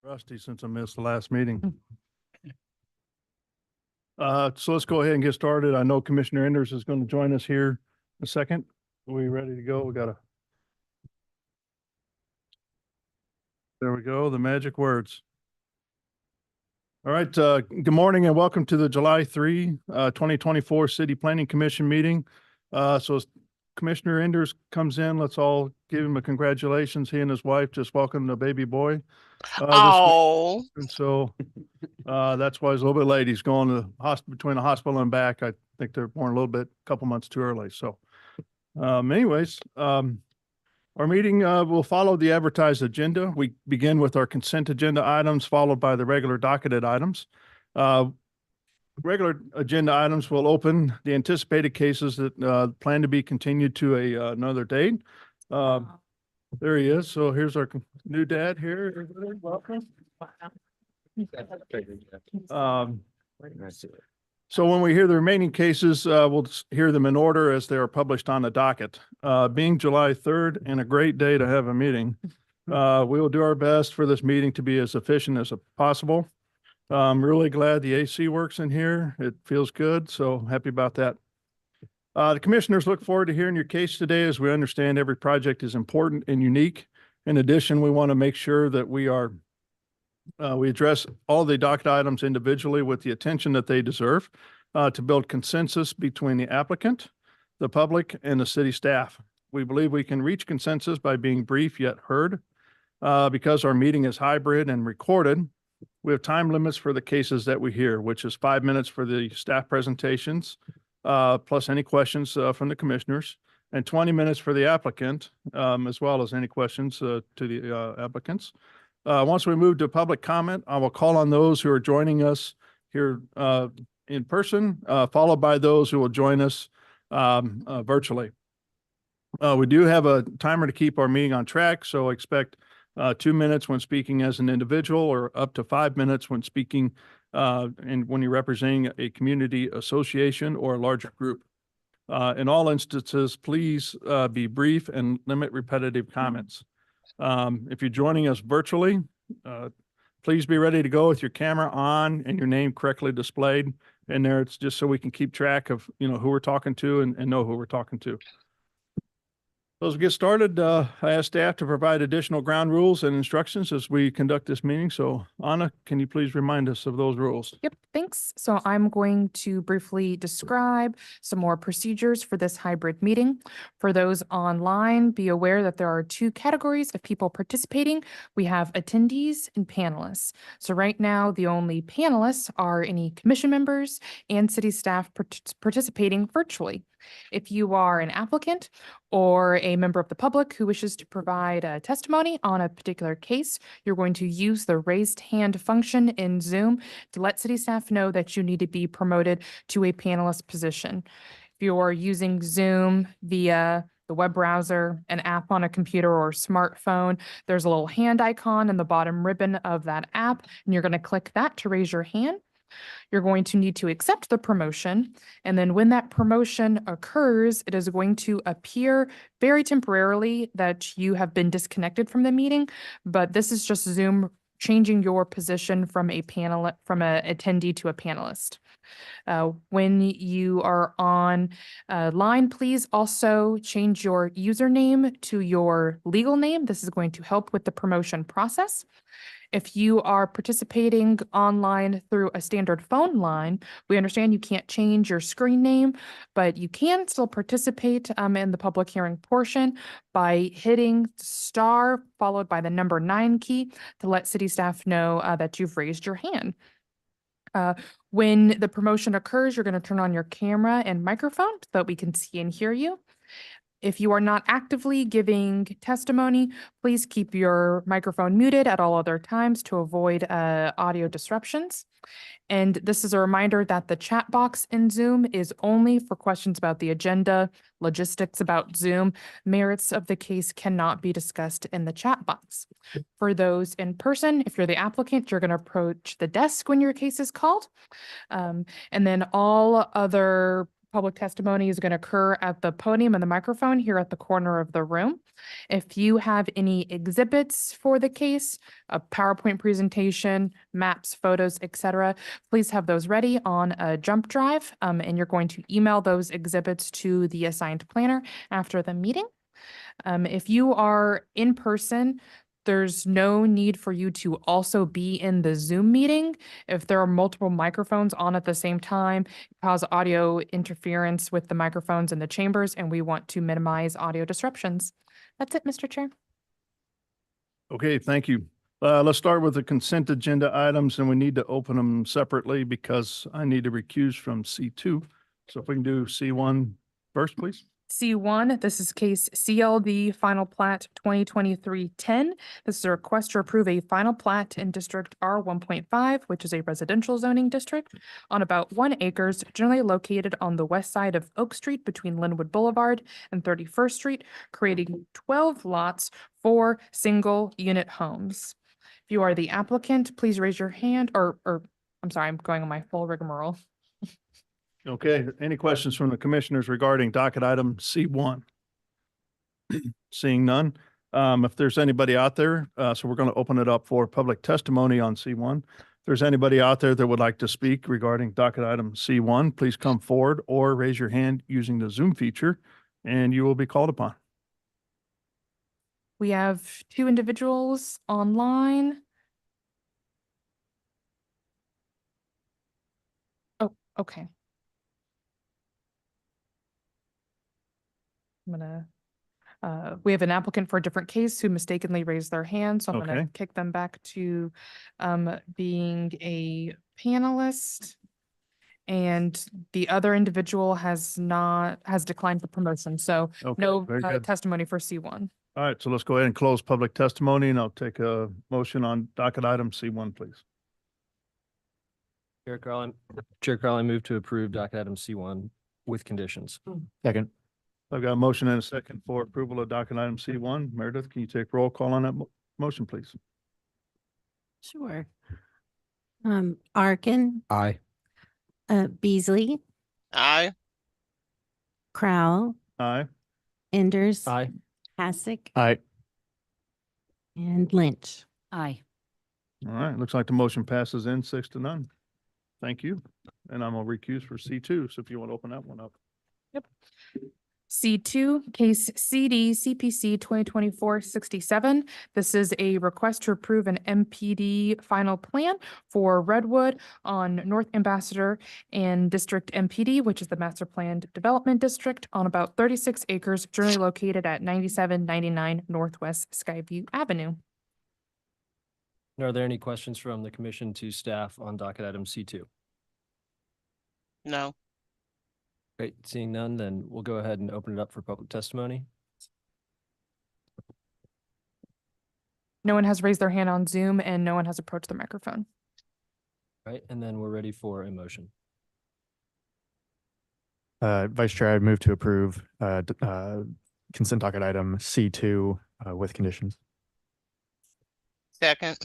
Rusty since I missed the last meeting. So let's go ahead and get started. I know Commissioner Enders is going to join us here in a second. Are we ready to go? There we go, the magic words. All right, good morning and welcome to the July 3, 2024 City Planning Commission meeting. So as Commissioner Enders comes in, let's all give him a congratulations. He and his wife just welcomed a baby boy. This week. And so that's why he's a little bit late. He's going to between the hospital and back. I think they're born a couple months too early. So anyways, our meeting will follow the advertised agenda. We begin with our consent agenda items, followed by the regular docketed items. Regular agenda items will open the anticipated cases that plan to be continued to another date. There he is. So here's our new dad here. Welcome. So when we hear the remaining cases, we'll hear them in order as they are published on the docket. Being July 3rd and a great day to have a meeting, we will do our best for this meeting to be as efficient as possible. I'm really glad the AC works in here. It feels good, so happy about that. The commissioners look forward to hearing your case today, as we understand every project is important and unique. In addition, we want to make sure that we address all the docket items individually with the attention that they deserve to build consensus between the applicant, the public, and the city staff. We believe we can reach consensus by being brief yet heard. Because our meeting is hybrid and recorded, we have time limits for the cases that we hear, which is 5 minutes for the staff presentations, plus any questions from the commissioners, and 20 minutes for the applicant, as well as any questions to the applicants. Once we move to public comment, I will call on those who are joining us here in person, followed by those who will join us virtually. We do have a timer to keep our meeting on track, so expect 2 minutes when speaking as an individual, or up to 5 minutes when speaking and when you're representing a community association or a larger group. In all instances, please be brief and limit repetitive comments. If you're joining us virtually, please be ready to go with your camera on and your name correctly displayed in there. It's just so we can keep track of, who we're talking to and know who we're talking to. So as we get started, I asked staff to provide additional ground rules and instructions as we conduct this meeting. So Anna, can you please remind us of those rules? Yep, thanks. So I'm going to briefly describe some more procedures for this hybrid meeting. For those online, be aware that there are 2 categories of people participating. We have attendees and panelists. So right now, the only panelists are any commission members and city staff participating virtually. If you are an applicant or a member of the public who wishes to provide a testimony on a particular case, you're going to use the raised hand function in Zoom to let city staff know that you need to be promoted to a panelist position. If you're using Zoom via the web browser, an app on a computer or smartphone, there's a little hand icon in the bottom ribbon of that app, and you're going to click that to raise your hand. You're going to need to accept the promotion. And then when that promotion occurs, it is going to appear very temporarily that you have been disconnected from the meeting. But this is just Zoom changing your position from an attendee to a panelist. When you are on line, please also change your username to your legal name. This is going to help with the promotion process. If you are participating online through a standard phone line, we understand you can't change your screen name, but you can still participate in the public hearing portion by hitting star followed by the number 9 key to let city staff know that you've raised your hand. When the promotion occurs, you're going to turn on your camera and microphone so that we can see and hear you. If you are not actively giving testimony, please keep your microphone muted at all other times to avoid audio disruptions. And this is a reminder that the chat box in Zoom is only for questions about the agenda, logistics about Zoom. Merits of the case cannot be discussed in the chat box. For those in person, if you're the applicant, you're going to approach the desk when your case is called. And then all other public testimony is going to occur at the podium and the microphone here at the corner of the room. If you have any exhibits for the case, a PowerPoint presentation, maps, photos, etc., please have those ready on a jump drive, and you're going to email those exhibits to the assigned planner after the meeting. If you are in person, there's no need for you to also be in the Zoom meeting. If there are multiple microphones on at the same time, it causes audio interference with the microphones in the chambers, and we want to minimize audio disruptions. That's it, Mr. Chair. Okay, thank you. Let's start with the consent agenda items, and we need to open them separately because I need to recuse from C2. So if we can do C1 first, please. C1, this is case CLD Final Plat 2023-10. This is a request to approve a final plat in District R1.5, which is a residential zoning district, on about 1 acre, generally located on the west side of Oak Street between Linwood Boulevard and 31st Street, creating 12 lots for single-unit homes. If you are the applicant, please raise your hand, or I'm sorry, I'm going on my full rigmarole. Okay, any questions from the commissioners regarding docket item C1? Seeing none. If there's anybody out there, so we're going to open it up for public testimony on C1. If there's anybody out there that would like to speak regarding docket item C1, please come forward or raise your hand using the Zoom feature and you will be called upon. We have 2 individuals online. Oh, okay. We have an applicant for a different case who mistakenly raised their hand, so I'm Okay. gonna kick them back to being a panelist. And the other individual has declined the promotion, so Okay, no very good. testimony for C1. All right, so let's go ahead and close public testimony and I'll take a motion on docket item C1, please. Chair Crowley, move to approve docket item C1 with conditions. Second. I've got a motion and a second for approval of docket item C1. Meredith, can you take roll call on that motion, please? Sure. Arkin, Aye. Beasley, Aye. Crowell, Aye. Enders. Aye. Hassick, Aye. and Lynch. Aye. All right, looks like the motion passes in 6-0. Thank you. And I'm gonna recuse for C2, so if you want to open that one up. C2, case CD CPC 2024-67. This is a request to approve an MPD final plan for Redwood on North Ambassador and District MPD, which is the Master Planned Development District, on about 36 acres, generally located at 9799 Northwest Skyview Avenue. Are there any questions from the commission to staff on docket item C2? No. Great, seeing none, then we'll go ahead and open it up for public testimony. No one has raised their hand on Zoom and no one has approached the microphone. Right, and then we're ready for a motion. Vice Chair, I move to approve consent docket item C2 with conditions. Second.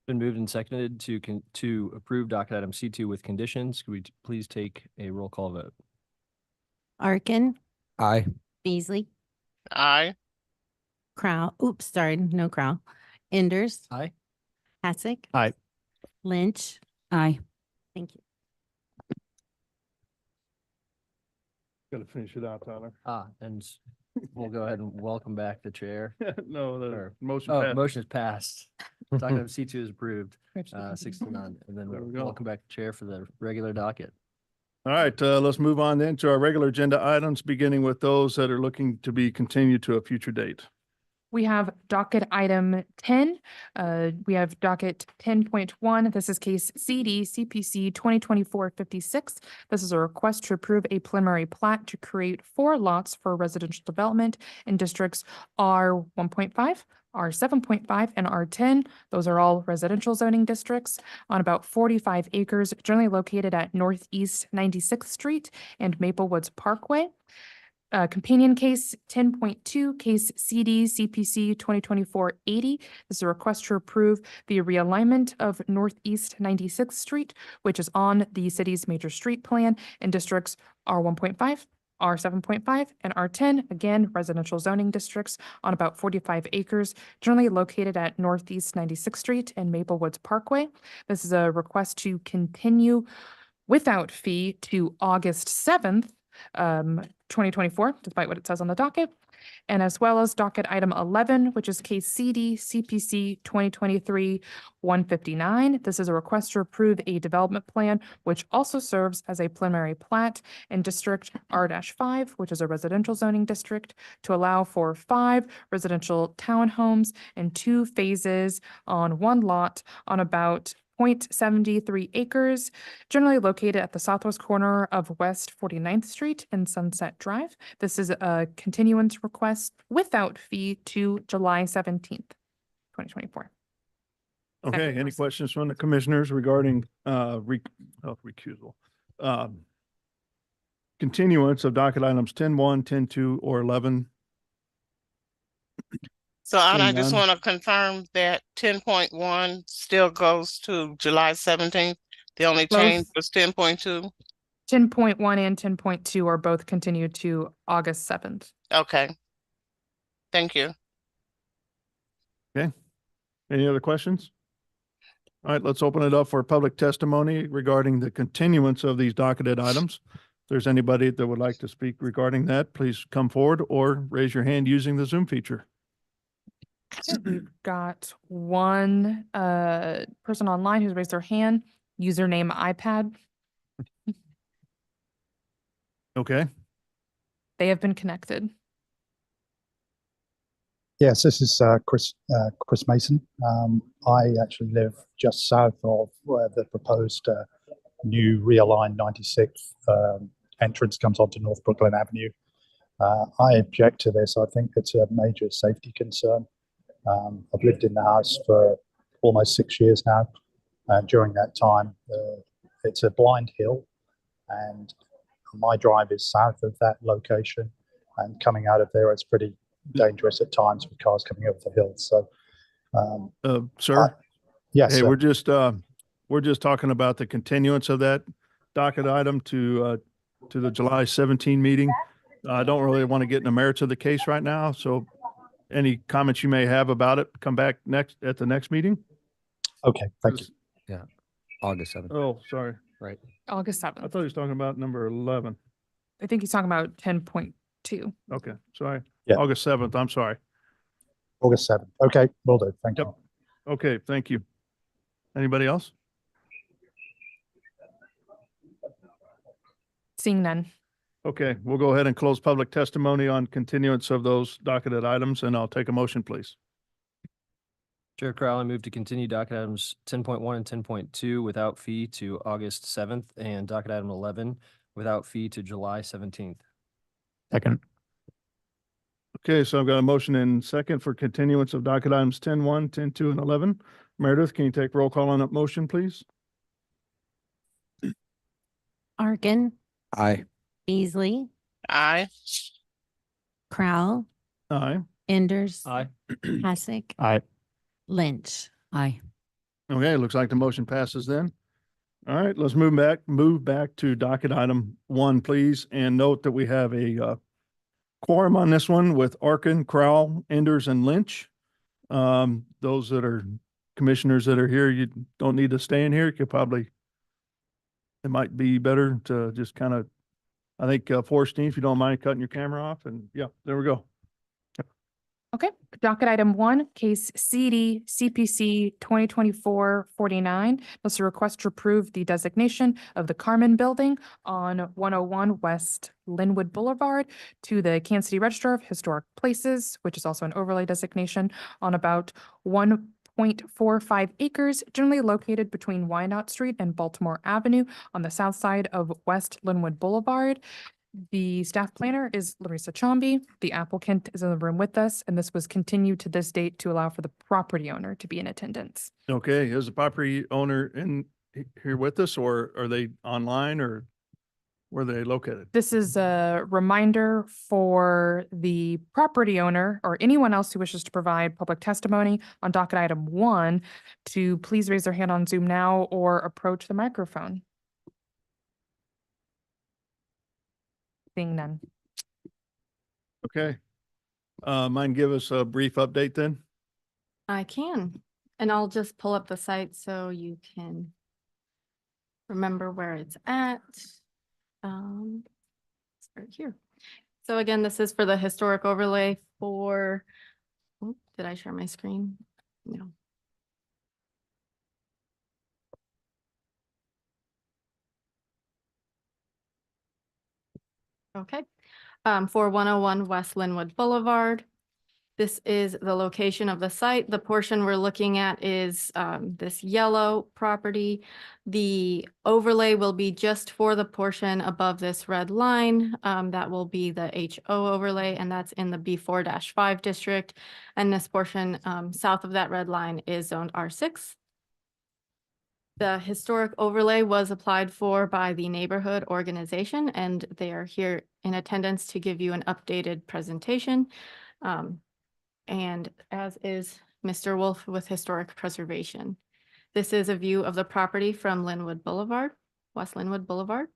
Been moved and seconded to approve docket item C2 with conditions. Could we please take a roll call vote? Arkin, Aye. Beasley, Aye. Crowell, no Crowell. Enders. Aye. Hassick. Aye. Lynch. Aye. Thank you. Gotta finish it out, Tyler. And we'll go ahead and welcome back the chair. No, the Or- motion Oh, passed. motion is passed. Docket item C2 is approved, 6-0. And then There we we'll go. welcome back the chair for the regular docket. All right, let's move on then to our regular agenda items, beginning with those that are looking to be continued to a future date. We have docket item 10. We have docket 10.1. This is case CD CPC 2024-56. This is a request to approve a preliminary plat to create 4 lots for residential development in districts R1.5, R7.5, and R10. Those are all residential zoning districts on about 45 acres, generally located at Northeast 96th Street and Maple Woods Parkway. Companion case 10.2, case CD CPC 2024-80. This is a request to approve the realignment of Northeast 96th Street, which is on the city's major street plan in districts R1.5, R7.5, and R10, again, residential zoning districts on about 45 acres, generally located at Northeast 96th Street and Maple Woods Parkway. This is a request to continue without fee to August 7th, 2024, despite what it says on the docket. And as well as docket item 11, which is case CD CPC 2023-159. This is a request to approve a development plan, which also serves as a preliminary plat in District R-5, which is a residential zoning district, to allow for 5 residential townhomes in 2 phases on 1 lot on about 0.73 acres, generally located at the southwest corner of West 49th Street and Sunset Drive. This is a continuance request without fee to July 17th, 2024. Okay, Second any person. questions from the commissioners regarding recusal? Continuance of docket items 10-1, 10-2, or 11? So I Seeing just none. want to confirm that 10.1 still goes to July 17th. The only change Both. was 10.2. 10.1 and 10.2 are both continued to August 7th. Okay. Thank you. Any other questions? All right, let's open it up for public testimony regarding the continuance of these docketed items. If there's anybody that would like to speak regarding that, please come forward or raise your hand using the Zoom feature. Okay, we've got one person online who's raised their hand, username iPad. Okay, They have been connected. Yes, this is Chris Mason. I actually live just south of where the proposed new realigned 96th entrance comes onto North Brooklyn Avenue. I object to this. I think it's a major safety concern. I've lived in the house for almost 6 years now. And during that time, it's a blind hill, and my drive is south of that location. And coming out of there, it's pretty dangerous at times with cars coming over the hill. So, sir, yes, hey, sir. we're just talking about the continuance of that docket item to the July 17 meeting. I don't really want to get in the merits of the case right now, so any comments you may have about it, come back at the next meeting. Okay, thank you. August 7th. Oh, sorry. August I 7th. thought he was talking about number 11. I think he's talking about 10.2. Okay, sorry. Yeah. August 7th, I'm sorry. August 7th. Okay, will do. Thank Yep. you. Okay, thank you. Anybody else? Seeing none. Okay, we'll go ahead and close public testimony on continuance of those docketed items, and I'll take a motion, please. Chair Crowell, I move to continue docket items 10.1 and 10.2 without fee to August 7th and docket item 11 without fee to July 17th. Second. Okay, so I've got a motion and second for continuance of docket items 10-1, 10-2, and 11. Meredith, can you take roll call on that motion, please? Arkin, Aye. Beasley, Aye. Crowell, Aye. Enders, Aye. Hasek, Aye. Lynch. Aye. Okay, looks like the motion passes then. All right, let's move back to docket item 1, please, and note that we have a quorum on this one with Arkin, Crowell, Enders, and Lynch. Those that are commissioners that are here, you don't need to stay in here. You could probably, it might be better to just kind of, I think, Forrestine, if you don't mind cutting your camera off, and yeah, there we go. Okay, docket item 1, case CD CPC 2024-49. This is a request to approve the designation of the Carmen Building on 101 West Linwood Boulevard to the Kansas City Register of Historic Places, which is also an overlay designation on about 1.45 acres, generally located between Wyandotte Street and Baltimore Avenue on the south side of West Linwood Boulevard. The staff planner is Larissa Chomby. The applicant is in the room with us, and this was continued to this date to allow for the property owner to be in attendance. Okay, is the property owner here with us, or are they online, or where are they located? This is a reminder for the property owner or anyone else who wishes to provide public testimony on docket item 1 to please raise their hand on Zoom now or approach the microphone. Seeing none. Okay. Mind give us a brief update then? I can, and I'll just pull up the site so you can remember where it's at. It's right here. So again, this is for the historic overlay for, oh, did I share my screen? No. Okay, for 101 West Linwood Boulevard. This is the location of the site. The portion we're looking at is this yellow property. The overlay will be just for the portion above this red line. That will be the HO overlay, and that's in the B4-5 district. And this portion south of that red line is zoned R6. The historic overlay was applied for by the neighborhood organization, and they are here in attendance to give you an updated presentation. And as is Mr. Wolf with Historic Preservation. This is a view of the property from Linwood Boulevard, West Linwood Boulevard.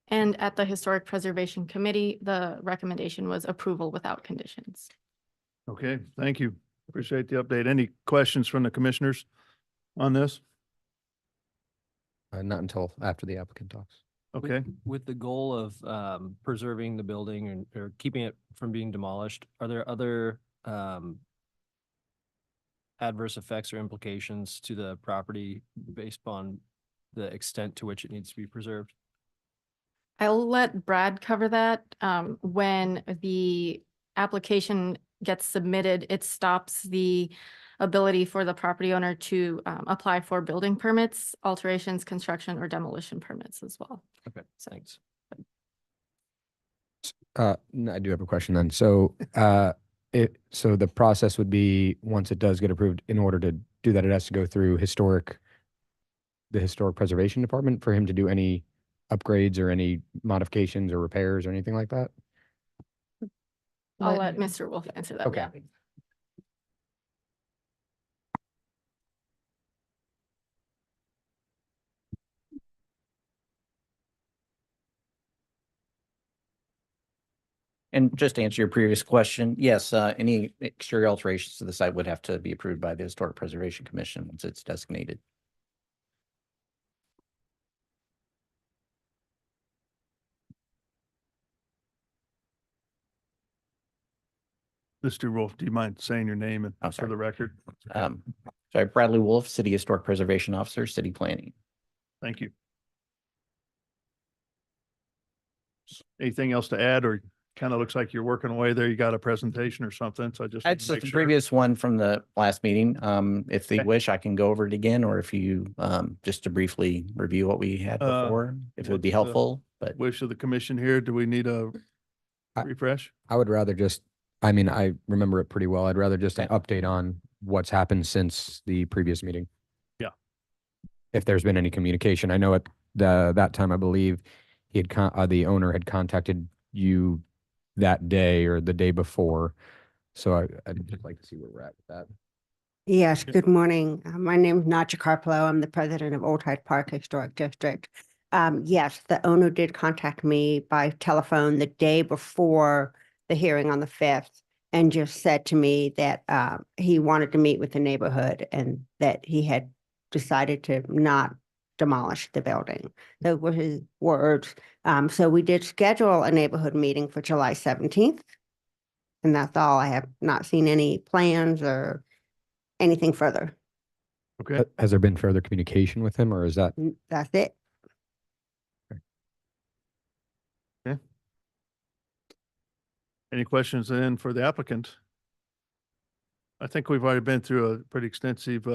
And at the Historic Preservation Committee, the recommendation was approval without conditions. Okay, thank you. Appreciate the update. Any questions from the commissioners on this? Not until after the applicant talks. Okay, With the goal of preserving the building or keeping it from being demolished, are there other adverse effects or implications to the property based on the extent to which it needs to be preserved? I'll let Brad cover that. When the application gets submitted, it stops the ability for the property owner to apply for building permits, alterations, construction, or demolition permits as well. Okay, thanks. I do have a question then. So, so the process would be, once it does get approved, in order to do that, it has to go through the Historic Preservation Department for him to do any upgrades or any modifications or repairs or anything like that? I'll let Mr. Wolf answer that. Okay. Yeah. And just to answer your previous question, yes, any exterior alterations to the site would have to be approved by the Historic Preservation Commission once it's designated. Mr. Wolf, do you mind saying your name and Oh, for sorry. the record? Sorry, Bradley Wolf, City Historic Preservation Officer, City Planning. Thank you. Anything else to add, or kind of looks like you're working away there? You got a presentation or something, so I just. It's make the sure. previous one from the last meeting. If they Okay. wish, I can go over it again, or if you, just to briefly review what we had before, if it would be what's the helpful, but. Wish of the commission here. Do we need a I- refresh? I would rather just, I mean, I remember it pretty well. I'd rather just an Okay. update on what's happened since the previous meeting. Yeah. If there's been any communication. I know at that time, I believe he had, the owner had contacted you that day or the day before. So I'd just like to see where we're at with that. Yes, Okay. good morning. My name is Nacha Carpelo. I'm the president of Old Hyde Park Historic District. Yes, the owner did contact me by telephone the day before the hearing on the 5th and just said to me that he wanted to meet with the neighborhood and that he had decided to not demolish the building. Those were his words. So we did schedule a neighborhood meeting for July 17th. And that's all. I have not seen any plans or anything further. Okay, Has there been further communication with him, or is that? That's it. any questions then for the applicant? I think we've already been through a pretty extensive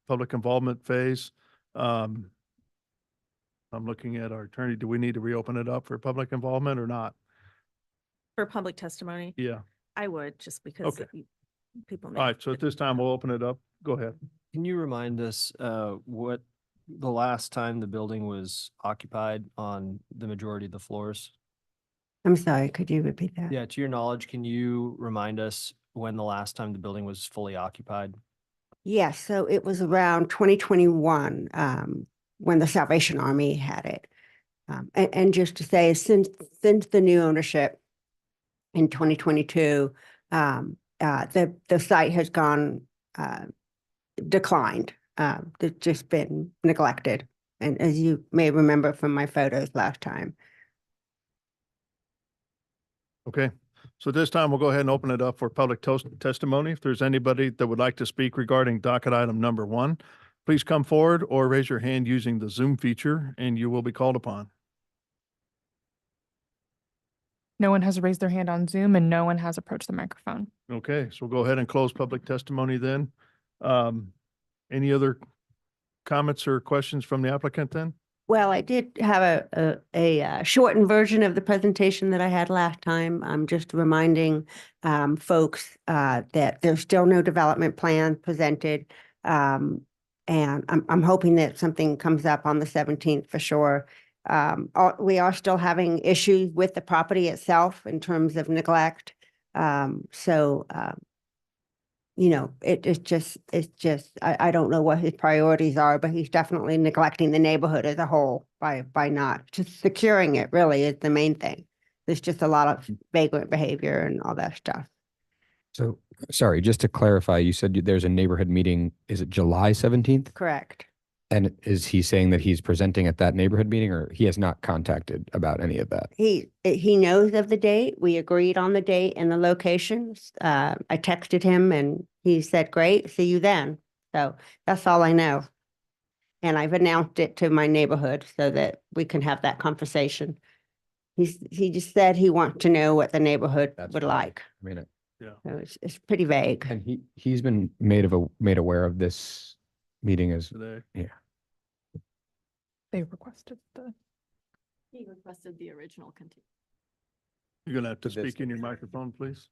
public involvement phase. I'm looking at our attorney. Do we need to reopen it up for public involvement or not? For public testimony, Yeah, I would, just because Okay. people. all right, so at this time, we'll open it up. Go ahead. Can you remind us what the last time the building was occupied on the majority of the floors? I'm sorry, could you repeat that? Yeah, to your knowledge, can you remind us when the last time the building was fully occupied? Yes, so it was around 2021 when the Salvation Army had it. And just to say, since the new ownership in 2022, the site has gone declined. It's just been neglected. And as you may remember from my photos last time. Okay, so this time we'll go ahead and open it up for public testimony. If there's anybody that would like to speak regarding docket item number 1, please come forward or raise your hand using the Zoom feature and you will be called upon. No one has raised their hand on Zoom and no one has approached the microphone. Okay, so we'll go ahead and close public testimony then. Any other comments or questions from the applicant then? Well, I did have a shortened version of the presentation that I had last time. I'm just reminding folks that there's still no development plan presented. And I'm hoping that something comes up on the 17th for sure. We are still having issues with the property itself in terms of neglect. It's just, I don't know what his priorities are, but he's definitely neglecting the neighborhood as a whole by not just securing it really is the main thing. There's just a lot of vagrant behavior and all that stuff. So, sorry, just to clarify, you said there's a neighborhood meeting. Is it July 17th? Correct. And is he saying that he's presenting at that neighborhood meeting, or he has not contacted about any of that? He knows of the date. We agreed on the date and the locations. I texted him and he said, great, see you then. So that's all I know. And I've announced it to my neighborhood so that we can have that conversation. He just said he wants to know what the neighborhood That's would fine. like. I mean, Yeah. So it's pretty vague. and he's been made aware of this meeting as, Today. They requested He requested the original continue. You're gonna have to This- speak in your microphone, please.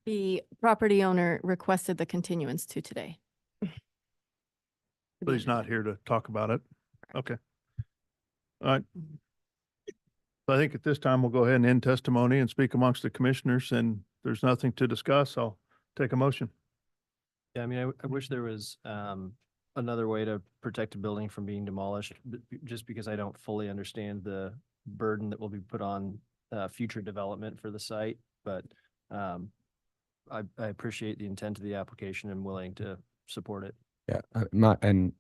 The property owner requested the continuance to today. But he's not here to talk about it. Okay. All right. So I think at this time, we'll go ahead and end testimony and speak amongst the commissioners, and if there's nothing to discuss, I'll take a motion. Yeah, I mean, I wish there was another way to protect a building from being demolished, just because I don't fully understand the burden that will be put on future development for the site. But I appreciate the intent of the application and willing to support it. yeah, and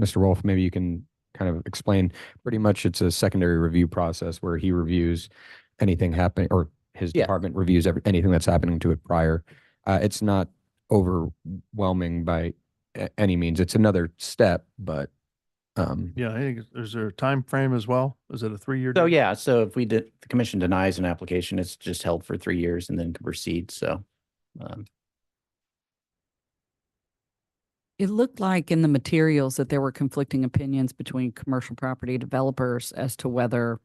Mr. Wolf, maybe you can kind of explain, pretty much it's a secondary review process where he reviews anything happening, or his Yeah. department reviews anything that's happening to it prior. It's not overwhelming by any means. It's another step, but Yeah, I think, is there a time frame as well? Is it a 3-year? So deal? yeah, so if the commission denies an application, it's just held for 3 years and then can proceed. So It looked like in the materials that there were conflicting opinions between commercial property developers as to whether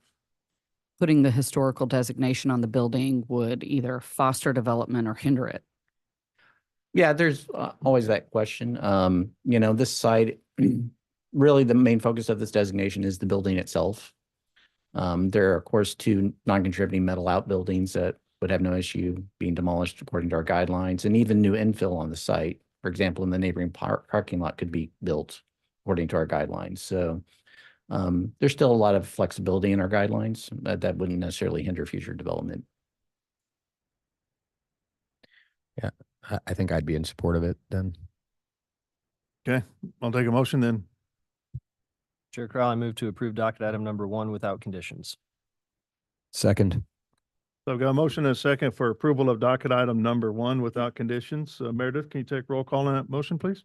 putting the historical designation on the building would either foster development or hinder it. yeah, there's always that question. This site, really the main focus of this designation is the building itself. There are, of course, 2 non-contributing metal outbuildings that would have no issue being demolished according to our guidelines, and even new infill on the site. For example, in the neighboring parking lot could be built according to our guidelines. So there's still a lot of flexibility in our guidelines that wouldn't necessarily hinder future development. yeah, I think I'd be in support of it then. Okay, I'll take a motion then. Chair Crowley, I move to approve docket item number 1 without conditions. Second, So I've got a motion and a second for approval of docket item number 1 without conditions. Meredith, can you take roll call on that motion, please?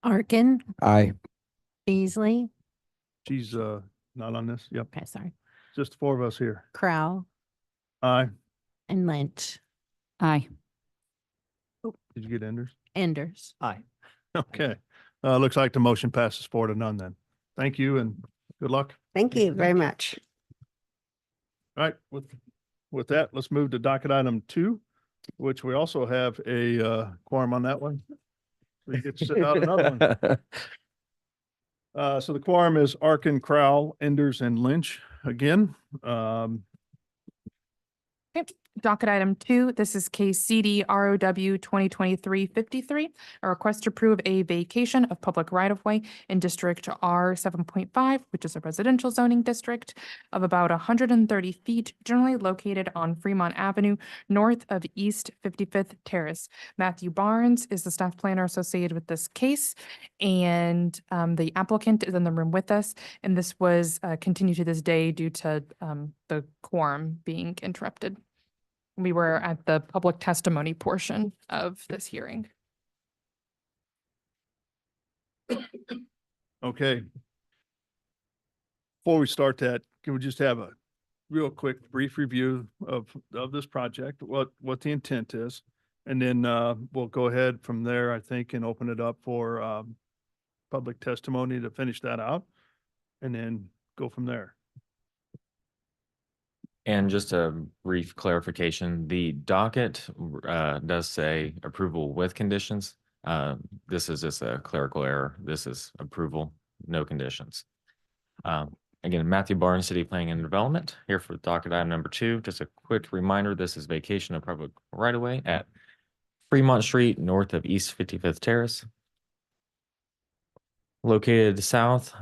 Arkin, aye. Beasley, She's not on this. Yep, okay, sorry, just the 4 of us here. Crowell, Aye. and Lynch. Aye. Did you get Enders? Enders. Aye. Okay. Looks like the motion passes 4-0 then. Thank you and good luck. Thank you very much. All right, with that, let's move to docket item 2, which we also have a quorum on that one. So you get to sit out another one. So the quorum is Arkin, Crowell, Enders, and Lynch again. Docket item 2, this is case CD ROW 2023-53, a request to approve a vacation of public right-of-way in District R 7.5, which is a residential zoning district of about 130 feet, generally located on Fremont Avenue, north of East 55th Terrace. Matthew Barnes is the staff planner associated with this case, and the applicant is in the room with us, and this was continued to this day due to the quorum being interrupted. We were at the public testimony portion of this hearing. Okay. Before we start that, can we just have a real quick brief review of this project, what the intent is? And then we'll go ahead from there, I think, and open it up for public testimony to finish that out, and then go from there. And just a brief clarification, the docket does say approval with conditions. This is just a clerical error. This is approval, no conditions. Again, Matthew Barnes, City Planning and Development, here for docket item number 2. Just a quick reminder, this is vacation of public right-of-way at Fremont Street, north of East 55th Terrace. Located south,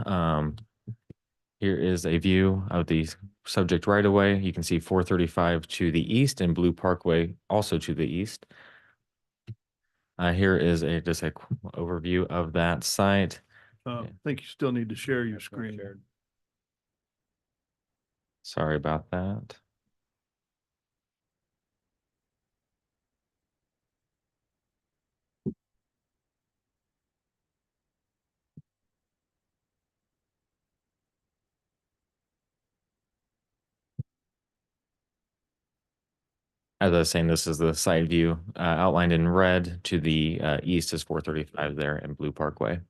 here is a view of the subject right-of-way. You can see 435 to the east and Blue Parkway also to the east. Here is just a overview of that site. I think you still need to share your screen. Sorry about that. As I was saying, this is the side view outlined in red. To the east is 435 there in Blue Parkway.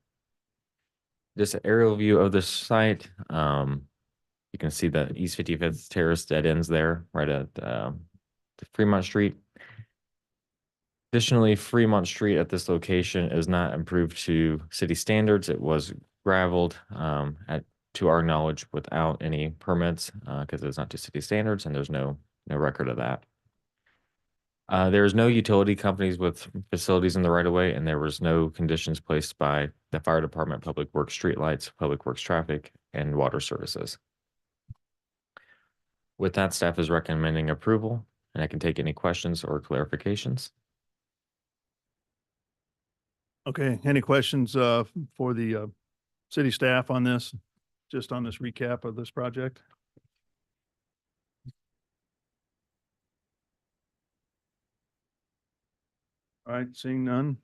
Just an aerial view of the site. You can see the East 55th Terrace dead ends there right at the Fremont Street. Additionally, Fremont Street at this location is not improved to city standards. It was gravelled to our knowledge without any permits because it's not to city standards, and there's no record of that. There's no utility companies with facilities in the right of way, and there was no conditions placed by the fire department, public works, streetlights, public works, traffic, and water services. With that, staff is recommending approval, and I can take any questions or clarifications. Okay, any questions for the city staff on this, just on this recap of this project? All right, seeing none.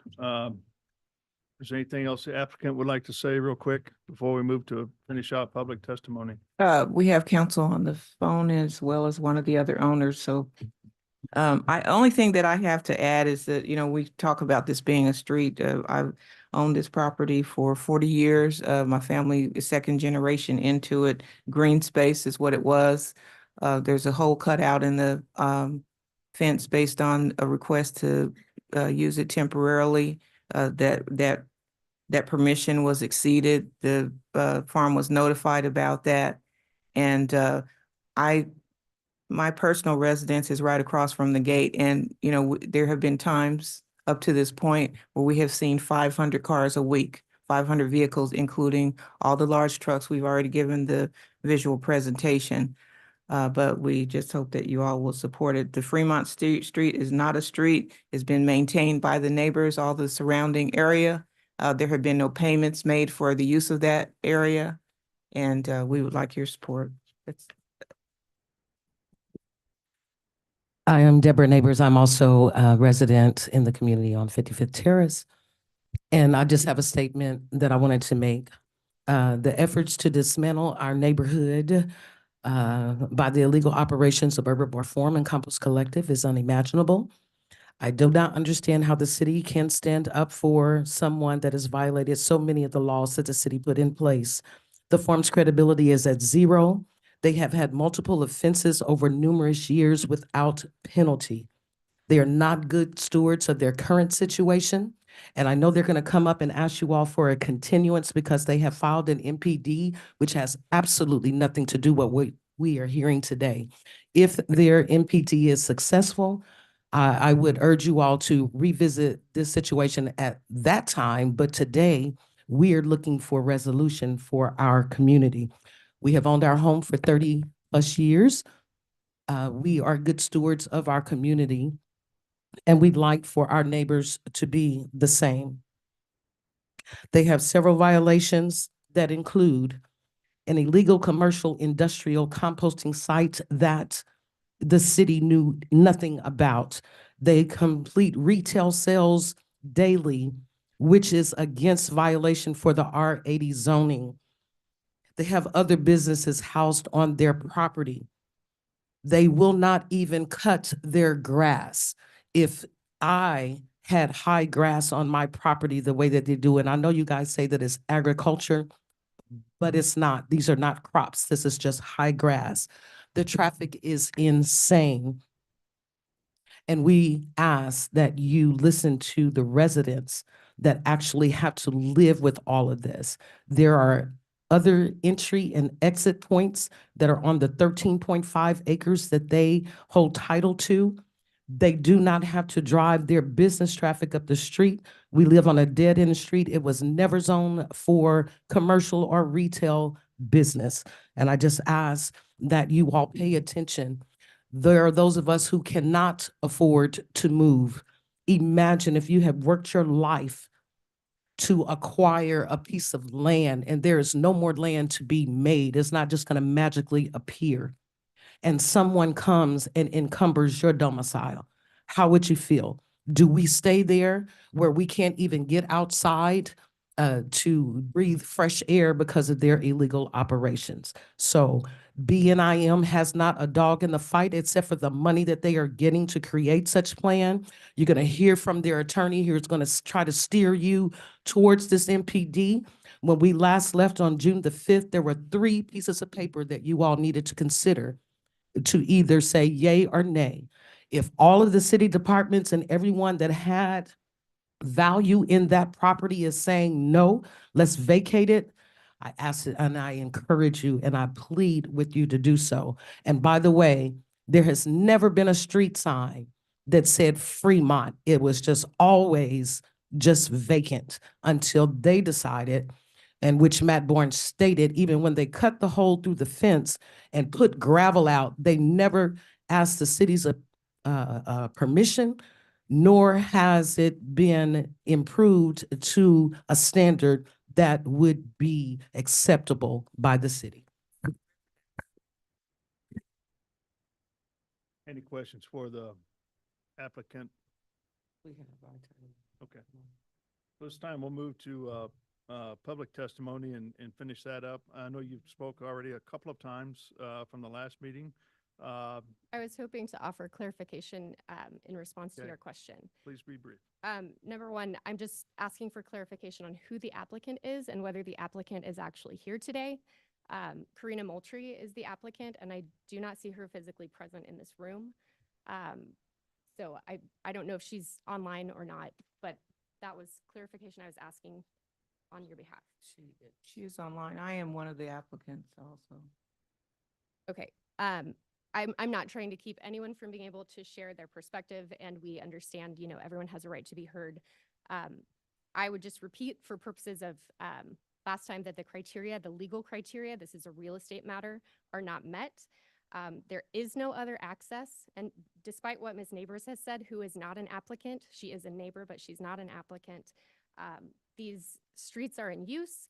Is there anything else the applicant would like to say real quick before we move to finish out public testimony? We have counsel on the phone as well as one of the other owners, so only thing that I have to add is that, we talk about this being a street. I've owned this property for 40 years. My family is second generation into it. Green space is what it was. There's a hole cut out in the fence based on a request to use it temporarily. That permission was exceeded. The farm was notified about that. And my personal residence is right across from the gate. And, there have been times up to this point where we have seen 500 cars a week, 500 vehicles, including all the large trucks. We've already given the visual presentation. But we just hope that you all will support it. The Fremont Street is not a street. It's been maintained by the neighbors, all the surrounding area. There have been no payments made for the use of that area, and we would like your support. I am Deborah Neighbors. I'm also a resident in the community on 55th Terrace. And I just have a statement that I wanted to make. The efforts to dismantle our neighborhood by the illegal operations of Urban Reform and Compost Collective is unimaginable. I do not understand how the city can stand up for someone that has violated so many of the laws that the city put in place. The form's credibility is at zero. They have had multiple offenses over numerous years without penalty. They are not good stewards of their current situation. And I know they're going to come up and ask you all for a continuance because they have filed an MPD, which has absolutely nothing to do with we are hearing today. If their MPD is successful, I would urge you all to revisit this situation at that time, but today we are looking for resolution for our community. We have owned our home for 30 plus years. We are good stewards of our community, and we'd like for our neighbors to be the same. They have several violations that include an illegal commercial industrial composting site that the city knew nothing about. They complete retail sales daily, which is against violation for the R80 zoning. They have other businesses housed on their property. They will not even cut their grass. If I had high grass on my property the way that they do, and I know you guys say that it's agriculture, but it's not. These are not crops. This is just high grass. The traffic is insane. And we ask that you listen to the residents that actually have to live with all of this. There are other entry and exit points that are on the 13.5 acres that they hold title to. They do not have to drive their business traffic up the street. We live on a dead end street. It was never zoned for commercial or retail business. And I just ask that you all pay attention. There are those of us who cannot afford to move. Imagine if you have worked your life to acquire a piece of land and there is no more land to be made. It's not just going to magically appear. And someone comes and encumbers your domicile. How would you feel? Do we stay there where we can't even get outside to breathe fresh air because of their illegal operations? So BNIM has not a dog in the fight except for the money that they are getting to create such plan. You're going to hear from their attorney who's going to try to steer you towards this MPD. When we last left on June the 5th, there were 3 pieces of paper that you all needed to consider to either say yay or nay. If all of the city departments and everyone that had value in that property is saying no, let's vacate it, I ask it and I encourage you and I plead with you to do so. And by the way, there has never been a street sign that said Fremont. It was just always just vacant until they decided, and which Matt Bourne stated, even when they cut the hole through the fence and put gravel out, they never asked the city's permission, nor has it been improved to a standard that would be acceptable by the city. Any questions for the applicant? Okay. This time we'll move to public testimony and finish that up. I know you've spoke already a couple of times from the last meeting. I was hoping to offer clarification in response to Okay. your question. Please be brief. Number one, I'm just asking for clarification on who the applicant is and whether the applicant is actually here today. Karina Moultrie is the applicant, and I do not see her physically present in this room. So I don't know if she's online or not, but that was clarification I was asking on your behalf. She is online. I am one of the applicants also. Okay. I'm not trying to keep anyone from being able to share their perspective, and we understand, you know, everyone has a right to be heard. I would just repeat for purposes of last time that the criteria, the legal criteria, this is a real estate matter, are not met. There is no other access, and despite what Ms. Neighbors has said, who is not an applicant, she is a neighbor, but she's not an applicant. These streets are in use.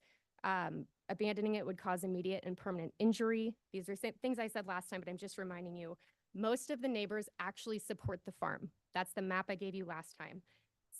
Abandoning it would cause immediate and permanent injury. These are things I said last time, but I'm just reminding you, most of the neighbors actually support the farm. That's the map I gave you last time.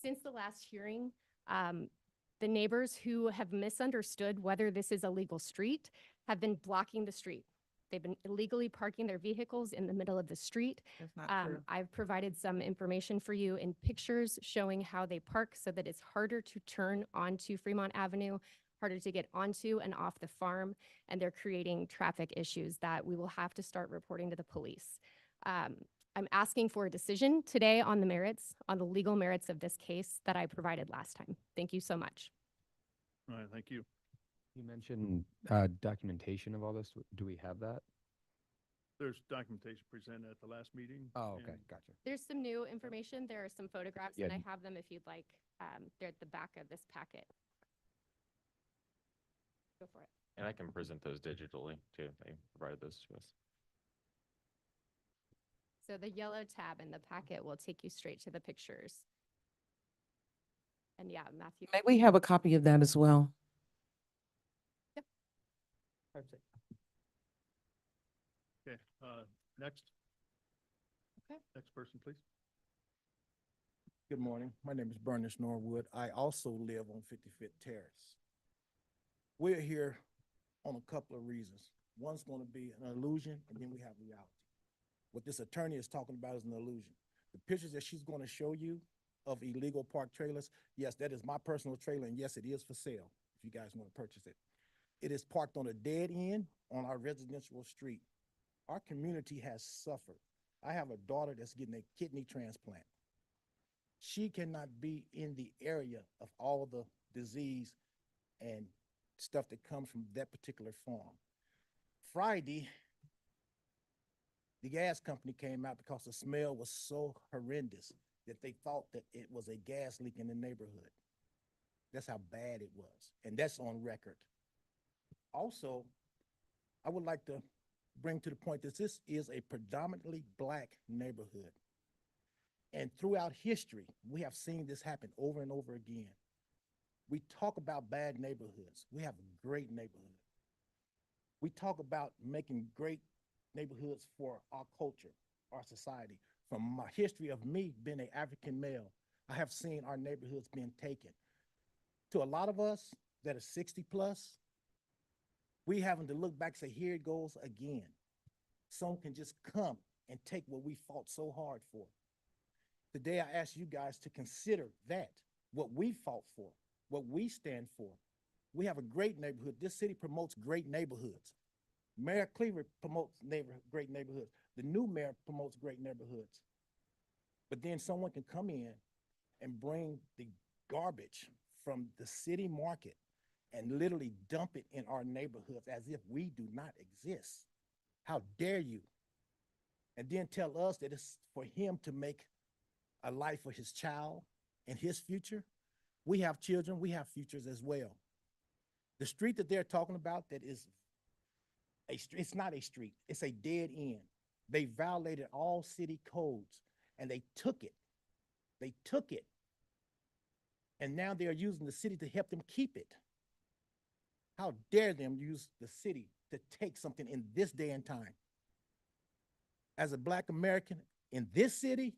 Since the last hearing, the neighbors who have misunderstood whether this is a legal street have been blocking the street. They've been illegally parking their vehicles in the middle of the street. That's not true. I've provided some information for you in pictures showing how they park so that it's harder to turn onto Fremont Avenue, harder to get onto and off the farm, and they're creating traffic issues that we will have to start reporting to the police. I'm asking for a decision today on the merits, on the legal merits of this case that I provided last time. Thank you so much. All right, thank you. You mentioned documentation of all this. Do we have that? There's documentation presented at the last meeting. Oh, okay, and- gotcha. There's some new information. There are some photographs and Yeah. I have them if you'd like. They're at the back of this packet. Go for it. And I can present those digitally too. They provided those to us. So the yellow tab in the packet will take you straight to the pictures. And yeah, Matthew. May we have a copy of that as well? Okay, next. Okay. Next person, please. Good morning. My name is Bernice Norwood. I also live on 55th Terrace. We're here on a couple of reasons. One's going to be an illusion, and then we have reality. What this attorney is talking about is an illusion. The pictures that she's going to show you of illegal park trailers, yes, that is my personal trailer, and yes, it is for sale if you guys want to purchase it. It is parked on a dead end on our residential street. Our community has suffered. I have a daughter that's getting a kidney transplant. She cannot be in the area of all the disease and stuff that comes from that particular farm. Friday, the gas company came out because the smell was so horrendous that they thought that it was a gas leak in the neighborhood. That's how bad it was, and that's on record. Also, I would like to bring to the point that this is a predominantly Black neighborhood. And throughout history, we have seen this happen over and over again. We talk about bad neighborhoods. We have a great neighborhood. We talk about making great neighborhoods for our culture, our society. From my history of me being an African male, I have seen our neighborhoods being taken. To a lot of us that are 60 plus, we having to look back and say, here it goes again. Someone can just come and take what we fought so hard for. Today, I ask you guys to consider that, what we fought for, what we stand for. We have a great neighborhood. This city promotes great neighborhoods. Mayor Cleaver promotes great neighborhoods. The new mayor promotes great neighborhoods. But then someone can come in and bring the garbage from the city market and literally dump it in our neighborhoods as if we do not exist. How dare you? And then tell us that it's for him to make a life for his child and his future. We have children, we have futures as well. The street that they're talking about that is it's not a street, it's a dead end. They violated all city codes and they took it. They took it. And now they are using the city to help them keep it. How dare them use the city to take something in this day and time? As a Black American in this city,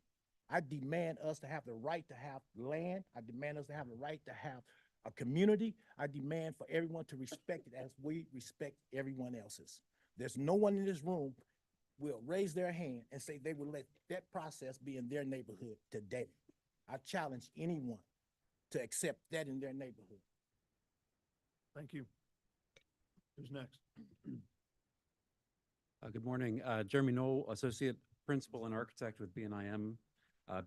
I demand us to have the right to have land. I demand us to have the right to have a community. I demand for everyone to respect it as we respect everyone else's. There's no one in this room will raise their hand and say they will let that process be in their neighborhood today. I challenge anyone to accept that in their neighborhood. Thank you. Who's next? Good morning. Jeremy Knoll, Associate Principal and Architect with BNIM.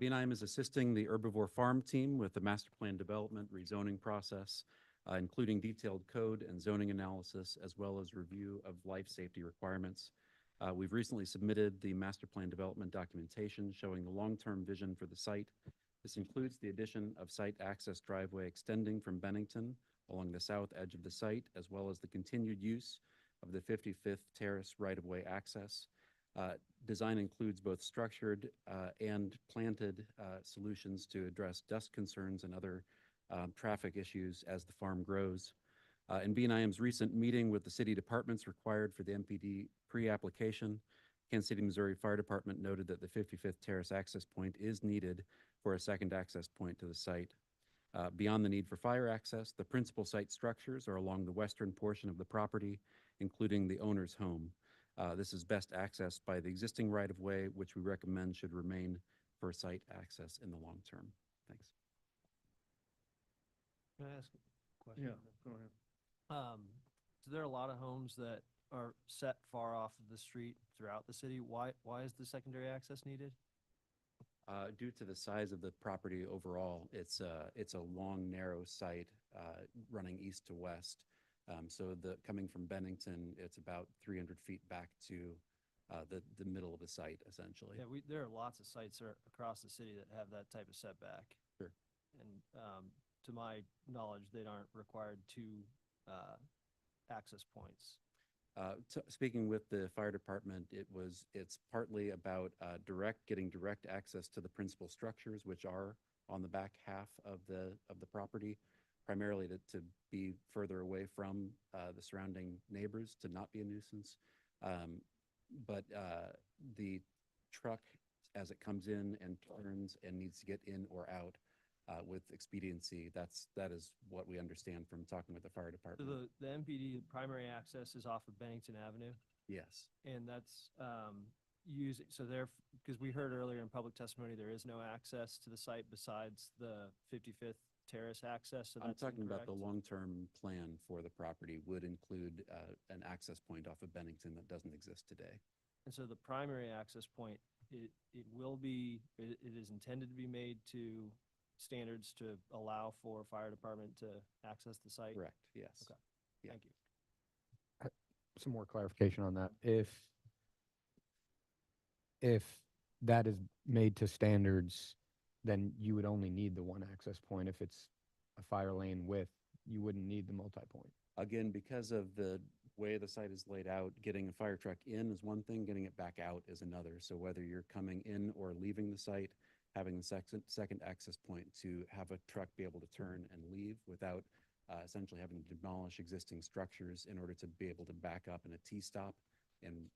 BNIM is assisting the Herbivore Farm team with the master plan development rezoning process, including detailed code and zoning analysis, as well as review of life safety requirements. We've recently submitted the master plan development documentation showing the long-term vision for the site. This includes the addition of site access driveway extending from Bennington along the south edge of the site, as well as the continued use of the 55th Terrace right-of-way access. Design includes both structured and planted solutions to address dust concerns and other traffic issues as the farm grows. In BNIM's recent meeting with the city departments required for the MPD pre-application, Kansas City, Missouri Fire Department noted that the 55th Terrace access point is needed for a second access point to the site. Beyond the need for fire access, the principal site structures are along the western portion of the property, including the owner's home. This is best accessed by the existing right-of-way, which we recommend should remain for site access in the long term. Thanks. Can I ask a question? Yeah, go ahead. So there are a lot of homes that are set far off of the street throughout the city. Why is the secondary access needed? Due to the size of the property overall, it's a long, narrow site running east to west. So coming from Bennington, it's about 300 feet back to the middle of the site essentially. Yeah, there are lots of sites across the city that have that type of setback. Sure. And to my knowledge, they aren't required two access points. Speaking with the fire department, it's partly about getting direct access to the principal structures, which are on the back half of the property, primarily to be further away from the surrounding neighbors, to not be a nuisance. But the truck, as it comes in and turns and needs to get in or out with expediency, that is what we understand from talking with the fire So department. the MPD primary access is off of Bennington Avenue, Yes. and that's because we heard earlier in public testimony, there is no access to the site besides the 55th Terrace access, so I'm that's talking about the incorrect. long-term plan for the property would include an access point off of Bennington that doesn't exist today. And so the primary access point, it is intended to be made to standards to allow for fire department to access the site? Correct, yes. Okay, Yeah. thank you. Some more clarification on that. If that is made to standards, then you would only need the one access point. If it's a fire lane width, you wouldn't need the multi-point. Again, because of the way the site is laid out, getting a fire truck in is one thing, getting it back out is another. So whether you're coming in or leaving the site, having the second access point to have a truck be able to turn and leave without essentially having to demolish existing structures in order to be able to back up in a T-stop and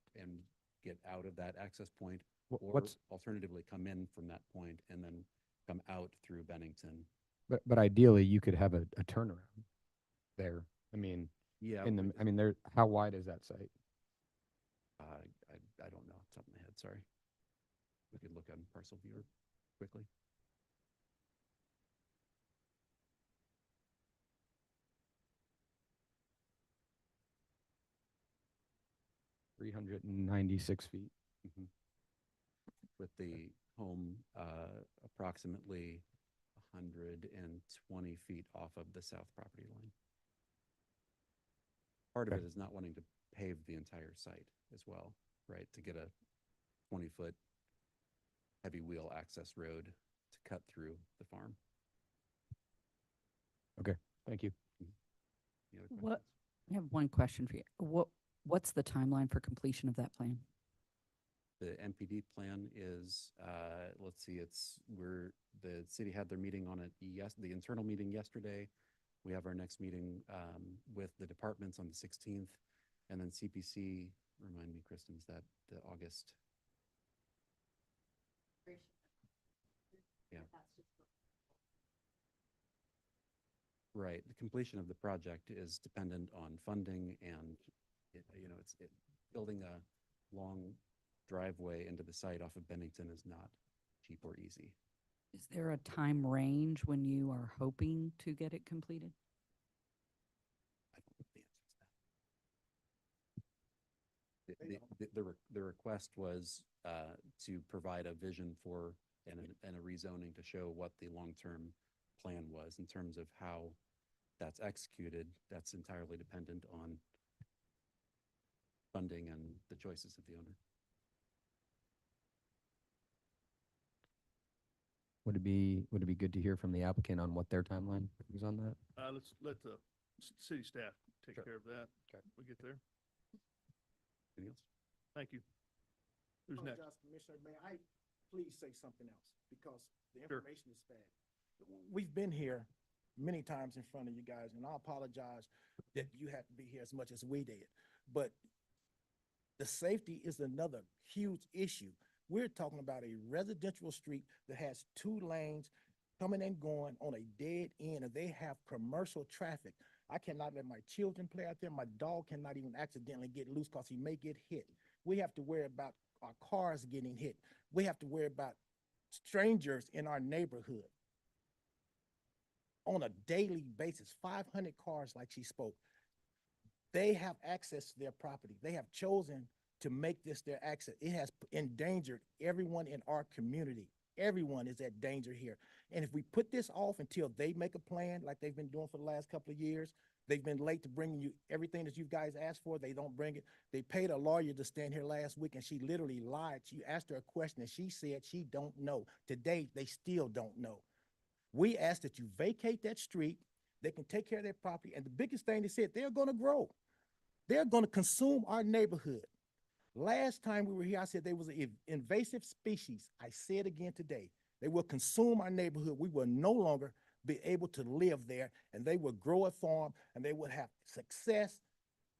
get out of that access point, or alternatively come in from that point and then come out through Bennington. But ideally, you could have a turnaround there. I mean, Yeah. How wide is that site? I don't know off the top of my head, sorry. We could look on parcel viewer quickly. $396 feet. Mhm. With the home approximately 120 feet off of the south property line. Part of it is not wanting to pave the entire site as well, right? To get a 20-foot heavy wheel access road to cut through the farm. Okay, thank you. Any other What, questions? I have one question for you. What's the timeline for completion of that plan? The MPD plan is, let's see, the city had their meeting on it, the internal meeting yesterday. We have our next meeting with the departments on the 16th, and then CPC, remind me, Kristen, is that the August? Yeah. Right, the completion of the project is dependent on funding and, building a long driveway into the site off of Bennington is not cheap or easy. Is there a time range when you are hoping to get it completed? I don't know the answer to that. The request was to provide a vision for and a rezoning to show what the long-term plan was in terms of how that's executed. That's entirely dependent on funding and the choices of the owner. Would it be good to hear from the applicant on what their timeline is on that? Let's let the city staff take Sure. care of that. Okay. We get there. Anything else? Thank you. Who's next? Apologize, Commissioner, may I please say something else, because the Sure. information is bad. We've been here many times in front of you guys, and I apologize that you had to be here as much as we did. But the safety is another huge issue. We're talking about a residential street that has 2 lanes coming and going on a dead end, and they have commercial traffic. I cannot let my children play out there. My dog cannot even accidentally get loose because he may get hit. We have to worry about our cars getting hit. We have to worry about strangers in our neighborhood on a daily basis. 500 cars, like she spoke. They have access to their property. They have chosen to make this their access. It has endangered everyone in our community. Everyone is at danger here. And if we put this off until they make a plan, like they've been doing for the last couple of years, They've been late to bringing you everything that you guys asked for. They don't bring it. They paid a lawyer to stand here last week and she literally lied. You asked her a question and she said she don't know. Today, they still don't know. We asked that you vacate that street. They can take care of their property. And the biggest thing they said, they're going to grow. They're going to consume our neighborhood. Last time we were here, I said they was an invasive species. I say it again today. They will consume our neighborhood. We will no longer be able to live there, and they will grow a farm, and they would have success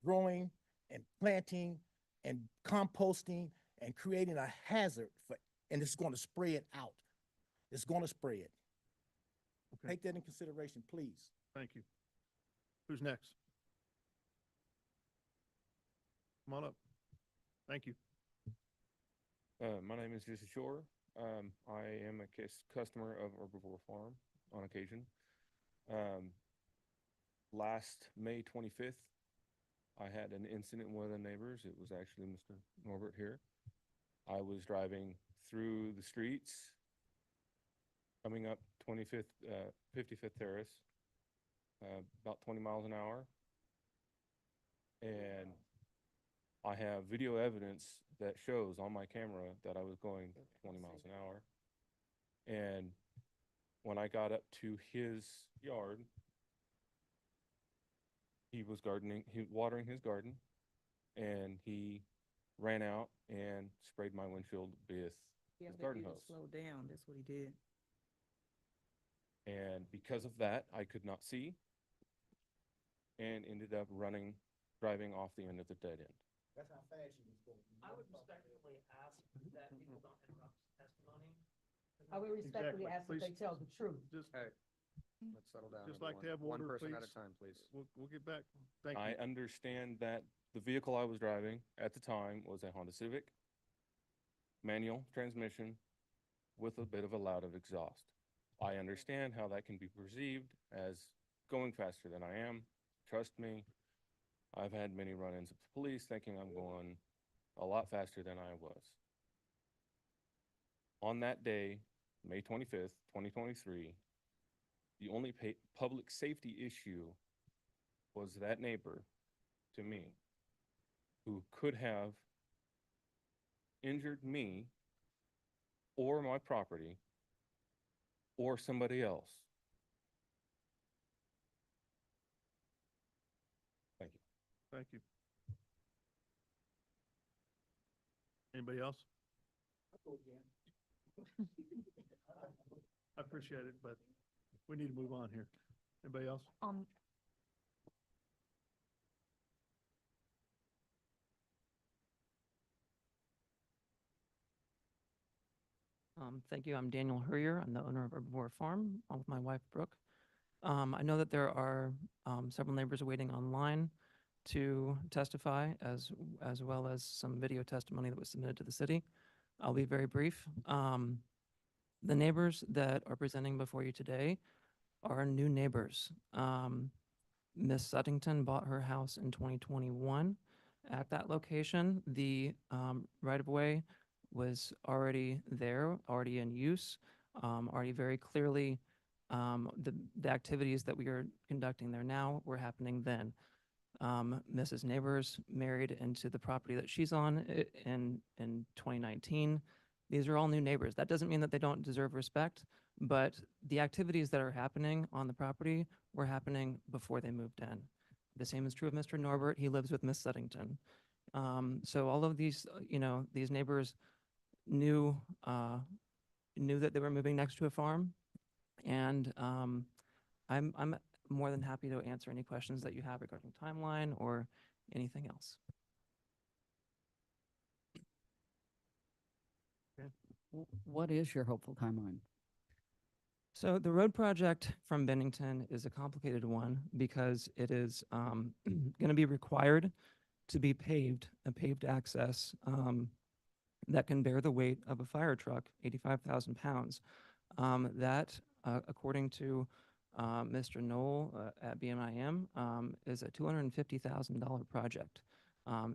growing and planting and composting and creating a hazard for, and it's going to spread out. It's going to spread. Okay. Take that in consideration, please. Thank you. Who's next? Come on up. Thank you. My name is Jesse Shore. I am a customer of Herbivore Farm on occasion. Last May 25th, I had an incident with one of the neighbors. It was actually Mr. Norbert here. I was driving through the streets, coming up 55th Terrace, about 20 miles an hour. And I have video evidence that shows on my camera that I was going 20 miles an hour. And when I got up to his yard, he was watering his garden, and he ran out and sprayed my windshield with his garden hose. Slow down, that's what he did. And because of that, I could not see and ended up driving off the end of the dead end. That's how fast you was going. I would respectfully ask that people don't interrupt testimony. I would respectfully ask that they tell the truth. Just, Let's settle down. just like to have One order, person at please. a time, please. We'll get back. Thank I you. understand that the vehicle I was driving at the time was a Honda Civic, manual transmission with a bit of a loud of exhaust. I understand how that can be perceived as going faster than I am. Trust me, I've had many run-ins with the police thinking I'm going a lot faster than I was. On that day, May 25th, 2023, the only public safety issue was that neighbor to me who could have injured me or my property or somebody else. Thank you. Thank you. Anybody else? I appreciate it, but we need to move on here. Anybody else? Thank you. I'm Daniel Hurrier. I'm the owner of Herbivore Farm, along with my wife, Brooke. I know that there are several neighbors waiting online to testify, as well as some video testimony that was submitted to the city. I'll be very brief. The neighbors that are presenting before you today are new neighbors. Miss Suttington bought her house in 2021. At that location, the right-of-way was already there, already in use, already very clearly the activities that we are conducting there now were happening then. Mrs. Neighbors married into the property that she's on in 2019. These are all new neighbors. That doesn't mean that they don't deserve respect, but the activities that are happening on the property were happening before they moved in. The same is true of Mr. Norbert. He lives with Miss Suttington. So all of these, these neighbors knew that they were moving next to a farm, and I'm more than happy to answer any questions that you have regarding timeline or anything else. What is your hopeful timeline? So the road project from Bennington is a complicated one because it is going to be required to be paved, a paved access that can bear the weight of a fire truck, 85,000 pounds. That, according to Mr. Knoll at BNIM, is a $250,000 project.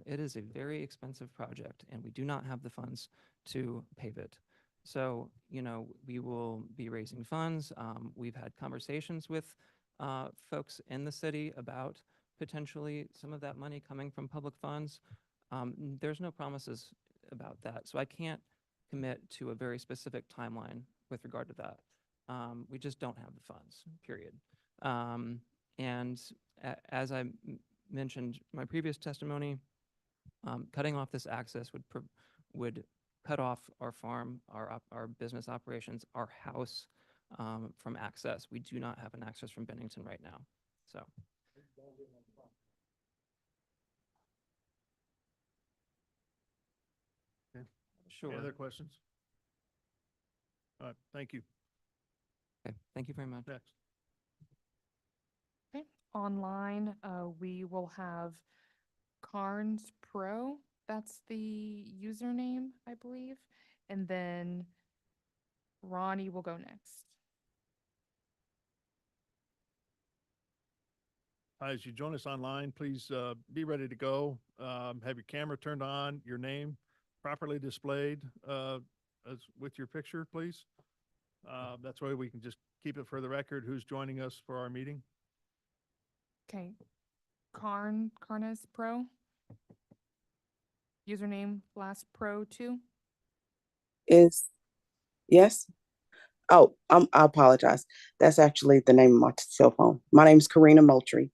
It is a very expensive project, and we do not have the funds to pave it. So, we will be raising funds. We've had conversations with folks in the city about potentially some of that money coming from public funds. There's no promises about that, so I can't commit to a very specific timeline with regard to that. We just don't have the funds, period. And as I mentioned in my previous testimony, cutting off this access would cut off our farm, our business operations, our house from access. We do not have an access from Bennington right now. So. Okay. Sure. Any other questions? All right, thank you. Okay, thank you very much. Next. Okay, online, we will have Carnes Pro. That's the username, I believe. And then Ronnie will go next. As you join us online, please be ready to go. Have your camera turned on, your name properly displayed as with your picture, please. That's why we can just keep it for the record who's joining us for our meeting. Okay, Carnes Pro. Username last Pro 2. Yes. Oh, I apologize. That's actually the name of my cell phone. My name is Karina Moultrie.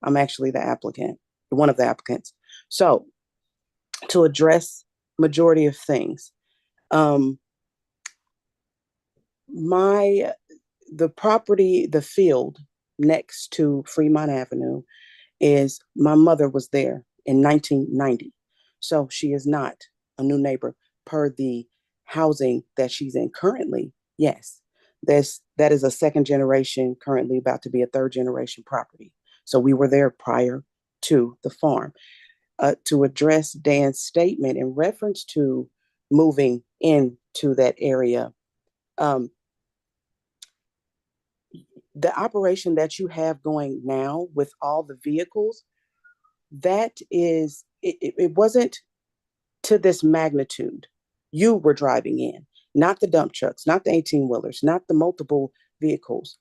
I'm actually the applicant, one of the applicants. So to address majority of things, the property, the field next to Fremont Avenue is, my mother was there in 1990. So she is not a new neighbor per the housing that she's in currently. Yes, that is a second generation, currently about to be a third generation property. So we were there prior to the farm. To address Dan's statement in reference to moving into that area, the operation that you have going now with all the vehicles, that is, it wasn't to this magnitude. You were driving in, not the dump trucks, not the 18-wheelers, not the multiple vehicles.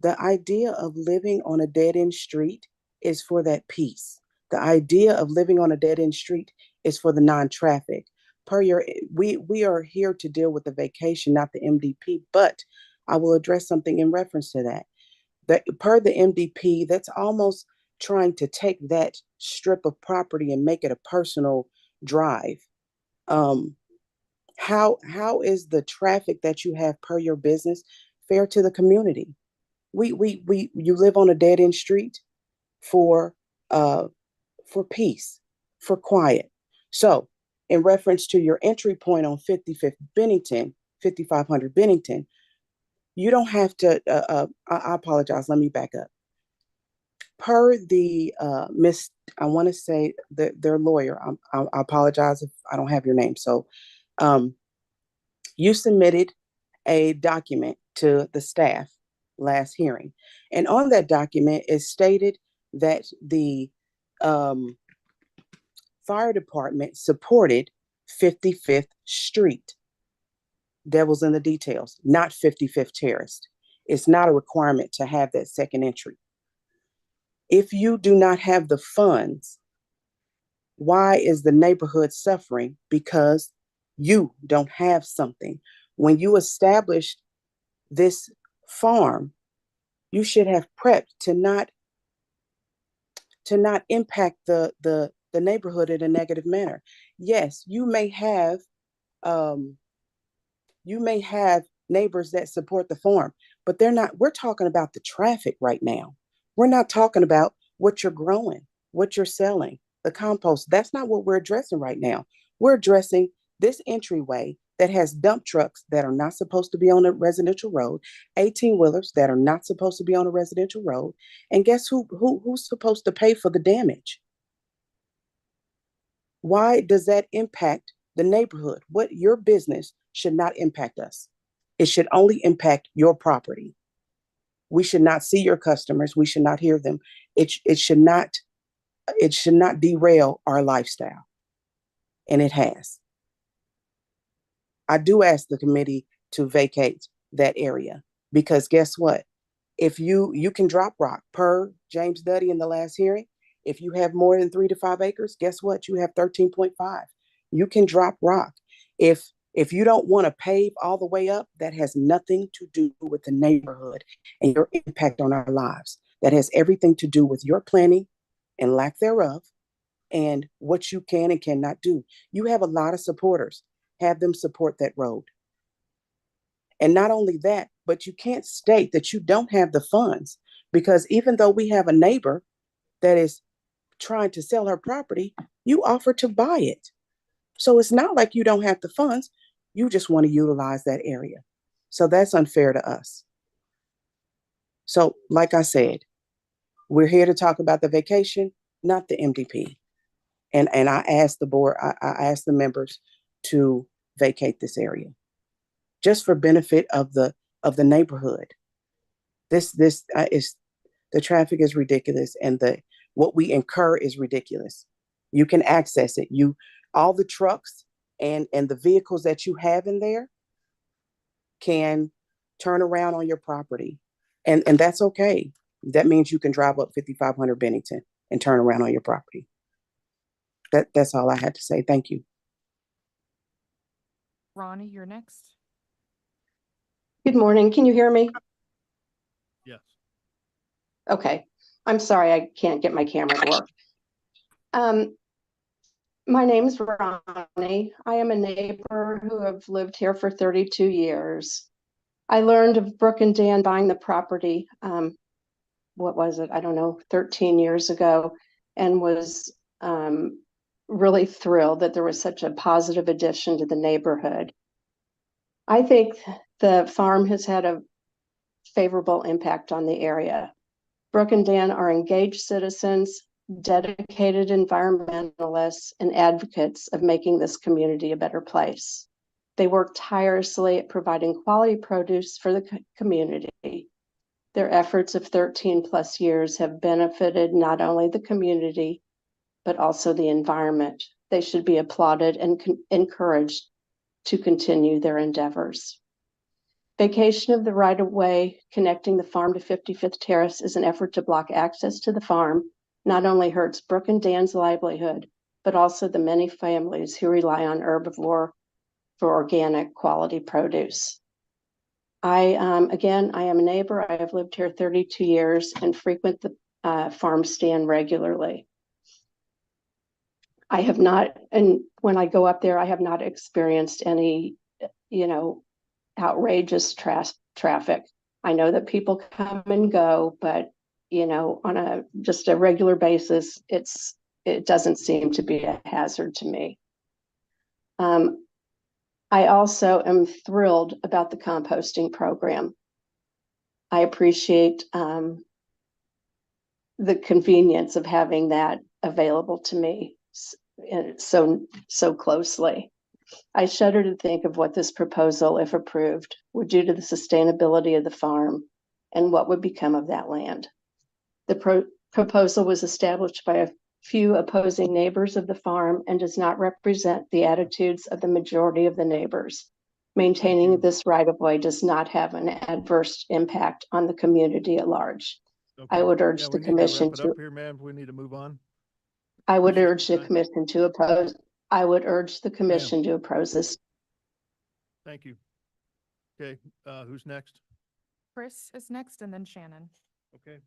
The idea of living on a dead-end street is for that peace. The idea of living on a dead-end street is for the non-traffic. We are here to deal with the vacation, not the MDP, but I will address something in reference to that. Per the MDP, that's almost trying to take that strip of property and make it a personal drive. How is the traffic that you have per your business fair to the community? You live on a dead end street for peace, for quiet. So in reference to your entry point on 55th Bennington, 5500 Bennington, you don't have to, I apologize, let me back up. Per the I want to say their lawyer, I apologize if I don't have your name. So you submitted a document to the staff last hearing. And on that document is stated that the fire department supported 55th Street. Devil's in the details, not 55th Terrace. It's not a requirement to have that second entry. If you do not have the funds, why is the neighborhood suffering? Because you don't have something. When you established this farm, you should have prepped to not impact the neighborhood in a negative manner. Yes, you may have neighbors that support the farm, but we're talking about the traffic right now. We're not talking about what you're growing, what you're selling, the compost. That's not what we're addressing right now. We're addressing this entryway that has dump trucks that are not supposed to be on a residential road, 18-wheelers that are not supposed to be on a residential road. And guess who's supposed to pay for the damage? Why does that impact the neighborhood? What your business should not impact us. It should only impact your property. We should not see your customers. We should not hear them. It should not derail our lifestyle. And it has. I do ask the committee to vacate that area because guess what? If you can drop rock per James Duddy in the last hearing. If you have more than 3 to 5 acres, guess what? You have 13.5. You can drop rock. If you don't want to pave all the way up, that has nothing to do with the neighborhood and your impact on our lives. That has everything to do with your planning and lack thereof and what you can and cannot do. You have a lot of supporters. Have them support that road. And not only that, but you can't state that you don't have the funds, because even though we have a neighbor that is trying to sell her property, you offer to buy it. So it's not like you don't have the funds. You just want to utilize that area. So that's unfair to us. So like I said, we're here to talk about the vacation, not the MDP. And I asked the board, I asked the members to vacate this area just for benefit of the neighborhood. This is, the traffic is ridiculous, and what we incur is ridiculous. You can access it. All the trucks and the vehicles that you have in there can turn around on your property. And that's okay. That means you can drive up 5500 Bennington and turn around on your property. That's all I had to say. Thank you. Ronnie, you're next. Good morning. Can you hear me? Yes. Okay. I'm sorry, I can't get my camera to work. My name's Ronnie. I am a neighbor who have lived here for 32 years. I learned of Brooke and Dan buying the property, what was it? I don't know, 13 years ago, and was really thrilled that there was such a positive addition to the neighborhood. I think the farm has had a favorable impact on the area. Brooke and Dan are engaged citizens, dedicated environmentalists, and advocates of making this community a better place. They work tirelessly at providing quality produce for the community. Their efforts of 13 plus years have benefited not only the community, but also the environment. They should be applauded and encouraged to continue their endeavors. Vacation of the right-of-way connecting the farm to 55th Terrace is an effort to block access to the farm. Not only hurts Brooke and Dan's livelihood, but also the many families who rely on herbivore for organic quality produce. I am a neighbor. I have lived here 32 years and frequent the farm stand regularly. I have not, and when I go up there, I have not experienced any, outrageous traffic. I know that people come and go, but on just a regular basis, it doesn't seem to be a hazard to me. I also am thrilled about the composting program. I appreciate the convenience of having that available to me so closely. I shudder to think of what this proposal, if approved, would do to the sustainability of the farm and what would become of that land. The proposal was established by a few opposing neighbors of the farm and does not represent the attitudes of the majority of the neighbors. Maintaining this right-of-way does not have an adverse impact on the community at large. Okay. I would urge the commission to wrap it up here, ma'am. We need to move on. I would urge the commission to oppose. I would urge the commission to oppose this. Thank you. Okay, who's next? Chris is next, and then Shannon. Okay.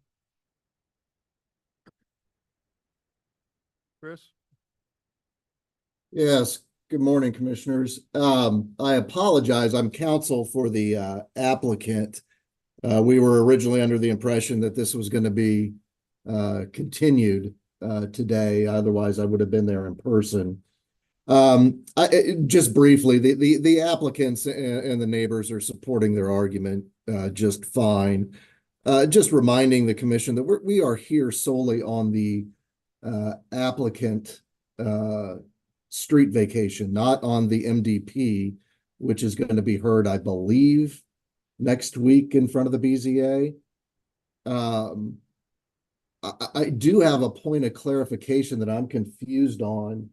Chris? Yes, good morning, Commissioners. I apologize. I'm counsel for the applicant. We were originally under the impression that this was going to be continued today. Otherwise, I would have been there in person. Just briefly, the applicants and the neighbors are supporting their argument just fine. Just reminding the commission that we are here solely on the applicant street vacation, not on the MDP, which is going to be heard, I believe, next week in front of the BZA. I do have a point of clarification that I'm confused on.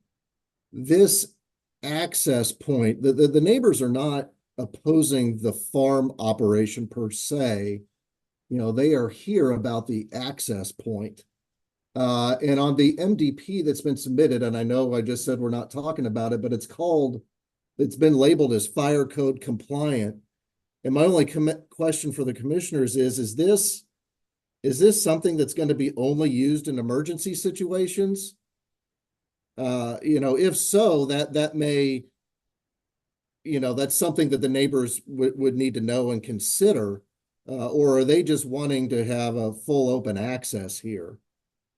This access point, the neighbors are not opposing the farm operation per se. they are here about the access point. And on the MDP that's been submitted, and I know I just said we're not talking about it, but it's been labeled as fire code compliant. And my only question for the commissioners is this something that's going to be only used in emergency situations? If so, that may, that's something that the neighbors would need to know and consider. Or are they just wanting to have a full open access here?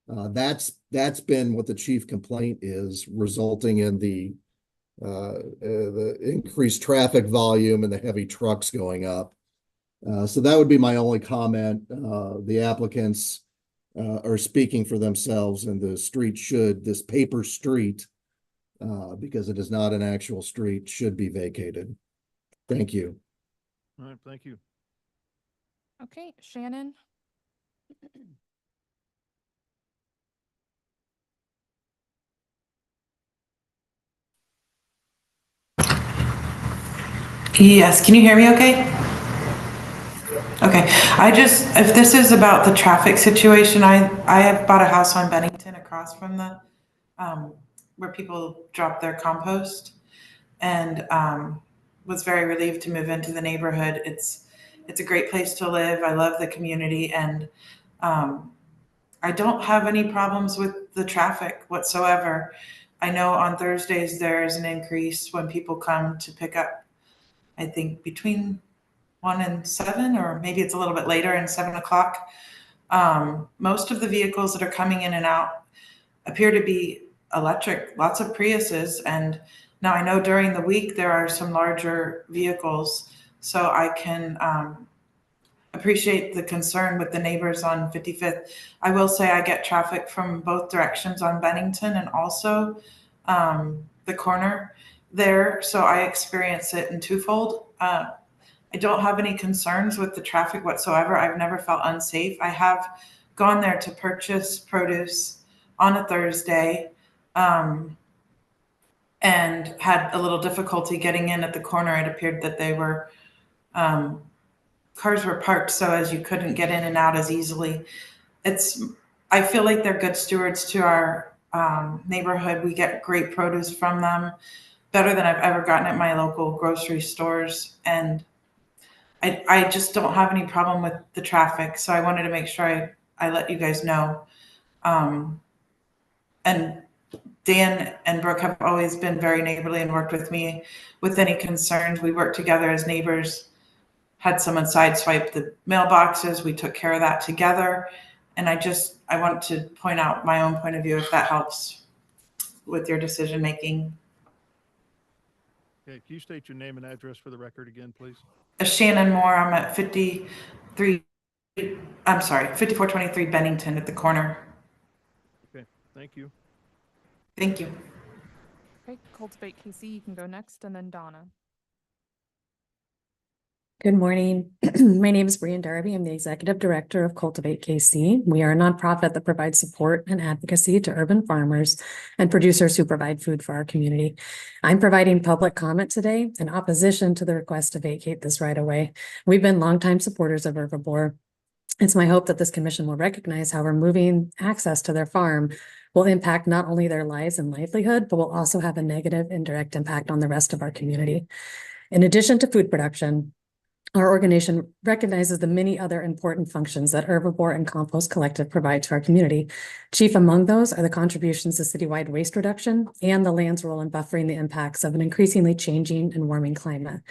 That's been what the chief complaint is, resulting in the increased traffic volume and the heavy trucks going up. So that would be my only comment. The applicants are speaking for themselves, and the street this paper street, because it is not an actual street, should be vacated. Thank you. All right, thank you. Okay, Shannon. Yes, can you hear me okay? Okay, if this is about the traffic situation, I have bought a house on Bennington across from the, where people drop their compost, and was very relieved to move into the neighborhood. It's a great place to live. I love the community, and I don't have any problems with the traffic whatsoever. I know on Thursdays there is an increase when people come to pick up, I think between 1 and 7, or maybe it's a little bit later and 7 o'clock. Most of the vehicles that are coming in and out appear to be electric, lots of Priuses. And now I know during the week there are some larger vehicles, so I can appreciate the concern with the neighbors on 55th. I will say I get traffic from both directions on Bennington and also the corner there, so I experience it in twofold. I don't have any concerns with the traffic whatsoever. I've never felt unsafe. I have gone there to purchase produce on a Thursday and had a little difficulty getting in at the corner. It appeared that they were cars were parked so as you couldn't get in and out as easily. I feel like they're good stewards to our neighborhood. We get great produce from them, better than I've ever gotten at my local grocery stores. And I just don't have any problem with the traffic. So I wanted to make sure I let you guys know. And Dan and Brooke have always been very neighborly and worked with me with any concerns. We worked together as neighbors. Had someone sideswipe the mailboxes. We took care of that together. And I want to point out my own point of view, if that helps with your decision making. Okay, can you state your name and address for the record again, please? Shannon Moore. I'm at 5423 Bennington at the corner. Okay, thank you. Thank you. Okay, Cultivate KC, you can go next, and then Donna. Good morning. My name is Brian Darby. I'm the Executive Director of Cultivate KC. We are a nonprofit that provides support and advocacy to urban farmers and producers who provide food for our community. I'm providing public comment today in opposition to the request to vacate this right of way. We've been longtime supporters of Herbivore. It's my hope that this commission will recognize how removing access to their farm will impact not only their lives and livelihood, but will also have a negative indirect impact on the rest of our community. In addition to food production, our organization recognizes the many other important functions that Herbivore and Compost Collective provide to our community. Chief among those are the contributions to citywide waste reduction and the land's role in buffering the impacts of an increasingly changing and warming climate.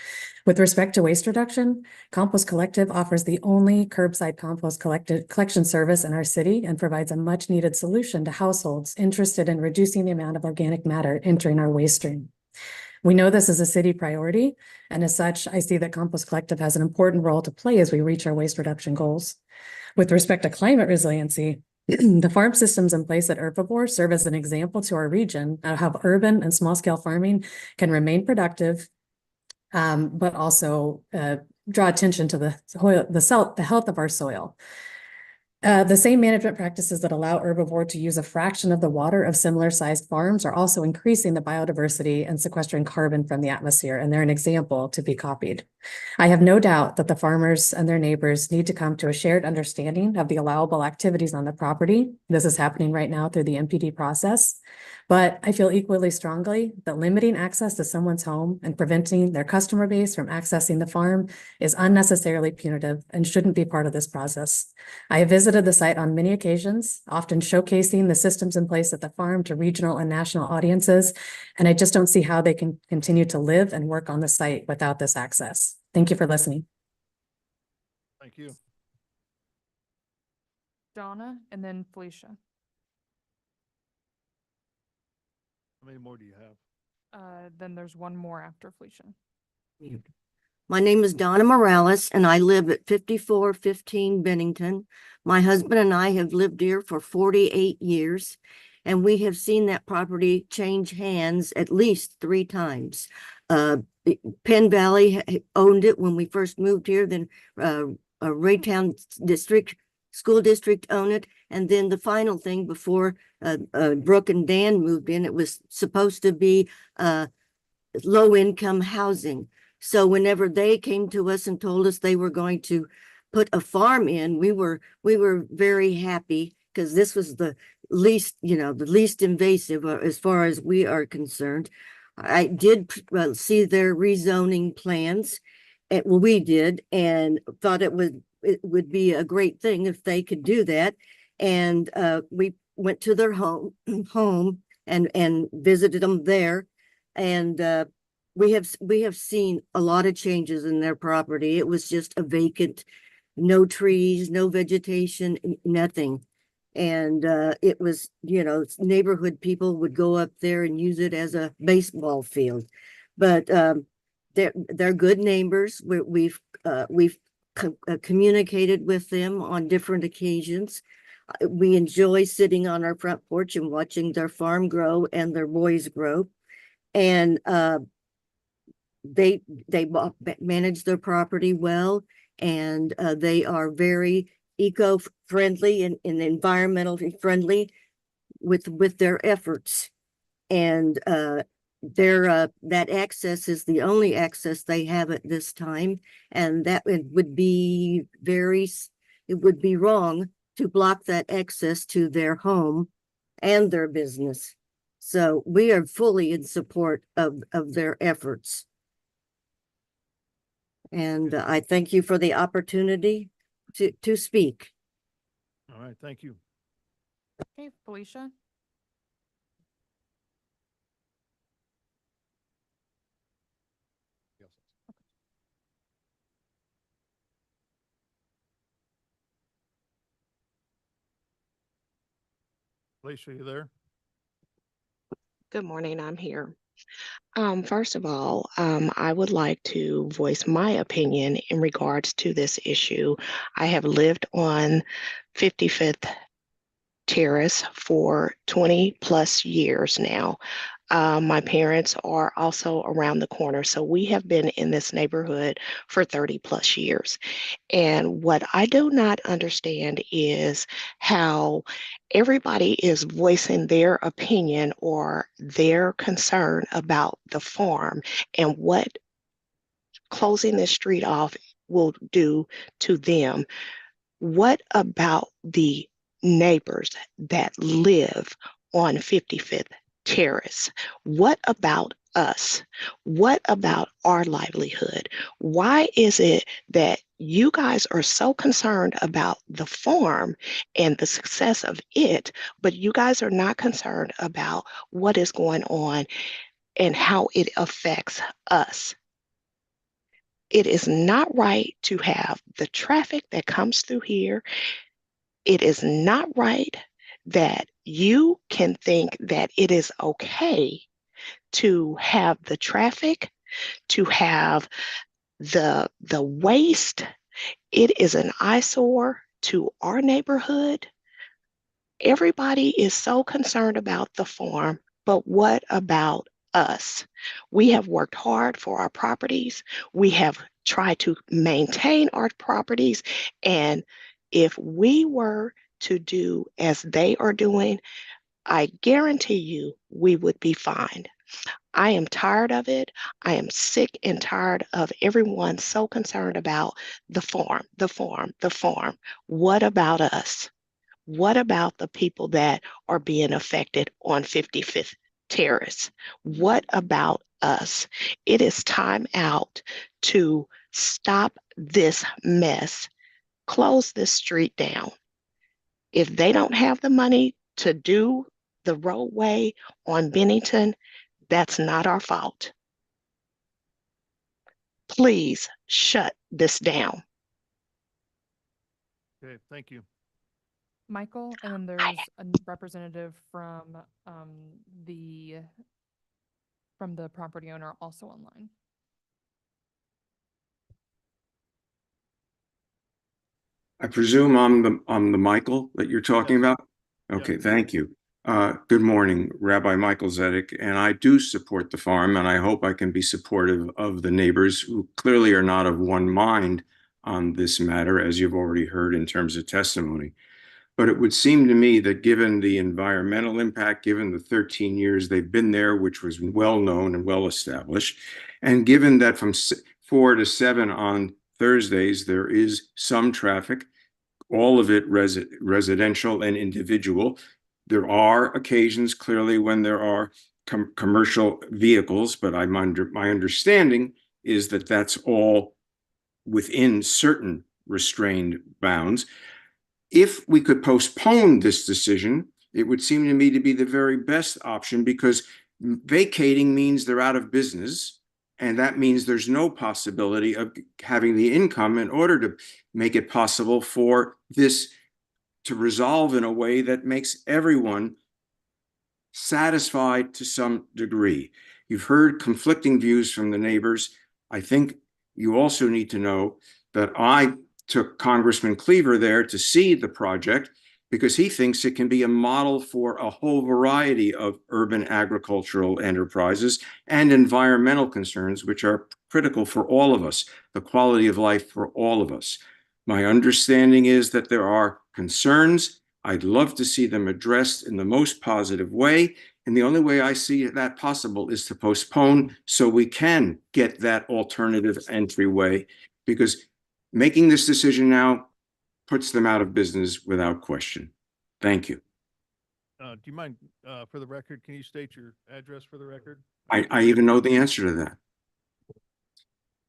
With respect to waste reduction, Compost Collective offers the only curbside compost collection service in our city and provides a much needed solution to households interested in reducing the amount of organic matter entering our waste stream. We know this is a city priority, and as such, I see that Compost Collective has an important role to play as we reach our waste reduction goals. With respect to climate resiliency, the farm systems in place at Herbivore serve as an example to our region of how urban and small-scale farming can remain productive, but also draw attention to the health of our soil. The same management practices that allow Herbivore to use a fraction of the water of similar sized farms are also increasing the biodiversity and sequestering carbon from the atmosphere, and they're an example to be copied. I have no doubt that the farmers and their neighbors need to come to a shared understanding of the allowable activities on the property. This is happening right now through the MPD process. But I feel equally strongly that limiting access to someone's home and preventing their customer base from accessing the farm is unnecessarily punitive and shouldn't be part of this process. I have visited the site on many occasions, often showcasing the systems in place at the farm to regional and national audiences, and I just don't see how they can continue to live and work on the site without this access. Thank you for listening. Thank you. Donna and then Felicia. How many more do you have? Then there's one more after Felicia. My name is Donna Morales, and I live at 5415 Bennington. My husband and I have lived here for 48 years, and we have seen that property change hands at least 3 times. Penn Valley owned it when we first moved here, then Raytown School District owned it, and then the final thing before Brooke and Dan moved in, it was supposed to be low-income housing. So whenever they came to us and told us they were going to put a farm in, we were very happy because this was the least, the least invasive as far as we are concerned. I did see their rezoning plans. Well, we did, and thought it would be a great thing if they could do that. And we went to their home and visited them there. And we have seen a lot of changes in their property. It was just a vacant, no trees, no vegetation, nothing. And it was, neighborhood people would go up there and use it as a baseball field. But they're good neighbors. We've communicated with them on different occasions. We enjoy sitting on our front porch and watching their farm grow and their boys grow. And they manage their property well, and they are very eco-friendly and environmentally friendly with their efforts. And that access is the only access they have at this time, and that it would be wrong to block that access to their home and their business. So we are fully in support of their efforts. And I thank you for the opportunity to speak. All right, thank you. Okay, Felicia. Felicia, you there? Good morning, I'm here. First of all, I would like to voice my opinion in regards to this issue. I have lived on 55th Terrace for 20 plus years now. My parents are also around the corner, so we have been in this neighborhood for 30 plus years. And what I do not understand is how everybody is voicing their opinion or their concern about the farm and what closing this street off will do to them. What about the neighbors that live on 55th Terrace? What about us? What about our livelihood? Why is it that you guys are so concerned about the farm and the success of it, but you guys are not concerned about what is going on and how it affects us? It is not right to have the traffic that comes through here. It is not right that you can think that it is okay to have the traffic, to have the waste. It is an eyesore to our neighborhood. Everybody is so concerned about the farm, but what about us? We have worked hard for our properties. We have tried to maintain our properties. And if we were to do as they are doing, I guarantee you we would be fined. I am tired of it. I am sick and tired of everyone so concerned about the farm, the farm, the farm. What about us? What about the people that are being affected on 55th Terrace? What about us? It is time out to stop this mess, close this street down. If they don't have the money to do the roadway on Bennington, that's not our fault. Please shut this down. Okay, thank you. Michael, and then there's a representative from the property owner also online. I presume I'm the Michael that you're talking Yes. about? Okay, thank you. Good morning, Rabbi Michael Zedek, and I do support the farm, and I hope I can be supportive of the neighbors who clearly are not of one mind on this matter, as you've already heard in terms of testimony. But it would seem to me that given the environmental impact, given the 13 years they've been there, which was well known and well established, and given that from 4 to 7 on Thursdays, there is some traffic, all of it residential and individual. There are occasions clearly when there are commercial vehicles, but my understanding is that that's all within certain restrained bounds. If we could postpone this decision, it would seem to me to be the very best option, because vacating means they're out of business. And that means there's no possibility of having the income in order to make it possible for this to resolve in a way that makes everyone satisfied to some degree. You've heard conflicting views from the neighbors. I think you also need to know that I took Congressman Cleaver there to see the project because he thinks it can be a model for a whole variety of urban agricultural enterprises and environmental concerns, which are critical for all of us, the quality of life for all of us. My understanding is that there are concerns. I'd love to see them addressed in the most positive way. And the only way I see that possible is to postpone so we can get that alternative entryway, because making this decision now puts them out of business without question. Thank you. Do you mind, for the record, can you state your address for the record? I even know the answer to that.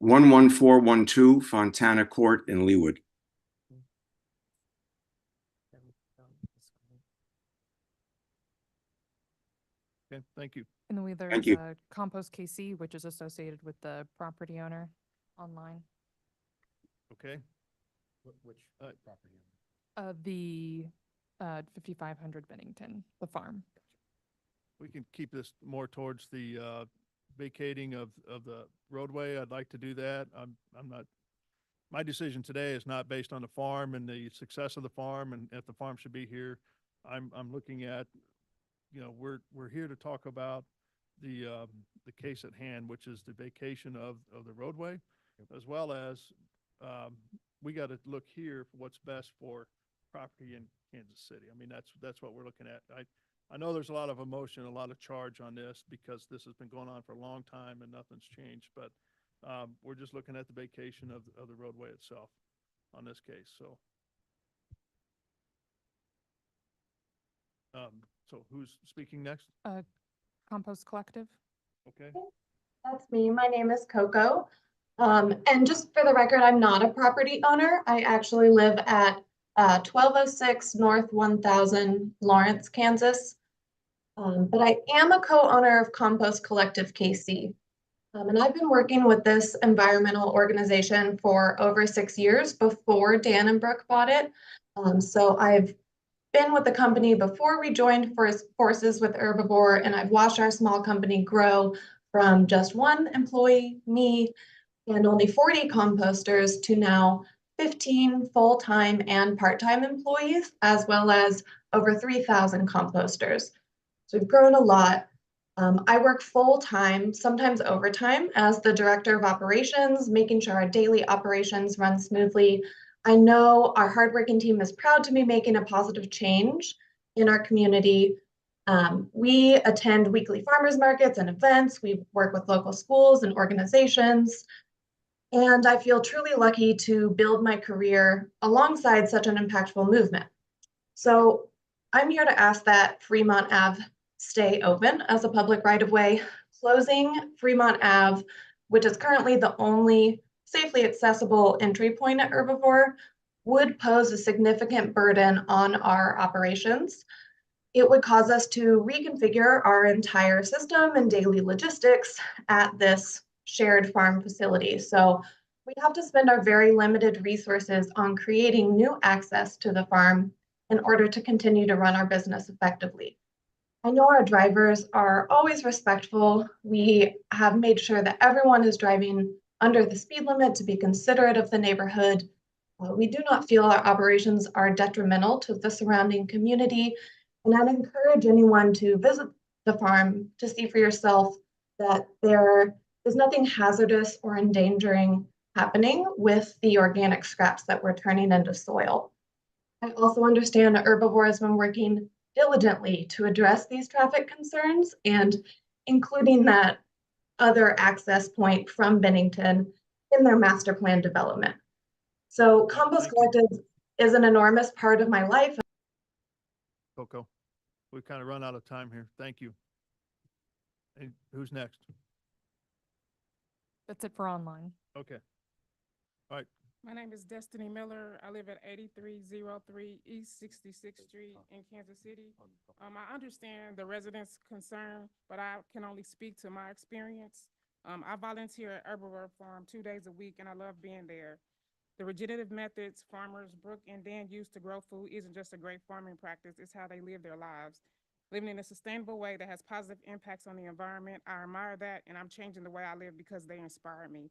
11412 Fontana Court in Leawood. Okay, thank you. And then Thank there's you. Compost KC, which is associated with the property owner online. Okay. Which property? The 5500 Bennington, the farm. We can keep this more towards the vacating of the roadway. I'd like to do that. I'm not, my decision today is not based on the farm and the success of the farm and if the farm should be here. I'm looking at, we're here to talk about the case at hand, which is the vacation of the roadway, as well as we got to look here for what's best for property in Kansas City. I mean, that's what we're looking at. I know there's a lot of emotion, a lot of charge on this because this has been going on for a long time and nothing's changed, but we're just looking at the vacation of the roadway itself on this case. So, so who's speaking next? Compost Collective. Okay. That's me. My name is Coco. And just for the record, I'm not a property owner. I actually live at 1206 North 1000 Lawrence, Kansas. But I am a co-owner of Compost Collective KC. And I've been working with this environmental organization for over 6 years before Dan and Brooke bought it. So I've been with the company before we joined forces with Herbivore, and I've watched our small company grow from just 1 employee, me, and only 40 composters to now 15 full-time and part-time employees, as well as over 3,000 composters. So we've grown a lot. I work full-time, sometimes overtime, as the director of operations, making sure our daily operations run smoothly. I know our hardworking team is proud to be making a positive change in our community. We attend weekly farmers markets and events. We work with local schools and organizations. And I feel truly lucky to build my career alongside such an impactful movement. So I'm here to ask that Fremont Ave stay open as a public right-of-way. Closing Fremont Ave, which is currently the only safely accessible entry point at Herbivore, would pose a significant burden on our operations. It would cause us to reconfigure our entire system and daily logistics at this shared farm facility. So we have to spend our very limited resources on creating new access to the farm in order to continue to run our business effectively. I know our drivers are always respectful. We have made sure that everyone is driving under the speed limit to be considerate of the neighborhood. We do not feel our operations are detrimental to the surrounding community. And I'd encourage anyone to visit the farm to see for yourself that there is nothing hazardous or endangering happening with the organic scraps that we're turning into soil. I also understand that Herbivore has been working diligently to address these traffic concerns, and including that other access point from Bennington in their master plan development. So compost collective is an enormous part of my life. Coco, we've kind of run out of time here. Thank you. And who's next? That's it for online. Okay. All right. My name is Destiny Miller. I live at 8303 East 66th Street in Kansas City. I understand the residents' concern, but I can only speak to my experience. I volunteer at Herbivore Farm 2 days a week, and I love being there. The regenerative methods farmers Brooke and Dan use to grow food isn't just a great farming practice, it's how they live their lives. Living in a sustainable way that has positive impacts on the environment, I admire that, and I'm changing the way I live because they inspire me.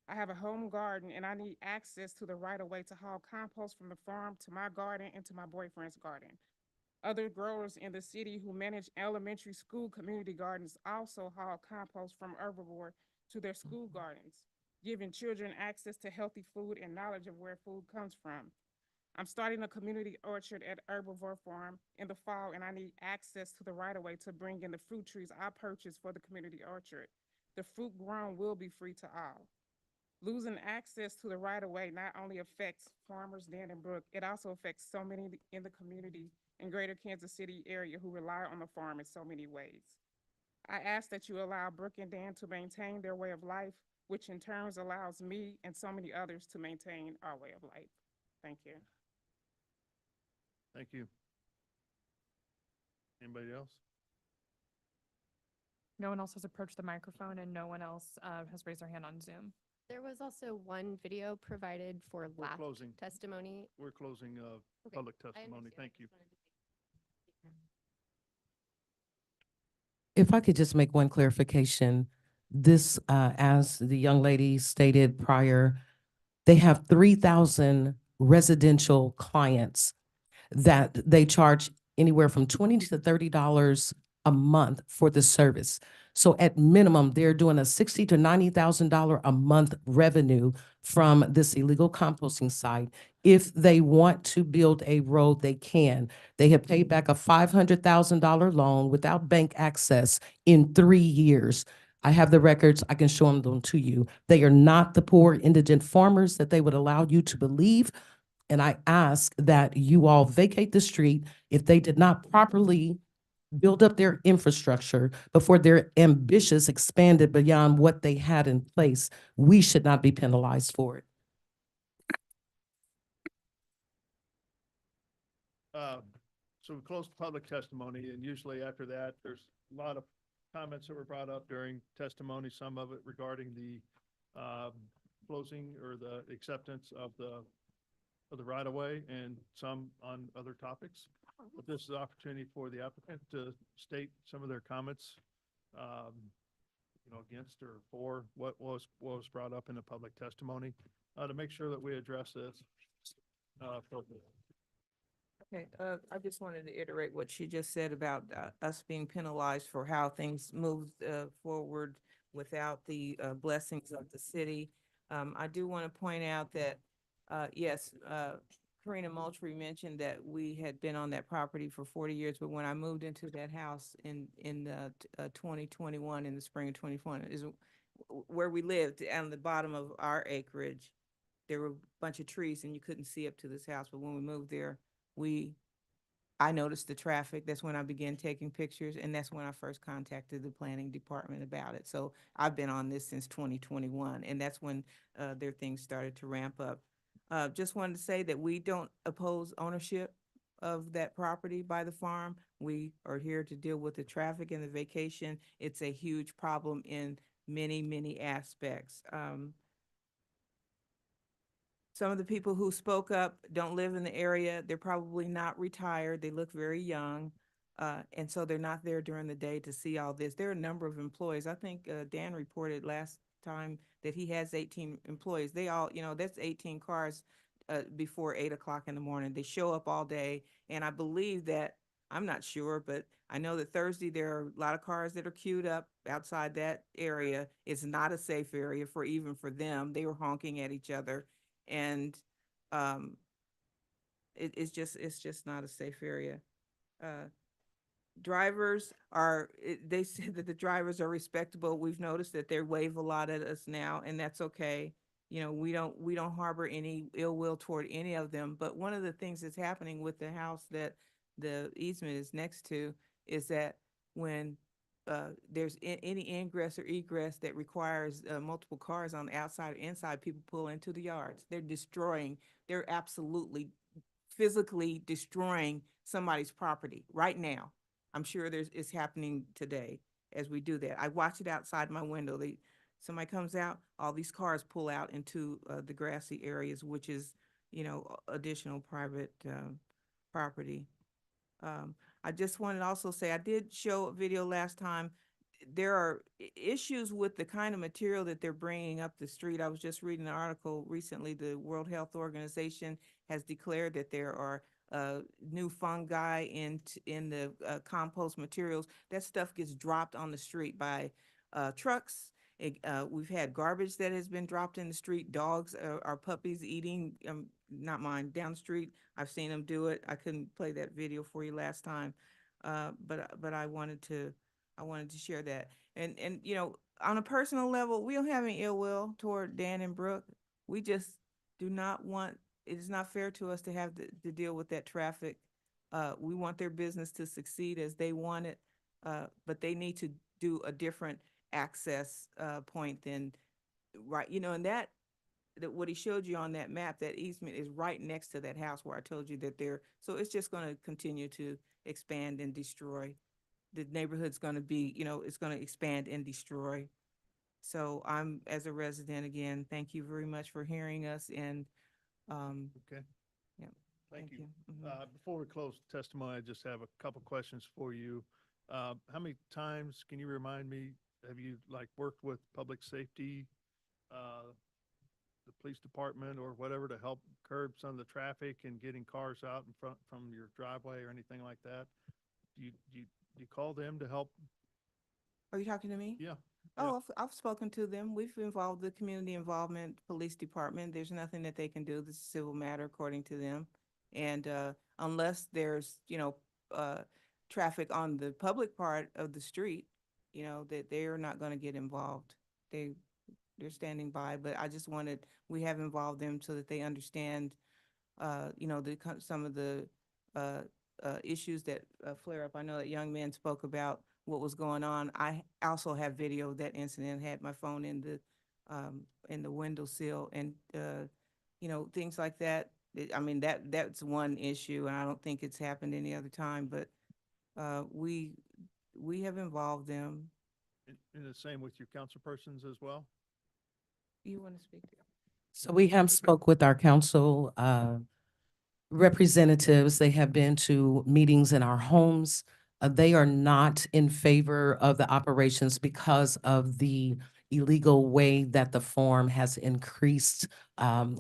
I have a home garden, and I need access to the right-of-way to haul compost from the farm to my garden and to my boyfriend's garden. Other growers in the city who manage elementary school community gardens also haul compost from Herbivore to their school gardens, giving children access to healthy food and knowledge of where food comes from. I'm starting a community orchard at Herbivore Farm in the fall, and I need access to the right-of-way to bring in the fruit trees I purchased for the community orchard. The fruit grown will be free to all. Losing access to the right-of-way not only affects farmers Dan and Brooke, it also affects so many in the community in greater Kansas City area who rely on the farm in so many ways. I ask that you allow Brooke and Dan to maintain their way of life, which in turn allows me and so many others to maintain our way of life. Thank you. Thank you. Anybody else? No one else has approached the microphone, and no one else has raised their hand on Zoom. There was also one video provided for We're last closing. testimony. We're closing Okay, public I testimony. understand. Thank you. If I could just make one clarification, this, as the young lady stated prior, they have 3,000 residential clients that they charge anywhere from $20 to $30 a month for the service. So at minimum, they're doing a $60,000 to $90,000 a month revenue from this illegal composting site. If they want to build a road, they can. They have paid back a $500,000 loan without bank access in 3 years. I have the records. I can show them to you. They are not the poor indigent farmers that they would allow you to believe. And I ask that you all vacate the street if they did not properly build up their infrastructure before they're ambitious, expanded beyond what they had in place. We should not be penalized for it. So we closed public testimony, and usually after that, there's a lot of comments that were brought up during testimony, some of it regarding the closing or the acceptance of the right-of-way, and some on other topics. But this is an opportunity for the applicant to state some of their comments, against or for what was brought up in the public testimony, to make sure that we address this appropriately. Okay, I just wanted to iterate what she just said about us being penalized for how things moved forward without the blessings of the city. I do want to point out that, yes, Karina Moultrie mentioned that we had been on that property for 40 years, but when I moved into that house in 2021, in the spring of 2021, is where we lived on the bottom of our acreage. There were a bunch of trees and you couldn't see up to this house, but when we moved there, I noticed the traffic. That's when I began taking pictures, and that's when I first contacted the planning department about it. So I've been on this since 2021, and that's when their things started to ramp up. Just wanted to say that we don't oppose ownership of that property by the farm. We are here to deal with the traffic and the vacation. It's a huge problem in many, many aspects. Some of the people who spoke up don't live in the area. They're probably not retired. They look very young. And so they're not there during the day to see all this. There are a number of employees. I think Dan reported last time that he has 18 employees. They all, that's 18 cars before 8 o'clock in the morning. They show up all day. And I believe that, I'm not sure, but I know that Thursday there are a lot of cars that are queued up outside that area. It's not a safe area even for them. They were honking at each other. And it's just not a safe area. Drivers they said that the drivers are respectable. We've noticed that they wave a lot at us now, and that's okay. We don't harbor any ill will toward any of them. But one of the things that's happening with the house that the easement is next to is that when there's any ingress or egress that requires multiple cars on the outside or inside, people pull into the yards. They're absolutely physically destroying somebody's property right now. I'm sure it's happening today as we do that. I watch it outside my window. Somebody comes out, all these cars pull out into the grassy areas, which is, additional private property. I just wanted to also say, I did show a video last time. There are issues with the kind of material that they're bringing up the street. I was just reading an article recently. The World Health Organization has declared that there are new fungi in the compost materials. That stuff gets dropped on the street by trucks. We've had garbage that has been dropped in the street. Dogs or puppies eating, not mine, down the street. I've seen them do it. I couldn't play that video for you last time, but I wanted to share that. And on a personal level, we don't have any ill will toward Dan and Brooke. We just do not want. It is not fair to us to have to deal with that traffic. We want their business to succeed as they want it, but they need to do a different access point than right. And that what he showed you on that map, that easement is right next to that house where I told you that so it's just going to continue to expand and destroy. The neighborhood's going to be, it's going to expand and destroy. So I'm, as a resident, again, thank you very much for hearing us. And Okay. Yeah. Thank you. Mhm. Before we close testimony, I just have a couple questions for you. How many times, can you remind me, have you worked with public safety, the police department or whatever to help curb some of the traffic and getting cars out in front from your driveway or anything like that? Do you call them to help? Are you talking to me? Yeah. Oh, I've spoken to them. We've involved the community involvement police department. There's nothing that they can do. This is a civil matter according to them. And unless there's, traffic on the public part of the street, that they are not going to get involved. They're standing by, but we have involved them so that they understand, some of the issues that flare up. I know that young man spoke about what was going on. I also have video of that incident, had my phone in the windowsill, and things like that. That's one issue, and I don't think it's happened any other time, but we have involved them. And the same with your council persons as well? You want to speak to? So we have spoke with our council representatives. They have been to meetings in our homes. They are not in favor of the operations because of the illegal way that the farm has increased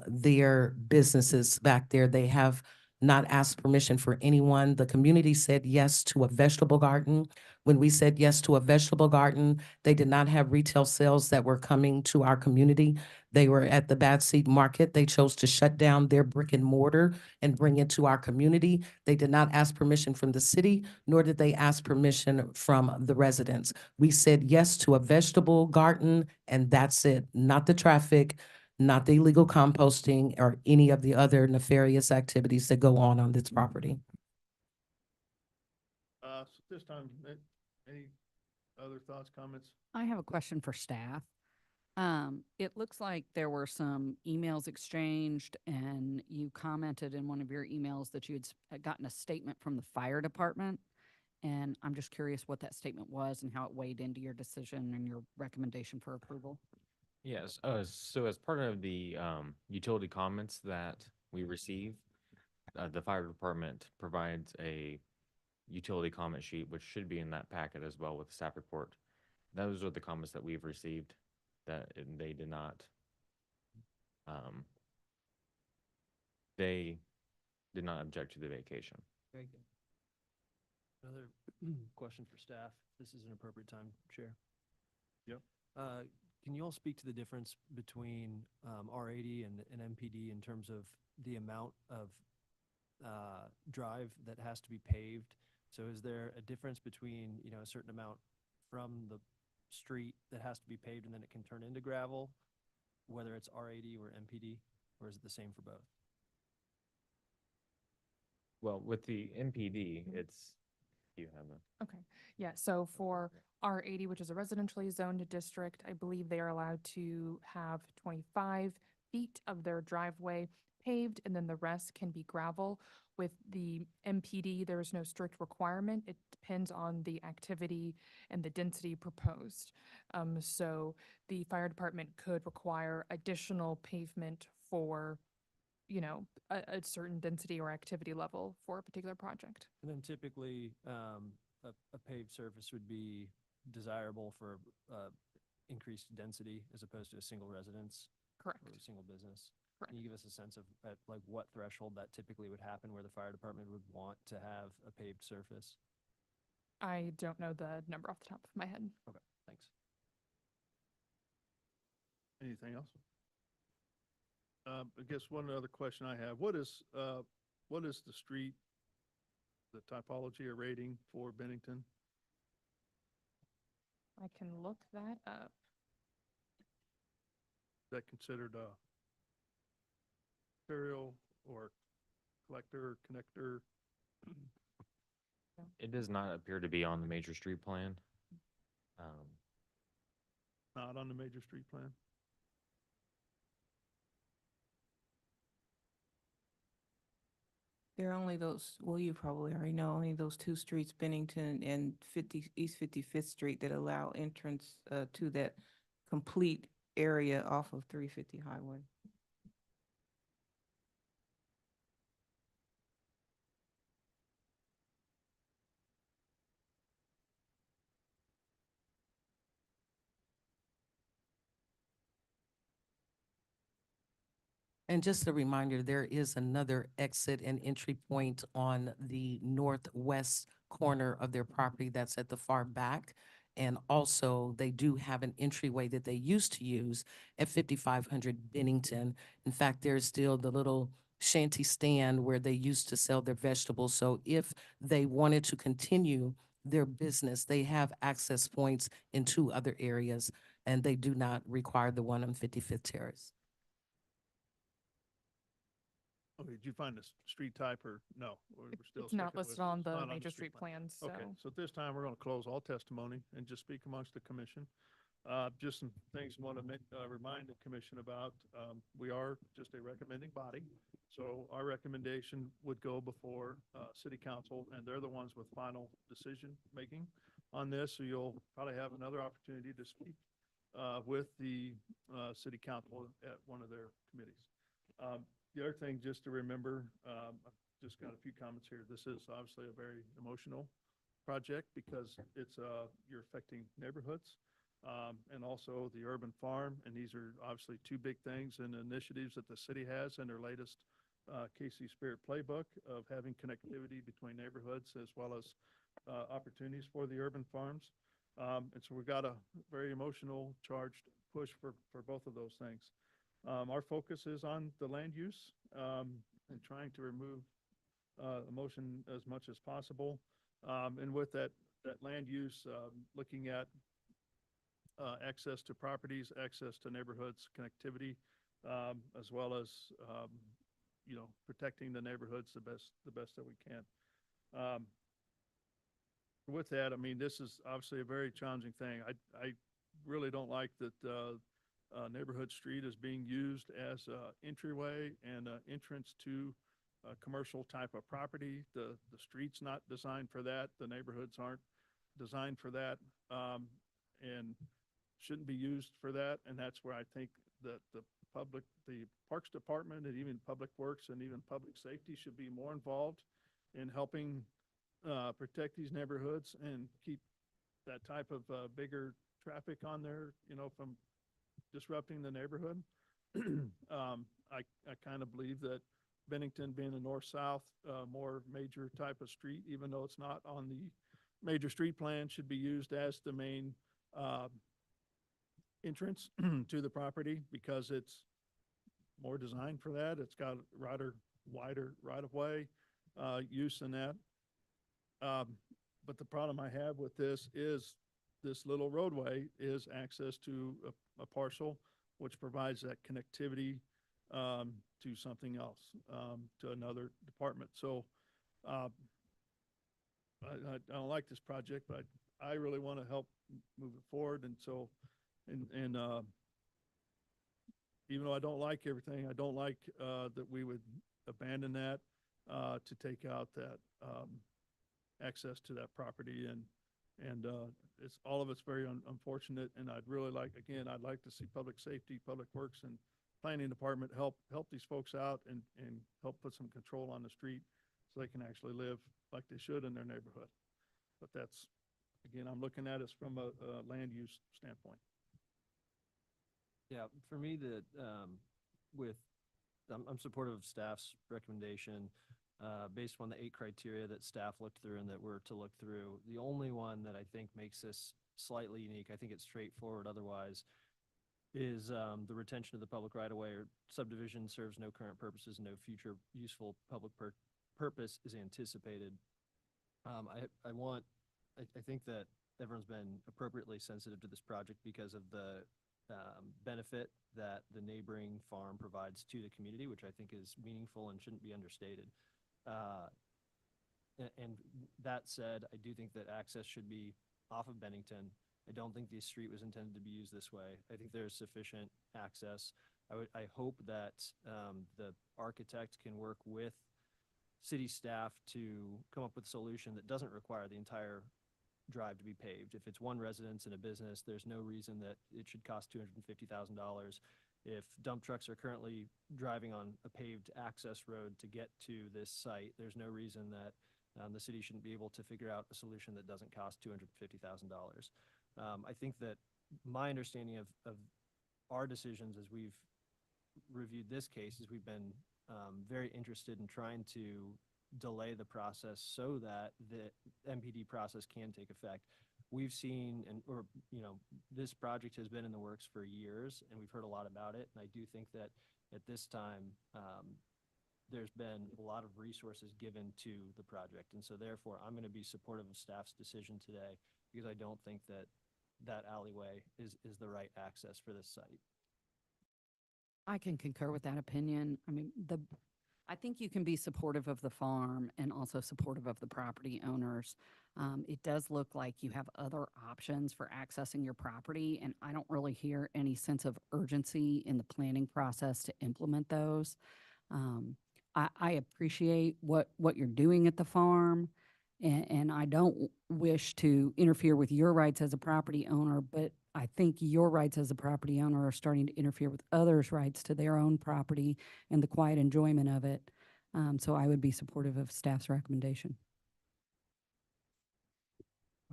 their businesses back there. They have not asked permission for anyone. The community said yes to a vegetable garden. When we said yes to a vegetable garden, they did not have retail sales that were coming to our community. They were at the Bad Seed Market. They chose to shut down their brick and mortar and bring it to our community. They did not ask permission from the city, nor did they ask permission from the residents. We said yes to a vegetable garden, and that's it. Not the traffic, not the illegal composting, or any of the other nefarious activities that go on this property. So this time, any other thoughts, comments? I have a question for staff. It looks like there were some emails exchanged, and you commented in one of your emails that you had gotten a statement from the fire department. And I'm just curious what that statement was and how it weighed into your decision and your recommendation for approval. Yes, so as part of the utility comments that we receive, the fire department provides a utility comment sheet, which should be in that packet as well with the staff report. Those are the comments that we've received, that they did not, they did not object to the vacation. Very good. Another question for staff. This is an appropriate time, Chair. Yep. Can you all speak to the difference between R80 and MPD in terms of the amount of drive that has to be paved? So is there a difference between, you know, a certain amount from the street that has to be paved and then it can turn into gravel, whether it's R80 or MPD, or is it the same for both? Well, with the MPD, it's, you have a. Okay, yeah, so for R80, which is a residentially zoned district, I believe they are allowed to have 25 feet of their driveway paved, and then the rest can be gravel. With the MPD, there is no strict requirement. It depends on the activity and the density proposed. So the fire department could require additional pavement for, you know, a certain density or activity level for a particular project. And then typically, a paved surface would be desirable for increased density as opposed to a single residence. Correct. Or a single business. Correct. Can you give us a sense of like what threshold that typically would happen where the fire department would want to have a paved surface? I don't know the number off the top of my head. Okay, thanks. Anything else? I guess one other question I have, what is the street, the typology or rating for Bennington? I can look that up. Is that considered a serial or collector, connector? It does not appear to be on the major street plan. Not on the major street plan? There are only those, well, you probably already know, only those two streets, Bennington and East 55th Street, that allow entrance to that complete area off of 350 Highway. And just a reminder, there is another exit and entry point on the northwest corner of their property that's at the far back. And also, they do have an entryway that they used to use at 5500 Bennington. In fact, there's still the little shanty stand where they used to sell their vegetables. So if they wanted to continue their business, they have access points in two other areas, and they do not require the one on 55th Terrace. Okay, did you find the street type or no? Or we're still It's not sticking with- listed on it's the not major street plan, so. Okay, so at this time, we're going to close all testimony and just speak amongst the commission. Just some things I want to remind the commission about. We are just a recommending body. So our recommendation would go before city council, and they're the ones with final decision making on this. So you'll probably have another opportunity to speak with the city council at one of their committees. The other thing just to remember, I've just got a few comments here. This is obviously a very emotional project because it's you're affecting neighborhoods and also the urban farm. And these are obviously two big things and initiatives that the city has in their latest KC Spirit playbook of having connectivity between neighborhoods as well as opportunities for the urban farms. And so we've got a very emotional charged push for both of those things. Our focus is on the land use and trying to remove emotion as much as possible. And with that land use, looking at access to properties, access to neighborhoods, connectivity, as well as protecting the neighborhoods the best that we can. With that, I mean, this is obviously a very challenging thing. I really don't like that neighborhood street is being used as an entryway and an entrance to a commercial type of property. The street's not designed for that. The neighborhoods aren't designed for that, and shouldn't be used for that. And that's where I think that the Parks Department and even Public Works and even Public Safety should be more involved in helping protect these neighborhoods and keep that type of bigger traffic on there, from disrupting the neighborhood. I kind of believe that Bennington being a north-south, more major type of street, even though it's not on the major street plan, should be used as the main entrance to the property because it's more designed for that. It's got wider right-of-way use in that. But the problem I have with this is this little roadway is access to a parcel which provides that connectivity to something else, to another department. So I don't like this project, but I really want to help move it forward. And so, and even though I don't like everything, I don't like that we would abandon that to take out that access to that property. And it's all of it's very unfortunate. And I'd really like, again, I'd like to see Public Safety, Public Works, and Planning Department help these folks out and help put some control on the street so they can actually live like they should in their neighborhood. But that's, again, I'm looking at it from a land use standpoint. Yeah, for me, I'm supportive of staff's recommendation based on the 8 criteria that staff looked through and that we're to look through. The only one that I think makes this slightly unique, I think it's straightforward otherwise, is the retention of the public right-of-way or subdivision serves no current purposes, no future useful public purpose is anticipated. I think that everyone's been appropriately sensitive to this project because of the benefit that the neighboring farm provides to the community, which I think is meaningful and shouldn't be understated. And that said, I do think that access should be off of Bennington. I don't think the street was intended to be used this way. I think there's sufficient access. I hope that the architect can work with city staff to come up with a solution that doesn't require the entire drive to be paved. If it's one residence and a business, there's no reason that it should cost $250,000. If dump trucks are currently driving on a paved access road to get to this site, there's no reason that the city shouldn't be able to figure out a solution that doesn't cost $250,000. I think that my understanding of our decisions as we've reviewed this case is we've been very interested in trying to delay the process so that the MPD process can take effect. We've seen, this project has been in the works for years, and we've heard a lot about it. And I do think that at this time, there's been a lot of resources given to the project. And so therefore, I'm going to be supportive of staff's decision today because I don't think that that alleyway is the right access for this site. I can concur with that opinion. I mean, I think you can be supportive of the farm and also supportive of the property owners. It does look like you have other options for accessing your property, and I don't really hear any sense of urgency in the planning process to implement those. I appreciate what you're doing at the farm, and I don't wish to interfere with your rights as a property owner, but I think your rights as a property owner are starting to interfere with others' rights to their own property and the quiet enjoyment of it. So I would be supportive of staff's recommendation.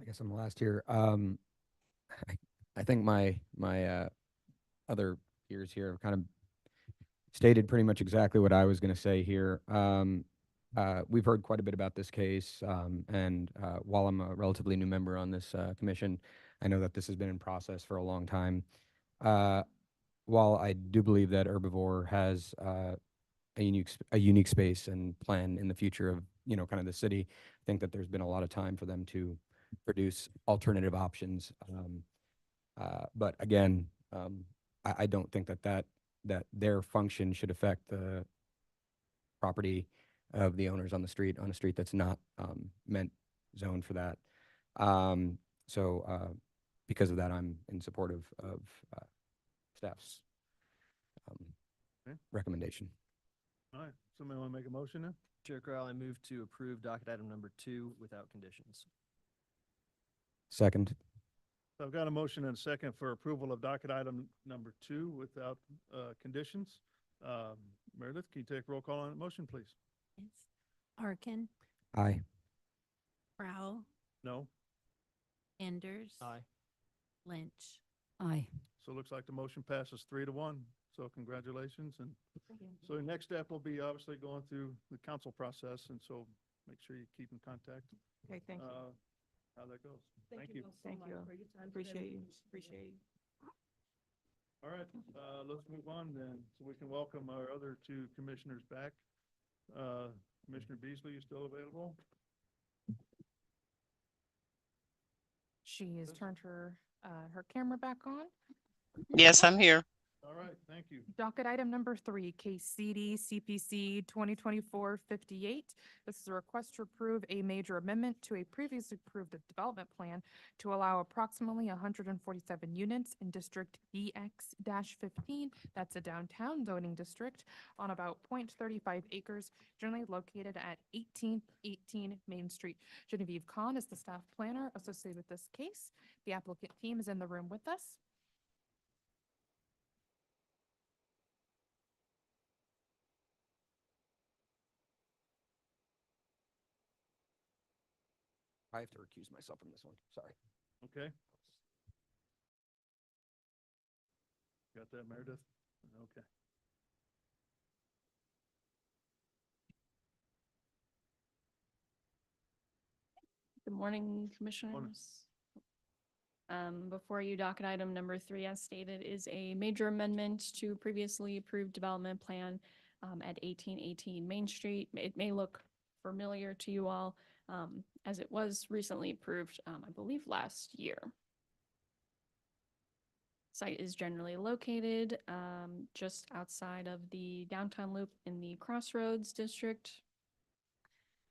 I guess I'm last here. I think my other peers here have kind of stated pretty much exactly what I was going to say here. We've heard quite a bit about this case, and while I'm a relatively new member on this commission, I know that this has been in process for a long time. While I do believe that Herbivore has a unique space and plan in the future of kind of the city, I think that there's been a lot of time for them to produce alternative options. But again, I don't think that their function should affect the property of the owners on a street that's not meant zoned for that. So because of that, I'm in support of staff's Okay. recommendation. All right, somebody want to make a motion then? Chair Corral, I move to approve docket item number 2 without conditions. Second. So I've got a motion and a second for approval of docket item number 2 without conditions. Meredith, can you take roll call on that motion, please? Yes. Arkin, Aye. Rao, No? Enders. Aye. Lynch. Aye. So it looks like the motion passes 3-1. So congratulations. And so the next step will be obviously going through the council process. And so make sure you keep in contact. Okay, thank you. How that goes. Thank you. Thank you. Appreciate you. Appreciate you. All right, let's move on then, so we can welcome our other 2 commissioners back. Commissioner Beasley, you still available? She has turned her camera back on. Yes, I'm here. All right, thank you. Docket item number 3, case CD CPC 2024-58. This is a request to approve a major amendment to a previously approved development plan to allow approximately 147 units in District BX-15. That's a downtown zoning district on about 0.35 acres, generally located at 1818 Main Street. Genevieve Kahn is the staff planner associated with this case. The applicant team is in the room with us. I have to recuse myself from this one. Sorry. Okay. Got that, Meredith? Okay. Good morning, Commissioners. Before you, docket item number 3, as stated, is a major amendment to previously approved development plan at 1818 Main Street. It may look familiar to you all, as it was recently approved, I believe last year. Site is generally located just outside of the downtown loop in the Crossroads district.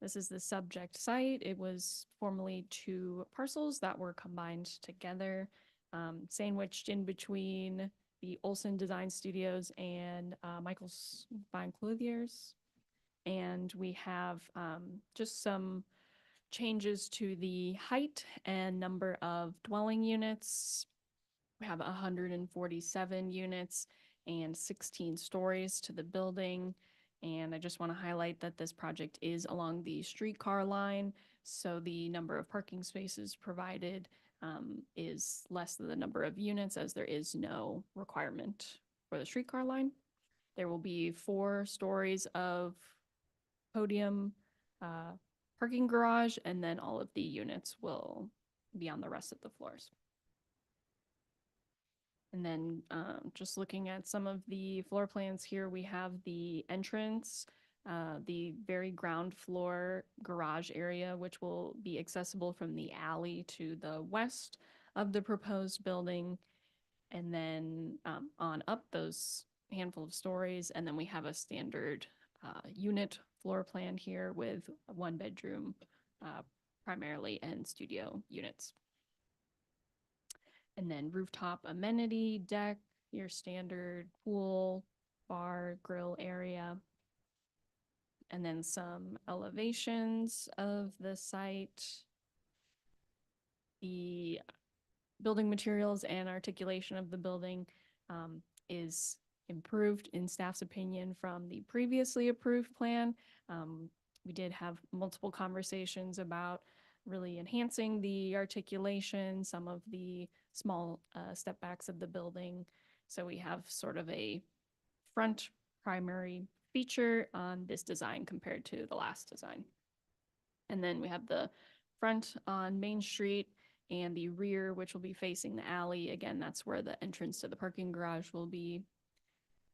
This is the subject site. It was formerly 2 parcels that were combined together, sandwiched in between the Olson Design Studios and Michael's Fine Clothiers. And we have just some changes to the height and number of dwelling units. We have 147 units and 16 stories to the building. And I just want to highlight that this project is along the streetcar line, so the number of parking spaces provided is less than the number of units, as there is no requirement for the streetcar line. There will be 4 stories of podium, parking garage, and then all of the units will be on the rest of the floors. And then just looking at some of the floor plans here, we have the entrance, the very ground floor garage area, which will be accessible from the alley to the west of the proposed building. And then on up those handful of stories. And then we have a standard unit floor plan here with a 1-bedroom primarily and studio units. And then rooftop amenity deck, your standard pool, bar, grill area. And then some elevations of the site. The building materials and articulation of the building is improved in staff's opinion from the previously approved plan. We did have multiple conversations about really enhancing the articulation, some of the small step backs of the building. So we have sort of a front primary feature on this design compared to the last design. And then we have the front on Main Street and the rear, which will be facing the alley. Again, that's where the entrance to the parking garage will be.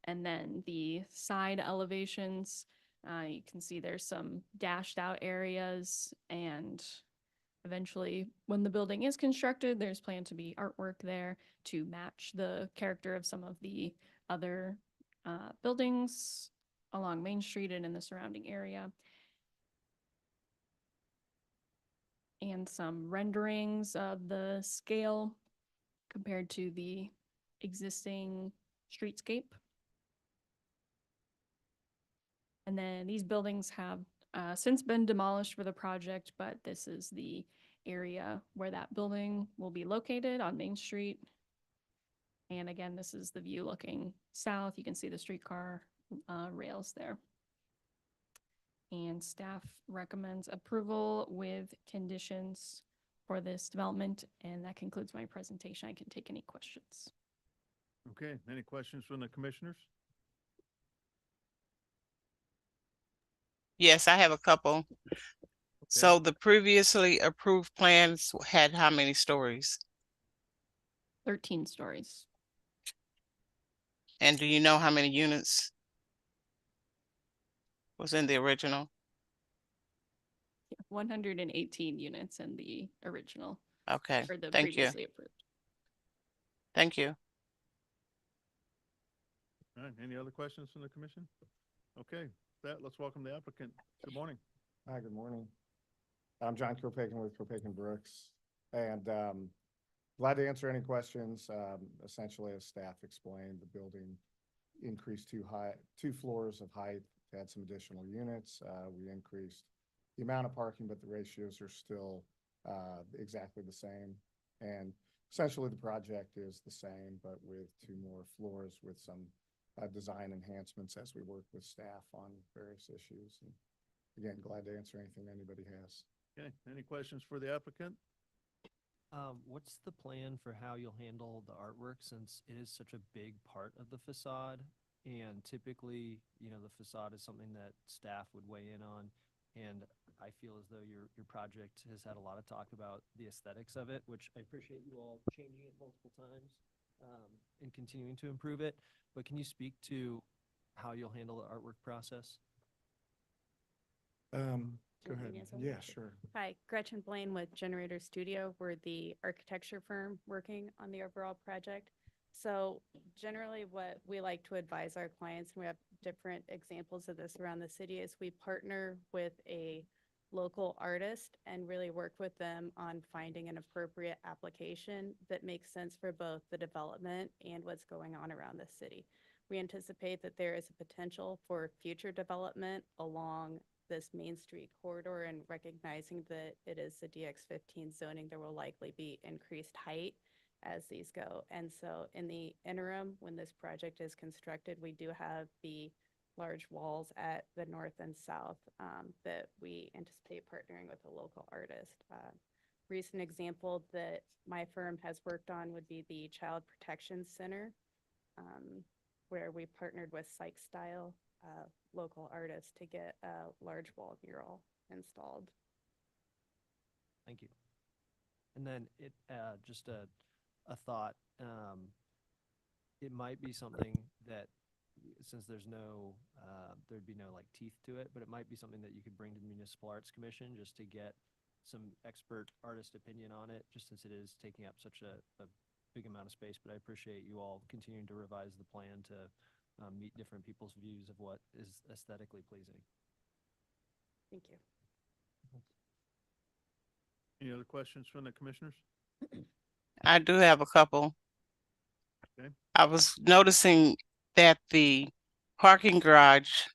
And then the side elevations, you can see there's some dashed out areas, and eventually when the building is constructed, there's planned to be artwork there to match the character of some of the other buildings along Main Street and in the surrounding area. And some renderings of the scale compared to the existing streetscape. And then these buildings have since been demolished for the project, but this is the area where that building will be located on Main Street. And again, this is the view looking south. You can see the streetcar rails there. And staff recommends approval with conditions for this development. And that concludes my presentation. I can take any questions. Okay, any questions from the commissioners? Yes, I have a couple. So the previously approved plans had how many stories? 13 stories. And do you know how many units was in the original? 118 units in the original. Okay, Or the thank you. previously approved. Thank you. All right, any other questions from the commission? Okay, with that, let's welcome the applicant. Good morning. Hi, good morning. I'm John Kopaken with Kopaken Brooks, and glad to answer any questions. Essentially, as staff explained, the building increased 2 floors of height to add some additional units. We increased the amount of parking, but the ratios are still exactly the same. And essentially, the project is the same, but with 2 more floors with some design enhancements as we work with staff on various issues. And again, glad to answer anything anybody has. Okay, any questions for the applicant? What's the plan for how you'll handle the artwork, since it is such a big part of the facade? And typically, you know, the facade is something that staff would weigh in on. And I feel as though your project has had a lot of talk about the aesthetics of it, which I appreciate you all changing it multiple times and continuing to improve it. But can you speak to how you'll handle the artwork process? Go ahead. Yeah, sure. Hi, Gretchen Blaine with Generator Studio. We're the architecture firm working on the overall project. So generally what we like to advise our clients, and we have different examples of this around the city, is we partner with a local artist and really work with them on finding an appropriate application that makes sense for both the development and what's going on around the city. We anticipate that there is a potential for future development along this Main Street corridor, and recognizing that it is the DX15 zoning, there will likely be increased height as these go. And so in the interim, when this project is constructed, we do have the large walls at the north and south that we anticipate partnering with a local artist. Recent example that my firm has worked on would be the Child Protection Center, where we partnered with Psych Style, local artists, to get a large wall mural installed. Thank you. And then it just a thought. It might be something that, since there's no there'd be no like teeth to it, but it might be something that you could bring to the Municipal Arts Commission just to get some expert artist opinion on it, just since it is taking up such a big amount of space. But I appreciate you all continuing to revise the plan to meet different people's views of what is aesthetically pleasing. Thank you. Any other questions from the commissioners? I do have a couple. Okay. I was noticing that the parking garage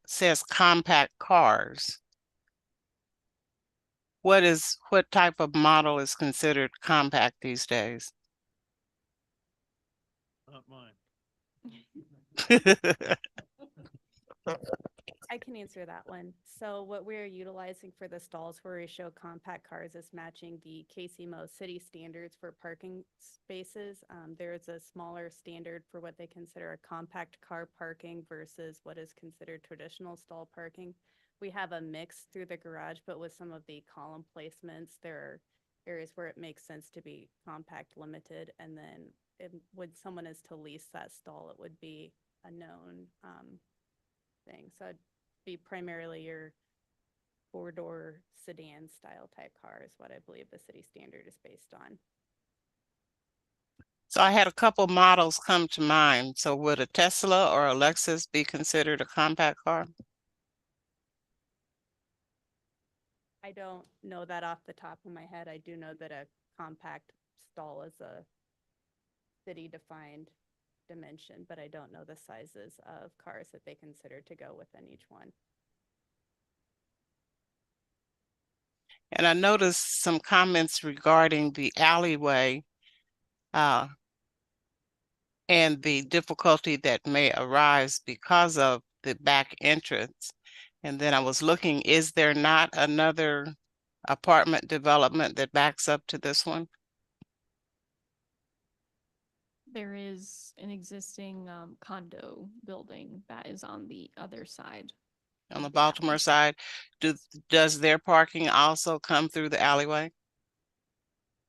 says compact cars. What type of model is considered compact these days? Not mine. I can answer that one. So what we're utilizing for the stalls where we show compact cars is matching the KCMO city standards for parking spaces. There is a smaller standard for what they consider a compact car parking versus what is considered traditional stall parking. We have a mix through the garage, but with some of the column placements, there are areas where it makes sense to be compact limited. And then when someone is to lease that stall, it would be a known thing. So it'd be primarily your four-door sedan style type car is what I believe the city standard is based on. So I had a couple models come to mind. So would a Tesla or a Lexus be considered a compact car? I don't know that off the top of my head. I do know that a compact stall is a city-defined dimension, but I don't know the sizes of cars that they consider to go within each one. And I noticed some comments regarding the alleyway and the difficulty that may arise because of the back entrance. And then I was looking, is there not another apartment development that backs up to this one? There is an existing condo building that is on the other side. On the Baltimore side, does their parking also come through the alleyway?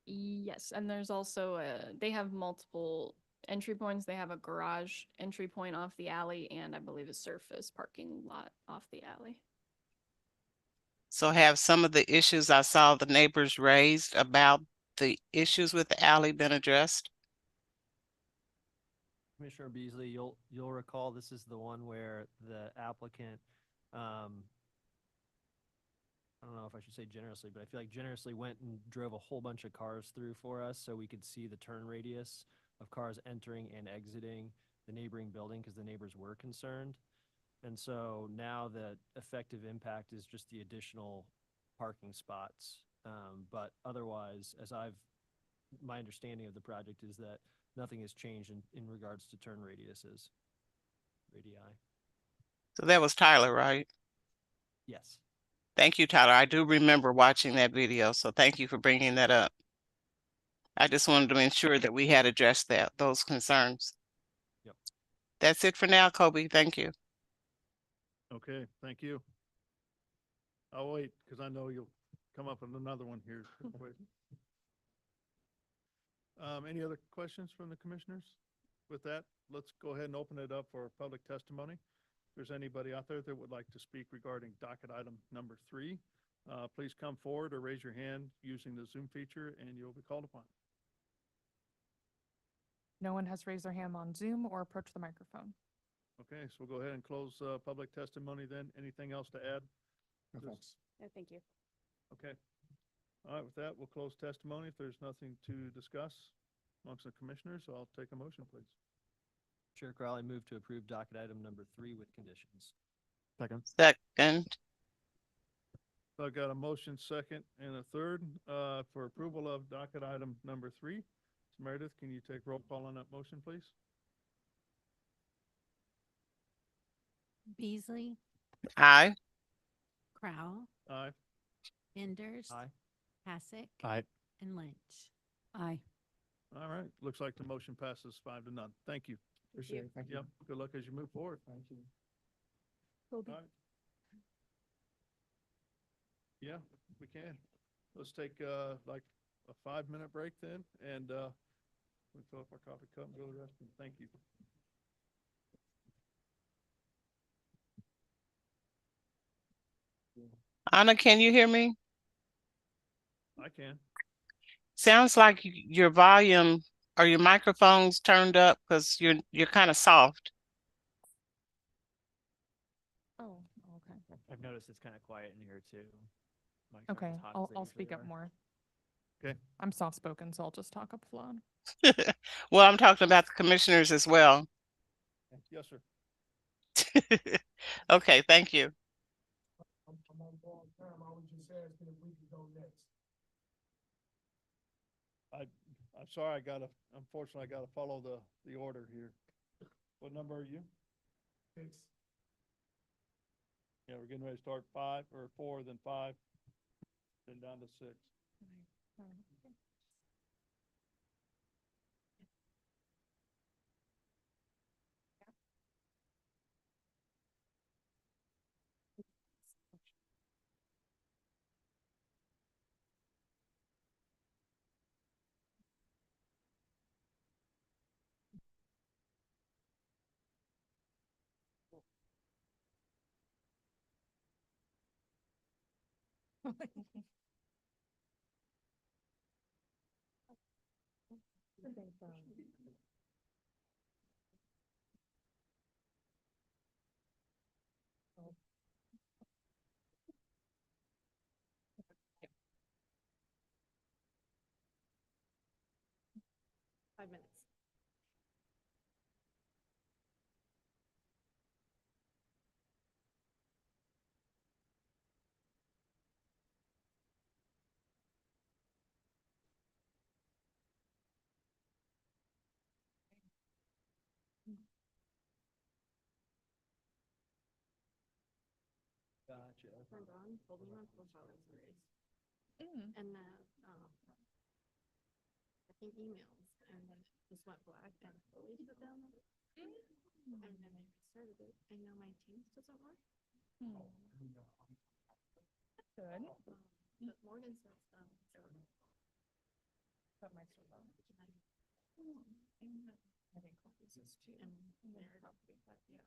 Yes, and there's also they have multiple entry points. They have a garage entry point off the alley and I believe a surface parking lot off the alley. So have some of the issues I saw the neighbors raised about the issues with the alley been addressed? Commissioner Beasley, you'll recall this is the one where the applicant, I don't know if I should say generously, but I feel like generously went and drove a whole bunch of cars through for us so we could see the turn radius of cars entering and exiting the neighboring building because the neighbors were concerned. And so now the effective impact is just the additional parking spots. But otherwise, my understanding of the project is that nothing has changed in regards to turn radiuses. Radii. So that was Tyler, right? Yes. Thank you, Tyler. I do remember watching that video, so thank you for bringing that up. I just wanted to ensure that we had addressed those concerns. Yep. That's it for now, Kobe. Thank you. Okay, thank you. I'll wait because I know you'll come up with another one here. quick. Any other questions from the commissioners? With that, let's go ahead and open it up for public testimony. If there's anybody out there that would like to speak regarding docket item number 3, please come forward or raise your hand using the Zoom feature and you'll be called upon. No one has raised their hand on Zoom or approached the microphone. Okay, so we'll go ahead and close public testimony then. Anything else to add? No, thanks. No, thank you. Okay. All right, with that, we'll close testimony. If there's nothing to discuss amongst the commissioners, I'll take a motion, please. Chair Crowley, move to approve docket item number 3 with conditions. Second. Second. So I've got a motion second and a third for approval of docket item number 3. Meredith, can you take roll call on that motion, please? Beasley, Aye. Crowell, Aye. Enders. Aye. Hassick. Aye. And Lynch. Aye. All right, looks like the motion passes 5-0. Thank you. Appreciate it. Thank you. Yep, good luck as you move forward. Thank you. All right. Yeah, we can. Let's take like a 5-minute break then, and we fill up our coffee cup and go to the restroom. Thank you. Anna, can you hear me? I can. Sounds like your volume or your microphone's turned up because you're kind of soft. Oh, okay. I've noticed it's kind of quiet in here too. Okay, I'll speak up more. Okay. I'm soft-spoken, so I'll just talk up loud. Well, I'm talking about the commissioners as well. Yes, sir. Okay, thank you. I'm sorry, unfortunately, I gotta follow the order here. What number are you? 6. Yeah, we're getting ready to start 5 or 4, then 5, then down to 6. Five minutes. Gotcha. Turned on, holding on profile stories. And then, I think emails, and then it just went black and deleted them. And then I restarted it, and now my Teams doesn't work. Good. But Morgan says, so. That might still work. I think copies is too. And They're probably, but yeah.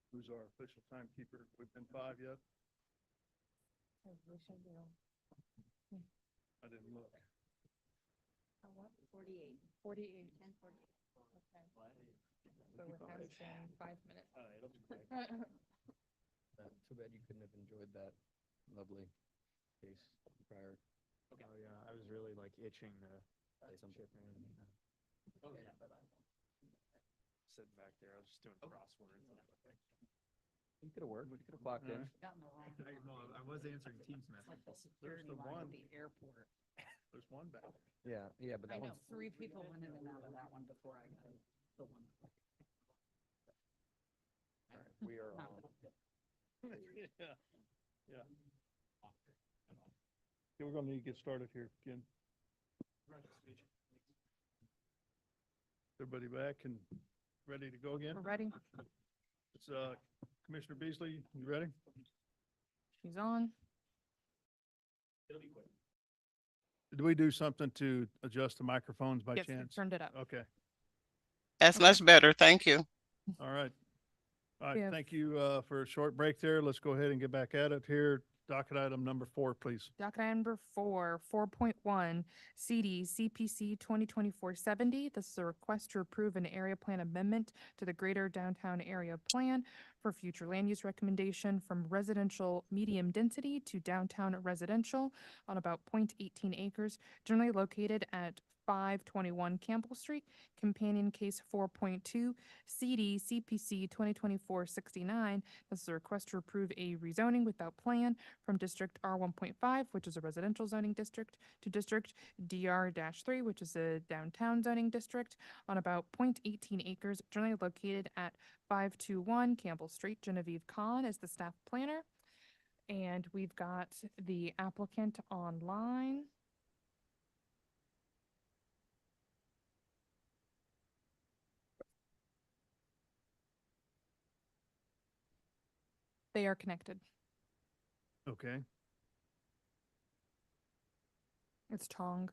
Who's our official timekeeper? We've been 5 yet? I didn't look. What? 48. 48. 10:48. Okay. So it has been 5 minutes. It'll be quick. Too bad you couldn't have enjoyed that lovely case prior. Oh, yeah, I was really like itching to Say something. chip in. Oh, yeah, but I sitting back there, I was just doing crosswords. You could have worked. You could have clocked in. No, I was answering Teams messages. There's the one. The airport. There's one back. Yeah, but I that know, one's 3 people went in and out of that one before I got the one. all right. We are on. Yeah, yeah. Okay, we're gonna need to get started here again. Everybody back and ready to go again? We're ready. It's, Commissioner Beasley, you ready? She's on. Did we do something to adjust the microphones by Yes, we chance? turned it up. Okay, That's much better. Thank you. all right. All We right, have- thank you for a short break there. Let's go ahead and get back at it here. Docket item number 4, please. Docket item number 4.1, CD CPC 2024-70. This is a request to approve an area plan amendment to the Greater Downtown Area Plan for future land use recommendation from residential medium density to downtown residential on about 0.18 acres, generally located at 521 Campbell Street. Companion case 4.2, CD CPC 2024-69. This is a request to approve a rezoning without plan from District R1.5, which is a residential zoning district, to District DR-3, which is a downtown zoning district, on about 0.18 acres, generally located at 521 Campbell Street. Genevieve Kahn is the staff planner. And we've got the applicant online. They are connected. Okay, It's Tong.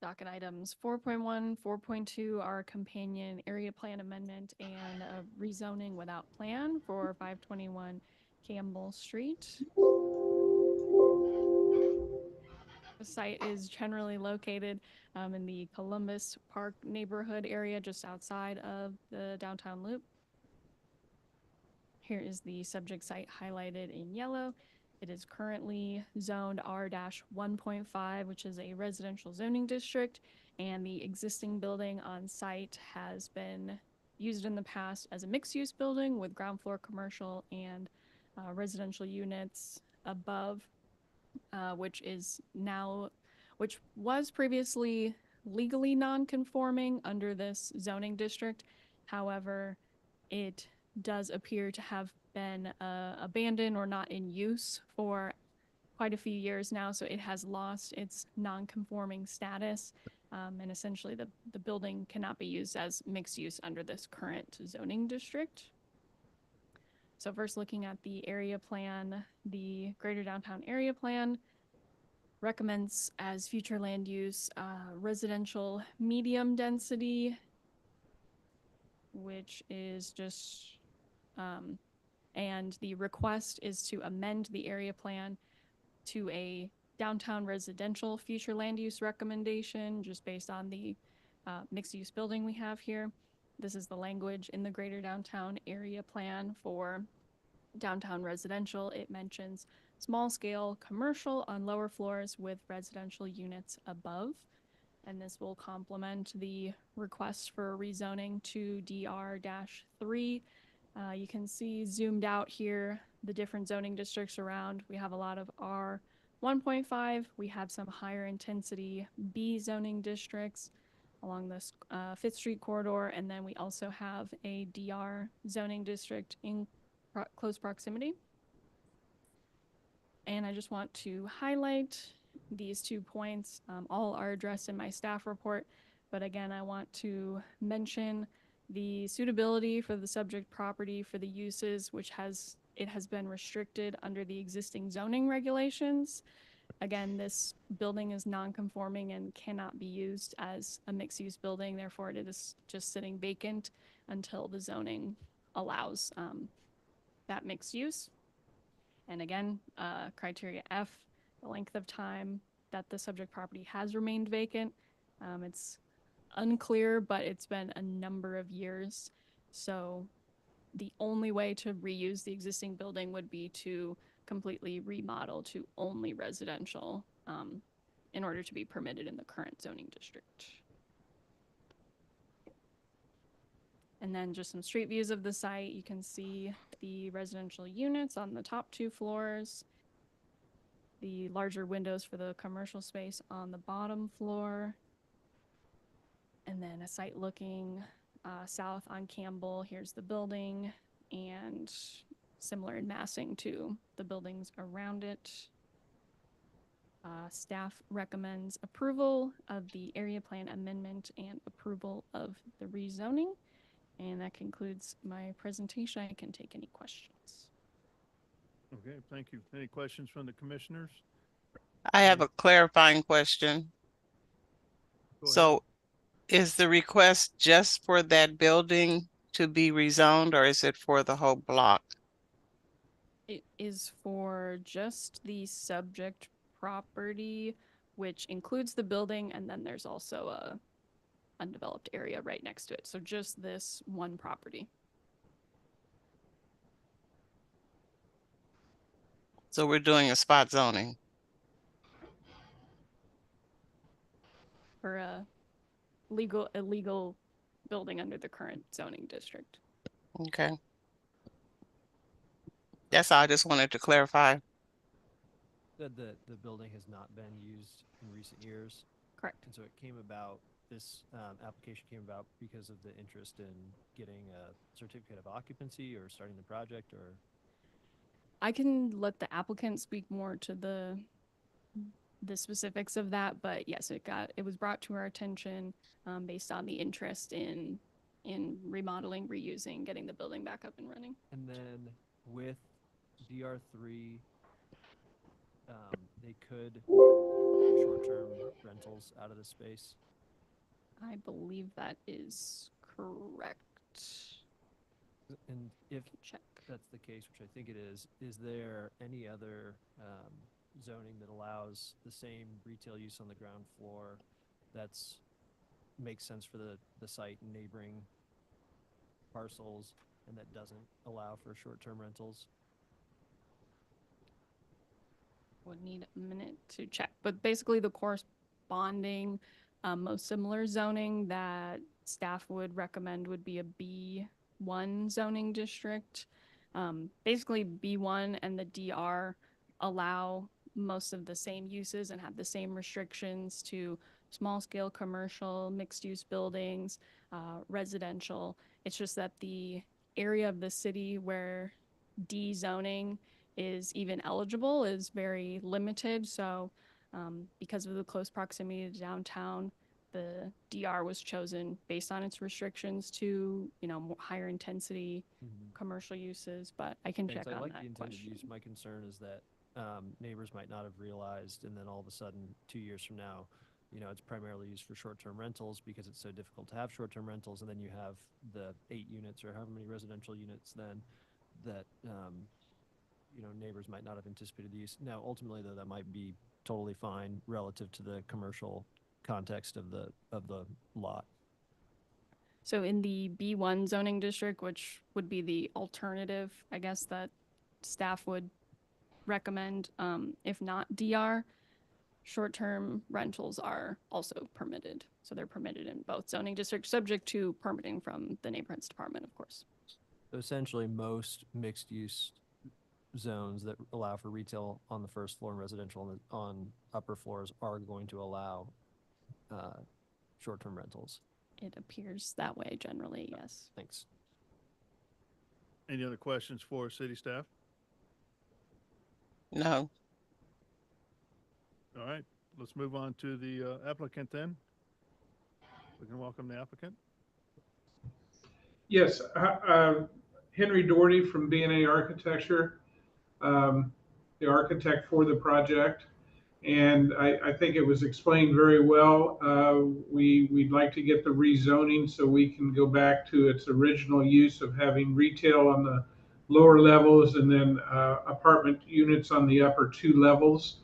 Docket items 4.1, 4.2 are companion area plan amendment and a rezoning without plan for 521 Campbell Street. The site is generally located in the Columbus Park neighborhood area just outside of the downtown loop. Here is the subject site highlighted in yellow. It is currently zoned R-1.5, which is a residential zoning district, and the existing building on site has been used in the past as a mixed-use building with ground floor commercial and residential units above, which was previously legally non-conforming under this zoning district. However, it does appear to have been abandoned or not in use for quite a few years now, so it has lost its non-conforming status, and essentially the building cannot be used as mixed use under this current zoning district. So first, looking at the area plan, the Greater Downtown Area Plan recommends as future land use residential medium density, which is just and the request is to amend the area plan to a downtown residential future land use recommendation just based on the mixed use building we have here. This is the language in the Greater Downtown Area Plan for downtown residential. It mentions small scale commercial on lower floors with residential units above. And this will complement the request for rezoning to DR-3. You can see zoomed out here the different zoning districts around. We have a lot of R1.5. We have some higher intensity B zoning districts along this 5th Street corridor. And then we also have a DR zoning district in close proximity. And I just want to highlight these 2 points. All are addressed in my staff report. But again, I want to mention the suitability for the subject property for the uses, which has been restricted under the existing zoning regulations. Again, this building is non-conforming and cannot be used as a mixed-use building. Therefore, it is just sitting vacant until the zoning allows that mixed use. And again, criteria F, the length of time that the subject property has remained vacant. It's unclear, but it's been a number of years. So the only way to reuse the existing building would be to completely remodel to only residential in order to be permitted in the current zoning district. And then just some street views of the site. You can see the residential units on the top 2 floors, the larger windows for the commercial space on the bottom floor, and then a site looking south on Campbell. Here's the building, and similar in massing to the buildings around it. Staff recommends approval of the area plan amendment and approval of the rezoning. And that concludes my presentation. I can take any questions. Okay, thank you. Any questions from the commissioners? I have a clarifying question. Go ahead. So is the request just for that building to be rezoned, or is it for the whole block? It is for just the subject property, which includes the building, and then there's also a undeveloped area right next to it. So just this one property. So we're doing a spot zoning. For a illegal building under the current zoning district. Okay. That's all. I just wanted to clarify. Said that the building has not been used in recent years. Correct. And so it came about, this application came about because of the interest in getting a certificate of occupancy or starting the project, or? I can let the applicant speak more to the specifics of that, but yes, it was brought to our attention based on the interest in remodeling, reusing, getting the building back up and running. And then with DR3, they could short-term rentals out of the space. I believe that is correct. And if Check. that's the case, which I think it is there any other zoning that allows the same retail use on the ground floor that's makes sense for the site and neighboring parcels, and that doesn't allow for short-term rentals? Would need a minute to check, but basically the corresponding most similar zoning that staff would recommend would be a B1 zoning district. Basically B1 and the DR allow most of the same uses and have the same restrictions to small scale commercial, mixed use buildings, residential. It's just that the area of the city where D zoning is even eligible is very limited. So because of the close proximity to downtown, the DR was chosen based on its restrictions to, higher intensity commercial uses, but I can check Thanks. I on like that the intended question. use. My concern is that neighbors might not have realized, and then all of a sudden, 2 years from now, it's primarily used for short-term rentals because it's so difficult to have short-term rentals, and then you have the 8 units or however many residential units then that neighbors might not have anticipated the use. Now, ultimately, though, that might be totally fine relative to the commercial context of the lot. So in the B1 zoning district, which would be the alternative, I guess, that staff would recommend, if not DR, short-term rentals are also permitted. So they're permitted in both zoning districts, subject to permitting from the neighborhoods department, of course. So essentially, most mixed-use zones that allow for retail on the first floor and residential on upper floors are going to allow short-term rentals. It appears that way generally, yes. Thanks. Any other questions for city staff? No. All right, let's move on to the applicant then. We can welcome the applicant. Yes, Henry Doherty from B&A Architecture, the architect for the project. And I think it was explained very well. We'd like to get the rezoning so we can go back to its original use of having retail on the lower levels and then apartment units on the upper 2 levels.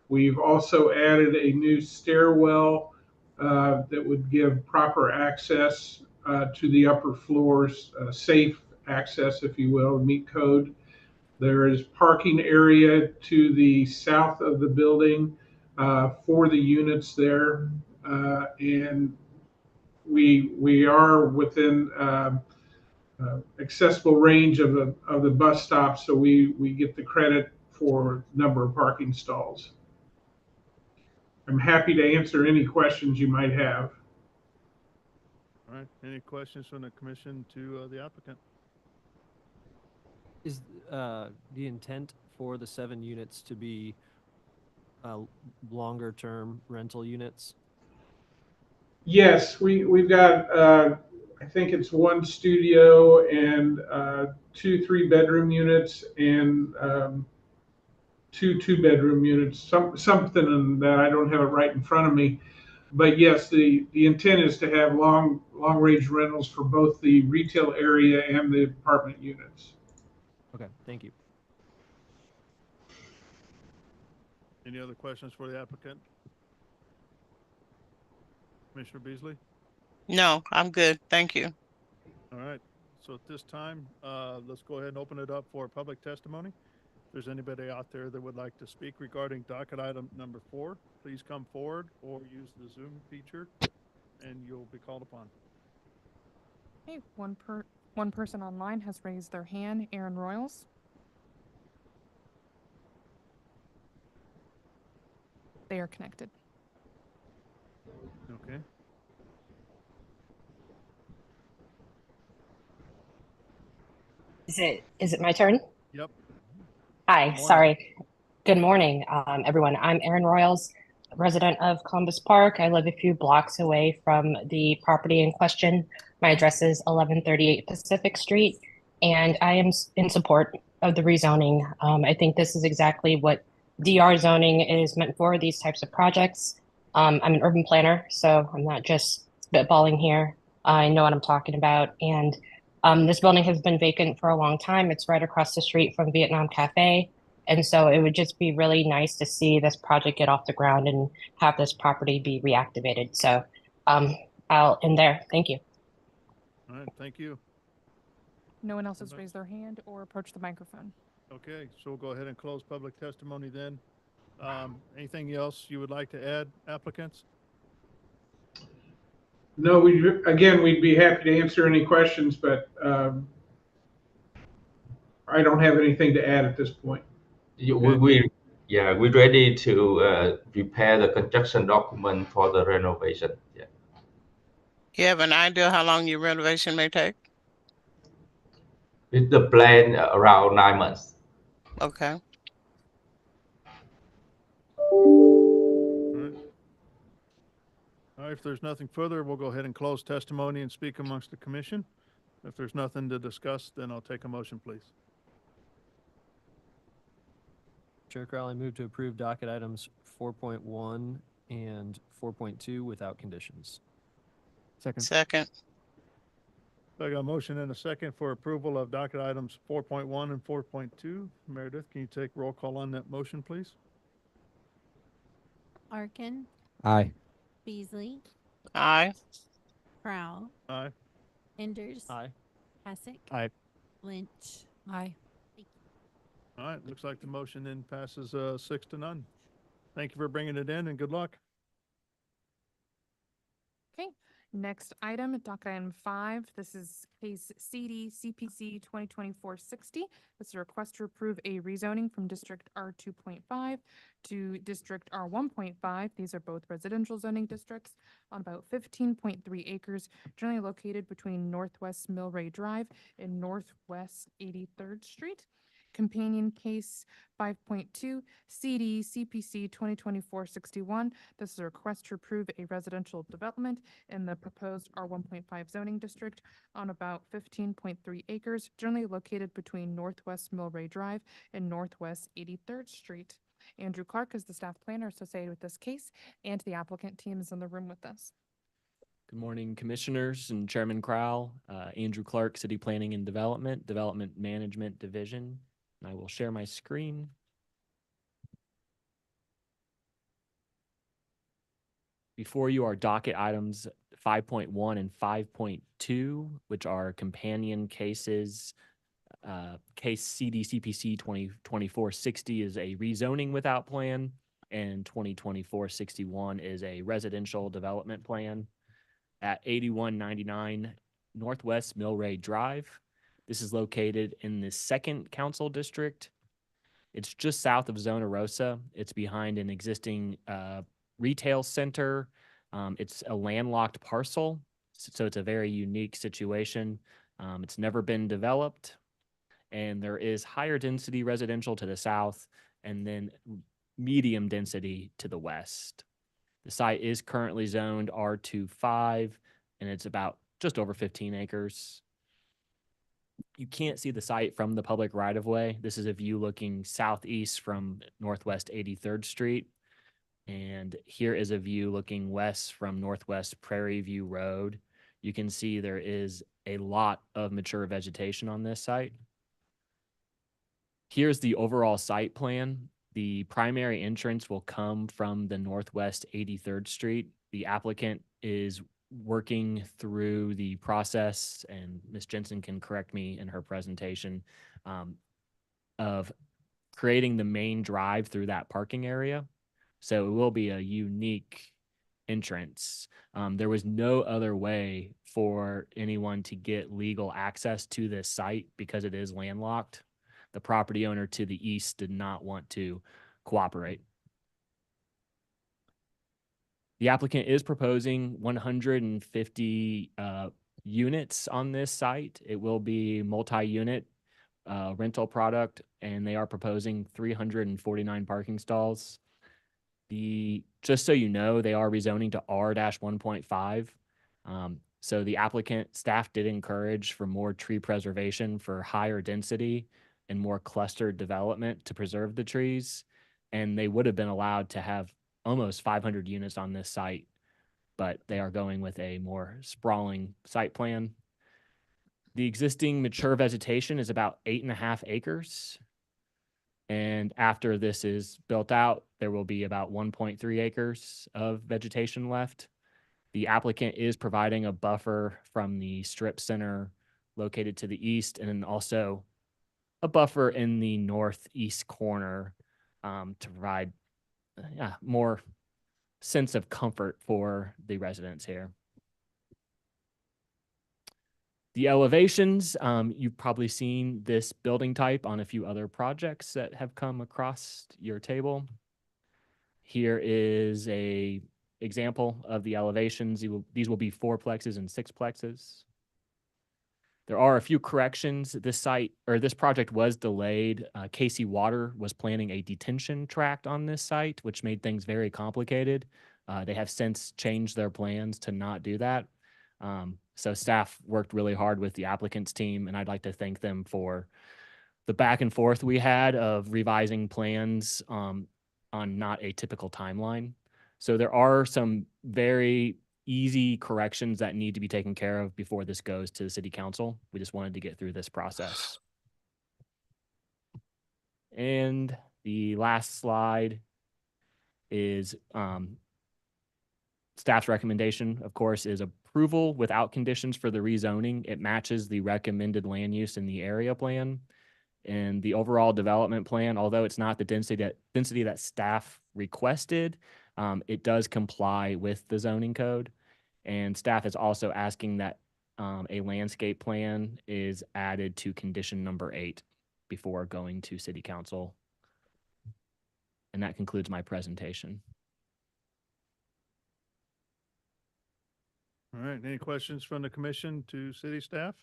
We've also added a new stairwell that would give proper access to the upper floors, safe access, if you will, meet code. There is parking area to the south of the building for the units there. And we are within accessible range of the bus stop, so we get the credit for number of parking stalls. I'm happy to answer any questions you might have. All right, any questions from the commission to the applicant? Is the intent for the 7 units to be longer term rental units? Yes, we've got, I think it's one studio and 2 3-bedroom units and 2 2-bedroom units, something that I don't have it right in front of me. But yes, the intent is to have long range rentals for both the retail area and the apartment units. Okay, thank you. Any other questions for the applicant? Commissioner Beasley? No, I'm good. Thank you. All right, so at this time, let's go ahead and open it up for public testimony. If there's anybody out there that would like to speak regarding docket item number 4, please come forward or use the Zoom feature and you'll be called upon. Okay, one person online has raised their hand, Aaron Royals. They are connected. Okay. Is it my turn? Yep. Hi, Morning. sorry. Good morning, everyone. I'm Erin Royals, resident of Columbus Park. I live a few blocks away from the property in question. My address is 1138 Pacific Street, and I am in support of the rezoning. I think this is exactly what DR zoning is meant for, these types of projects. I'm an urban planner, so I'm not just spitballing here. I know what I'm talking about, and this building has been vacant for a long time. It's right across the street from Vietnam Cafe. And so it would just be really nice to see this project get off the ground and have this property be reactivated. So I'll end there. Thank you. All right, thank you. No one else has raised their hand or approached the microphone. Okay, so we'll go ahead and close public testimony then. Anything else you would like to add, applicants? No, we'd be happy to answer any questions, but I don't have anything to add at this point. We're ready to prepare the construction document for the renovation. Yeah. You have an idea how long your renovation may take? With the plan around 9 months. Okay. All right. All right, if there's nothing further, we'll go ahead and close testimony and speak amongst the commission. If there's nothing to discuss, then I'll take a motion, please. Chair Crowley, move to approve docket items 4.1 and 4.2 without conditions. Second. I got a motion and a second for approval of docket items 4.1 and 4.2. Meredith, can you take roll call on that motion, please? Arkin, Aye. Beasley, Aye. Crowell, Aye. Enders. Aye. Hasek. Aye. Lynch. Aye. All right, looks like the motion then passes 6-0. Thank you for bringing it in and good luck. Okay, next item, docket item 5. This is case CD CPC 2024-60. This is a request to approve a rezoning from District R2.5 to District R1.5. These are both residential zoning districts on about 15.3 acres, generally located between Northwest Millray Drive and Northwest 83rd Street. Companion case 5.2 CD CPC 2024-61. This is a request to approve a residential development in the proposed R1.5 zoning district on about 15.3 acres, generally located between Northwest Millray Drive and Northwest 83rd Street. Andrew Clark is the staff planner associated with this case, and the applicant team is in the room with us. Good morning, Commissioners and Chairman Crowell. Andrew Clark, City Planning and Development Management Division. And I will share my screen. Before you are docket items 5.1 and 5.2, which are companion cases. Case CD CPC 2024-60 is a rezoning without plan, and 2024-61 is a residential development plan at 8199 Northwest Millray Drive. This is located in the 2nd Council District. It's just south of Zona Rosa. It's behind an existing retail center. It's a landlocked parcel, so it's a very unique situation. It's never been developed, and there is higher density residential to the south, and then medium density to the west. The site is currently zoned R25, and it's about just over 15 acres. You can't see the site from the public right-of-way. This is a view looking southeast from Northwest 83rd Street. And here is a view looking west from Northwest Prairie View Road. You can see there is a lot of mature vegetation on this site. Here's the overall site plan. The primary entrance will come from the Northwest 83rd Street. The applicant is working through the process, and Ms. Jensen can correct me in her presentation, of creating the main drive through that parking area. So it will be a unique entrance. There was no other way for anyone to get legal access to this site because it is landlocked. The property owner to the east did not want to cooperate. The applicant is proposing 150 units on this site. It will be multi-unit rental product, and they are proposing 349 parking stalls. Just so you know, they are rezoning to R-1.5. So the applicant staff did encourage for more tree preservation for higher density and more clustered development to preserve the trees. And they would have been allowed to have almost 500 units on this site, but they are going with a more sprawling site plan. The existing mature vegetation is about 8.5 acres. And after this is built out, there will be about 1.3 acres of vegetation left. The applicant is providing a buffer from the strip center located to the east, and then also a buffer in the northeast corner to provide more sense of comfort for the residents here. The elevations, you've probably seen this building type on a few other projects that have come across your table. Here is a example of the elevations. These will be 4plexes and 6plexes. There are a few corrections. This project was delayed. Casey Water was planning a detention tract on this site, which made things very complicated. They have since changed their plans to not do that. So staff worked really hard with the applicant's team, and I'd like to thank them for the back and forth we had of revising plans on not a typical timeline. So there are some very easy corrections that need to be taken care of before this goes to the city council. We just wanted to get through this process. And the last slide is staff's recommendation, of course, is approval without conditions for the rezoning. It matches the recommended land use in the area plan. And the overall development plan, although it's not the density that staff requested, it does comply with the zoning code. And staff is also asking that a landscape plan is added to condition number 8 before going to city council. And that concludes my presentation. All right, any questions from the commission to city staff?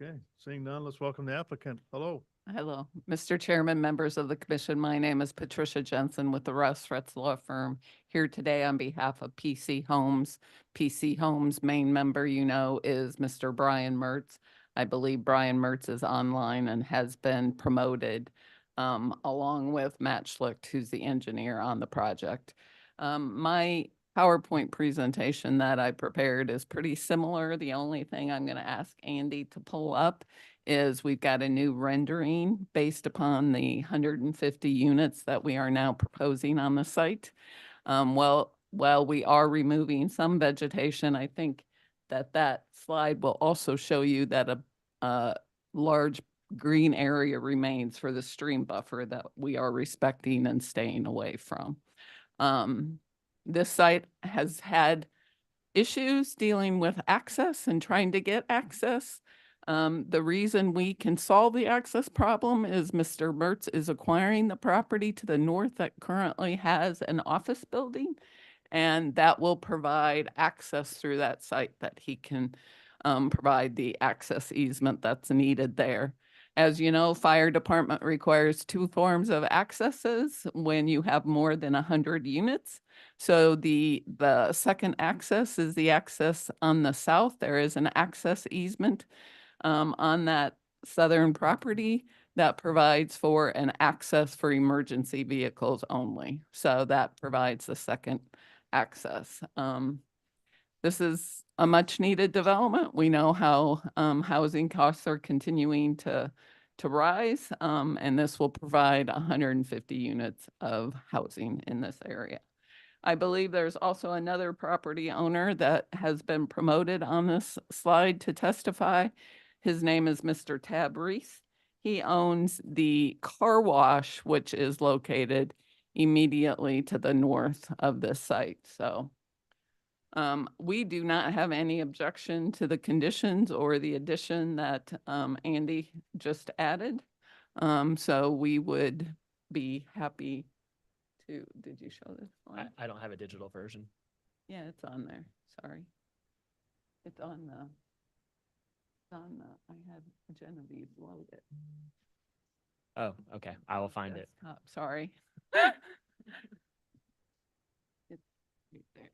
Okay, seeing none, let's welcome the applicant. Hello. Hello, Mr. Chairman, members of the commission. My name is Patricia Jensen with the Russ Fretz Law Firm, here today on behalf of PC Homes. PC Homes' main member, you know, is Mr. Brian Mertz. I believe Brian Mertz is online and has been promoted, along with Matt Schlicht, who's the engineer on the project. My PowerPoint presentation that I prepared is pretty similar. The only thing I'm going to ask Andy to pull up is we've got a new rendering based upon the 150 units that we are now proposing on the site. While we are removing some vegetation, I think that slide will also show you that a large green area remains for the stream buffer that we are respecting and staying away from. This site has had issues dealing with access and trying to get access. The reason we can solve the access problem is Mr. Mertz is acquiring the property to the north that currently has an office building, and that will provide access through that site that he can provide the access easement that's needed there. As you know, fire department requires two forms of accesses when you have more than 100 units. So the second access is the access on the south. There is an access easement on that southern property that provides for an access for emergency vehicles only. So that provides the second access. This is a much needed development. We know how housing costs are continuing to rise, and this will provide 150 units of housing in this area. I believe there's also another property owner that has been promoted on this slide to testify. His name is Mr. Tab Reese. He owns the car wash, which is located immediately to the north of this site. So we do not have any objection to the conditions or the addition that Andy just added. So we would be happy to, did you show this one? I don't have a digital version. Yeah, it's on there. Sorry. It's on the, I had Genevieve load it. Oh, okay. I will find it. Desktop, sorry. It's right there.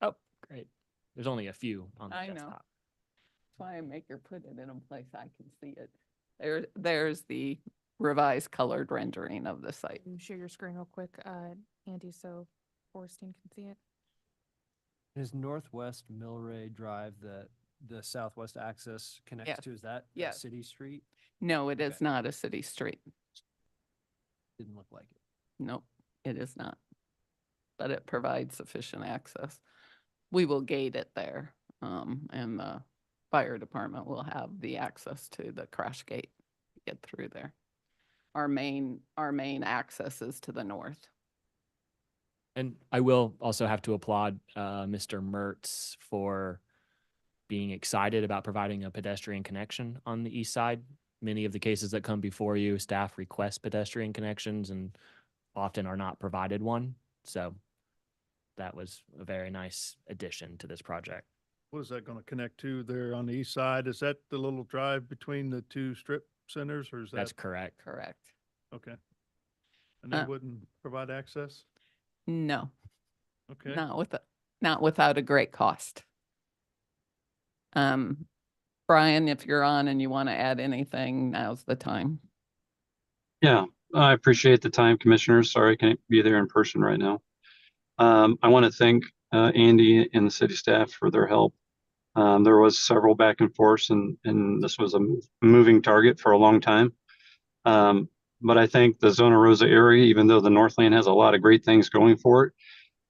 Oh, great. There's only a few on the I know. desktop. That's why I make her put it in a place I can see it. There's the revised colored rendering of the site. Can you share your screen real quick, Andy, so Forrestine can see it? Is Northwest Millray Drive that the southwest access connects Yes. to? Is that a Yes. city street? No, it is not a city street. Didn't look like it. Nope, it is not. But it provides sufficient access. We will gate it there, and the fire department will have the access to the crash gate to get through there. Our main access is to the north. And I will also have to applaud Mr. Mertz for being excited about providing a pedestrian connection on the east side. Many of the cases that come before you, staff request pedestrian connections and often are not provided one. So that was a very nice addition to this project. What is that going to connect to there on the east side? Is that the little drive between the two strip centers, or is that? That's correct. Correct. Okay. And they wouldn't provide access? No. Okay. Not without a great cost. Brian, if you're on and you want to add anything, now's the time. Yeah, I appreciate the time, Commissioners. Sorry I can't be there in person right now. I want to thank Andy and the city staff for their help. There was several back and forth, and this was a moving target for a long time. But I think the Zona Rosa area, even though the Northland has a lot of great things going for it,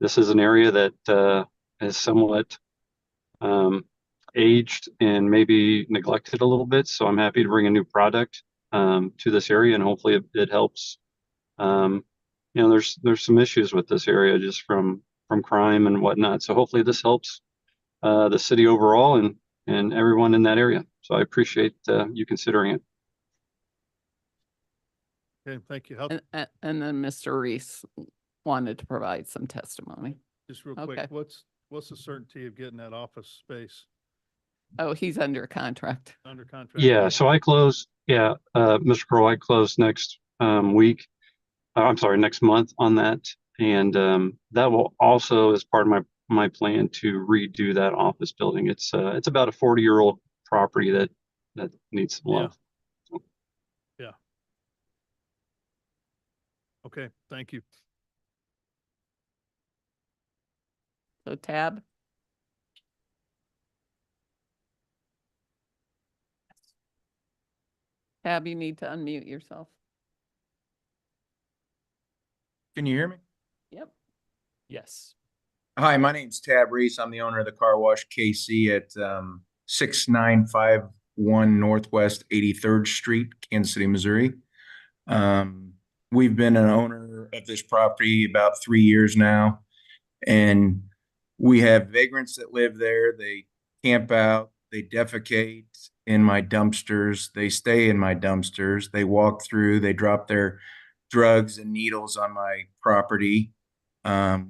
this is an area that is somewhat aged and maybe neglected a little bit. So I'm happy to bring a new product to this area, and hopefully it helps. You know, there's some issues with this area just from crime and whatnot. So hopefully this helps the city overall and everyone in that area. So I appreciate you considering it. Okay, thank you. And then Mr. Reese wanted to provide some testimony. Just real Okay. quick, what's the certainty of getting that office space Oh, he's under contract. under contract? Yeah, so I close, Mr. Crow, I close next week. I'm sorry, next month on that. And that will also, as part of my plan to redo that office building. It's about a 40-year-old property that needs some love. Yeah. Okay, thank you. So Tab? Tab, you need to unmute yourself. Can you hear me? Yep. Yes. Hi, my name's Tab Reese. I'm the owner of the car wash KC at 6951 Northwest 83rd Street, Kansas City, Missouri. We've been an owner of this property about 3 years now, and we have vagrants that live there. They camp out, they defecate in my dumpsters, they stay in my dumpsters, they walk through, they drop their drugs and needles on my property.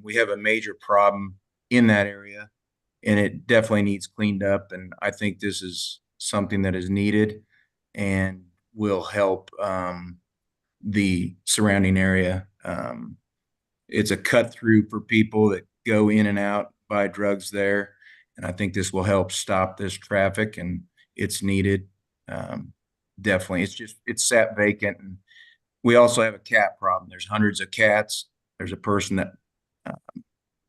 We have a major problem in that area. and it definitely needs cleaned up. And I think this is something that is needed and will help the surrounding area. It's a cut through for people that go in and out, buy drugs there. And I think this will help stop this traffic, and it's needed. Definitely. It's sat vacant. And we also have a cat problem. There's hundreds of cats. There's a person that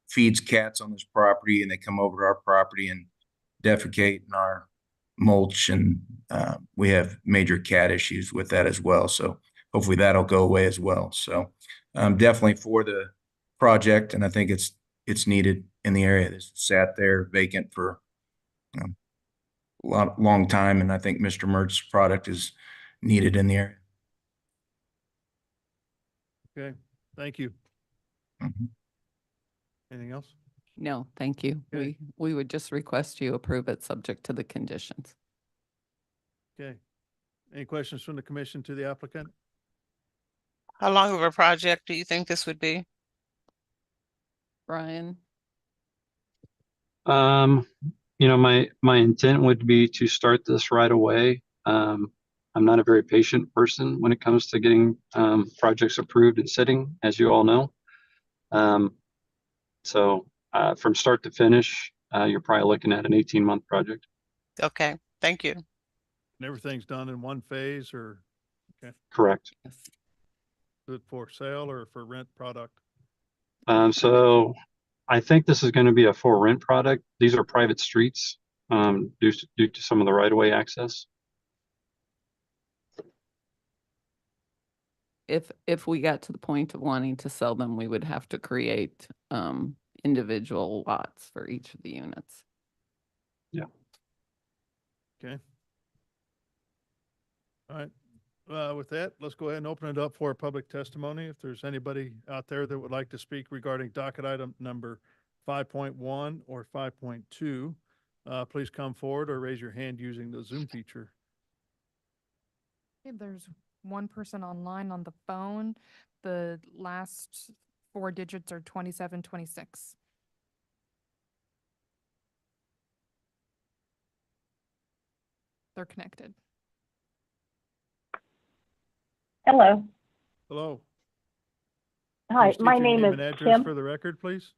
feeds cats on this property, and they come over to our property and defecate in our mulch. And we have major cat issues with that as well. So hopefully that'll go away as well. So I'm definitely for the project, and I think it's needed in the area. This sat there vacant for a long time, and I think Mr. Mertz's product is needed in the area. Okay, thank you. Mhm. Anything else? No, thank you. Okay. We would just request you approve it subject to the conditions. Okay. Any questions from the commission to the applicant? How long of a project do you think this would be? Brian? My intent would be to start this right away. I'm not a very patient person when it comes to getting projects approved and sitting, as you all know. So from start to finish, you're probably looking at an 18-month project. Okay, thank you. And everything's done in one phase, or okay, Correct. is it for sale or for rent product? So I think this is going to be a for rent product. These are private streets due to some of the right-of-way access. If we got to the point of wanting to sell them, we would have to create individual lots for each of the units. Yeah. Okay. All right. With that, let's go ahead and open it up for public testimony. If there's anybody out there that would like to speak regarding docket item number 5.1 or 5.2, please come forward or raise your hand using the Zoom feature. Okay, there's one person online on the phone. The last 4 digits are 2726. They're connected. Hello. Hello. Hi, Can you state my your name is and address Kim. for the record, please.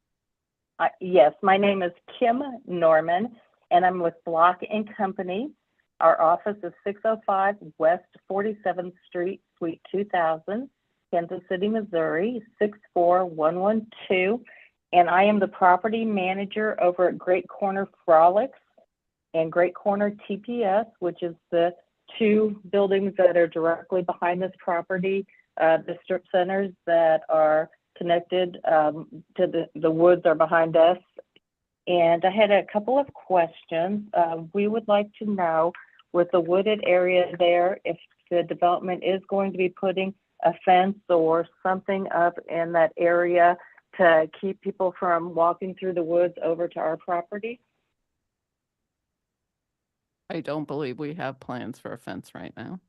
Yes, my name is Kim Norman, and I'm with Block and Company. Our office is 605 West 47th Street, Suite 2000, Kansas City, Missouri, 64112. And I am the property manager over at Great Corner Frolics and Great Corner TPS, which is the 2 buildings that are directly behind this property, the strip centers that are connected to the woods are behind us. And I had a couple of questions. We would like to know, with the wooded area there, if the development is going to be putting a fence or something up in that area to keep people from walking through the woods over to our property. I don't believe we have plans for a fence right now.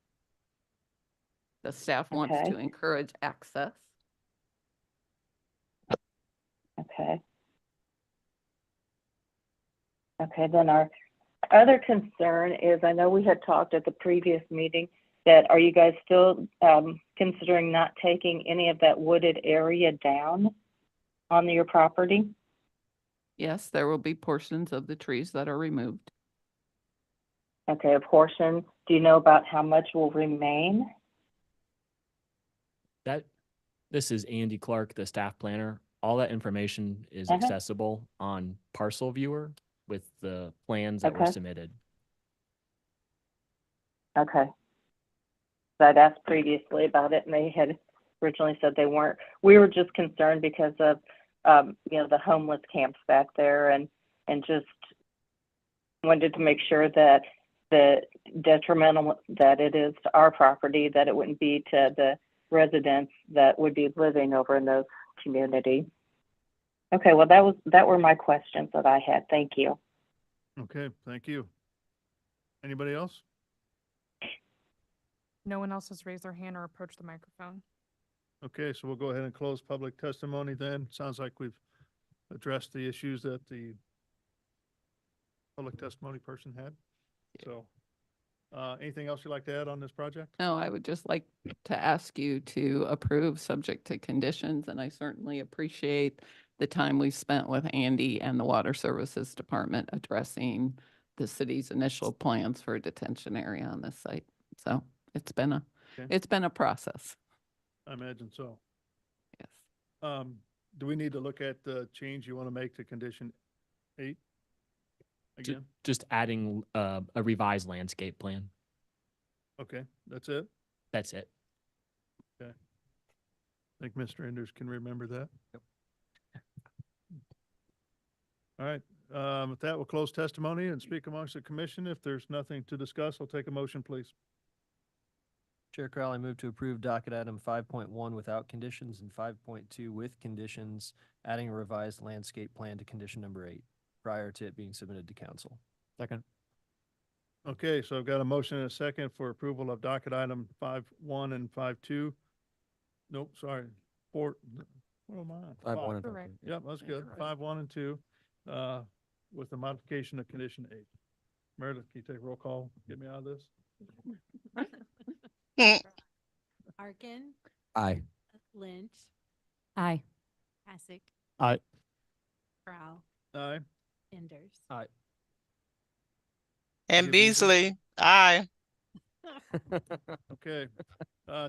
The staff wants Okay. to encourage access. Okay. Okay, then our other concern is, I know we had talked at the previous meeting that, are you guys still considering not taking any of that wooded area down on your property? Yes, there will be portions of the trees that are removed. Okay, a portion. Do you know about how much will remain? This is Andy Clark, the staff planner. All that information is Uh-huh. accessible on Parcel Viewer with the plans that were Okay. submitted. Okay. So I'd asked previously about it, and they had originally said they weren't. We were just concerned because of, the homeless camps back there, and just wanted to make sure that the detrimental that it is to our property, that it wouldn't be to the residents that would be living over in those communities. Okay, well, that were my questions that I had. Thank you. Okay, thank you. Anybody else? No one else has raised their hand or approached the microphone. Okay, so we'll go ahead and close public testimony then. Sounds like we've addressed the issues that the public testimony person had. So, anything else you'd like to add on this project? No, I would just like to ask you to approve subject to conditions, and I certainly appreciate the time we spent with Andy and the Water Services Department addressing the city's initial plans for a detention area on this site. So it's been a process. I imagine so. Yes. Do we need to look at the change you want to make to condition 8? Again? Just adding a revised landscape plan. Okay, that's it? That's it. Okay. I think Mr. Enders can remember that. Yep. All right, with that, we'll close testimony and speak amongst the commission. If there's nothing to discuss, I'll take a motion, please. Chair Crowley, move to approve docket item 5.1 without conditions and 5.2 with conditions, adding a revised landscape plan to condition number 8 prior to it being submitted to council. Second. Okay, so I've got a motion and a second for approval of docket item 5.1 and 5.2. Nope, sorry, 4, what am I on? 5.1 and 5.2. Correct. Yep, that's good. correct. 5.1 and 2, with the modification of condition 8. Meredith, can you take roll call? Get me out of this? Arkin, Aye. Lynch, Aye. Passick, Aye. Prow, Aye. Enders. Aye. And Beasley, aye. Okay,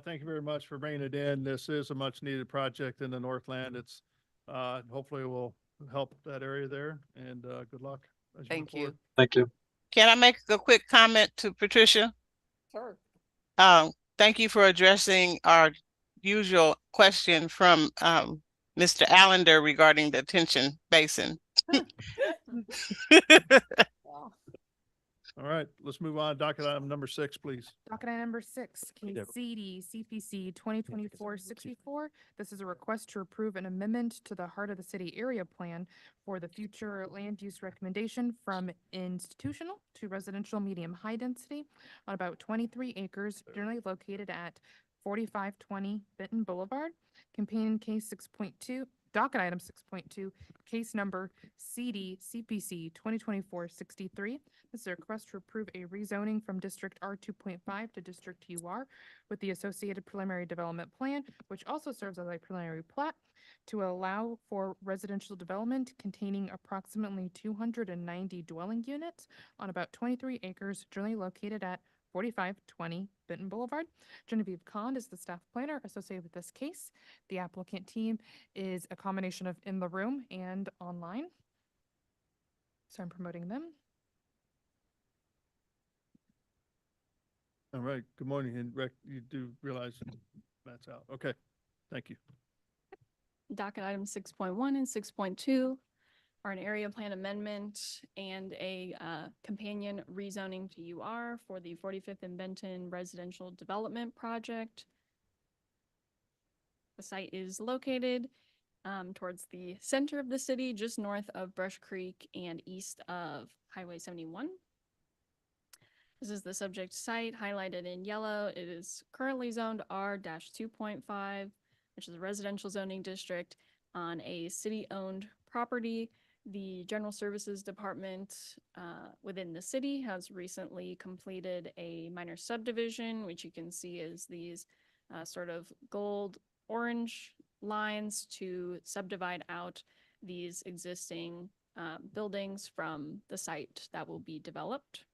thank you very much for bringing it in. This is a much needed project in the Northland. It's, hopefully will help that area there, and, good luck. as move Thank you. forward. Thank you. Can I make a quick comment to Patricia? Sure. Thank you for addressing our usual question from Mr. Allender regarding the detention basin. All right, let's move on. Docket item number 6, please. Docket item number 6, case Yep. CD CPC 2024-64. This is a request to approve an amendment to the Heart of the City Area Plan for the future land use recommendation from institutional to residential medium high density on about 23 acres generally located at 4520 Benton Boulevard. Companion case 6.2, docket item 6.2, case number CD CPC 2024-63. This is a request to approve a rezoning from District R 2.5 to District UR with the associated preliminary development plan, which also serves as a preliminary plat to allow for residential development containing approximately 290 dwelling units on about 23 acres generally located at 4520 Benton Boulevard. Genevieve Kahn is the staff planner associated with this case. The applicant team is a combination of in the room and online. So I'm promoting them. All right, good morning, and you do realize that's out. Okay, thank you. Docket item 6.1 and 6.2 are an area plan amendment and a companion rezoning to UR for the 45th and Benton residential development project. The site is located towards the center of the city, just north of Brush Creek and east of Highway 71. This is the subject site highlighted in yellow. It is currently zoned R-2.5, which is a residential zoning district on a city-owned property. The General Services Department within the city has recently completed a minor subdivision, which you can see is these sort of gold-orange lines to subdivide out these existing buildings from the site that will be developed.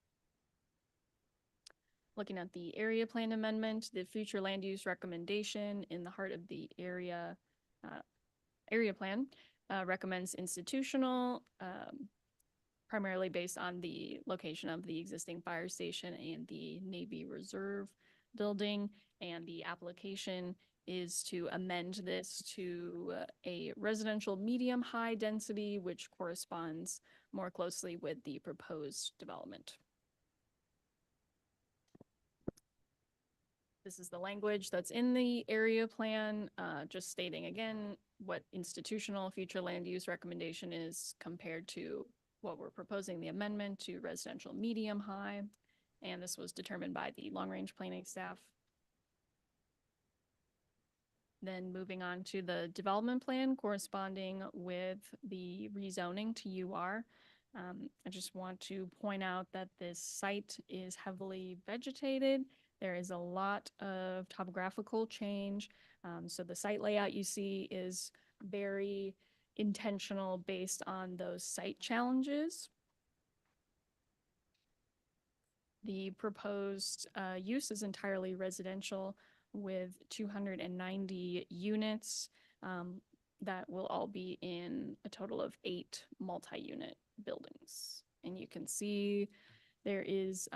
Looking at the area plan amendment, the future land use recommendation in the heart of the area plan recommends institutional, primarily based on the location of the existing fire station and the Navy Reserve building. And the application is to amend this to a residential medium high density, which corresponds more closely with the proposed development. This is the language that's in the area plan, just stating again what institutional future land use recommendation is compared to what we're proposing the amendment to residential medium high. And this was determined by the long range planning staff. Then moving on to the development plan corresponding with the rezoning to UR. I just want to point out that this site is heavily vegetated. There is a lot of topographical change. So the site layout you see is very intentional based on those site challenges. The proposed use is entirely residential with 290 units that will all be in a total of 8 multi-unit buildings. And you can see there is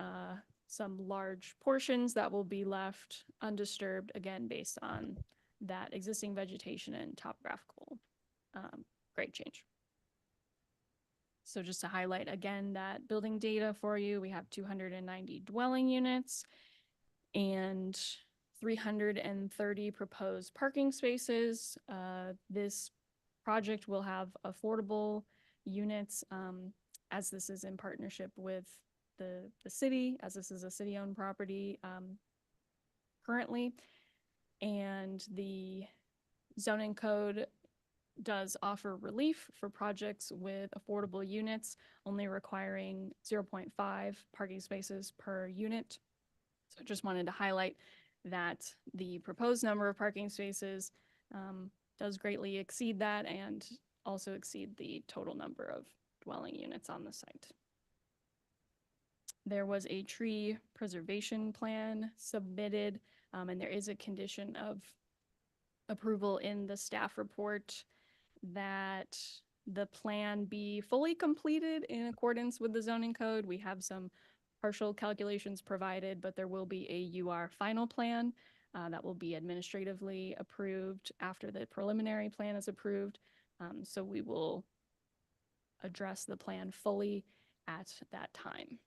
some large portions that will be left undisturbed, again, based on that existing vegetation and topographical grade change. So just to highlight again that building data for you, we have 290 dwelling units and 330 proposed parking spaces. This project will have affordable units as this is in partnership with the city, as this is a city-owned property currently. And the zoning code does offer relief for projects with affordable units, only requiring 0.5 parking spaces per unit. So I just wanted to highlight that the proposed number of parking spaces does greatly exceed that and also exceed the total number of dwelling units on the site. There was a tree preservation plan submitted, and there is a condition of approval in the staff report that the plan be fully completed in accordance with the zoning code. We have some partial calculations provided, but there will be a UR final plan that will be administratively approved after the preliminary plan is approved. So we will address the plan fully at that time.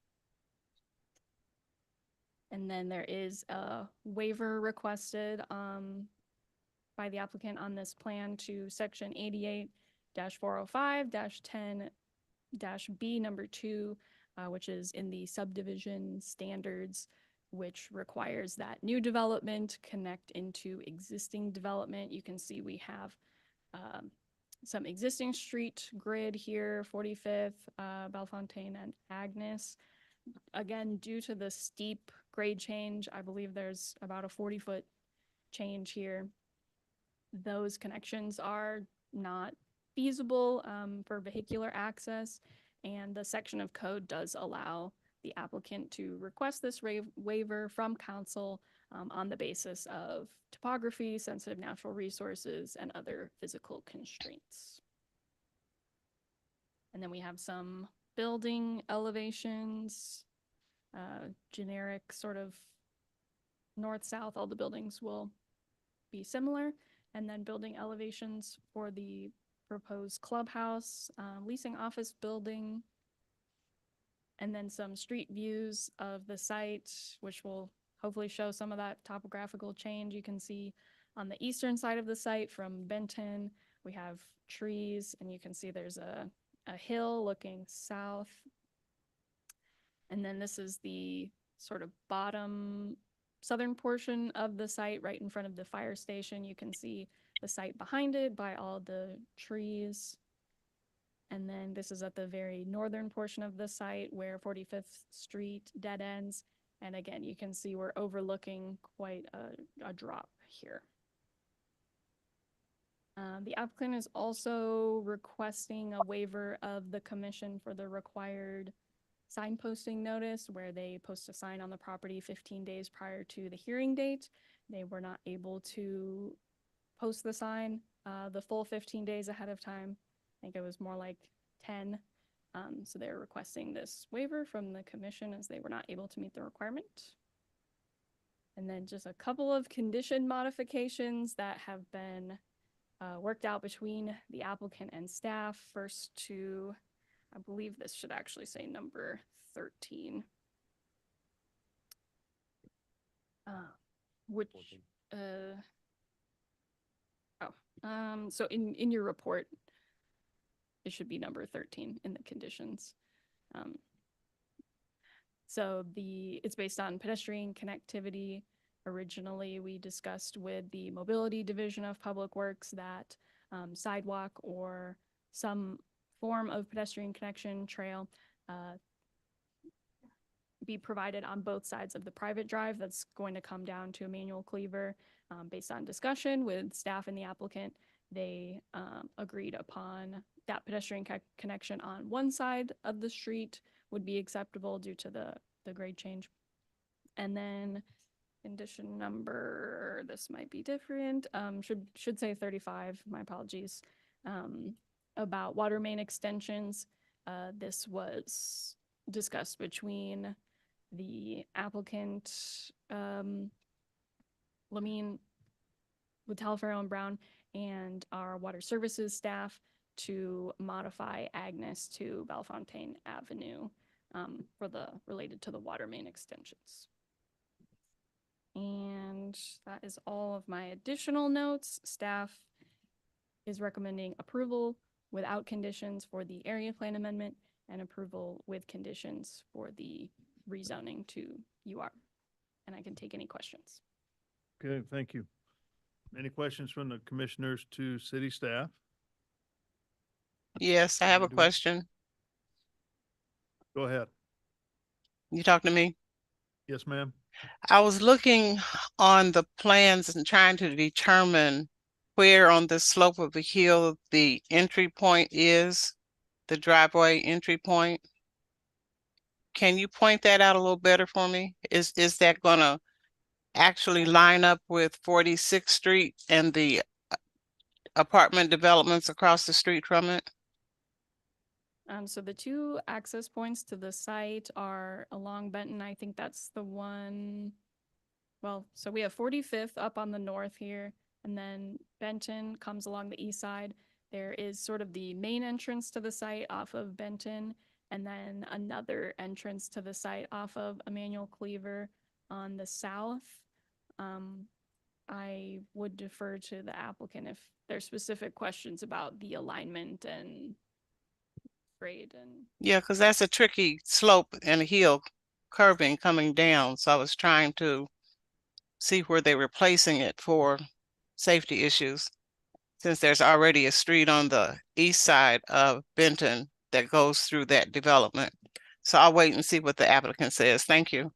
And then there is a waiver requested by the applicant on this plan to section 88-405-10-B number 2, which is in the subdivision standards, which requires that new development connect into existing development. You can see we have some existing street grid here, 45th, Bellefontaine and Agnes. Again, due to the steep grade change, I believe there's about a 40-foot change here. Those connections are not feasible for vehicular access, and the section of code does allow the applicant to request this waiver from council on the basis of topography, sensitive natural resources, and other physical constraints. And then we have some building elevations, generic sort of north-south. All the buildings will be similar. And then building elevations for the proposed clubhouse, leasing office building, and then some street views of the site, which will hopefully show some of that topographical change. You can see on the eastern side of the site from Benton, we have trees, and you can see there's a hill looking south. And then this is the sort of bottom southern portion of the site right in front of the fire station. You can see the site behind it by all the trees. And then this is at the very northern portion of the site where 45th Street dead ends. And again, you can see we're overlooking quite a drop here. The applicant is also requesting a waiver of the commission for the required signposting notice, where they post a sign on the property 15 days prior to the hearing date. They were not able to post the sign the full 15 days ahead of time. I think it was more like 10. So they're requesting this waiver from the commission as they were not able to meet the requirement. And then just a couple of condition modifications that have been worked out between the applicant and staff. First to, I believe this should actually say number 13. Which, so in your report, it should be number 13 in the conditions. So it's based on pedestrian connectivity. Originally, we discussed with the Mobility Division of Public Works that sidewalk or some form of pedestrian connection trail be provided on both sides of the private drive. That's going to come down to a manual cleaver. Based on discussion with staff and the applicant, they agreed upon that pedestrian connection on one side of the street would be acceptable due to the grade change. And then condition number, this might be different, should say 35, my apologies, about water main extensions. This was discussed between the applicant, Lamine with Talaferro and Brown, and our water services staff to modify Agnes to Bellefontaine Avenue related to the water main extensions. And that is all of my additional notes. Staff is recommending approval without conditions for the area plan amendment and approval with conditions for the rezoning to UR. And I can take any questions. Okay, thank you. Any questions from the commissioners to city staff? Yes, I have a Do- question. Go ahead. You talking to me? Yes, ma'am. I was looking on the plans and trying to determine where on the slope of the hill the entry point is, the driveway entry point. Can you point that out a little better for me? Is that gonna actually line up with 46th Street and the apartment developments across the street from it? So the two access points to the site are along Benton. I think that's the one. Well, so we have 45th up on the north here, and then Benton comes along the east side. There is sort of the main entrance to the site off of Benton, and then another entrance to the site off of Emmanuel Cleaver on the south. I would defer to the applicant if there's specific questions about the alignment and grade and. Yeah, because that's a tricky slope and a hill curving coming down. So I was trying to see where they were placing it for safety issues, since there's already a street on the east side of Benton that goes through that development. So I'll wait and see what the applicant says. Thank you.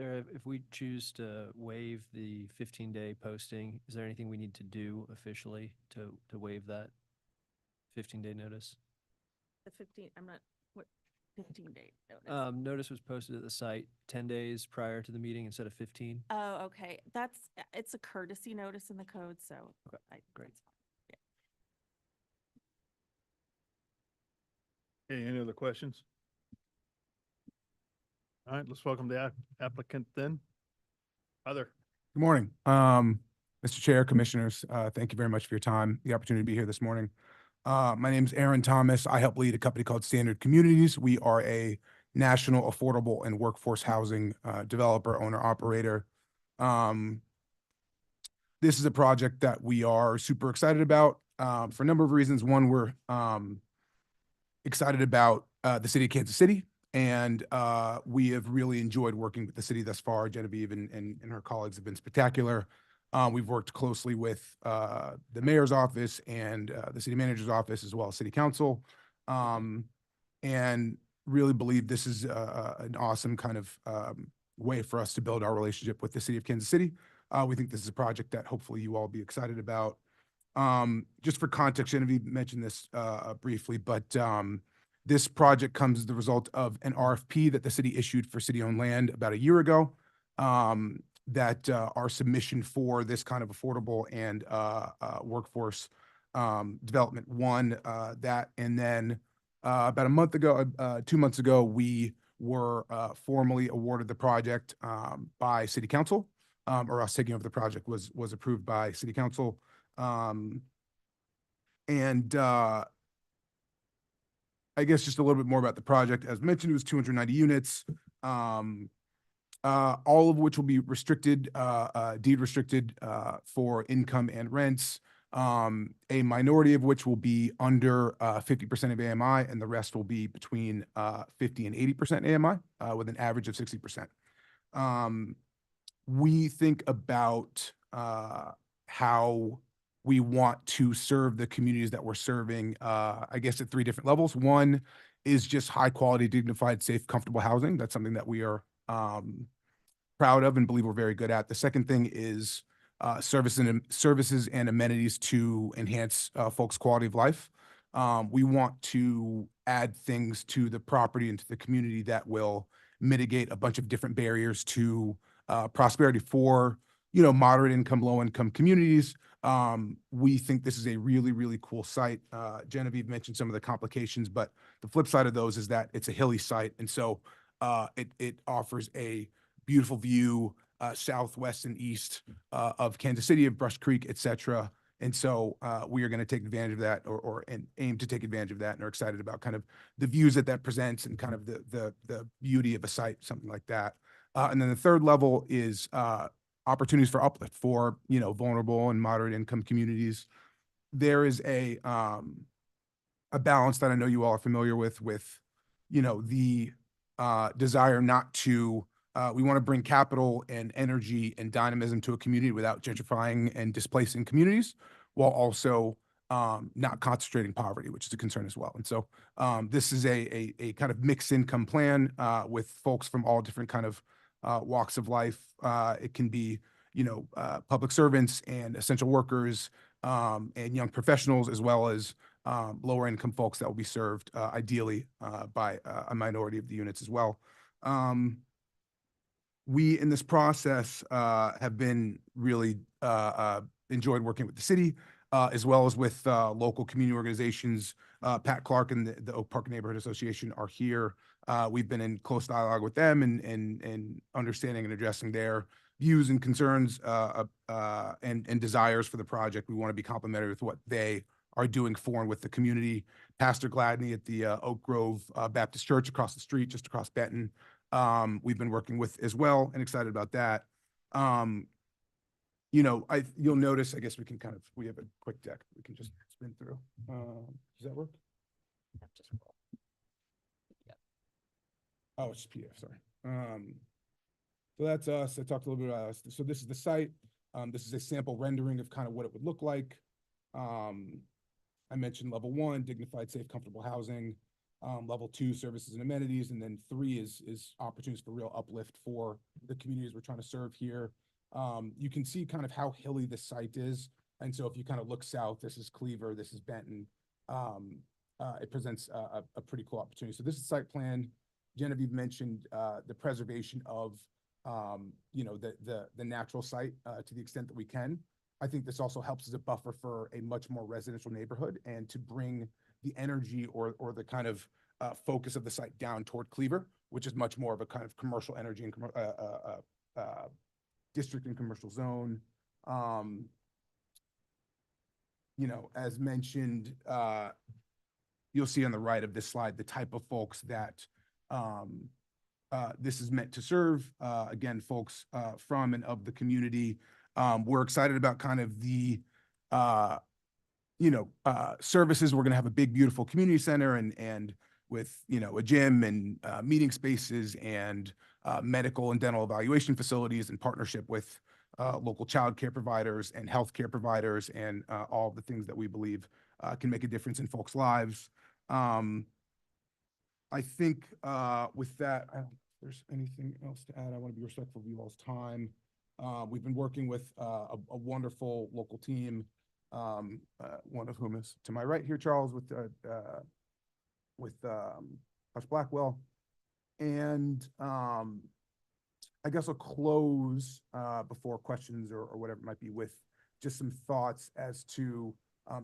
Sarah, if we choose to waive the 15-day posting, is there anything we need to do officially to waive that 15-day notice? The 15, I'm not, what 15-day notice? Notice was posted at the site 10 days prior to the meeting instead of 15. Oh, okay. It's a courtesy notice in the code, so. Okay, great. Okay, any other questions? All right, let's welcome the applicant then. Heather. Good morning. Mr. Chair, Commissioners, thank you very much for your time, the opportunity to be here this morning. My name is Aaron Thomas. I help lead a company called Standard Communities. We are a national affordable and workforce housing developer, owner, operator. This is a project that we are super excited about for a number of reasons. One, we're excited about the city of Kansas City. And we have really enjoyed working with the city thus far. Genevieve and her colleagues have been spectacular. We've worked closely with the mayor's office and the city manager's office, as well as city council, and really believe this is an awesome kind of way for us to build our relationship with the city of Kansas City. We think this is a project that hopefully you all be excited about. Just for context, Genevieve mentioned this briefly, but this project comes as the result of an RFP that the city issued for city-owned land about a year ago. That our submission for this kind of affordable and workforce development won that. And then about a month ago, 2 months ago, we were formally awarded the project by city council, or us taking over the project was approved by city council. I guess just a little bit more about the project. As mentioned, it was 290 units, all of which will be restricted, deed restricted for income and rents, a minority of which will be under 50% of AMI, and the rest will be between 50 and 80% AMI, with an average of 60%. We think about how we want to serve the communities that we're serving, I guess at 3 different levels. One is just high quality, dignified, safe, comfortable housing. That's something that we are proud of and believe we're very good at. The second thing is services and amenities to enhance folks' quality of life. We want to add things to the property and to the community that will mitigate a bunch of different barriers to prosperity for, moderate income, low income communities. We think this is a really, really cool site. Genevieve mentioned some of the complications, but the flip side of those is that it's a hilly site. And so it offers a beautiful view southwest and east of Kansas City, of Brush Creek, et cetera. And so we are going to take advantage of that and aim to take advantage of that, and are excited about kind of the views that presents and kind of the beauty of a site, something like that. And then the third level is opportunities for uplift for, vulnerable and moderate income communities. There is a balance that I know you all are familiar with, the desire not to, we want to bring capital and energy and dynamism to a community without gentrifying and displacing communities, while also not concentrating poverty, which is a concern as well. And so this is a kind of mixed income plan with folks from all different kind of walks of life. It can be, public servants and essential workers and young professionals, as well as lower income folks that will be served ideally by a minority of the units as well. We, in this process, have been really enjoyed working with the city, as well as with local community organizations. Pat Clark and the Oak Park Neighborhood Association are here. We've been in close dialogue with them and understanding and addressing their views and concerns and desires for the project. We want to be complimentary with what they are doing for and with the community. Pastor Gladney at the Oak Grove Baptist Church across the street, just across Benton, we've been working with as well, and excited about that. You'll notice, I guess we have a quick deck we can just spin through. Does that work? Oh, it's PDF, sorry. So that's us. I talked a little bit about us. So this is the site. This is a sample rendering of kind of what it would look like. I mentioned level 1, dignified, safe, comfortable housing. Level 2, services and amenities, and then 3 is opportunities for real uplift for the communities we're trying to serve here. You can see kind of how hilly the site is, and so if you kind of look south, this is Cleaver, this is Benton. It presents a pretty cool opportunity. So this is site plan. Genevieve mentioned the preservation of the natural site to the extent that we can. I think this also helps as a buffer for a much more residential neighborhood, and to bring the energy or the kind of focus of the site down toward Cleaver, which is much more of a kind of commercial energy and district and commercial zone. As mentioned, you'll see on the right of this slide the type of folks that this is meant to serve. Again, folks from and of the community. We're excited about kind of the services. We're going to have a big, beautiful community center and with, a gym and meeting spaces and medical and dental evaluation facilities, in partnership with local child care providers and healthcare providers, and all the things that we believe can make a difference in folks' lives. I think with that, I don't know if there's anything else to add. I want to be respectful of you all's time. We've been working with a wonderful local team, one of whom is to my right here, Charles, with Hush Blackwell. And I guess I'll close before questions or whatever it might be, with just some thoughts as to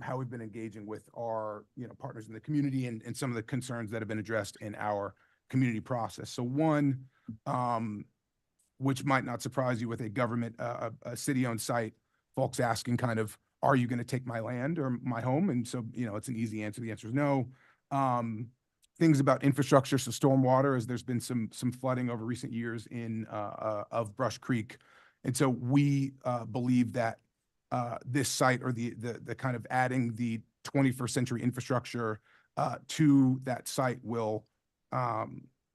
how we've been engaging with our partners in the community and some of the concerns that have been addressed in our community process. So one, which might not surprise you, with a government, a city-owned site, folks asking kind of, are you going to take my land or my home? And so, it's an easy answer. The answer is no. Things about infrastructure, so stormwater, as there's been some flooding over recent years of Brush Creek. And so we believe that this site, or the kind of adding the 21st century infrastructure to that site, will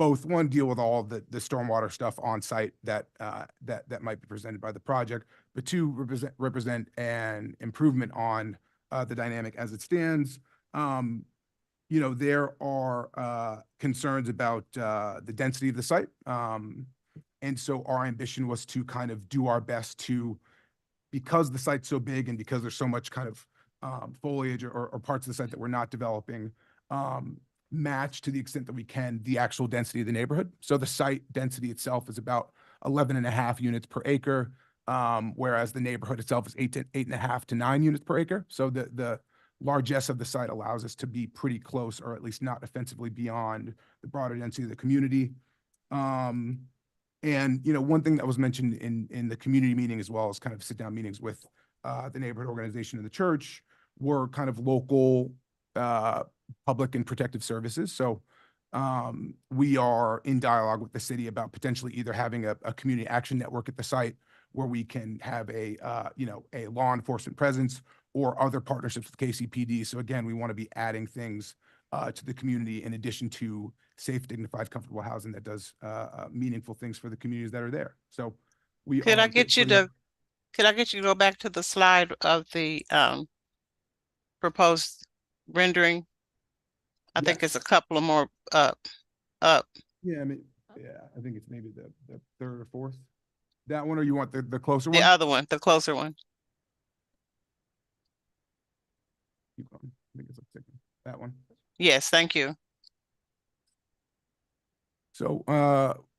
both, one, deal with all the stormwater stuff on site that might be presented by the project, but two, represent an improvement on the dynamic as it stands. You know, there are concerns about the density of the site. And so our ambition was to kind of do our best to, because the site's so big and because there's so much kind of foliage or parts of the site that we're not developing, match to the extent that we can the actual density of the neighborhood. So the site density itself is about 11.5 units per acre, whereas the neighborhood itself is 8.5 to 9 units per acre. So the largesse of the site allows us to be pretty close, or at least not offensively beyond the broader density of the community. And, you know, one thing that was mentioned in the community meeting, as well as kind of sit-down meetings with the neighborhood organization and the church, were kind of local public and protective services. So we are in dialogue with the city about potentially either having a community action network at the site where we can have a law enforcement presence, or other partnerships with KCPD. So again, we want to be adding things to the community in addition to safe, dignified, comfortable housing that does meaningful things for the communities that are there. So we Could I get you putting- to, could I get you to go back to the slide of the proposed rendering? I think it's a couple of more up. Yeah, I mean, yeah, I think it's maybe the third or fourth. That one, or you want the closer The one? other one, the closer one. Keep going. I think it's up second. That one. Yes, thank you. So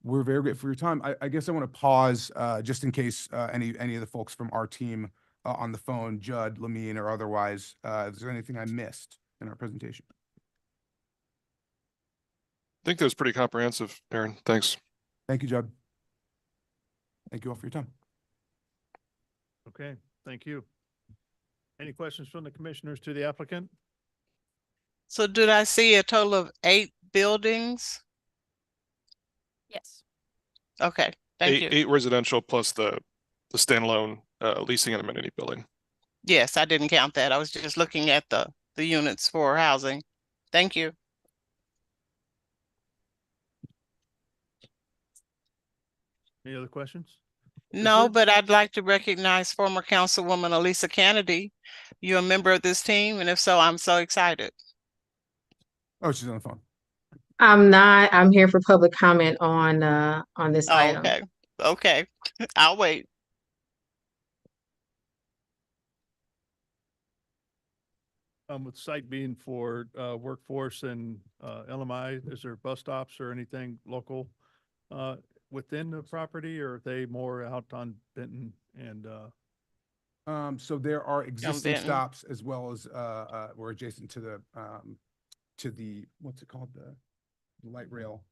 we're very grateful for your time. I guess I want to pause just in case any of the folks from our team on the phone, Judd, Lamine, or otherwise, is there anything I missed in our presentation? I think that was pretty comprehensive, Aaron. Thanks. Thank you, Judd. Thank you all for your time. Okay, thank you. Any questions from the commissioners to the applicant? So did I see a total of 8 buildings? Yes. Okay, thank you. Eight residential plus the standalone leasing and amenity building. Yes, I didn't count that. I was just looking at the units for housing. Thank you. Any other questions? No, but I'd like to recognize former Councilwoman Elisa Kennedy. You're a member of this team, and if so, I'm so excited. Oh, she's on the phone. I'm not. I'm here for public comment on this Oh, item. okay. Okay. I'll wait. With site being for workforce and LMI, is there bus stops or anything local within the property, or are they more out on Benton and So there are existing Benton. stops, as well as we're adjacent to the what's it called, the light rail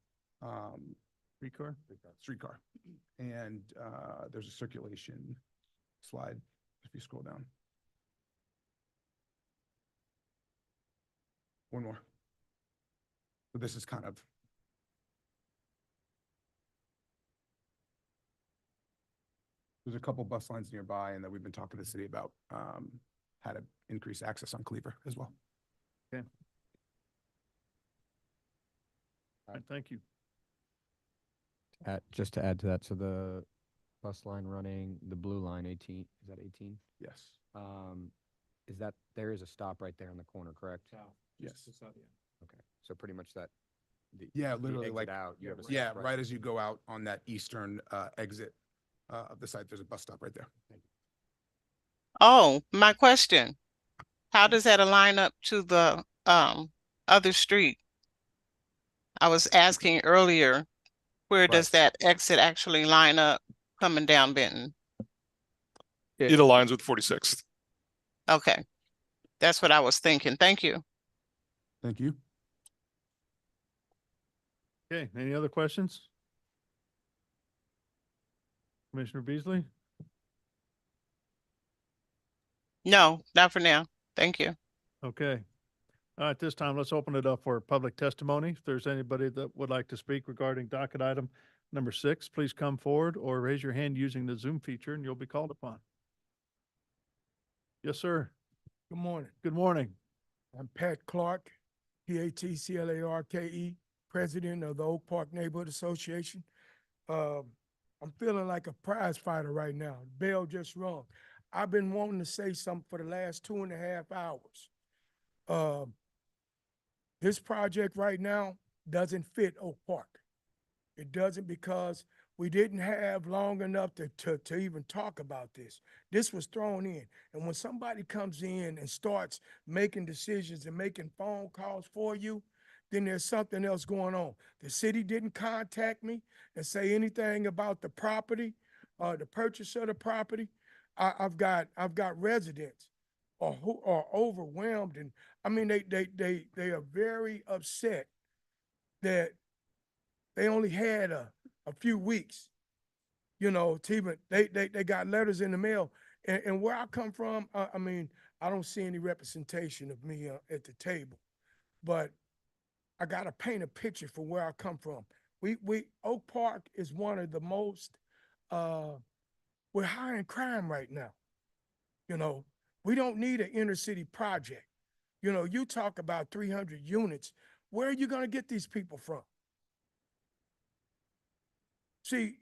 streetcar, and there's a circulation slide if you scroll down. One more. So this is kind of there's a couple bus lines nearby, and that we've been talking to the city about how to increase access on Cleaver as well. okay. All right, thank you. Just to add to that, so the bus line running, the blue line 18, is that 18? Yes. Is that, there is a stop right there in the corner, correct? Yes. Okay, so pretty much that. Yeah, the literally exit like out, you have a yeah, stop right as you go out on that eastern exit of the site, there's a bus stop right there. Oh, my question. How does that align up to the other street? I was asking earlier, where does that exit actually line up coming down Benton? It aligns with 46th. Okay. That's what I was thinking. Thank you. Thank you. Okay, any other questions? Commissioner Beasley? No, not for now. Thank you. Okay. At this time, let's open it up for public testimony. If there's anybody that would like to speak regarding docket item number 6, please come forward or raise your hand using the Zoom feature and you'll be called upon. Yes, sir. Good morning. Good morning. I'm Pat Clark, P-A-T-C-L-A-R-K-E, president of the Oak Park Neighborhood Association. I'm feeling like a prize fighter right now. Bell just rung. I've been wanting to say something for the last 2.5 hours. This project right now doesn't fit Oak Park. It doesn't because we didn't have long enough to even talk about this. This was thrown in. And when somebody comes in and starts making decisions and making phone calls for you, then there's something else going on. The city didn't contact me and say anything about the property, the purchase of the property. I've got residents who are overwhelmed, and I mean they are very upset that they only had a few weeks, you know, to even they got letters in the mail. And where I come from, I mean, I don't see any representation of me at the table, but I gotta paint a picture for where I come from. Oak Park is one of the most we're high in crime right now. You know, we don't need an inner city project. You know, you talk about 300 units. Where are you gonna get these people from? See,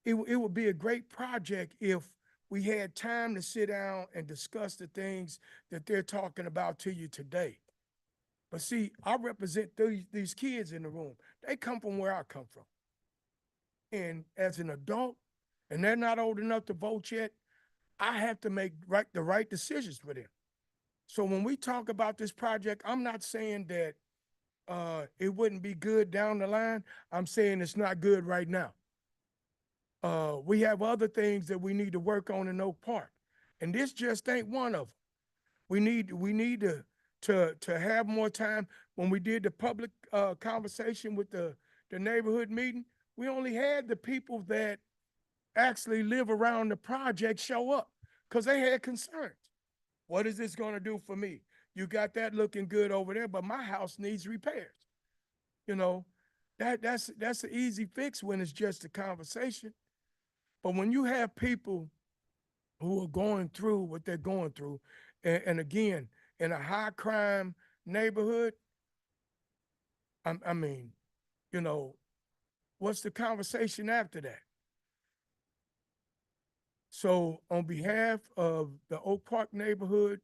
it would be a great project if we had time to sit down and discuss the things that they're talking about to you today. But see, I represent these kids in the room. They come from where I come from. And as an adult, and they're not old enough to vote yet, I have to make the right decisions for them. So when we talk about this project, I'm not saying that it wouldn't be good down the line. I'm saying it's not good right now. We have other things that we need to work on in Oak Park, and this just ain't one of them. We need to have more time. When we did the public conversation with the neighborhood meeting, we only had the people that actually live around the project show up because they had concerns. What is this going to do for me? You got that looking good over there, but my house needs repairs. You know, that's an easy fix when it's just a conversation. But when you have people who are going through what they're going through, and again, in a high crime neighborhood, I mean, you know, what's the conversation after that? So on behalf of the Oak Park Neighborhood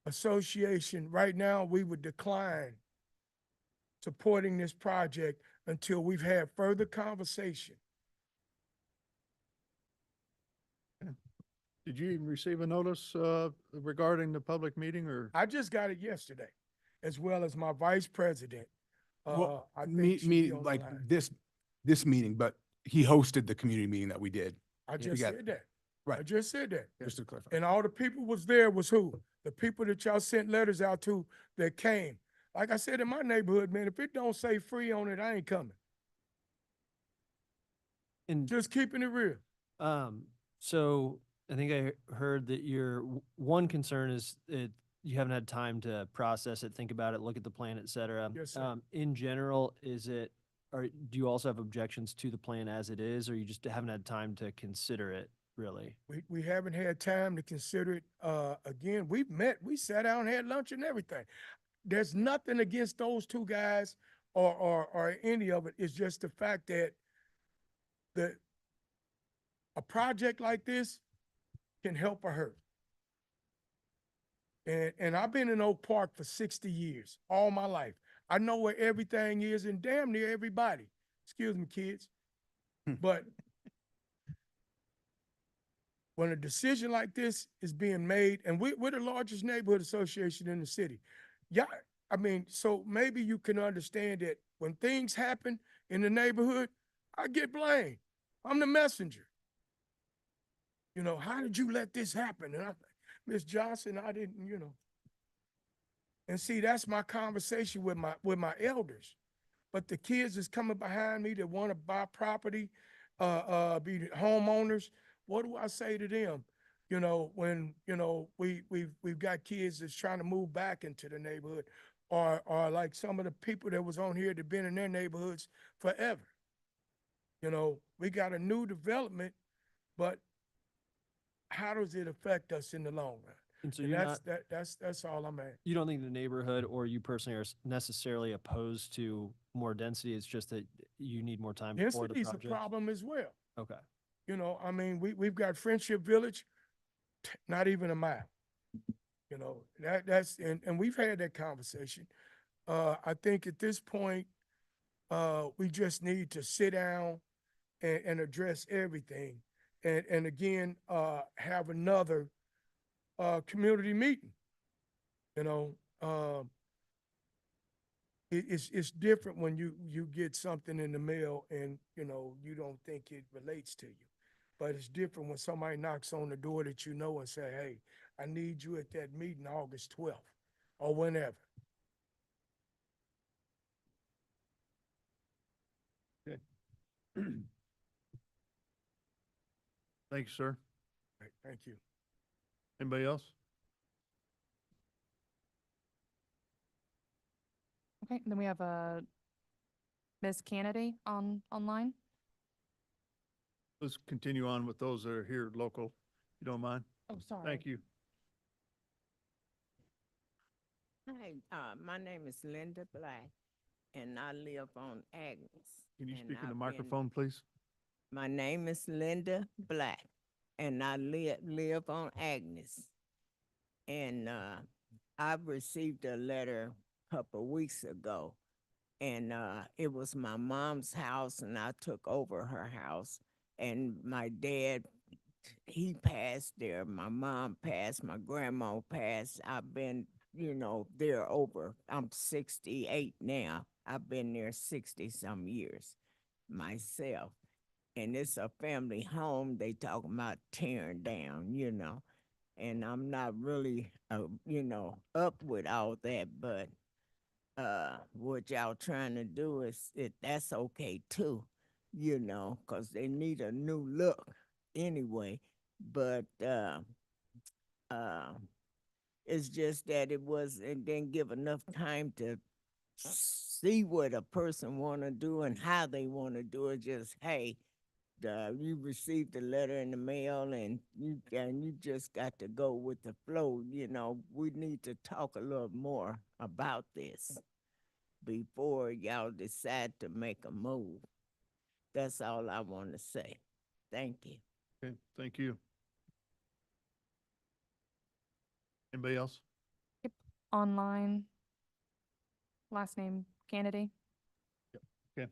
Association, right now, we would decline supporting this project until we've had further conversation. Did you even receive a notice regarding the public meeting, or? I just got it yesterday, as well as my vice president. Well, I think me, she'll be me, on the like line. this meeting, but he hosted the community meeting that we did. I We just got- said that. Right. I just said that. Just to clarify. And all the people was there was who? The people that y'all sent letters out to that came. Like I said, in my neighborhood, man, if it don't say free on it, I ain't coming. And Just keeping it real. so I think I heard that your one concern is you haven't had time to process it, think about it, look at the plan, et cetera. Yes, sir. In general, do you also have objections to the plan as it is, or you just haven't had time to consider it really? We haven't had time to consider it. Again, we've met, we sat down, had lunch and everything. There's nothing against those two guys or any of it. It's just the fact that a project like this can help or hurt. And I've been in Oak Park for 60 years, all my life. I know where everything is and damn near everybody. Excuse me, kids. But when a decision like this is being made, and we're the largest neighborhood association in the city. Yeah, I mean, so maybe you can understand that when things happen in the neighborhood, I get blamed. I'm the messenger. You know, how did you let this happen? And I'm like, Miss Johnson, I didn't, you know. And see, that's my conversation with my elders. But the kids is coming behind me that want to buy property, be homeowners. What do I say to them? You know, when, you know, we've got kids that's trying to move back into the neighborhood, or like some of the people that was on here that been in their neighborhoods forever. You know, we got a new development, but how does it affect us in the long run? And so And you're that's all I'm at. you don't think the neighborhood or you personally are necessarily opposed to more density, it's just that you need more time for the Density's a project? problem as well. Okay. You know, I mean, we've got Friendship Village, not even a mile. You know, and we've had that conversation. I think at this point, we just need to sit down and address everything. And again, have another, community meeting. You know, it's different when you get something in the mail and, you know, you don't think it relates to you. But it's different when somebody knocks on the door that you know and say, hey, I need you at that meeting August 12th or whenever. Okay. Thank you, sir. Right, thank you. Anybody else? Okay, then we have Ms. Kennedy online. Let's continue on with those that are here local, if you don't mind. Oh, sorry. Thank you. Hi, my name is Linda Black, and I live on Agnes. Can you and speak in the I've microphone, please? My name is Linda Black, and I live on Agnes. And I've received a letter a couple weeks ago, and it was my mom's house, and I took over her house. And my dad, he passed there. My mom passed. My grandma passed. I've been, you know, there over. I'm 68 now. I've been there 60-some years myself. And it's a family home they talking about tearing down, you know. And I'm not really, you know, up with all that, but what y'all trying to do is, that's okay too, you know, because they need a new look anyway. But it's just that it didn't give enough time to see what a person want to do and how they want to do it. Just, hey, you received a letter in the mail and you just got to go with the flow. You know, we need to talk a little more about this before y'all decide to make a move. That's all I want to say. Thank you. Okay, thank you. Anybody else? Yep, online. Last name Kennedy. Okay.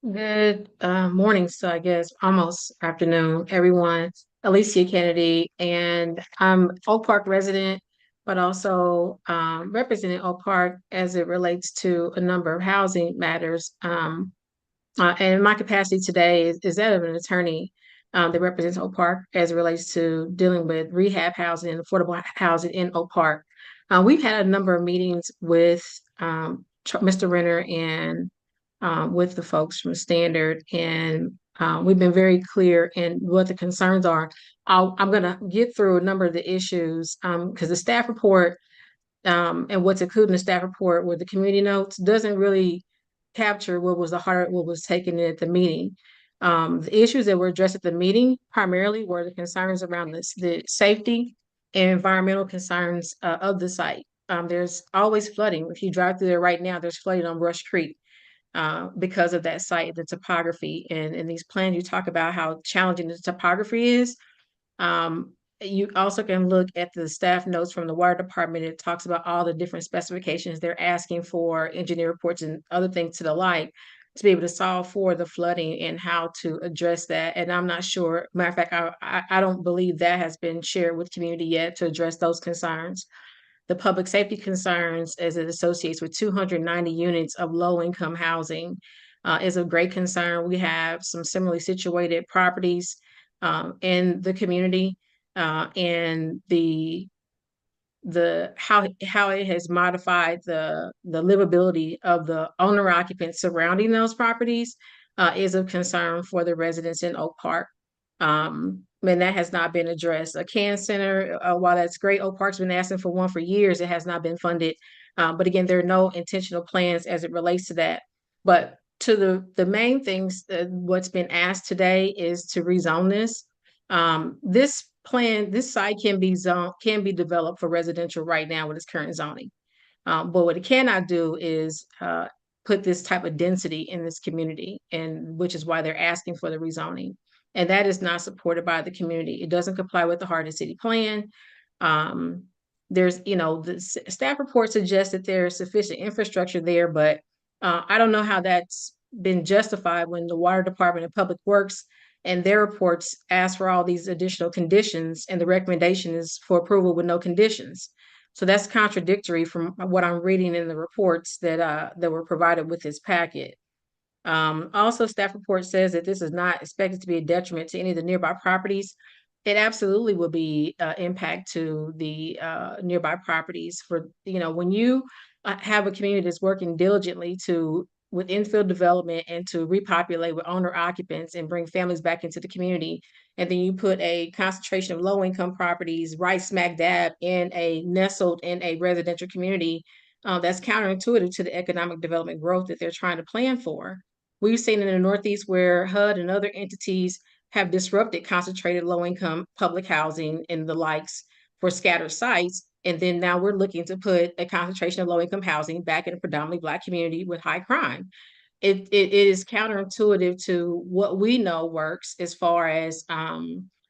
Good morning, so I guess almost afternoon, everyone. Alicia Kennedy, and I'm Oak Park resident, but also representing Oak Park as it relates to a number of housing matters. And my capacity today is that of an attorney that represents Oak Park as it relates to dealing with rehab housing and affordable housing in Oak Park. We've had a number of meetings with Mr. Renner and with the folks from Standard, and we've been very clear in what the concerns are. I'm going to get through a number of the issues because the staff report and what's included in the staff report with the community notes doesn't really capture what was the heart, what was taken at the meeting. The issues that were addressed at the meeting primarily were the concerns around the safety and environmental concerns of the site. There's always flooding. If you drive through there right now, there's flooding on Rush Creek because of that site, the topography. And in these plans, you talk about how challenging the topography is. You also can look at the staff notes from the water department. It talks about all the different specifications they're asking for, engineer reports and other things to the like, to be able to solve for the flooding and how to address that. And I'm not sure, matter of fact, I don't believe that has been shared with community yet to address those concerns. The public safety concerns as it associates with 290 units of low-income housing is a great concern. We have some similarly situated properties in the community, and the how it has modified the livability of the owner occupants surrounding those properties is of concern for the residents in Oak Park. And that has not been addressed. A CAN center, while that's great, Oak Park's been asking for one for years. It has not been funded. But again, there are no intentional plans as it relates to that. But to the main things, what's been asked today is to rezone this. This site can be developed for residential right now with its current zoning. But what it cannot do is put this type of density in this community, and which is why they're asking for the rezoning. And that is not supported by the community. It doesn't comply with the Hardin City Plan. There's, the staff report suggests that there's sufficient infrastructure there, but I don't know how that's been justified when the Water Department and Public Works and their reports ask for all these additional conditions, and the recommendation is for approval with no conditions. So that's contradictory from what I'm reading in the reports that were provided with this packet. Also, staff report says that this is not expected to be a detriment to any of the nearby properties. It absolutely will be impact to the nearby properties. For, when you have a community that's working diligently with infill development and to repopulate with owner occupants and bring families back into the community, and then you put a concentration of low income properties right smack dab nestled in a residential community, that's counterintuitive to the economic development growth that they're trying to plan for. We've seen in the Northeast where HUD and other entities have disrupted concentrated low-income public housing and the likes for scattered sites. And then now we're looking to put a concentration of low-income housing back in a predominantly Black community with high crime. It is counterintuitive to what we know works as far as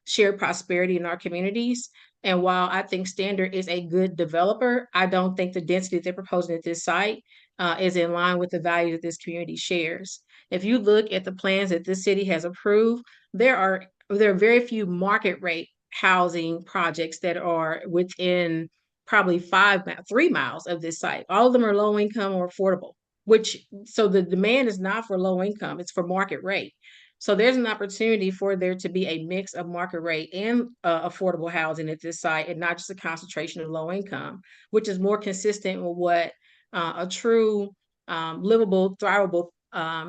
shared prosperity in our communities. And while I think Standard is a good developer, I don't think the density that they're proposing at this site is in line with the value that this community shares. If you look at the plans that this city has approved, there are very few market rate housing projects that are within probably 3 miles of this site. All of them are low income or affordable, so the demand is not for low income, it's for market rate. So there's an opportunity for there to be a mix of market rate and affordable housing at this site, and not just a concentration of low income, which is more consistent with what a true livable, thrivable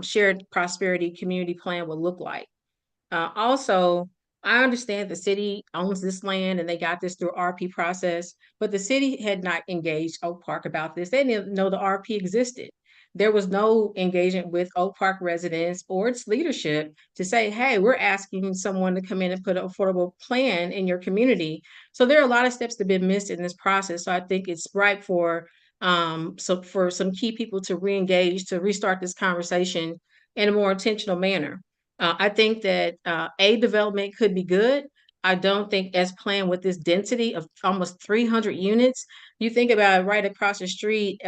shared prosperity community plan would look like. Also, I understand the city owns this land and they got this through RP process, but the city had not engaged Oak Park about this. They didn't know the RP existed. There was no engagement with Oak Park residents or its leadership to say, hey, we're asking someone to come in and put an affordable plan in your community. So there are a lot of steps that have been missed in this process. So I think it's ripe for some key people to re-engage, to restart this conversation in a more intentional manner. I think that a development could be good. I don't think as planned with this density of almost 300 units. You think about it, right across the street,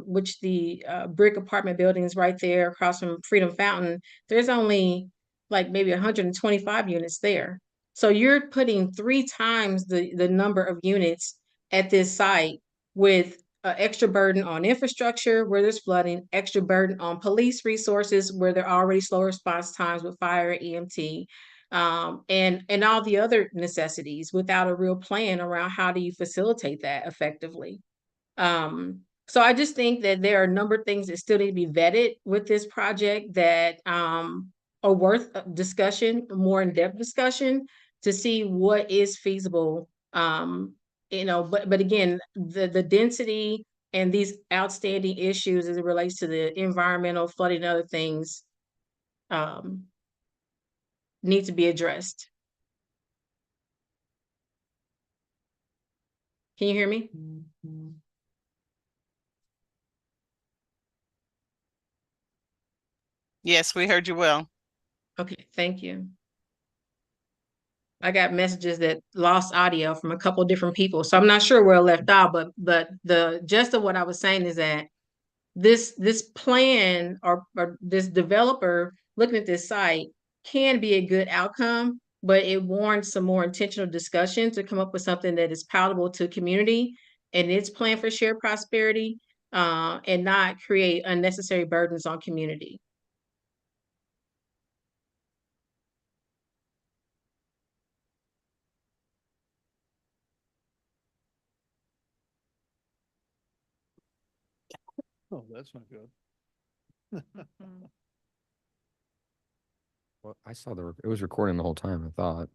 which the brick apartment building is right there across from Freedom Fountain. There's only like maybe 125 units there. So you're putting 3 times the number of units at this site, with extra burden on infrastructure where there's flooding, extra burden on police resources where there are already slow response times with fire, EMT, and all the other necessities, without a real plan around how do you facilitate that effectively. So I just think that there are a number of things that still need to be vetted with this project that are worth discussion, more in-depth discussion, to see what is feasible. But again, the density and these outstanding issues as it relates to the environmental flooding and other things need to be addressed. Can you hear me? Yes, we heard you well. Okay, thank you. I got messages that lost audio from a couple different people, so I'm not sure where I left off, but the gist of what I was saying is that this plan or this developer looking at this site can be a good outcome, but it warrants some more intentional discussion to come up with something that is palatable to community and its plan for shared prosperity, and not create unnecessary burdens on community. Oh, that's not good. Well, I saw it was recording the whole time, I thought.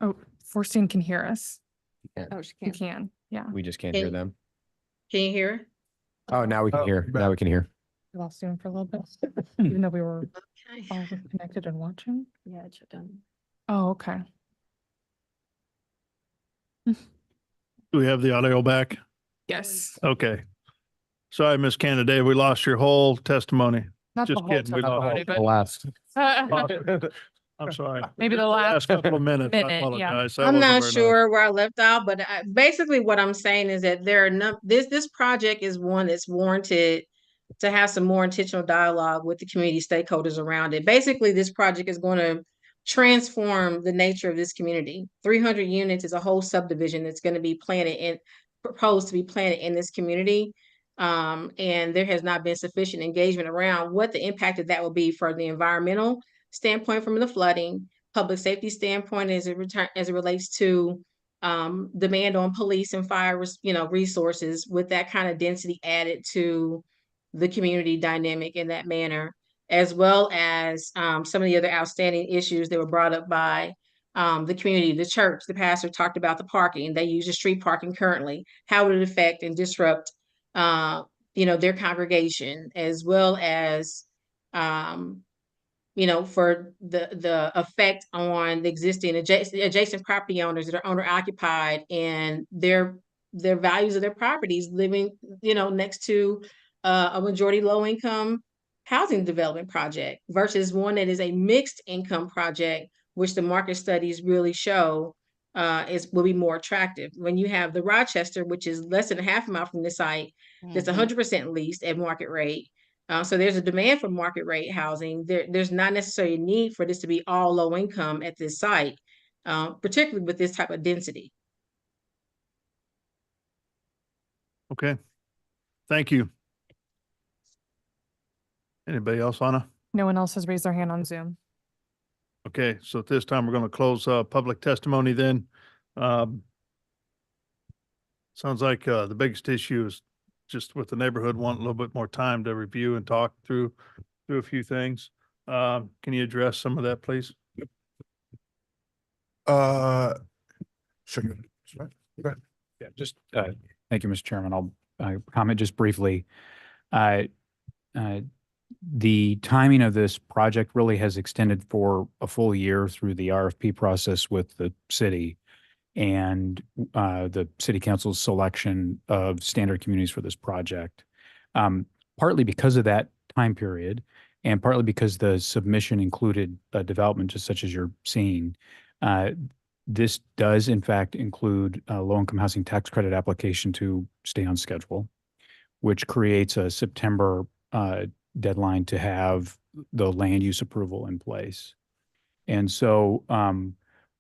Oh, Forstein can hear us. Yeah. Oh, she You can't. can, yeah. We just can't hear them. Can you hear? Oh, now we can hear. Now we can hear. We lost him for a little bit, even though we were Okay. all connected and watching. Yeah, it shut down. Oh, okay. Do we have the audio back? Yes. Okay. Sorry, Ms. Candidate, we lost your whole testimony. Not the Just whole kidding. We testimony, lost but last. I'm sorry. maybe the last Couple of minutes. I minute, yeah. apologize. That I'm wasn't not very nice. sure where I left off, but basically what I'm saying is that there are no, this project is one that's warranted to have some more intentional dialogue with the community stakeholders around it. Basically, this project is going to transform the nature of this community. 300 units is a whole subdivision that's going to be planted and proposed to be planted in this community. And there has not been sufficient engagement around what the impact of that will be for the environmental standpoint from the flooding, public safety standpoint as it relates to demand on police and fire, resources with that kind of density added to the community dynamic in that manner, as well as some of the other outstanding issues that were brought up by the community, the church. The pastor talked about the parking. They use the street parking currently. How would it affect and disrupt, their congregation, as well as, for the effect on the existing adjacent property owners that are owner occupied and their values of their properties living, next to a majority low income housing development project versus one that is a mixed income project, which the market studies really show will be more attractive. When you have the Rochester, which is less than a half a mile from the site, that's 100% leased at market rate. So there's a demand for market rate housing. There's not necessarily a need for this to be all low income at this site, particularly with this type of density. Okay. Thank you. Anybody else, Anna? No one else has raised their hand on Zoom. Okay, so at this time, we're going to close public testimony then. Sounds like the biggest issue is just with the neighborhood wanting a little bit more time to review and talk through a few things. Can you address some of that, please? Sure. Yeah, just, thank you, Mr. Chairman. I'll comment just briefly. The timing of this project really has extended for a full year through the RFP process with the city and the city council's selection of standard communities for this project. Partly because of that time period and partly because the submission included a development just such as you're seeing. This does in fact include a low-income housing tax credit application to stay on schedule, which creates a September deadline to have the land use approval in place. And so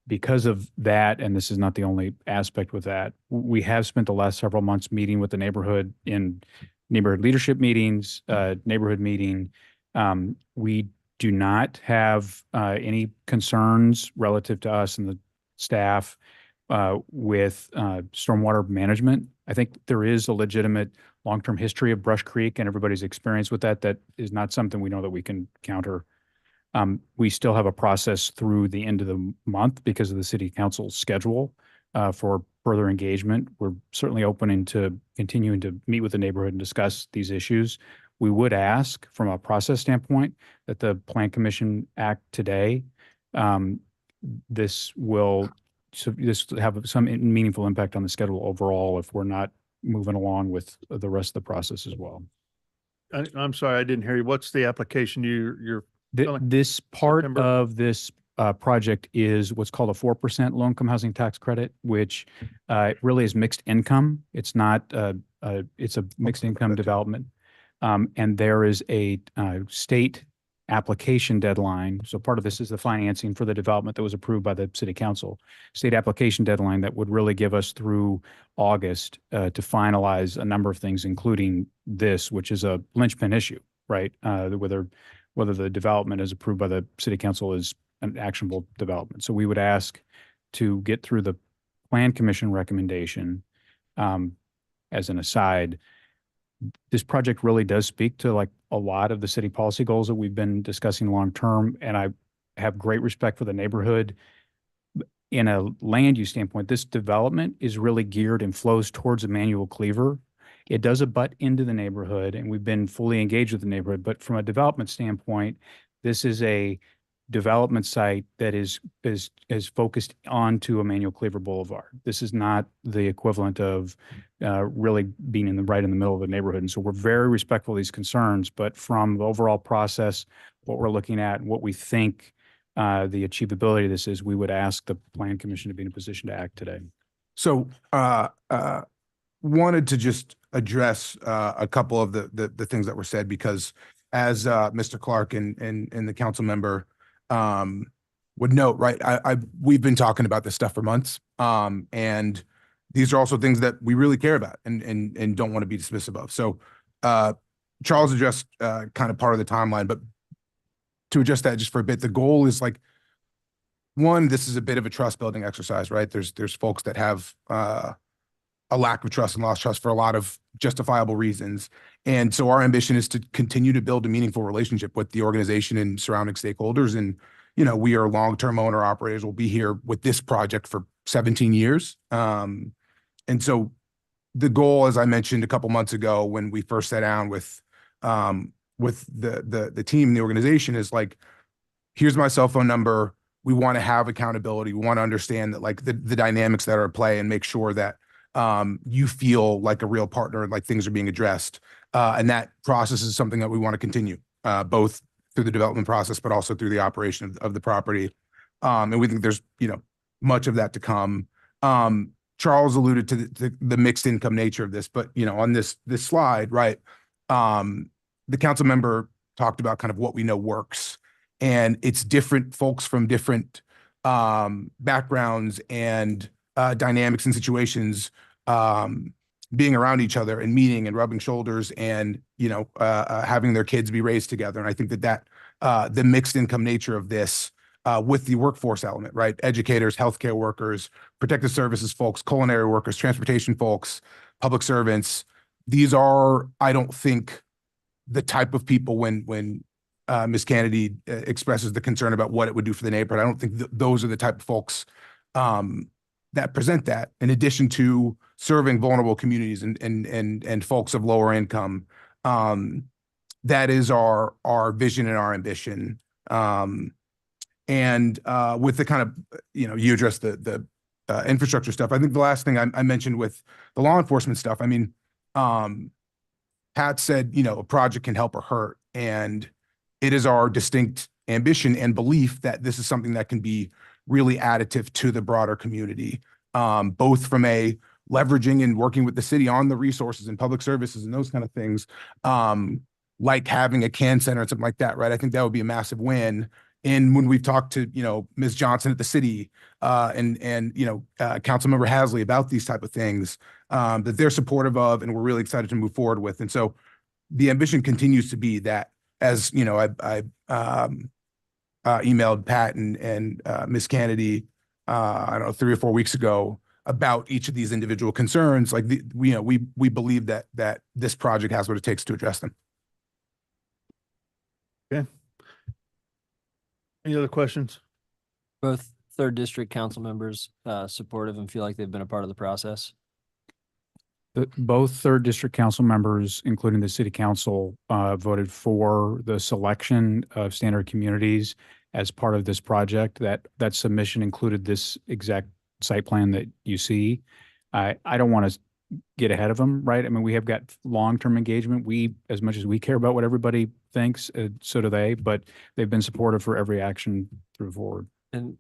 because of that, and this is not the only aspect with that, we have spent the last several months meeting with the neighborhood in neighborhood leadership meetings, neighborhood meeting. We do not have any concerns relative to us and the staff with stormwater management. I think there is a legitimate long-term history of Brush Creek and everybody's experience with that. That is not something we know that we can counter. We still have a process through the end of the month because of the city council's schedule for further engagement. We're certainly open to continuing to meet with the neighborhood and discuss these issues. We would ask from a process standpoint that the Plan Commission act today. This will have some meaningful impact on the schedule overall if we're not moving along with the rest of the process as well. I'm sorry, I didn't hear you. What's the application you're This part September? of this project is what's called a 4% low-income housing tax credit, which really is mixed income. It's not, it's a mixed income development. And there is a state application deadline. So part of this is the financing for the development that was approved by the city council. State application deadline that would really give us through August to finalize a number of things, including this, which is a linchpin issue, right? Whether the development is approved by the city council is an actionable development. So we would ask to get through the Plan Commission recommendation. As an aside, this project really does speak to like a lot of the city policy goals that we've been discussing long-term, and I have great respect for the neighborhood. In a land use standpoint, this development is really geared and flows towards Emmanuel Cleaver. It does abut into the neighborhood, and we've been fully engaged with the neighborhood. But from a development standpoint, this is a development site that is focused onto Emmanuel Cleaver Boulevard. This is not the equivalent of really being right in the middle of the neighborhood. And so we're very respectful of these concerns, but from the overall process, what we're looking at and what we think the achievability of this is, we would ask the Plan Commission to be in a position to act today. So wanted to just address a couple of the things that were said, because as Mr. Clark and the council member would note, right, we've been talking about this stuff for months. And these are also things that we really care about and don't want to be dismissive of. So Charles addressed kind of part of the timeline, but to address that just for a bit, the goal is like, one, this is a bit of a trust building exercise, right? There's folks that have a lack of trust and lost trust for a lot of justifiable reasons. And so our ambition is to continue to build a meaningful relationship with the organization and surrounding stakeholders. And, you know, we are long-term owner operators. We'll be here with this project for 17 years. And so the goal, as I mentioned a couple months ago, when we first sat down with the team and the organization, is like, here's my cell phone number. We want to have accountability. We want to understand that, like, the dynamics that are at play, and make sure that you feel like a real partner and like things are being addressed. And that process is something that we want to continue, both through the development process, but also through the operation of the property. And we think there's, you know, much of that to come. Charles alluded to the mixed income nature of this, but, you know, on this slide, right, the council member talked about kind of what we know works, and it's different folks from different backgrounds and dynamics and situations being around each other and meeting and rubbing shoulders and, you know, having their kids be raised together. And I think that the mixed income nature of this with the workforce element, right? Educators, healthcare workers, protective services folks, culinary workers, transportation folks, public servants. These are, I don't think, the type of people when Ms. Kennedy expresses the concern about what it would do for the neighborhood. I don't think those are the type of folks that present that, in addition to serving vulnerable communities and folks of lower income. That is our vision and our ambition. And with the kind of, you know, you addressed the infrastructure stuff. I think the last thing I mentioned with the law enforcement stuff, I mean, Pat said, you know, a project can help or hurt. And it is our distinct ambition and belief that this is something that can be really additive to the broader community, both from a leveraging and working with the city on the resources and public services and those kind of things, like having a CAN center and something like that, right? I think that would be a massive win. And when we've talked to, you know, Ms. Johnson at the city and you know, Councilmember Hasley about these type of things, that they're supportive of, and we're really excited to move forward with. And so the ambition continues to be that, as you know, I emailed Pat and Ms. Kennedy, I don't know, 3 or 4 weeks ago about each of these individual concerns. Like, you know, we believe that this project has what it takes to address them. Okay. Any other questions? Both third district council members supportive and feel like they've been a part of the process? Both third district council members, including the city council, voted for the selection of standard communities as part of this project. That submission included this exact site plan that you see. I don't want to get ahead of them, right? I mean, we have got long-term engagement. We, as much as we care about what everybody thinks, so do they, but they've been supportive for every action through forward. And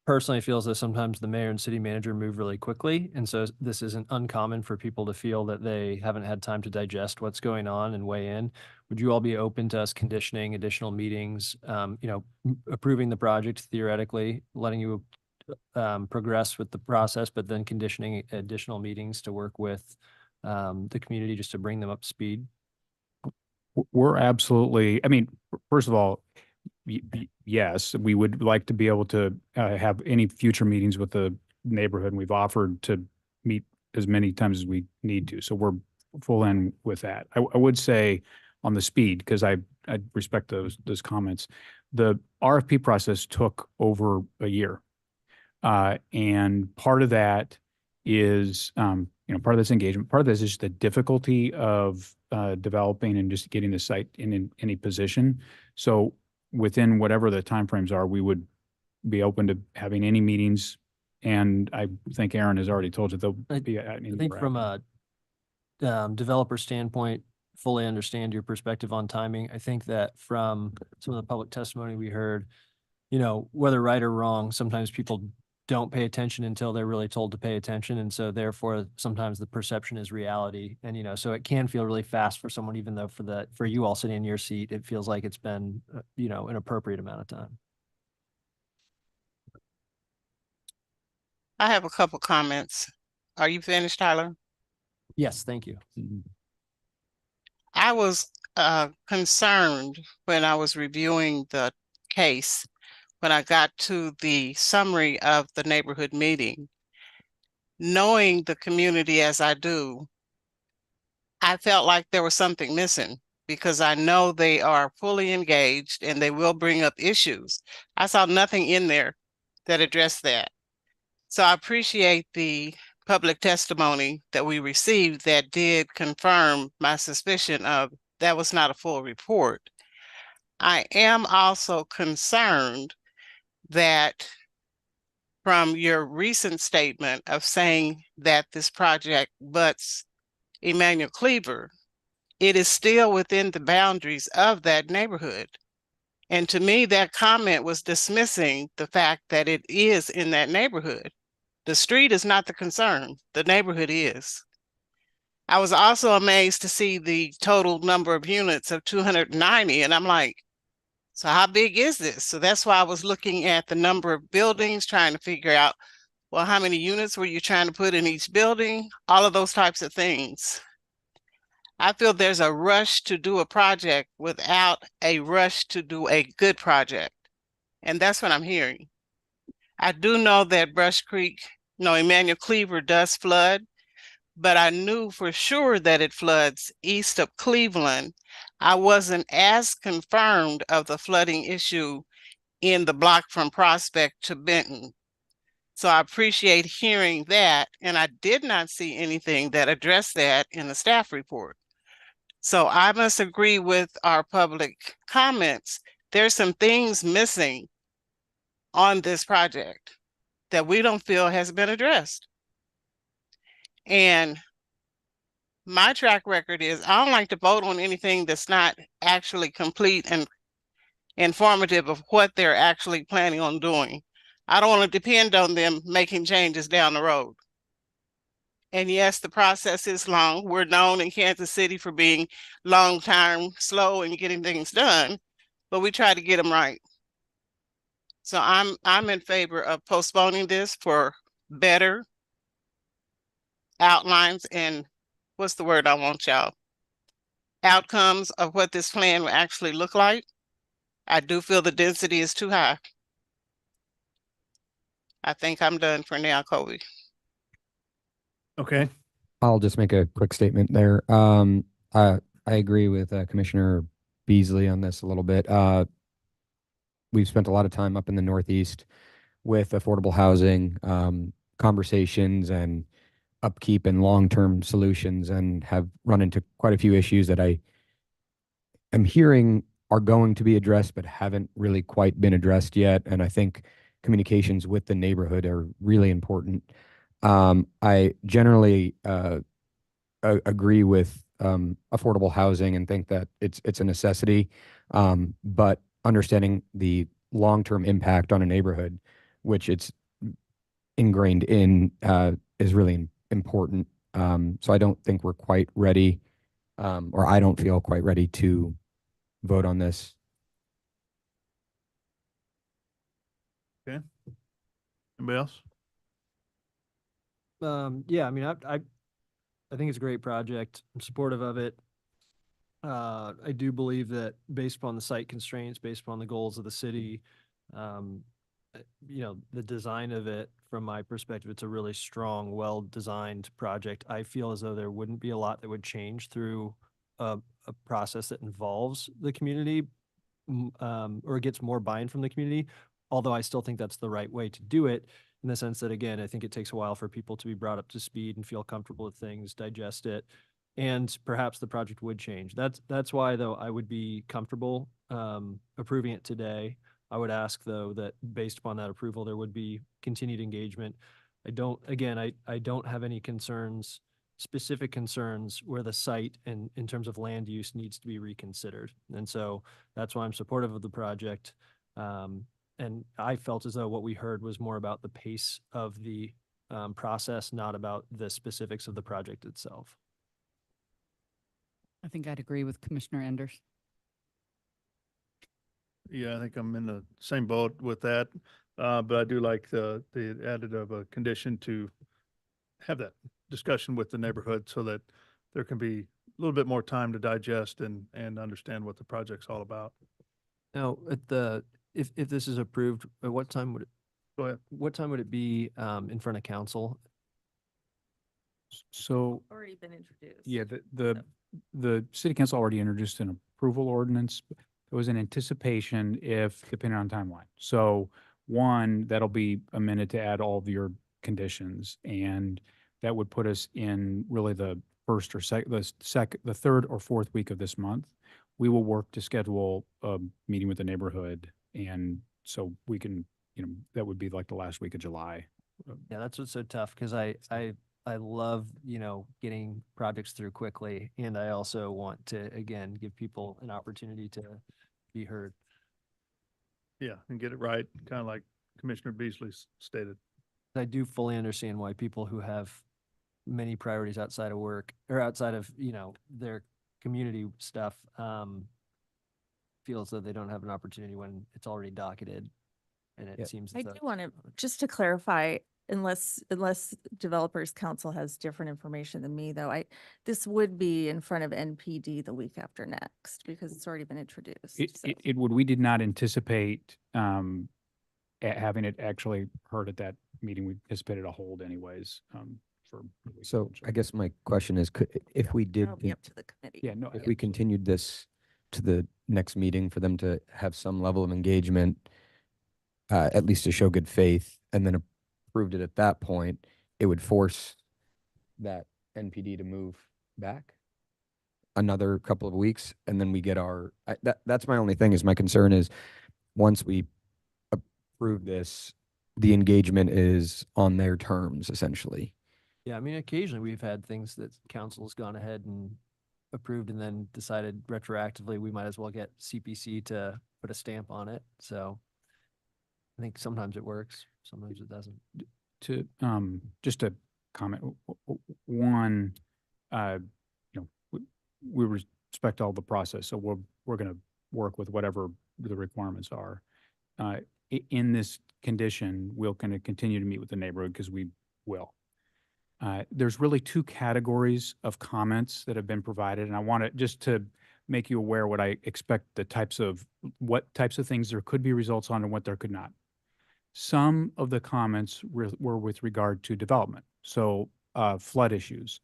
personally feel as though sometimes the mayor and city manager move really quickly. And so this isn't uncommon for people to feel that they haven't had time to digest what's going on and weigh in. Would you all be open to us conditioning additional meetings, you know, approving the project theoretically, letting you progress with the process, but then conditioning additional meetings to work with the community just to bring them up to speed? We're absolutely, I mean, first of all, yes, we would like to be able to have any future meetings with the neighborhood, and we've offered to meet as many times as we need to. So we're full in with that. I would say on the speed, because I respect those comments, the RFP process took over a year. And part of that is, you know, part of this engagement, part of this is just the difficulty of developing and just getting the site in any position. So within whatever the timeframes are, we would be open to having any meetings. And I think Aaron has already told you there'll be. I think from a developer standpoint, fully understand your perspective on timing. I think that from some of the public testimony we heard, you know, whether right or wrong, sometimes people don't pay attention until they're really told to pay attention. And so therefore, sometimes the perception is reality. And, you know, so it can feel really fast for someone, even though for you all sitting in your seat, it feels like it's been, you know, an appropriate amount of time. I have a couple comments. Are you finished, Tyler? Yes, thank you. I was concerned when I was reviewing the case, when I got to the summary of the neighborhood meeting. Knowing the community as I do, I felt like there was something missing because I know they are fully engaged and they will bring up issues. I saw nothing in there that addressed that. So I appreciate the public testimony that we received that did confirm my suspicion of that was not a full report. I am also concerned that from your recent statement of saying that this project butts Emmanuel Cleaver, it is still within the boundaries of that neighborhood. And to me, that comment was dismissing the fact that it is in that neighborhood. The street is not the concern, the neighborhood is. I was also amazed to see the total number of units of 290, and I'm like, so how big is this? So that's why I was looking at the number of buildings, trying to figure out, well, how many units were you trying to put in each building? All of those types of things. I feel there's a rush to do a project without a rush to do a good project. And that's what I'm hearing. I do know that Brush Creek, Emmanuel Cleaver does flood, but I knew for sure that it floods east of Cleveland. I wasn't as confirmed of the flooding issue in the block from Prospect to Benton. So I appreciate hearing that. And I did not see anything that addressed that in the staff report. So I must agree with our public comments. There's some things missing on this project that we don't feel has been addressed. And my track record is I don't like to vote on anything that's not actually complete and informative of what they're actually planning on doing. I don't want to depend on them making changes down the road. And yes, the process is long. We're known in Kansas City for being long time, slow in getting things done, but we try to get them right. So I'm in favor of postponing this for better outlines and what's the word I want, y'all? Outcomes of what this plan will actually look like. I do feel the density is too high. I think I'm done for now, Kobe. Okay. I'll just make a quick statement there. I agree with Commissioner Beasley on this a little bit. We've spent a lot of time up in the Northeast with affordable housing conversations and upkeep and long-term solutions, and have run into quite a few issues that I am hearing are going to be addressed but haven't really quite been addressed yet. And I think communications with the neighborhood are really important. I generally agree with affordable housing and think that it's a necessity, but understanding the long-term impact on a neighborhood, which it's ingrained in, is really important. So I don't think we're quite ready, or I don't feel quite ready to vote on this. Okay. Anybody else? Yeah, I mean, I think it's a great project. I'm supportive of it. I do believe that based upon the site constraints, based upon the goals of the city, the design of it, from my perspective, it's a really strong, well-designed project. I feel as though there wouldn't be a lot that would change through a process that involves the community, or gets more buy-in from the community. Although I still think that's the right way to do it, in the sense that, again, I think it takes a while for people to be brought up to speed and feel comfortable with things, digest it. and perhaps the project would change. That's why, though, I would be comfortable approving it today. I would ask, though, that based upon that approval, there would be continued engagement. I don't have any concerns, specific concerns where the site and in terms of land use needs to be reconsidered. And so that's why I'm supportive of the project. And I felt as though what we heard was more about the pace of the process, not about the specifics of the project itself. I think I'd agree with Commissioner Enders. Yeah, I think I'm in the same boat with that. But I do like the added of a condition to have that discussion with the neighborhood so that there can be a little bit more time to digest and understand what the project's all about. Now, if this is approved, at what time would it? Go ahead. What time would it be in front of council? So, Already been introduced. yeah, the city council already introduced an approval ordinance. There was an anticipation if, depending on timeline. So one, that'll be amended to add all of your conditions, and that would put us in really the first or the third or fourth week of this month. We will work to schedule a meeting with the neighborhood, and so we can, that would be like the last week of July. Yeah, that's what's so tough, because I love, getting projects through quickly, and I also want to, again, give people an opportunity to be heard. Yeah, and get it right, kind of like Commissioner Beasley stated. I do fully understand why people who have many priorities outside of work or outside of, their community stuff, feel as though they don't have an opportunity when it's already docketed. And it seems I as do though want to, just to clarify, unless Developers Council has different information than me, though, this would be in front of NPD the week after next because it's already been introduced. So- It would, we did not anticipate having it actually heard at that meeting. We anticipated a hold anyways. So I guess my question is, if we did, That'll be up to the committee. Yeah, no, if we continued this to the next meeting for them to have some level of engagement, at least to show good faith, and then approved it at that point, it would force that NPD to move back another couple of weeks, and then we get that's my only thing. Is my concern is once we approve this, the engagement is on their terms essentially. yeah, I mean, occasionally we've had things that council's gone ahead and approved and then decided retroactively we might as well get CPC to put a stamp on it. So I think sometimes it works, sometimes it doesn't. To just a comment, one, we respect all the process, so we're going to work with whatever the requirements are. In this condition, we're going to continue to meet with the neighborhood because we will. There's really two categories of comments that have been provided, and I want to just to make you aware what I expect what types of things there could be results on and what there could not. Some of the comments were with regard to development, so flood issues,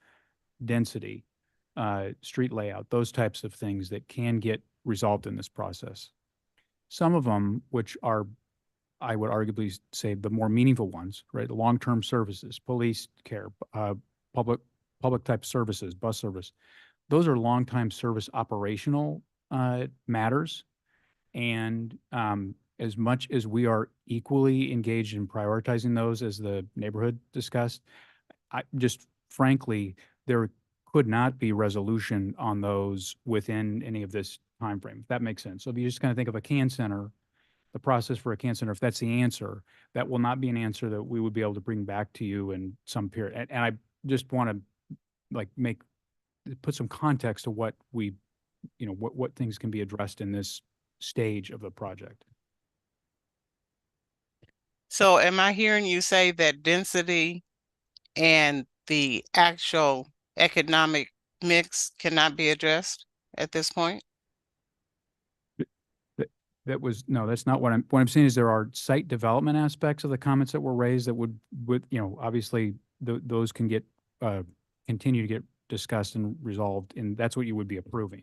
density, street layout, those types of things that can get resolved in this process. Some of them, which are, I would arguably say, the more meaningful ones, right? The long-term services, police care, public type services, bus service. Those are long-time service operational matters. And as much as we are equally engaged in prioritizing those as the neighborhood discussed, just frankly, there could not be resolution on those within any of this timeframe, if that makes sense. So if you just kind of think of a can center, the process for a can center, if that's the answer, that will not be an answer that we would be able to bring back to you in some period. And I just want to put some context to what what things can be addressed in this stage of the project. So am I hearing you say that density and the actual economic mix cannot be addressed at this point? No, that's not what I'm saying is there are site development aspects of the comments that were raised that would obviously those can get, continue to get discussed and resolved, and that's what you would be approving.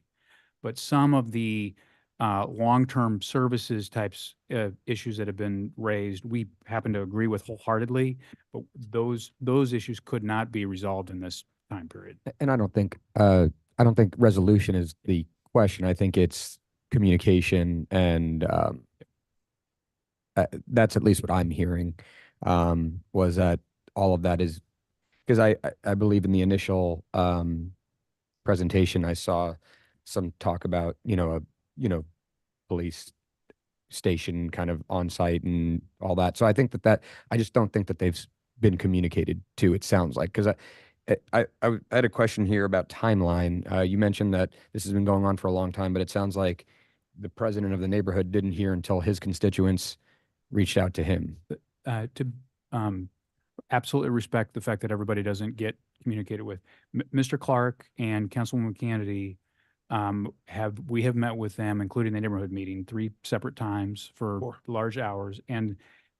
But some of the long-term services types issues that have been raised, we happen to agree with wholeheartedly, but those issues could not be resolved in this time period. And I don't think resolution is the question. I think it's communication, and that's at least what I'm hearing, was that all of that is, because I believe in the initial presentation, I saw some talk about, police station kind of on site and all that. So I think that I just don't think that they've been communicated to, it sounds like, because I had a question here about timeline. You mentioned that this has been going on for a long time, but it sounds like the president of the neighborhood didn't hear until his constituents reached out to him. To absolutely respect the fact that everybody doesn't get communicated with. Mr. Clark and Councilwoman Kennedy we have met with them, including the neighborhood meeting, 3 separate times for large hours. And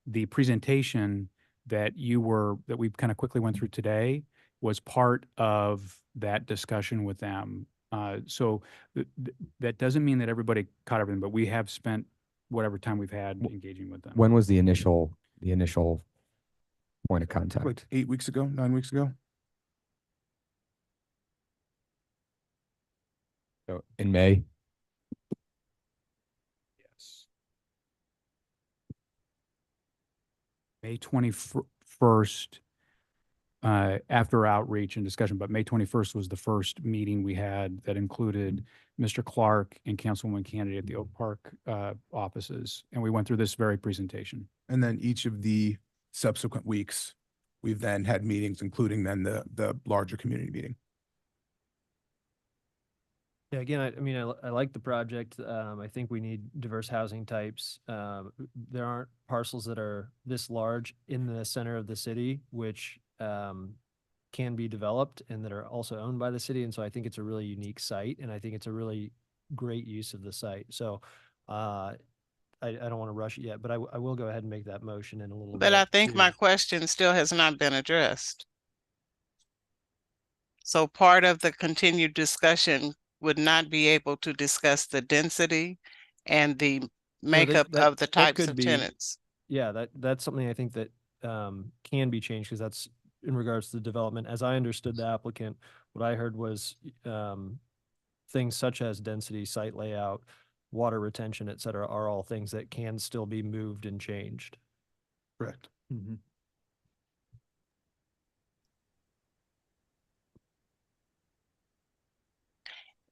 the presentation that we kind of quickly went through today was part of that discussion with them. So that doesn't mean that everybody caught everything, but we have spent whatever time we've had engaging with them. When was the initial point of contact? Like 8 weeks ago, 9 weeks ago. So in May? Yes. May 21st, after outreach and discussion, but May 21st was the first meeting we had that included Mr. Clark and Councilwoman Kennedy at the Oak Park offices. And we went through this very presentation. And then each of the subsequent weeks, we've then had meetings, including then the larger community meeting. Yeah, again, I like the project. I think we need diverse housing types. There aren't parcels that are this large in the center of the city, which can be developed and that are also owned by the city. And so I think it's a really unique site, and I think it's a really great use of the site. So I don't want to rush it yet, but I will go ahead and make that motion in a little bit. But I think my to- question still has not been addressed. So part of the continued discussion would not be able to discuss the density and the makeup of the that types could of be- tenants. Yeah, that's something I think that can be changed, because that's in regards to the development. As I understood the applicant, what I heard was things such as density, site layout, water retention, et cetera, are all things that can still be moved and changed. Correct. Mm-hmm.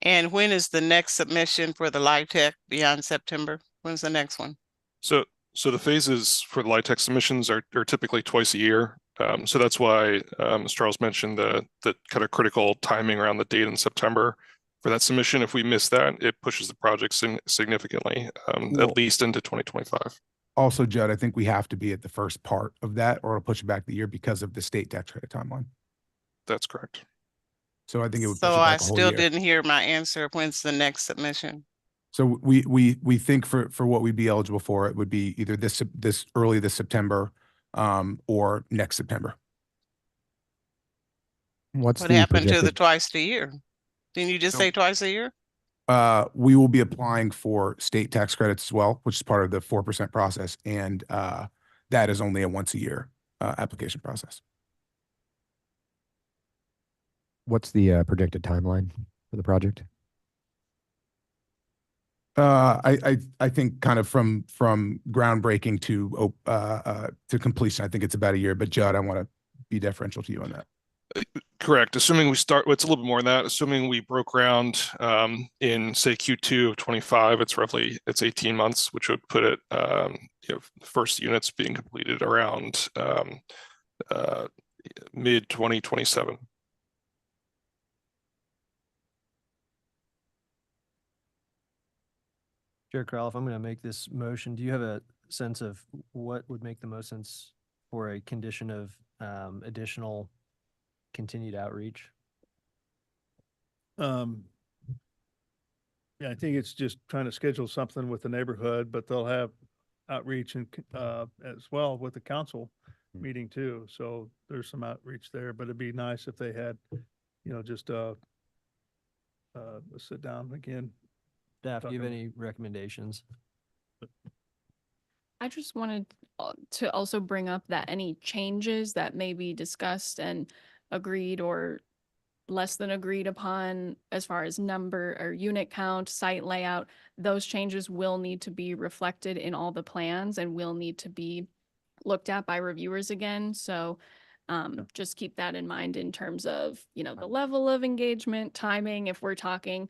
And when is the next submission for the LIHTC beyond September? When's the next one? So the phases for the LIHTC submissions are typically twice a year. So that's why, as Charles mentioned, the kind of critical timing around the date in September for that submission. If we miss that, it pushes the project significantly, at least into 2025. Also, Judd, I think we have to be at the first part of that, or it'll push it back the year because of the state tax credit timeline. That's correct. So I think it would push So it I back a whole still year. didn't hear my answer. When's the next submission? So we think for what we'd be eligible for, it would be either this early this September, or next September. What happened to the twice a year? Didn't you just say twice a year? We will be applying for state tax credits as well, which is part of the 4% process. And that is only a once a year application process. What's the projected timeline for the project? I think kind of from groundbreaking to completion, I think it's about a year. But Judd, I want to be deferential to you on that. Correct. Assuming we start, it's a little bit more than that. Assuming we broke ground in say Q2 of 25, it's 18 months, which would put it, the first units being completed around mid 2027. Chair Crowell, if I'm going to make this motion, do you have a sense of what would make the most sense for a condition of additional continued outreach? Yeah, I think it's just trying to schedule something with the neighborhood, but they'll have outreach and as well with the council meeting too. So there's some outreach there, but it'd be nice if they had, just sit down again. Staff, do you have any recommendations? I just wanted to also bring up that any changes that may be discussed and agreed or less than agreed upon as far as number or unit count, site layout, those changes will need to be reflected in all the plans and will need to be looked at by reviewers again. So just keep that in mind in terms of, the level of engagement, timing. If we're talking,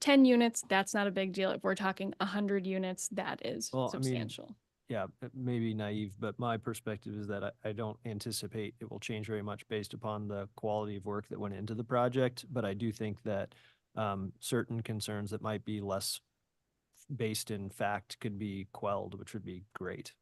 10 units, that's not a big deal. If we're talking 100 units, that is Well, I mean, substantial. yeah, it may be naive, but my perspective is that I don't anticipate it will change very much based upon the quality of work that went into the project. But I do think that certain concerns that might be less based in fact could be quelled, which would be great.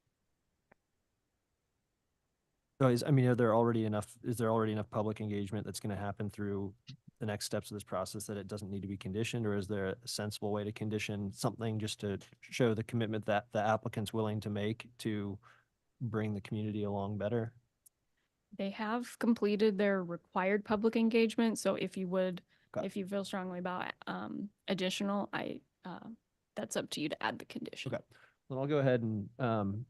So is there already enough public engagement that's going to happen through the next steps of this process that it doesn't need to be conditioned, or is there a sensible way to condition something just to show the commitment that the applicant's willing to make to bring the community along better? They have completed their required public engagement. So if you would, Okay. if you feel strongly about additional, that's up to you to add the condition. Okay, then I'll go ahead and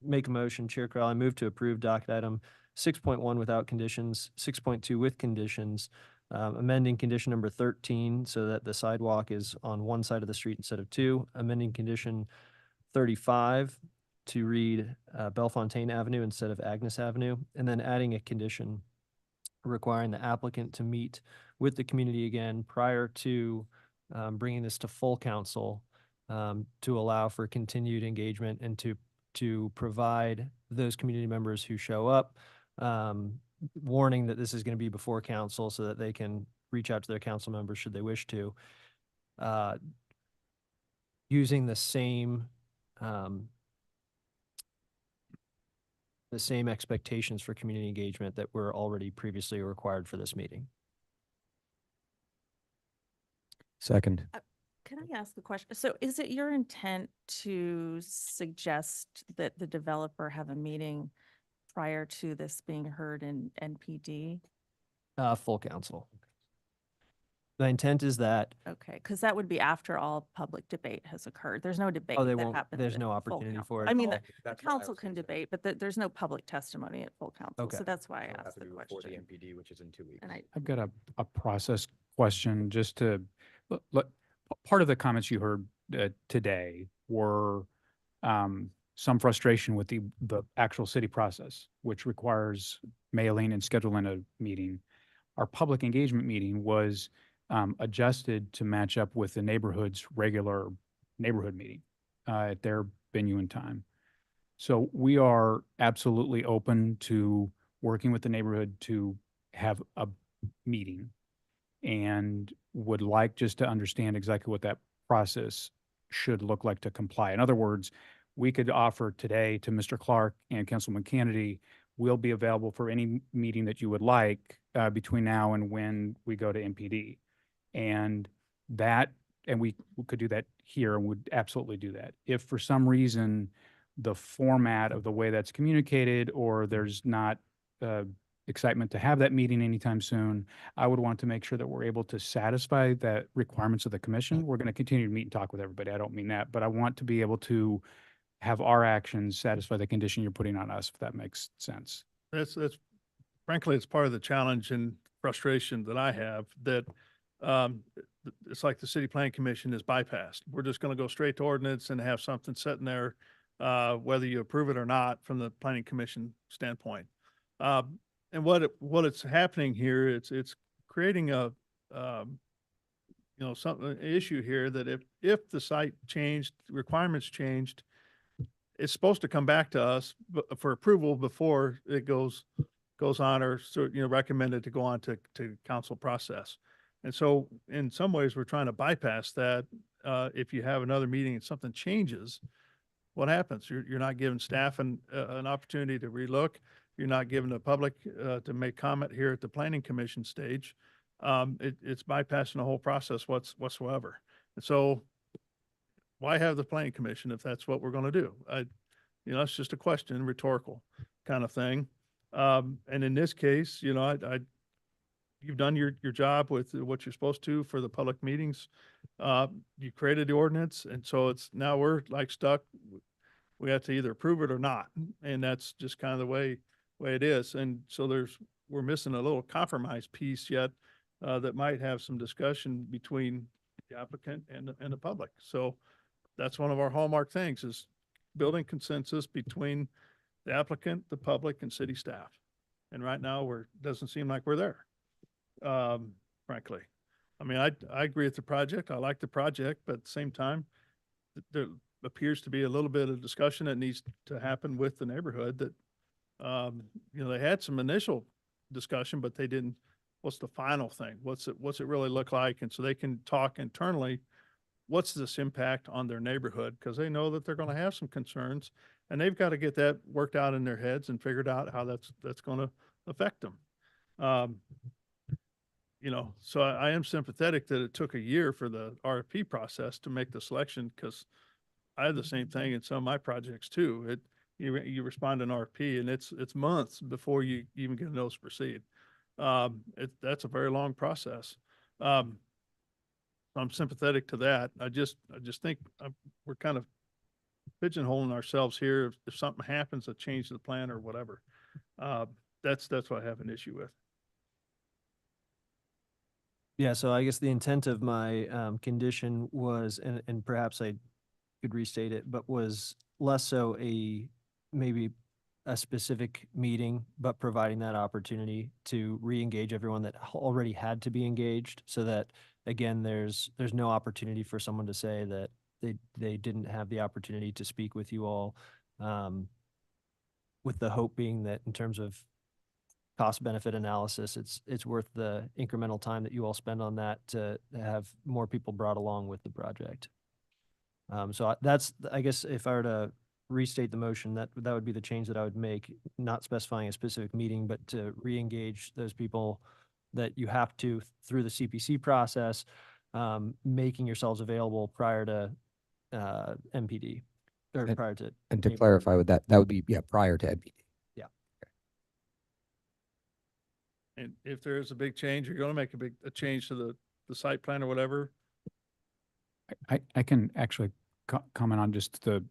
make a motion. Chair Crowley, I move to approve docket item 6.1 without conditions, 6.2 with conditions, amending condition number 13 so that the sidewalk is on one side of the street instead of two, amending condition 35 to read Bellefontaine Avenue instead of Agnes Avenue, and then adding a condition requiring the applicant to meet with the community again prior to bringing this to full council to allow for continued engagement and to provide those community members who show up warning that this is going to be before council so that they can reach out to their council members should they wish to, using the same expectations for community engagement that were already previously required for this meeting. Second. Can I ask a question? So is it your intent to suggest that the developer have a meeting prior to this being heard in NPD? Full council. The intent is that. Okay, because that would be after all public debate has occurred. There's no debate they that won't, happens. there's at no full opportunity council. for it. I mean, Oh, the council can debate, but there's no public testimony at full council. Okay. So that's why I asked the question. MPD, which is in 2 weeks. And I've got a process question just to, part of the comments you heard today were some frustration with the actual city process, which requires mailing and scheduling a meeting. Our public engagement meeting was adjusted to match up with the neighborhood's regular neighborhood meeting at their venue and time. So we are absolutely open to working with the neighborhood to have a meeting and would like just to understand exactly what that process should look like to comply. In other words, we could offer today to Mr. Clark and Councilman Kennedy, we'll be available for any meeting that you would like between now and when we go to MPD. And we could do that here and would absolutely do that. If for some reason the format of the way that's communicated or there's not excitement to have that meeting anytime soon, I would want to make sure that we're able to satisfy the requirements of the commission. We're going to continue to meet and talk with everybody. I don't mean that, but I want to be able to have our actions satisfy the condition you're putting on us, if that makes sense. That's frankly, it's part of the challenge and frustration that I have that it's like the city planning commission is bypassed. We're just going to go straight to ordinance and have something sitting there, whether you approve it or not from the planning commission standpoint. And what's happening here, it's creating an issue here that if the site changed, requirements changed, it's supposed to come back to us for approval before it goes on or recommended to go on to council process. And so in some ways, we're trying to bypass that. If you have another meeting and something changes, what happens? You're not giving staff an opportunity to relook. You're not giving the public to make comment here at the planning commission stage. It's bypassing the whole process whatsoever. And so why have the planning commission if that's what we're going to do? It's just a question, rhetorical kind of thing. And in this case, you've done your job with what you're supposed to for the public meetings. You created the ordinance, and so now we're like stuck. We have to either approve it or not, and that's just kind of the way it is. And so we're missing a little compromise piece yet that might have some discussion between the applicant and the public. So that's one of our hallmark things is building consensus between the applicant, the public, and city staff. And right now, doesn't seem like we're there, frankly. I mean, I agree with the project. I like the project, but at the same time, there appears to be a little bit of discussion that needs to happen with the neighborhood that, they had some initial discussion, but they didn't, what's the final thing? What's it really look like? And so they can talk internally, what's this impact on their neighborhood? Because they know that they're going to have some concerns and they've got to get that worked out in their heads and figured out how that's going to affect them. So I am sympathetic that it took a year for the RFP process to make the selection because I have the same thing in some of my projects too. You respond to an RFP and it's months before you even get a notice to proceed. That's a very long process. I'm sympathetic to that. I just think we're kind of pigeonholing ourselves here. If something happens, a change to the plan or whatever, that's what I have an issue with. Yeah, so I guess the intent of my condition was, and perhaps I could restate it, but was less so maybe a specific meeting, but providing that opportunity to re-engage everyone that already had to be engaged, so that again, there's no opportunity for someone to say that they didn't have the opportunity to speak with you all, with the hope being that in terms of cost benefit analysis, it's worth the incremental time that you all spend on that to have more people brought along with the project. So that's, I guess, if I were to restate the motion, that would be the change that I would make, not specifying a specific meeting, but to re-engage those people that you have to through the CPC process, making yourselves available prior to MPD or prior to. And to clarify with that would be, prior to MPD. And if there is a big change, you're going to make a change to the site plan or whatever. I can actually comment on just the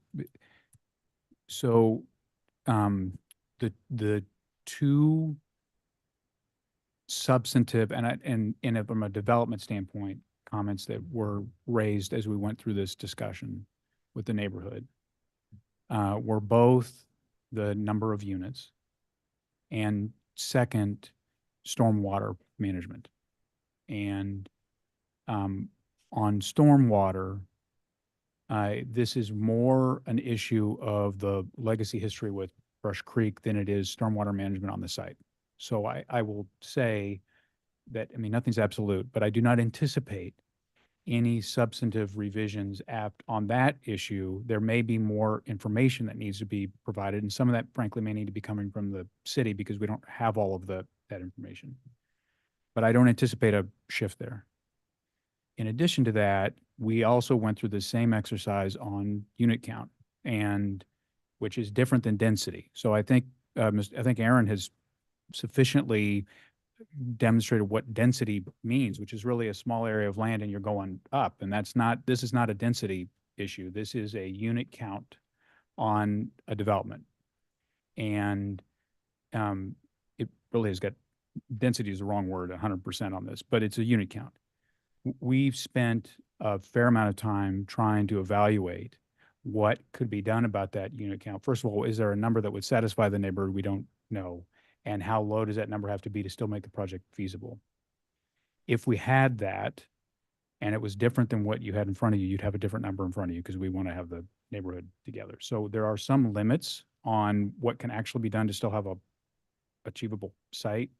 two substantive and from a development standpoint, comments that were raised as we went through this discussion with the neighborhood were both the number of units and second, stormwater management. And on stormwater, this is more an issue of the legacy history with Brush Creek than it is stormwater management on the site. So I will say that, I mean, nothing's absolute, but I do not anticipate any substantive revisions on that issue. There may be more information that needs to be provided, and some of that frankly may need to be coming from the city because we don't have all of that information. But I don't anticipate a shift there. In addition to that, we also went through the same exercise on unit count, and which is different than density. So I think Aaron has sufficiently demonstrated what density means, which is really a small area of land and you're going up. And this is not a density issue. This is a unit count on a development. And it really has got, density is the wrong word, 100% on this, but it's a unit count. We've spent a fair amount of time trying to evaluate what could be done about that unit count. First of all, is there a number that would satisfy the neighborhood? We don't know. And how low does that number have to be to still make the project feasible? If we had that, and it was different than what you had in front of you, you'd have a different number in front of you because we want to have the neighborhood together. So there are some limits on what can actually be done to still have a achievable site.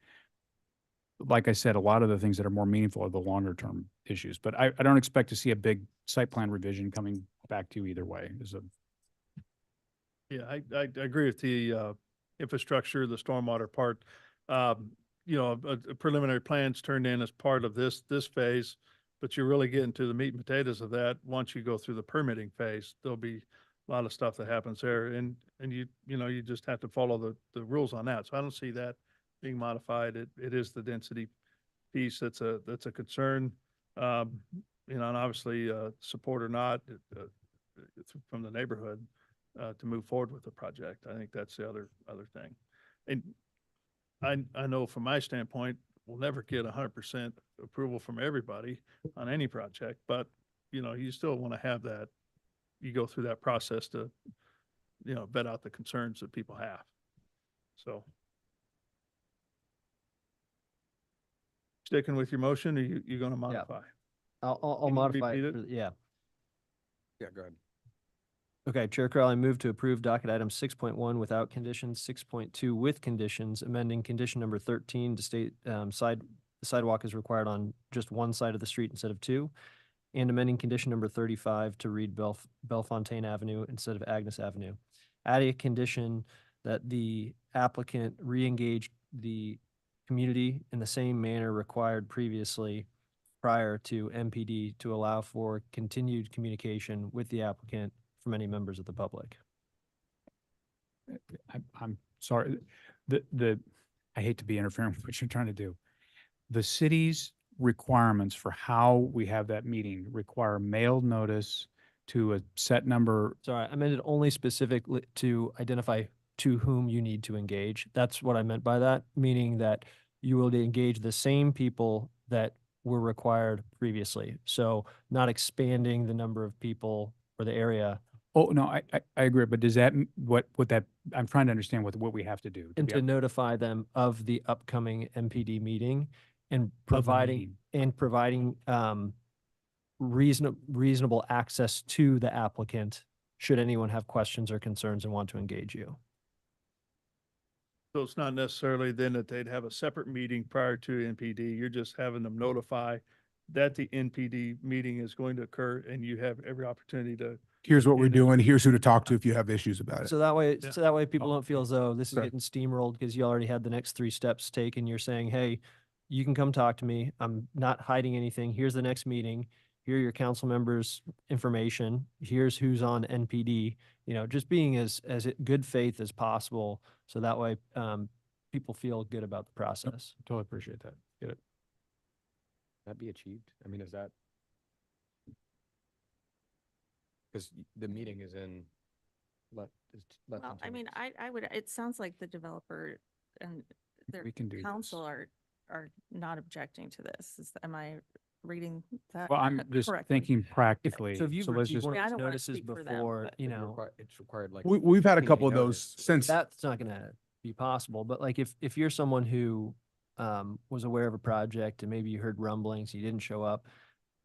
Like I said, a lot of the things that are more meaningful are the longer term issues, but I don't expect to see a big site plan revision coming back to you either way. Yeah, I agree with the infrastructure, the stormwater part. A preliminary plan's turned in as part of this phase, but you're really getting to the meat and potatoes of that. Once you go through the permitting phase, there'll be a lot of stuff that happens there, and you just have to follow the rules on that. So I don't see that being modified. It is the density piece that's a concern. And obviously support or not from the neighborhood to move forward with the project. I think that's the other thing. And I know from my standpoint, we'll never get 100% approval from everybody on any project, but, you know, you still want to have that, you go through that process to, you know, vet out the concerns that people have. So. Sticking with your motion, or you going to modify? I'll Can you modify repeat it. it? Yeah. Yeah, go ahead. Okay, Chair Crowell, I move to approve docket item 6.1 without conditions, 6.2 with conditions, amending condition number 13 to state the sidewalk is required on just one side of the street instead of two, and amending condition number 35 to read Bellefontaine Avenue instead of Agnes Avenue. Adding a condition that the applicant re-engage the community in the same manner required previously prior to MPD to allow for continued communication with the applicant from any members of the public. I'm sorry, I hate to be interfering with what you're trying to do. The city's requirements for how we have that meeting require mailed notice to a set number. Sorry, I meant it only specifically to identify to whom you need to engage. That's what I meant by that, meaning that you will engage the same people that were required previously. So not expanding the number of people or the area. Oh, no, I agree, but does that, what that, I'm trying to understand what we have to do. And to notify them of the upcoming MPD meeting and meeting. providing reasonable access to the applicant should anyone have questions or concerns and want to engage you. So it's not necessarily then that they'd have a separate meeting prior to NPD. You're just having them notify that the NPD meeting is going to occur, and you have every opportunity to. Here's what we're doing. Here's who to talk to if you have issues about it. So that way, Yeah. people don't feel as though this is Okay. getting steamrolled because you already had the next three steps taken. You're saying, hey, you can come talk to me. I'm not hiding anything. Here's the next meeting. Here are your council members' information. Here's who's on NPD. You know, just being as good faith as possible. So that way, people feel good about the process. Totally appreciate that. Get it. That be achieved? I mean, is that? Because the meeting is in less Well, than I 2 mean, weeks. I would, it sounds like the developer and their We can do this. council are not objecting to this. Am I reading that? Well, I'm just correctly? thinking practically. So if you've let's received just, one Yeah, I of don't those wanna notices speak for them, before, but- you know, It's required like. We've had a community couple of notice. those since. that's not gonna be possible, but like if you're someone who was aware of a project and maybe you heard rumblings, you didn't show up,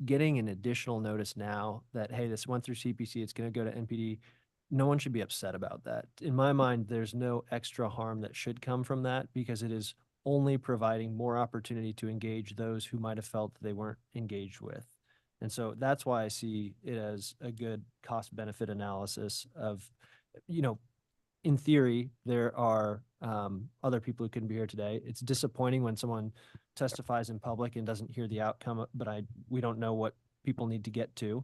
getting an additional notice now that, hey, this went through CPC, it's gonna go to NPD, no one should be upset about that. In my mind, there's no extra harm that should come from that because it is only providing more opportunity to engage those who might have felt that they weren't engaged with. And so that's why I see it as a good cost benefit analysis of, you know, in theory, there are other people who couldn't be here today. It's disappointing when someone testifies in public and doesn't hear the outcome, but we don't know what people need to get to.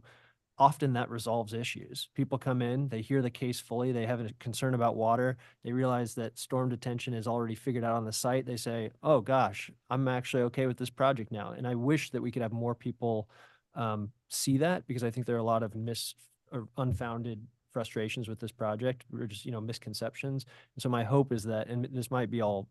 Often that resolves issues. People come in, they hear the case fully, they have a concern about water, they realize that storm detention is already figured out on the site. They say, oh gosh, I'm actually okay with this project now. And I wish that we could have more people see that because I think there are a lot of or unfounded frustrations with this project, or just, you know, misconceptions. And so my hope is that, and this might be all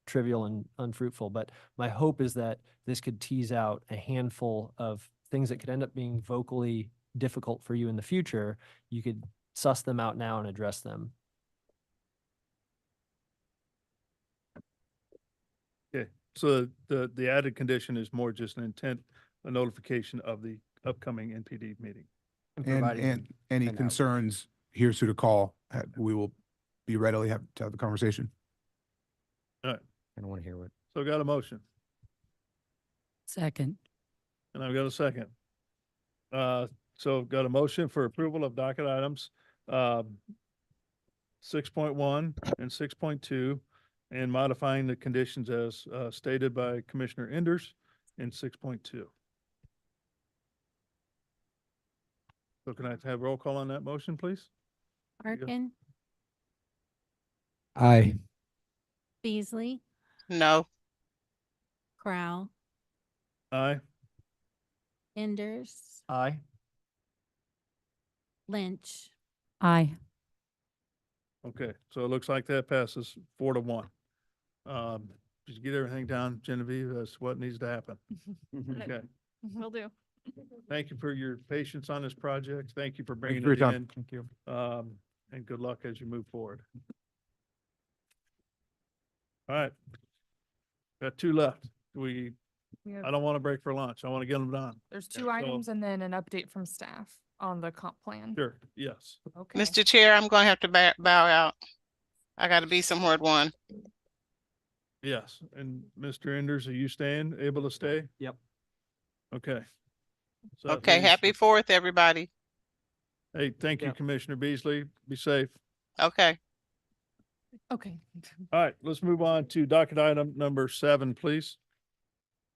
trivial and unfruitful, but my hope is that this could tease out a handful of things that could end up being vocally difficult for you in the future. You could suss them out now and address them. Okay, so the added condition is more just an intent, a notification of the upcoming NPD meeting. And any concerns, here's who to call. We will be readily have to have the conversation. All right, I don't want to hear what. so got a motion Second. and I've got a second. So got a motion for approval of docket items 6.1 and 6.2 and modifying the conditions as stated by Commissioner Enders in 6.2. So can I have roll call on that motion, please? There you go. Arkin, Aye. Beasley, No. Crowell, Aye. Enders, Aye. Lynch. Aye. Okay, so it looks like that passes 4-1. Just get everything down, Genevieve. That's what needs to happen. Okay. Will do. Thank you for your patience on this project. Thank you for Thank you bringing for your it time. in. Thank you. And good luck as you move forward. All right. Got two left. We have- I don't want to break for lunch. I want to get them done. There's two So- items and then an update from staff on the comp plan. Sure, yes. Okay. Mr. Chair, I'm going to have to bow out. I got to be somewhere at 1. Yes. And Mr. Enders, are you staying, able to stay? Yep. Okay. So that Okay, leaves- happy 4th, everybody. Hey, thank you, Yep. Commissioner Beasley. Be safe. Okay. Okay. All right, let's move on to docket item number 7, please.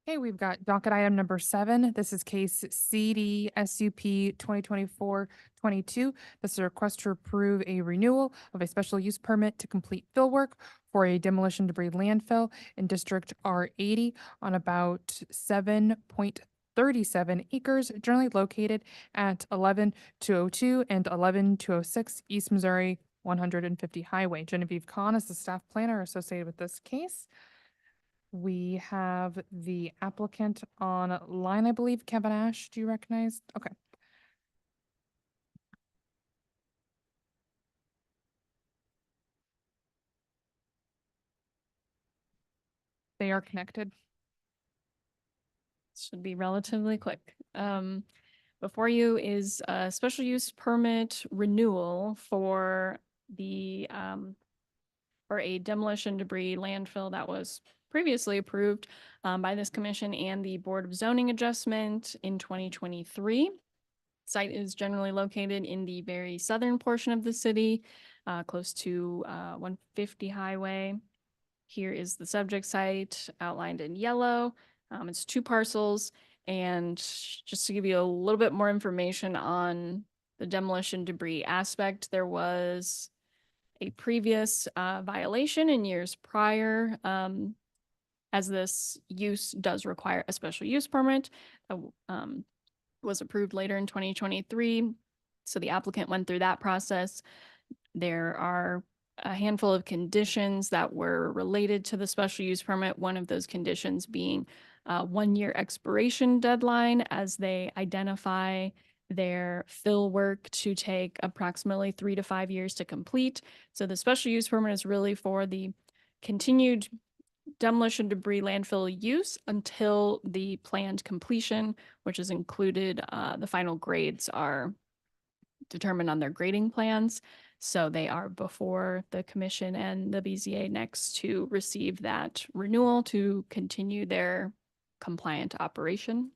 Okay, we've got docket item number 7. This is case CD SUP 2024-22. This is a request to approve a renewal of a special use permit to complete fill work for a demolition debris landfill in District R80 on about 7.37 acres, generally located at 11202 and 11206 East Missouri 150 Highway. Genevieve Kahn is the staff planner associated with this case. We have the applicant on line, I believe. Kevin Ash, do you recognize? Okay. They are connected. Should be relatively quick. Before you is a special use permit renewal for the, for a demolition debris landfill that was previously approved by this commission and the Board of Zoning Adjustment in 2023. Site is generally located in the very southern portion of the city, close to 150 Highway. Here is the subject site outlined in yellow. It's 2 parcels. And just to give you a little bit more information on the demolition debris aspect, there was a previous violation in years prior, as this use does require a special use permit. Was approved later in 2023. So the applicant went through that process. There are a handful of conditions that were related to the special use permit. One of those conditions being 1-year expiration deadline, as they identify their fill work to take approximately 3 to 5 years to complete. So the special use permit is really for the continued demolition debris landfill use until the planned completion, which is included. The final grades are determined on their grading plans. So they are before the commission and the BZA next to receive that renewal to continue their compliant operation.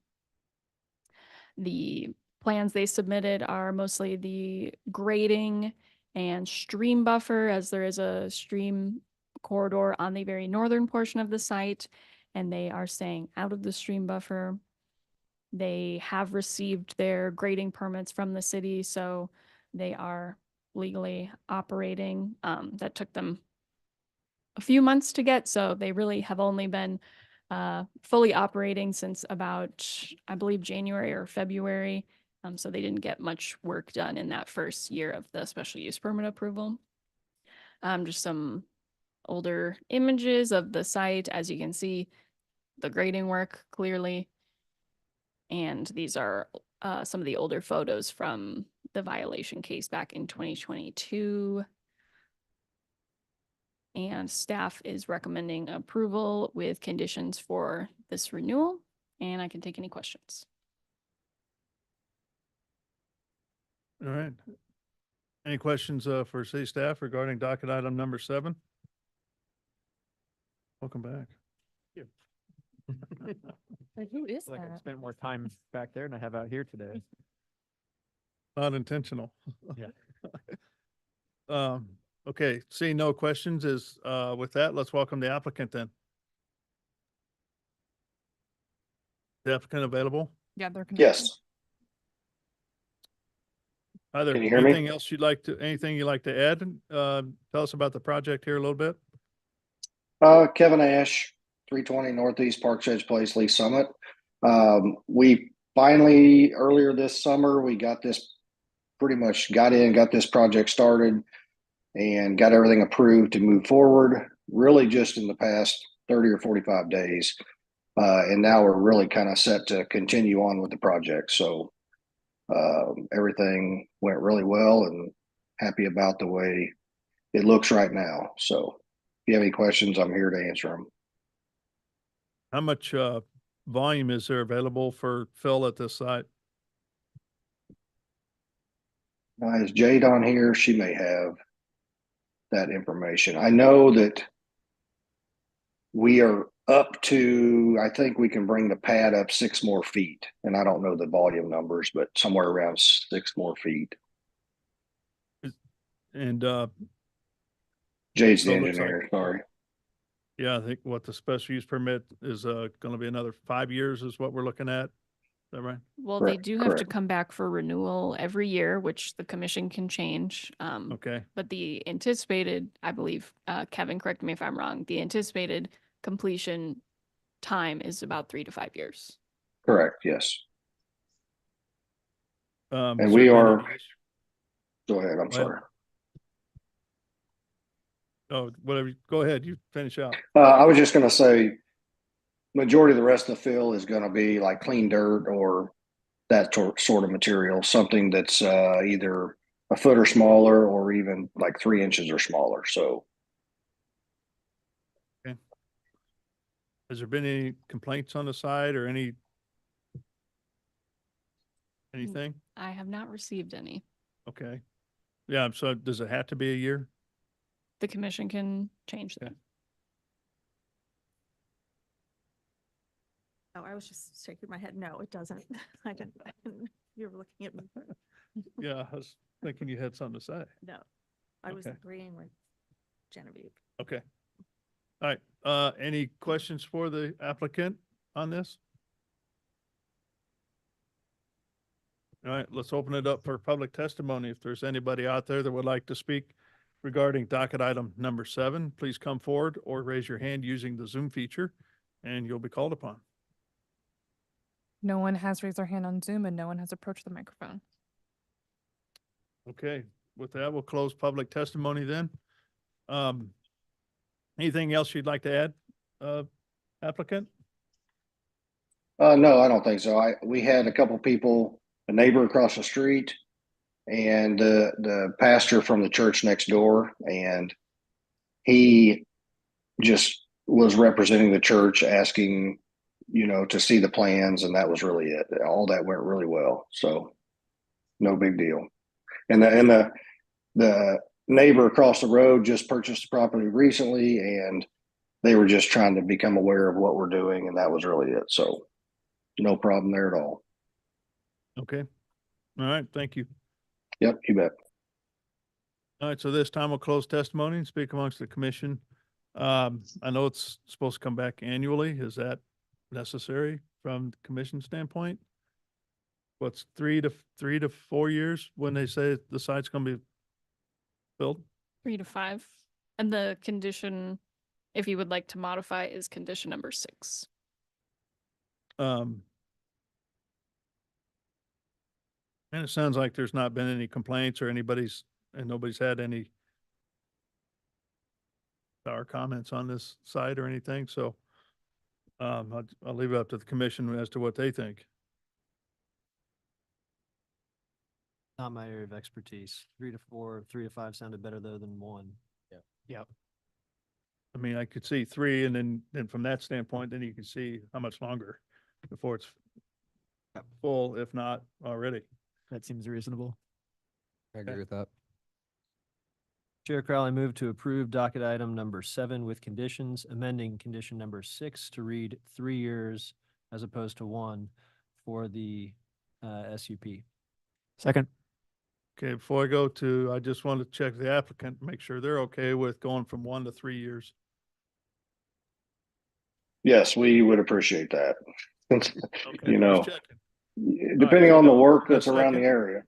The plans they submitted are mostly the grading and stream buffer, as there is a stream corridor on the very northern portion of the site, and they are staying out of the stream buffer. They have received their grading permits from the city, so they are legally operating. That took them a few months to get, so they really have only been fully operating since about, I believe, January or February. So they didn't get much work done in that first year of the special use permit approval. Just some older images of the site. As you can see, the grading work clearly. And these are some of the older photos from the violation case back in 2022. And staff is recommending approval with conditions for this renewal, and I can take any questions. All right. Any questions for city staff regarding docket item number 7? Welcome back. Who is Like I that? spent more time back there than I have out here today. Not intentional. Yeah. Okay, seeing no questions is, with that, let's welcome the applicant then. The applicant available? Yeah, they're connected. Yes. Either Can you hear me? anything you'd like to add? Tell us about the project here a little bit. Kevin Ash, 320 Northeast Parks Edge Place, Lee Summit. We finally, earlier this summer, we got this got this project started and got everything approved to move forward. Really just in the past 30 or 45 days. And now we're really kind of set to continue on with the project. So everything went really well and happy about the way it looks right now. So if you have any questions, I'm here to answer them. How much volume is there available for fill at this site? Is Jade on here? She may have that information. I know that we are up to, I think we can bring the pad up 6 more feet. And I don't know the volume numbers, but somewhere around 6 more feet. And Jade's so the it looks engineer, sorry. yeah, I think what the special use permit is going to be another 5 years is what we're looking at. Is that right? Well, they Correct, do have to correct. come back for renewal every year, which the commission can change. Okay. But the anticipated, I believe, Kevin, correct me if I'm wrong, the anticipated completion time is about 3 to 5 years. Correct, yes. Has And there we been are, any- go ahead, I'm Go ahead. sorry. Oh, whatever. Go ahead. You finish out. I was just gonna say, majority of the rest of the fill is gonna be like clean dirt or that sort of material, something that's either a foot or smaller or even like 3 inches or smaller. So Has there been any complaints on the site or anything? I have not received any. Okay. Yeah, so does it have to be a year? The commission can change that. Oh, I was just shaking my head. No, it doesn't. I didn't, you were looking at me. Yeah, I was thinking you had something to say. No, I was Okay. agreeing with Genevieve. Okay. All right. Any questions for the applicant on this? All right, let's open it up for public testimony. If there's anybody out there that would like to speak regarding docket item number 7, please come forward or raise your hand using the Zoom feature and you'll be called upon. No one has raised their hand on Zoom and no one has approached the microphone. Okay, with that, we'll close public testimony then. Anything else you'd like to add, applicant? no, I don't think so. We had a couple people, a neighbor across the street and the pastor from the church next door, and he just was representing the church, asking, to see the plans, and that was really it. All that went really well, so no big deal. And the neighbor across the road just purchased the property recently, and they were just trying to become aware of what we're doing, and that was really it. So no problem there at all. Okay. All right, thank you. Yep, you bet. All right, so this time we'll close testimony and speak amongst the commission. I know it's supposed to come back annually. Is that necessary from the commission standpoint? What's 3 to 4 years when they say the site's gonna be built? 3 to 5. And the condition, if you would like to modify, is condition number 6. And it sounds like there's not been any complaints or nobody's had any comments on this site or anything, so I'll leave it up to the commission as to what they think. Not my area of expertise. 3 to 4, 3 to 5 sounded better though than 1. Yep. Yep. I mean, I could see 3 and then from that standpoint, then you can see how much longer before it's full, if not already. That seems reasonable. I agree with that. Chair Crowley, move to approve docket item number 7 with conditions, amending condition number 6 to read 3 years as opposed to 1 for the SUP. Second. Okay, before I go I just want to check the applicant, make sure they're okay with going from 1 to 3 years. Yes, we would appreciate that. Okay, just checking. Depending so on the no, work a that's around the second? area.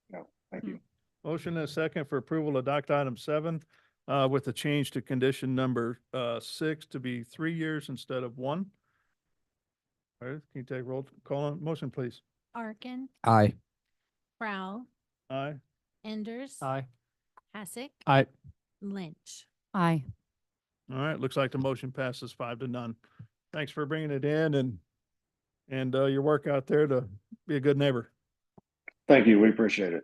No, thank you. Motion and a second for approval of docket item 7, with the change to condition number 6 to be 3 years instead of 1. All right, can you take roll call on motion, please? Arkin, Aye. Crowell, Aye. Enders. Aye. Hasek. Aye. Lynch. Aye. All right, looks like the motion passes 5-0. Thanks for bringing it in and your work out there to be a good neighbor. Thank you. We appreciate it.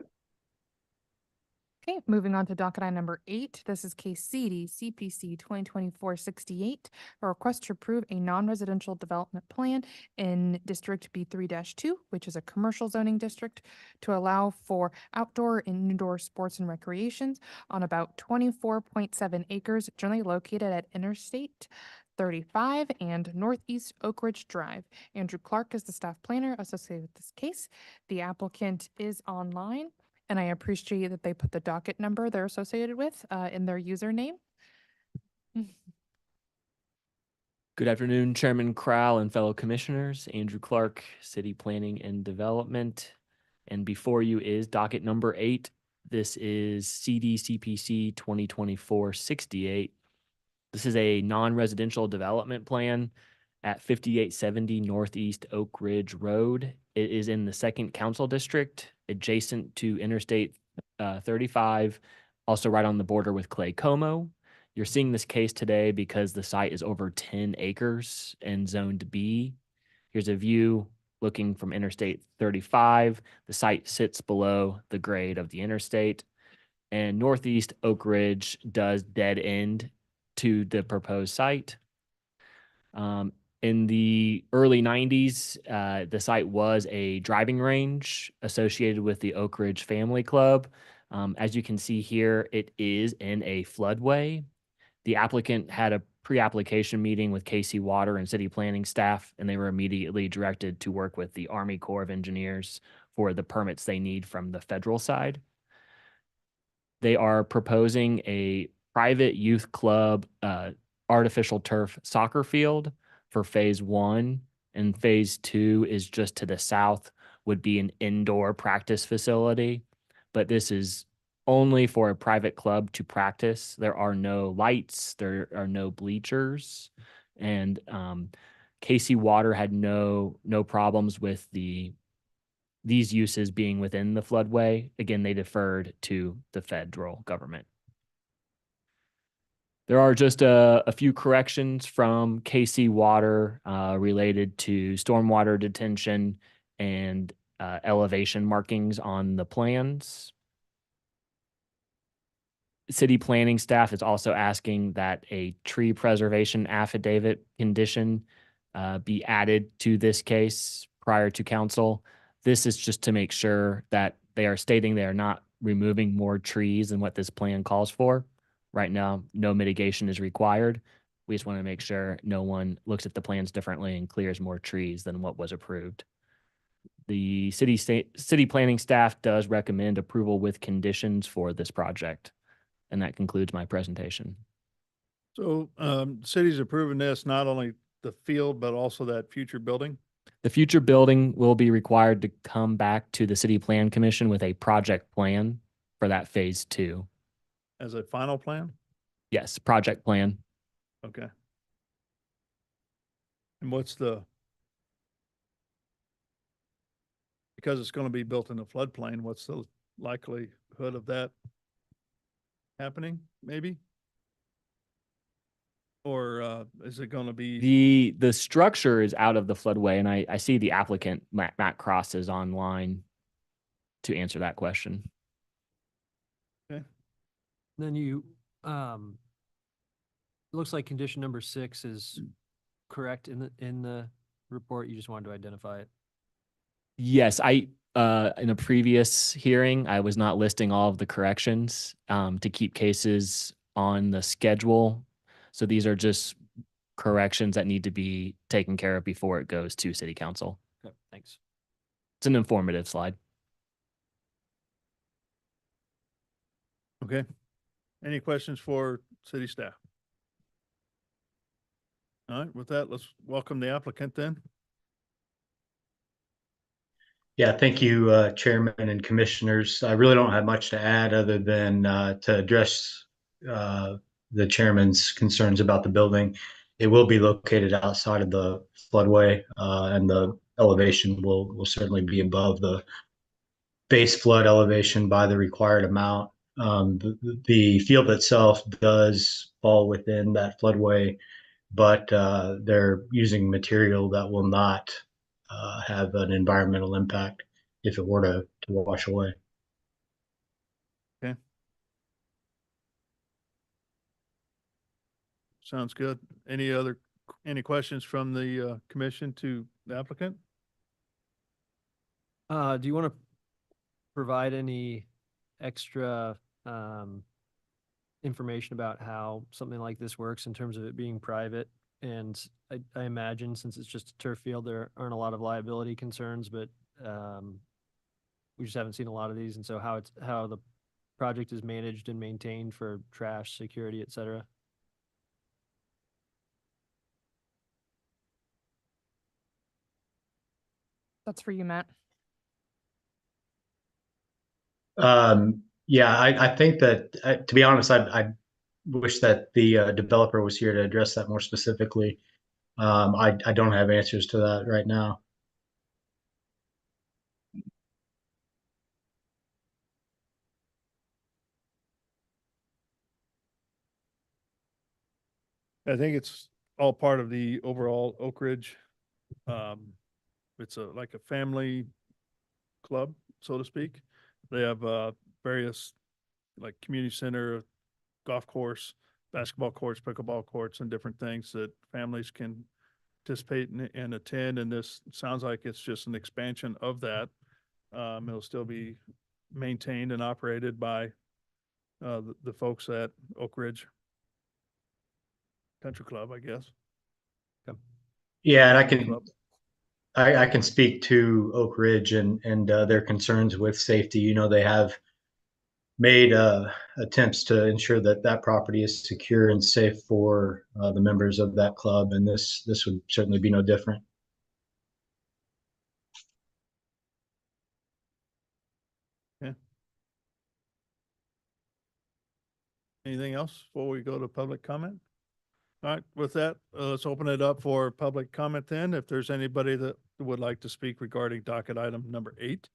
Okay, moving on to docket item number 8. This is case CD CPC 2024-68, a request to approve a non-residential development plan in District B3-2, which is a commercial zoning district, to allow for outdoor and indoor sports and recreations on about 24.7 acres generally located at Interstate 35 and Northeast Oak Ridge Drive. Andrew Clark is the staff planner associated with this case. The applicant is online, and I appreciate that they put the docket number they're associated with in their username. Good afternoon, Chairman Crowell and fellow commissioners. Andrew Clark, City Planning and Development. And before you is docket number 8. This is CDCPC 2024-68. This is a non-residential development plan at 5870 Northeast Oak Ridge Road. It is in the 2nd Council District, adjacent to Interstate 35, also right on the border with Clay Como. You're seeing this case today because the site is over 10 acres and zoned B. Here's a view looking from Interstate 35. The site sits below the grade of the interstate, and Northeast Oak Ridge does dead end to the proposed site. In the early 90s, the site was a driving range associated with the Oak Ridge Family Club. As you can see here, it is in a floodway. The applicant had a pre-application meeting with KC Water and city planning staff, and they were immediately directed to work with the Army Corps of Engineers for the permits they need from the federal side. They are proposing a private youth club artificial turf soccer field for phase 1, and phase 2 is just to the south, would be an indoor practice facility, but this is only for a private club to practice. There are no lights, there are no bleachers, and KC Water had no problems with these uses being within the floodway. Again, they deferred to the federal government. There are just a few corrections from KC Water related to stormwater detention and elevation markings on the plans. City planning staff is also asking that a tree preservation affidavit condition be added to this case prior to council. This is just to make sure that they are stating they are not removing more trees than what this plan calls for. Right now, no mitigation is required. We just want to make sure no one looks at the plans differently and clears more trees than what was approved. The city planning staff does recommend approval with conditions for this project. And that concludes my presentation. So city's approving this, not only the field, but also that future building? The future building will be required to come back to the City Plan Commission with a project plan for that phase 2. As a final plan? Yes, project plan. Okay. And what's because it's going to be built in a floodplain, what's the likelihood of that happening, maybe? Or is it going to be? The structure is out of the floodway, and I see the applicant, Matt Cross, is online to answer that question. Okay. Then you, looks like condition number 6 is correct in the report. You just wanted to identify it. Yes, in a previous hearing, I was not listing all of the corrections to keep cases on the schedule. So these are just corrections that need to be taken care of before it goes to City Council. Okay, thanks. It's an informative slide. Okay. Any questions for city staff? All right, with that, let's welcome the applicant then. Yeah, thank you, Chairman and Commissioners. I really don't have much to add other than to address the Chairman's concerns about the building. It will be located outside of the floodway, and the elevation will certainly be above the base flood elevation by the required amount. The field itself does fall within that floodway, but they're using material that will not have an environmental impact if it were to wash away. Okay. Sounds good. Any questions from the commission to the applicant? Do you want to provide any extra information about how something like this works in terms of it being private? And I imagine since it's just a turf field, there aren't a lot of liability concerns, but we just haven't seen a lot of these. And so how the project is managed and maintained for trash, security, et cetera. That's for you, Matt. Yeah, I think that, to be honest, I wish that the developer was here to address that more specifically. I don't have answers to that right now. I think it's all part of the overall Oak Ridge. It's like a family club, so to speak. They have various like community center, golf course, basketball courts, pickleball courts, and different things that families can participate and attend. And this sounds like it's just an expansion of that. It'll still be maintained and operated by the folks at Oak Ridge Country Club, I guess. Yeah, and Club. I can speak to Oak Ridge and their concerns with safety. You know, they have made attempts to ensure that that property is secure and safe for the members of that club, and this would certainly be no different. Yeah. Anything else before we go to public comment? All right, with that, let's open it up for public comment then. If there's anybody that would like to speak regarding docket item number 8,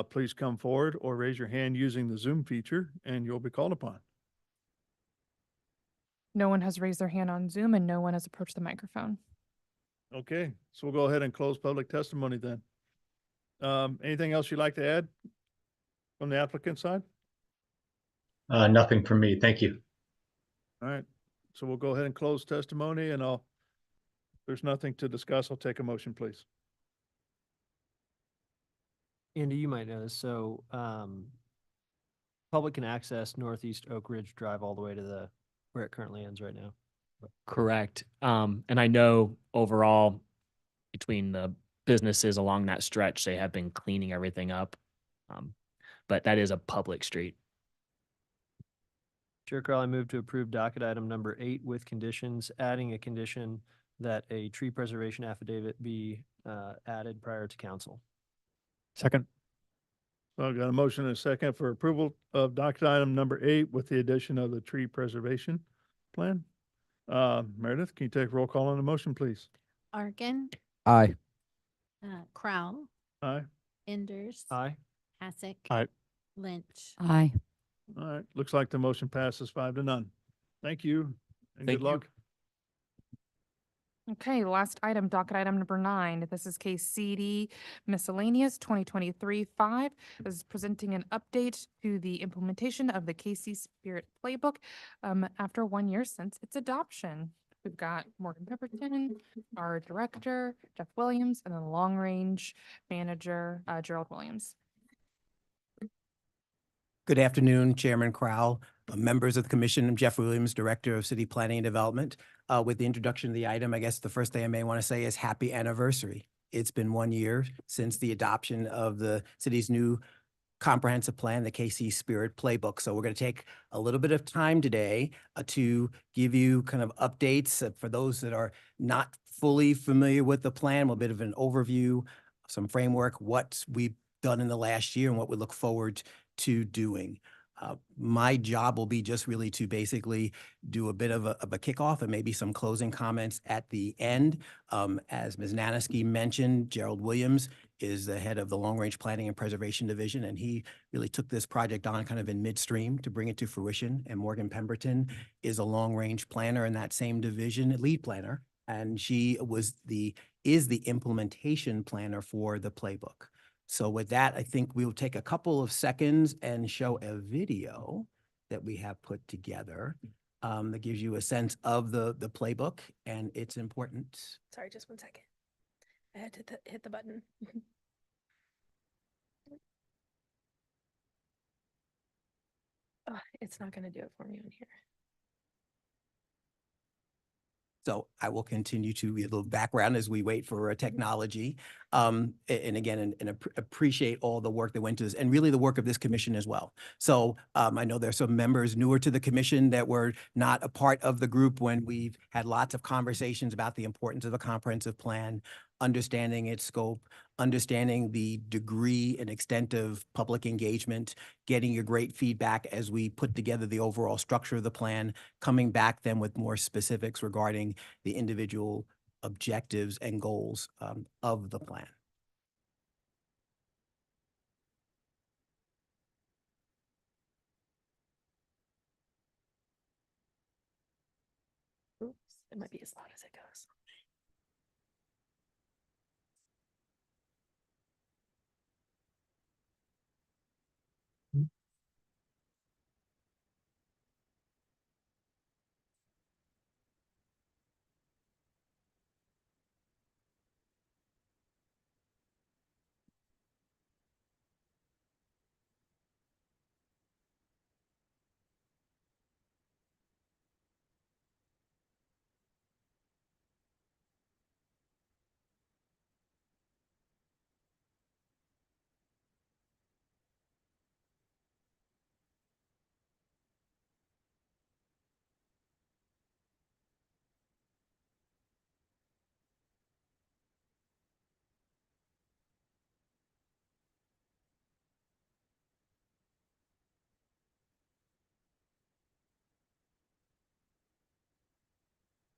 please come forward or raise your hand using the Zoom feature and you'll be called upon. No one has raised their hand on Zoom and no one has approached the microphone. Okay, so we'll go ahead and close public testimony then. Anything else you'd like to add from the applicant side? Nothing from me. Thank you. All right, so we'll go ahead and close testimony and if there's nothing to discuss, I'll take a motion, please. Andy, you might know this. So public can access Northeast Oak Ridge Drive all the way to where it currently ends right now. Correct. And I know overall between the businesses along that stretch, they have been cleaning everything up. But that is a public street. Chair Crowell, I move to approve docket item number 8 with conditions, adding a condition that a tree preservation affidavit be added prior to council. Second. So I've got a motion and a second for approval of docket item number 8 with the addition of the tree preservation plan. Meredith, can you take roll call on the motion, please? Arkin, Aye. Crowell, Aye. Enders. Aye. Hasek. Aye. Lynch. Aye. All right, looks like the motion passes 5-0. Thank you and Thank good you. luck. Okay, last item, docket item number 9. This is case CD miscellaneous 2023-5. This is presenting an update to the implementation of the KC Spirit Playbook after 1 year since its adoption. We've got Morgan Pepperton, our director, Jeff Williams, and then long range manager, Gerald Williams. Good afternoon, Chairman Crowell, members of the commission. I'm Jeff Williams, Director of City Planning and Development. With the introduction of the item, I guess the first thing I may want to say is happy anniversary. It's been 1 year since the adoption of the city's new comprehensive plan, the KC Spirit Playbook. So we're going to take a little bit of time today to give you kind of updates for those that are not fully familiar with the plan, a bit of an overview, some framework, what we've done in the last year and what we look forward to doing. My job will be just really to basically do a bit of a kickoff and maybe some closing comments at the end. As Ms. Nanisky mentioned, Gerald Williams is the head of the Long Range Planning and Preservation Division, and he really took this project on kind of in midstream to bring it to fruition. And Morgan Pemberton is a long range planner in that same division, lead planner, and she is the implementation planner for the playbook. So with that, I think we'll take a couple of seconds and show a video that we have put together that gives you a sense of the playbook and its importance. Sorry, just 1 second. I had to hit the button. It's not going to do it for me on here. So I will continue to be a little background as we wait for technology. And again, appreciate all the work that went to this and really the work of this commission as well. So I know there's some members newer to the commission that were not a part of the group when we've had lots of conversations about the importance of a comprehensive plan, understanding its scope, understanding the degree and extent of public engagement, getting your great feedback as we put together the overall structure of the plan, coming back then with more specifics regarding the individual objectives and goals of the plan. Oops, it might be as loud as it goes.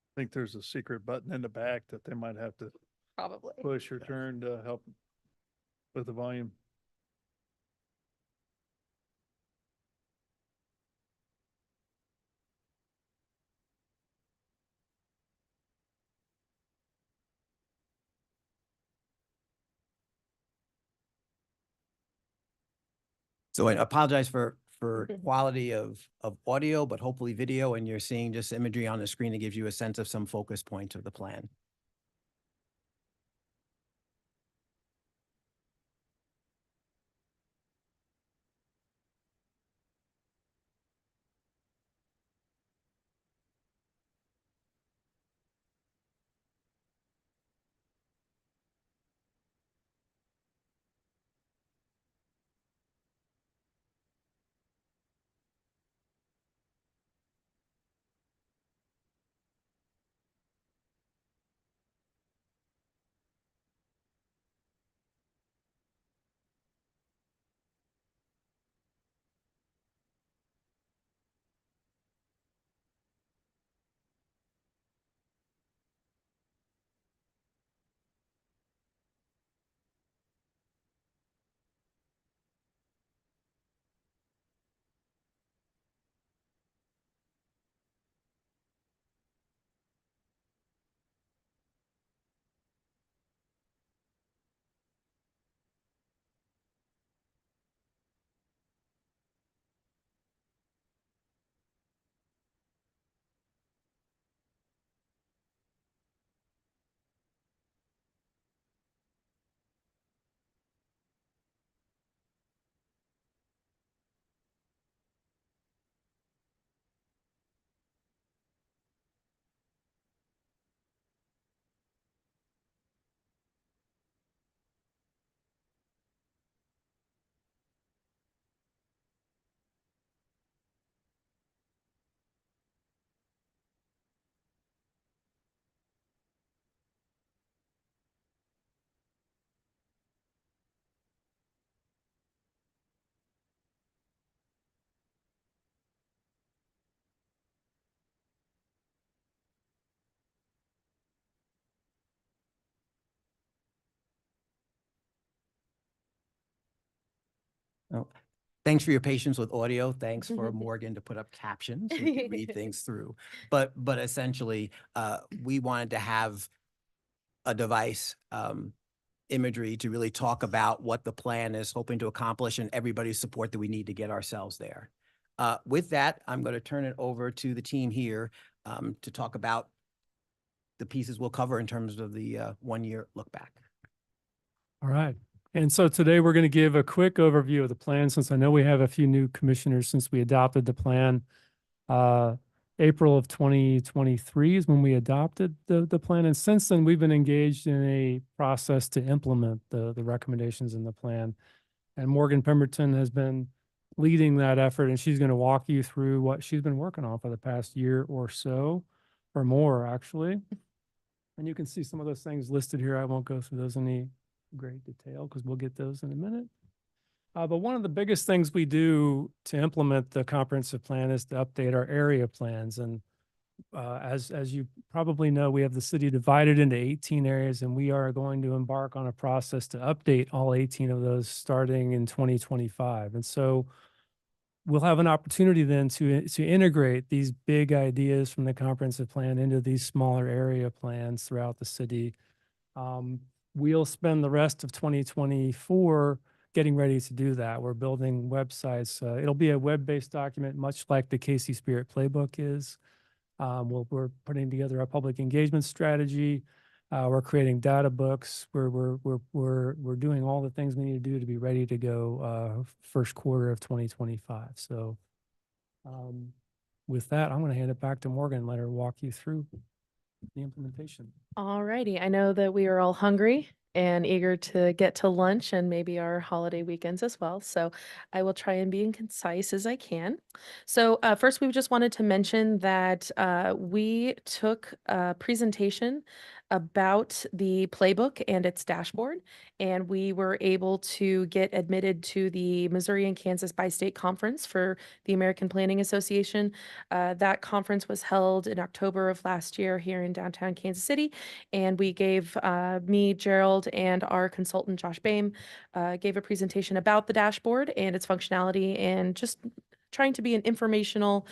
I think there's a secret button in the back that they might have to Probably. push or turn to help with the volume. So I apologize for quality of audio, but hopefully video, and you're seeing just imagery on the screen that gives you a sense of some focus points of the plan. Oh, thanks for your patience with audio. Thanks for Morgan to put up captions so we can read things through. But essentially, we wanted to have a device, imagery to really talk about what the plan is hoping to accomplish and everybody's support that we need to get ourselves there. With that, I'm going to turn it over to the team here to talk about the pieces we'll cover in terms of the 1-year look back. All right. And so today we're going to give a quick overview of the plan, since I know we have a few new commissioners since we adopted the plan. April of 2023 is when we adopted the plan. And since then, we've been engaged in a process to implement the recommendations in the plan. And Morgan Pemberton has been leading that effort, and she's going to walk you through what she's been working on for the past year or so, or more, actually. And you can see some of those things listed here. I won't go through those in any great detail because we'll get those in a minute. But one of the biggest things we do to implement the comprehensive plan is to update our area plans. And as you probably know, we have the city divided into 18 areas, and we are going to embark on a process to update all 18 of those starting in 2025. And so we'll have an opportunity then to integrate these big ideas from the comprehensive plan into these smaller area plans throughout the city. We'll spend the rest of 2024 getting ready to do that. We're building websites. It'll be a web-based document, much like the KC Spirit Playbook is. We're putting together a public engagement strategy. We're creating data books. We're doing all the things we need to do to be ready to go first quarter of 2025. So with that, I'm going to hand it back to Morgan and let her walk you through the implementation. All righty. I know that we are all hungry and eager to get to lunch and maybe our holiday weekends as well. So I will try and be as concise as I can. So first, we just wanted to mention that we took a presentation about the playbook and its dashboard, and we were able to get admitted to the Missouri and Kansas Bi-State Conference for the American Planning Association. That conference was held in October of last year here in downtown Kansas City, and we gave me, Gerald, and our consultant, Josh Boehm, gave a presentation about the dashboard and its functionality, and just trying to be an informational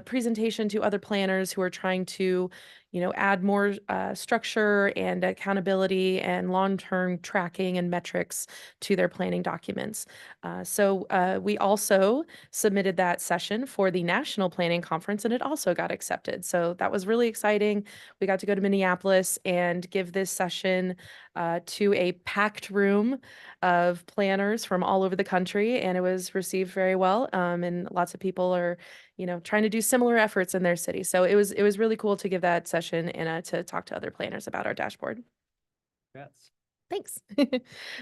presentation to other planners who are trying to, add more structure and accountability and long-term tracking and metrics to their planning documents. So we also submitted that session for the National Planning Conference, and it also got accepted. So that was really exciting. We got to go to Minneapolis and give this session to a packed room of planners from all over the country, and it was received very well. And lots of people are, trying to do similar efforts in their city. So it was really cool to give that session and to talk to other planners about our dashboard. Yes. Thanks.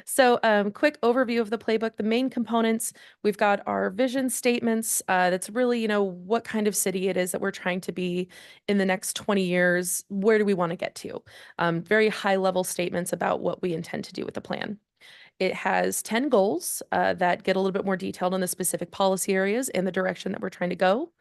So quick overview of the playbook. The main components, we've got our vision statements. That's really, what kind of city it is that we're trying to be in the next 20 years. Where do we want to get to? Very high level statements about what we intend to do with the plan. It has 10 goals that get a little bit more detailed on the specific policy areas and the direction that we're trying to go.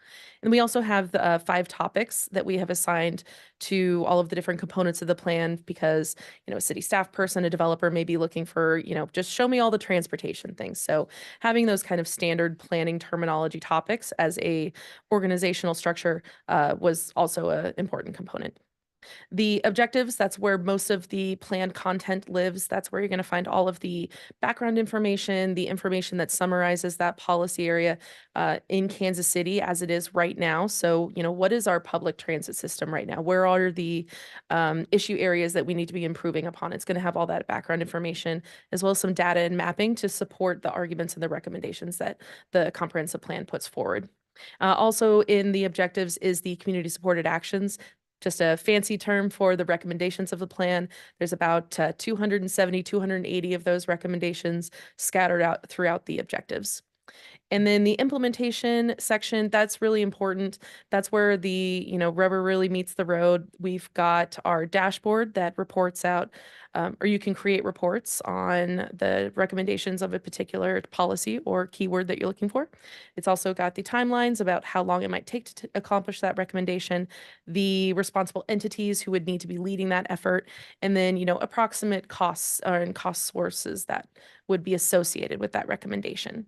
And we also have the 5 topics that we have assigned to all of the different components of the plan because, a city staff person, a developer may be looking for, just show me all the transportation things. So having those kind of standard planning terminology topics as a organizational structure was also an important component. The objectives, that's where most of the planned content lives. That's where you're going to find all of the background information, the information that summarizes that policy area in Kansas City as it is right now. So, what is our public transit system right now? Where are the issue areas that we need to be improving upon? It's going to have all that background information, as well as some data and mapping to support the arguments and the recommendations that the comprehensive plan puts forward. Also in the objectives is the community supported actions. Just a fancy term for the recommendations of the plan. There's about 270, 280 of those recommendations scattered out throughout the objectives. And then the implementation section, that's really important. That's where the, rubber really meets the road. We've got our dashboard that reports out, or you can create reports on the recommendations of a particular policy or keyword that you're looking for. It's also got the timelines about how long it might take to accomplish that recommendation, the responsible entities who would need to be leading that effort, and then, approximate costs and cost sources that would be associated with that recommendation.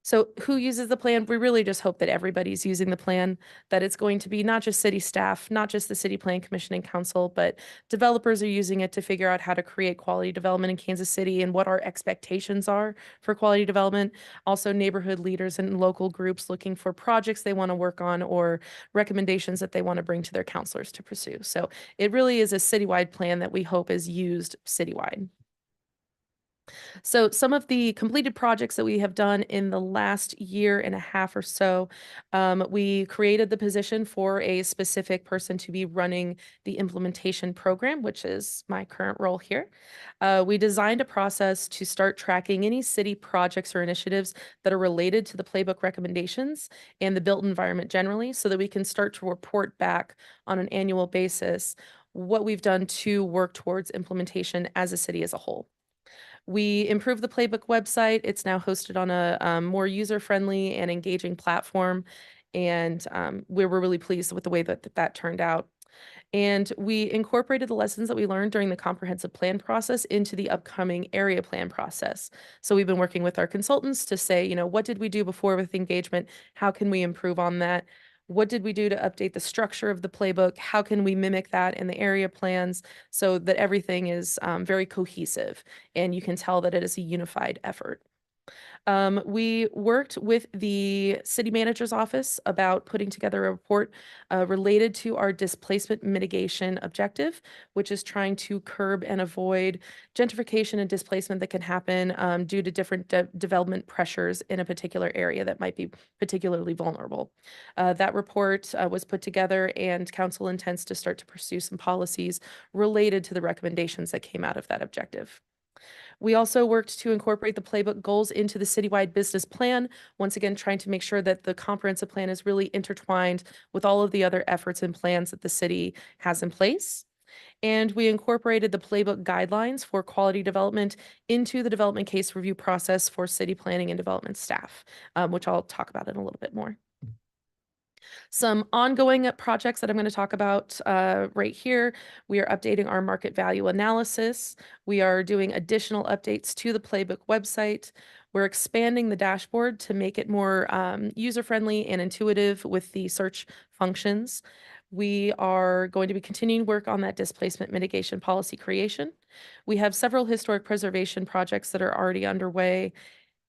So who uses the plan? We really just hope that everybody's using the plan, that it's going to be not just city staff, not just the City Plan Commission and Council, but developers are using it to figure out how to create quality development in Kansas City and what our expectations are for quality development. Also neighborhood leaders and local groups looking for projects they want to work on or recommendations that they want to bring to their counselors to pursue. So it really is a citywide plan that we hope is used citywide. So some of the completed projects that we have done in the last year and a half or so, we created the position for a specific person to be running the implementation program, which is my current role here. We designed a process to start tracking any city projects or initiatives that are related to the playbook recommendations and the built environment generally, so that we can start to report back on an annual basis what we've done to work towards implementation as a city as a whole. We improved the Playbook website. It's now hosted on a more user-friendly and engaging platform. And we were really pleased with the way that that turned out. And we incorporated the lessons that we learned during the comprehensive plan process into the upcoming area plan process. So we've been working with our consultants to say, what did we do before with engagement? How can we improve on that? What did we do to update the structure of the playbook? How can we mimic that in the area plans so that everything is very cohesive and you can tell that it is a unified effort? We worked with the city manager's office about putting together a report related to our displacement mitigation objective, which is trying to curb and avoid gentrification and displacement that can happen due to different development pressures in a particular area that might be particularly vulnerable. That report was put together, and council intends to start to pursue some policies related to the recommendations that came out of that objective. We also worked to incorporate the playbook goals into the citywide business plan, once again trying to make sure that the comprehensive plan is really intertwined with all of the other efforts and plans that the city has in place. And we incorporated the playbook guidelines for quality development into the development case review process for city planning and development staff, which I'll talk about in a little bit more. Some ongoing projects that I'm going to talk about right here. We are updating our market value analysis. We are doing additional updates to the Playbook website. We're expanding the dashboard to make it more user-friendly and intuitive with the search functions. We are going to be continuing work on that displacement mitigation policy creation. We have several historic preservation projects that are already underway.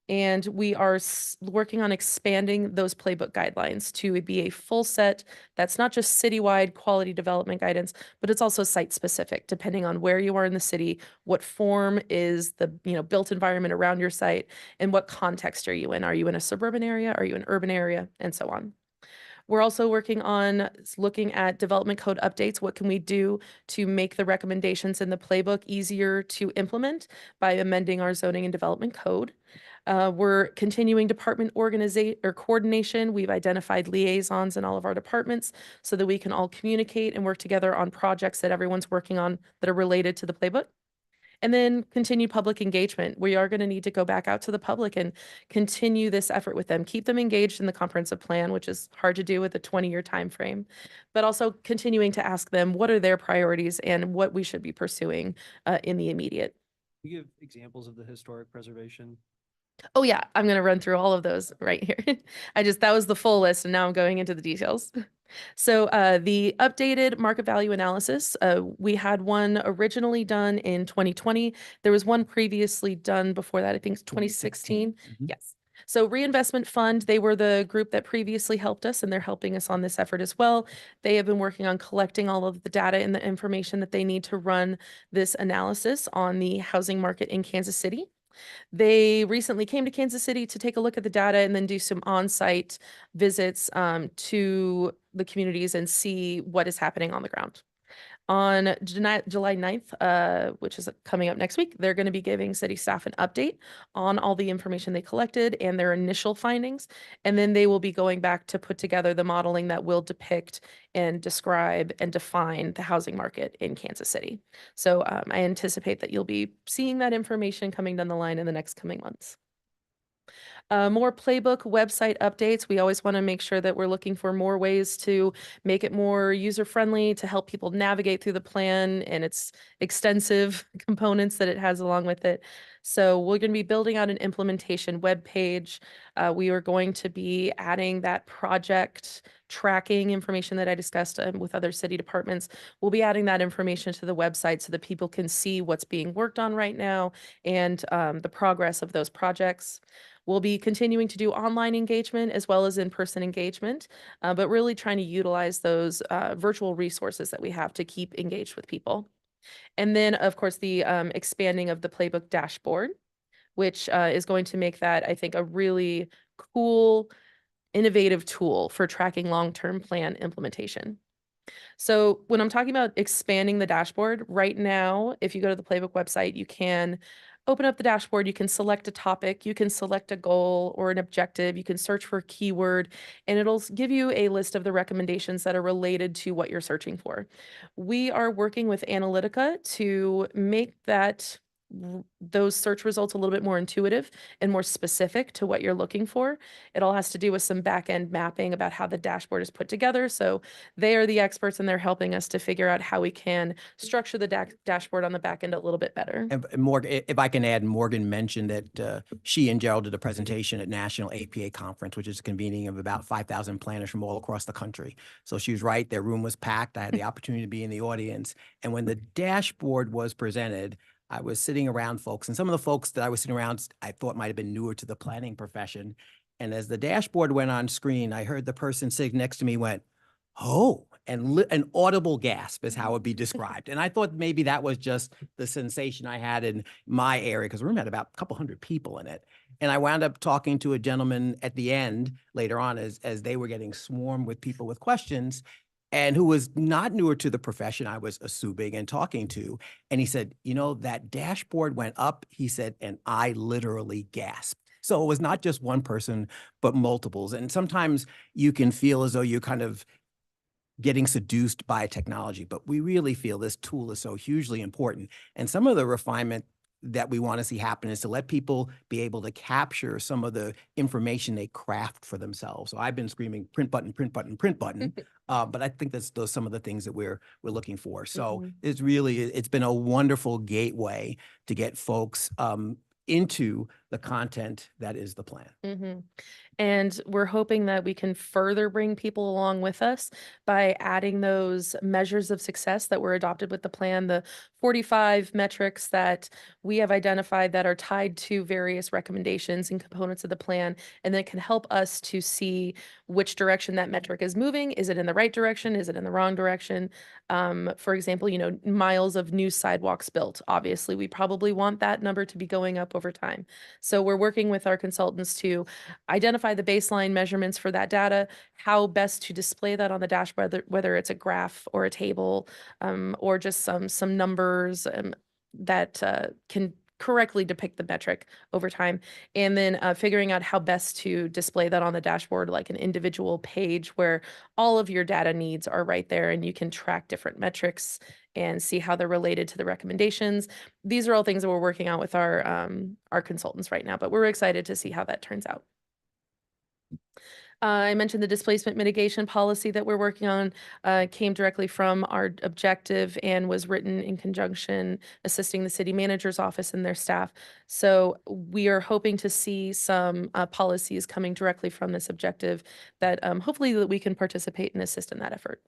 And we are working on expanding those playbook guidelines to be a full set that's not just citywide quality development guidance, but it's also site specific, depending on where you are in the city, what form is the built environment around your site, and what context are you in? Are you in a suburban area? Are you in an urban area? And so on. We're also working on looking at development code updates. What can we do to make the recommendations in the playbook easier to implement by amending our zoning and development code? We're continuing department coordination. We've identified liaisons in all of our departments so that we can all communicate and work together on projects that everyone's working on that are related to the playbook. And then continued public engagement. We are going to need to go back out to the public and continue this effort with them, keep them engaged in the comprehensive plan, which is hard to do with a 20-year time frame, but also continuing to ask them what are their priorities and what we should be pursuing in the immediate. Can you give examples of the historic preservation? Oh yeah, I'm going to run through all of those right here. That was the full list, and now I'm going into the details. So the updated market value analysis, we had one originally done in 2020. There was one previously done before that, I think 2016. Yes. So Reinvestment Fund, they were the group that previously helped us, and they're helping us on this effort as well. They have been working on collecting all of the data and the information that they need to run this analysis on the housing market in Kansas City. They recently came to Kansas City to take a look at the data and then do some on-site visits to the communities and see what is happening on the ground. On July 9th, which is coming up next week, they're going to be giving city staff an update on all the information they collected and their initial findings. And then they will be going back to put together the modeling that will depict and describe and define the housing market in Kansas City. So I anticipate that you'll be seeing that information coming down the line in the next coming months. More playbook website updates. We always want to make sure that we're looking for more ways to make it more user-friendly, to help people navigate through the plan and its extensive components that it has along with it. So we're going to be building out an implementation web page. We are going to be adding that project tracking information that I discussed with other city departments. We'll be adding that information to the website so that people can see what's being worked on right now and the progress of those projects. We'll be continuing to do online engagement as well as in-person engagement, but really trying to utilize those virtual resources that we have to keep engaged with people. And then, of course, the expanding of the playbook dashboard, which is going to make that, I think, a really cool, innovative tool for tracking long-term plan implementation. So when I'm talking about expanding the dashboard, right now, if you go to the Playbook website, you can open up the dashboard, you can select a topic, you can select a goal or an objective, you can search for a keyword, and it'll give you a list of the recommendations that are related to what you're searching for. We are working with Analytica to make those search results a little bit more intuitive and more specific to what you're looking for. It all has to do with some back-end mapping about how the dashboard is put together. So they are the experts and they're helping us to figure out how we can structure the dashboard on the back end a little bit better. And Morgan, if I can add, Morgan mentioned that she and Gerald did a presentation at National APA Conference, which is a convening of about 5,000 planners from all across the country. So she was right, their room was packed. I had the opportunity to be in the audience. And when the dashboard was presented, I was sitting around folks, and some of the folks that I was sitting around, I thought might have been newer to the planning profession. And as the dashboard went on screen, I heard the person sitting next to me went, "Oh," and an audible gasp is how it would be described. And I thought maybe that was just the sensation I had in my area, because the room had about a couple hundred people in it. And I wound up talking to a gentleman at the end later on as they were getting swarmed with people with questions, and who was not newer to the profession I was assuming and talking to. And he said, "You know, that dashboard went up," he said, "and I literally gasped." So it was not just one person, but multiples. And sometimes you can feel as though you're kind of getting seduced by technology, but we really feel this tool is so hugely important. And some of the refinement that we want to see happen is to let people be able to capture some of the information they craft for themselves. So I've been screaming print button, print button, print button. But I think that's those some of the things that we're looking for. So it's been a wonderful gateway to get folks into the content that is the plan. And we're hoping that we can further bring people along with us by adding those measures of success that were adopted with the plan, the 45 metrics that we have identified that are tied to various recommendations and components of the plan, and that can help us to see which direction that metric is moving. Is it in the right direction? Is it in the wrong direction? For example, miles of new sidewalks built. Obviously, we probably want that number to be going up over time. So we're working with our consultants to identify the baseline measurements for that data, how best to display that on the dashboard, whether it's a graph or a table, or just some numbers that can correctly depict the metric over time. And then figuring out how best to display that on the dashboard, like an individual page where all of your data needs are right there and you can track different metrics and see how they're related to the recommendations. These are all things that we're working out with our consultants right now, but we're excited to see how that turns out. I mentioned the displacement mitigation policy that we're working on came directly from our objective and was written in conjunction assisting the city manager's office and their staff. So we are hoping to see some policies coming directly from this objective that hopefully that we can participate and assist in that effort.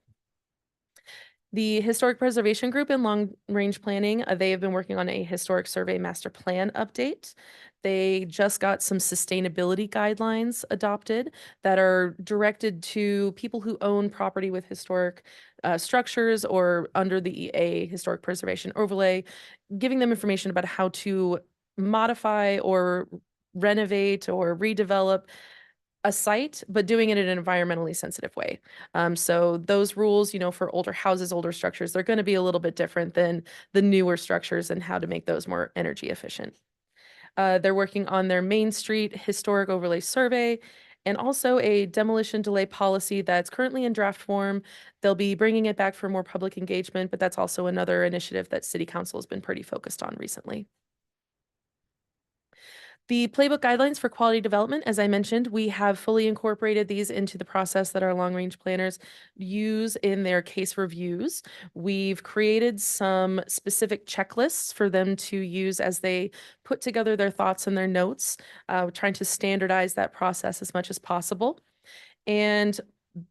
The Historic Preservation Group in Long Range Planning, they have been working on a historic survey master plan update. They just got some sustainability guidelines adopted that are directed to people who own property with historic structures or under the EA Historic Preservation Overlay, giving them information about how to modify or renovate or redevelop a site, but doing it in an environmentally sensitive way. So those rules, for older houses, older structures, they're going to be a little bit different than the newer structures and how to make those more energy efficient. They're working on their Main Street Historic Overlay Survey and also a demolition delay policy that's currently in draft form. They'll be bringing it back for more public engagement, but that's also another initiative that City Council has been pretty focused on recently. The playbook guidelines for quality development, as I mentioned, we have fully incorporated these into the process that our long-range planners use in their case reviews. We've created some specific checklists for them to use as they put together their thoughts and their notes, trying to standardize that process as much as possible. And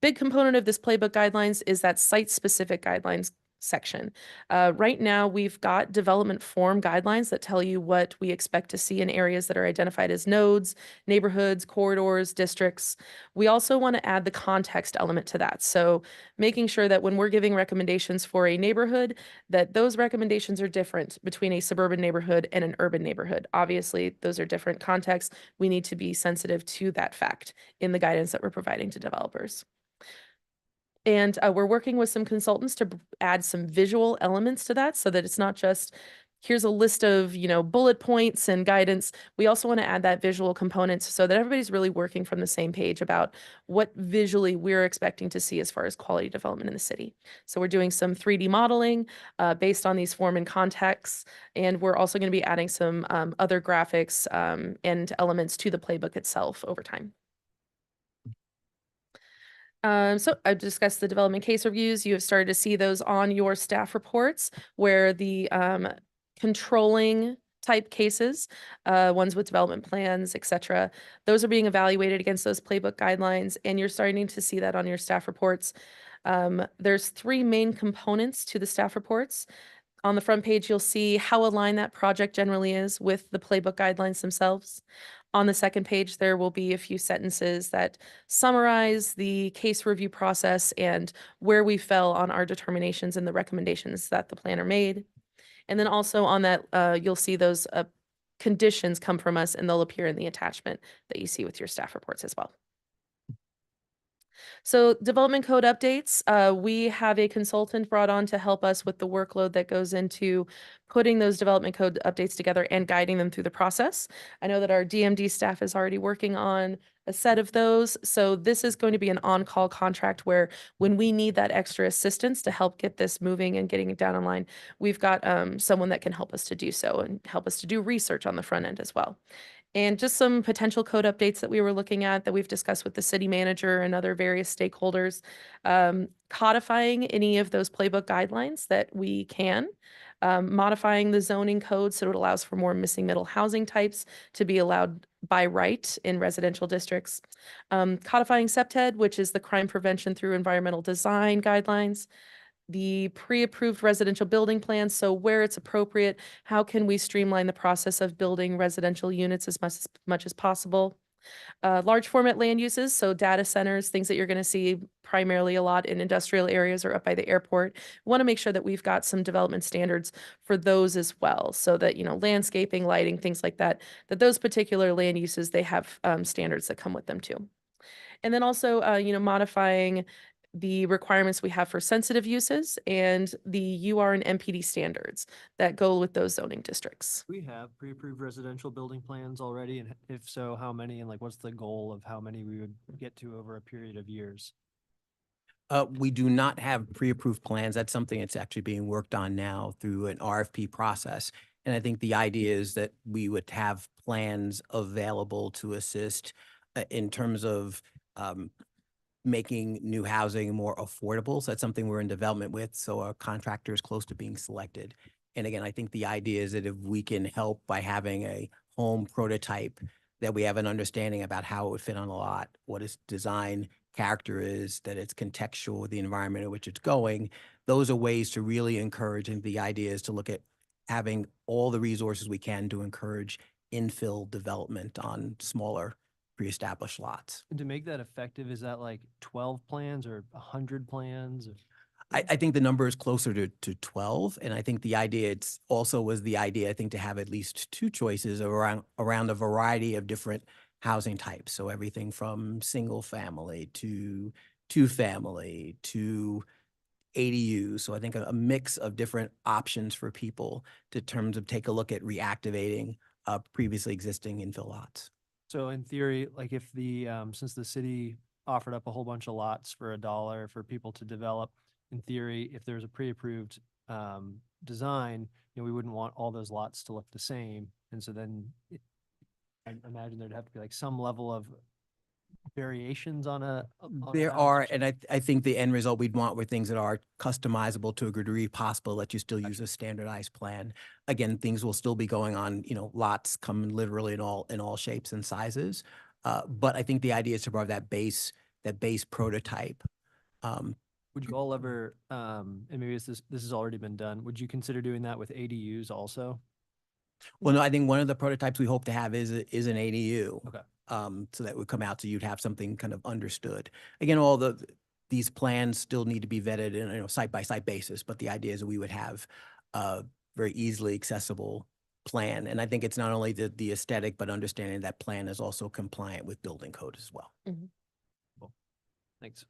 big component of this playbook guidelines is that site-specific guidelines section. Right now, we've got development form guidelines that tell you what we expect to see in areas that are identified as nodes, neighborhoods, corridors, districts. We also want to add the context element to that. So making sure that when we're giving recommendations for a neighborhood, that those recommendations are different between a suburban neighborhood and an urban neighborhood. Obviously, those are different contexts. We need to be sensitive to that fact in the guidance that we're providing to developers. And we're working with some consultants to add some visual elements to that so that it's not just, here's a list of, bullet points and guidance. We also want to add that visual component so that everybody's really working from the same page about what visually we're expecting to see as far as quality development in the city. So we're doing some 3D modeling based on these form and contexts. And we're also going to be adding some other graphics and elements to the playbook itself over time. So I've discussed the development case reviews. You have started to see those on your staff reports where the controlling type cases, ones with development plans, et cetera, those are being evaluated against those playbook guidelines, and you're starting to see that on your staff reports. There's 3 main components to the staff reports. On the front page, you'll see how aligned that project generally is with the playbook guidelines themselves. On the second page, there will be a few sentences that summarize the case review process and where we fell on our determinations and the recommendations that the planner made. And then also on that, you'll see those conditions come from us, and they'll appear in the attachment that you see with your staff reports as well. So development code updates, we have a consultant brought on to help us with the workload that goes into putting those development code updates together and guiding them through the process. I know that our DMD staff is already working on a set of those. So this is going to be an on-call contract where when we need that extra assistance to help get this moving and getting it down online, we've got someone that can help us to do so and help us to do research on the front end as well. And just some potential code updates that we were looking at that we've discussed with the city manager and other various stakeholders, codifying any of those playbook guidelines that we can, modifying the zoning code so it allows for more missing middle housing types to be allowed by right in residential districts, codifying CPTED, which is the crime prevention through environmental design guidelines, the pre-approved residential building plans. So where it's appropriate, how can we streamline the process of building residential units as much as possible? Large format land uses, so data centers, things that you're going to see primarily a lot in industrial areas or up by the airport. We want to make sure that we've got some development standards for those as well, so that, landscaping, lighting, things like that, that those particular land uses, they have standards that come with them too. And then also, modifying the requirements we have for sensitive uses and the UR and MPD standards that go with those zoning districts. We have pre-approved residential building plans already, and if so, how many, and what's the goal of how many we would get to over a period of years? We do not have pre-approved plans. That's something that's actually being worked on now through an RFP process. And I think the idea is that we would have plans available to assist in terms of making new housing more affordable. So that's something we're in development with. So our contractor is close to being selected. And again, I think the idea is that if we can help by having a home prototype, that we have an understanding about how it would fit on a lot, what its design character is, that it's contextual with the environment in which it's going. Those are ways to really encourage, and the idea is to look at having all the resources we can to encourage infill development on smaller pre-established lots. And to make that effective, is that 12 plans or 100 plans? I think the number is closer to 12. And I think the idea, I think, to have at least 2 choices around a variety of different housing types. So everything from single family to two family to ADUs. So I think a mix of different options for people in terms of take a look at reactivating previously existing infill lots. So in theory, like if the, since the city offered up a whole bunch of lots for $1 for people to develop, in theory, if there's a pre-approved design, we wouldn't want all those lots to look the same. And so then I imagine there'd have to be like some level of variations on a. There are, and I think the end result we'd want were things that are customizable to a degree possible, that you still use a standardized plan. Again, things will still be going on, lots come literally in all shapes and sizes. But I think the idea is to provide that base prototype. Would you all ever, and maybe this has already been done, would you consider doing that with ADUs also? Well, no, I think one of the prototypes we hope to have is an ADU. Okay. So that would come out, so you'd have something kind of understood. Again, these plans still need to be vetted in a site-by-site basis, but the idea is that we would have a very easily accessible plan. And I think it's not only the aesthetic, but understanding that plan is also compliant with building code as well. Cool. Thanks.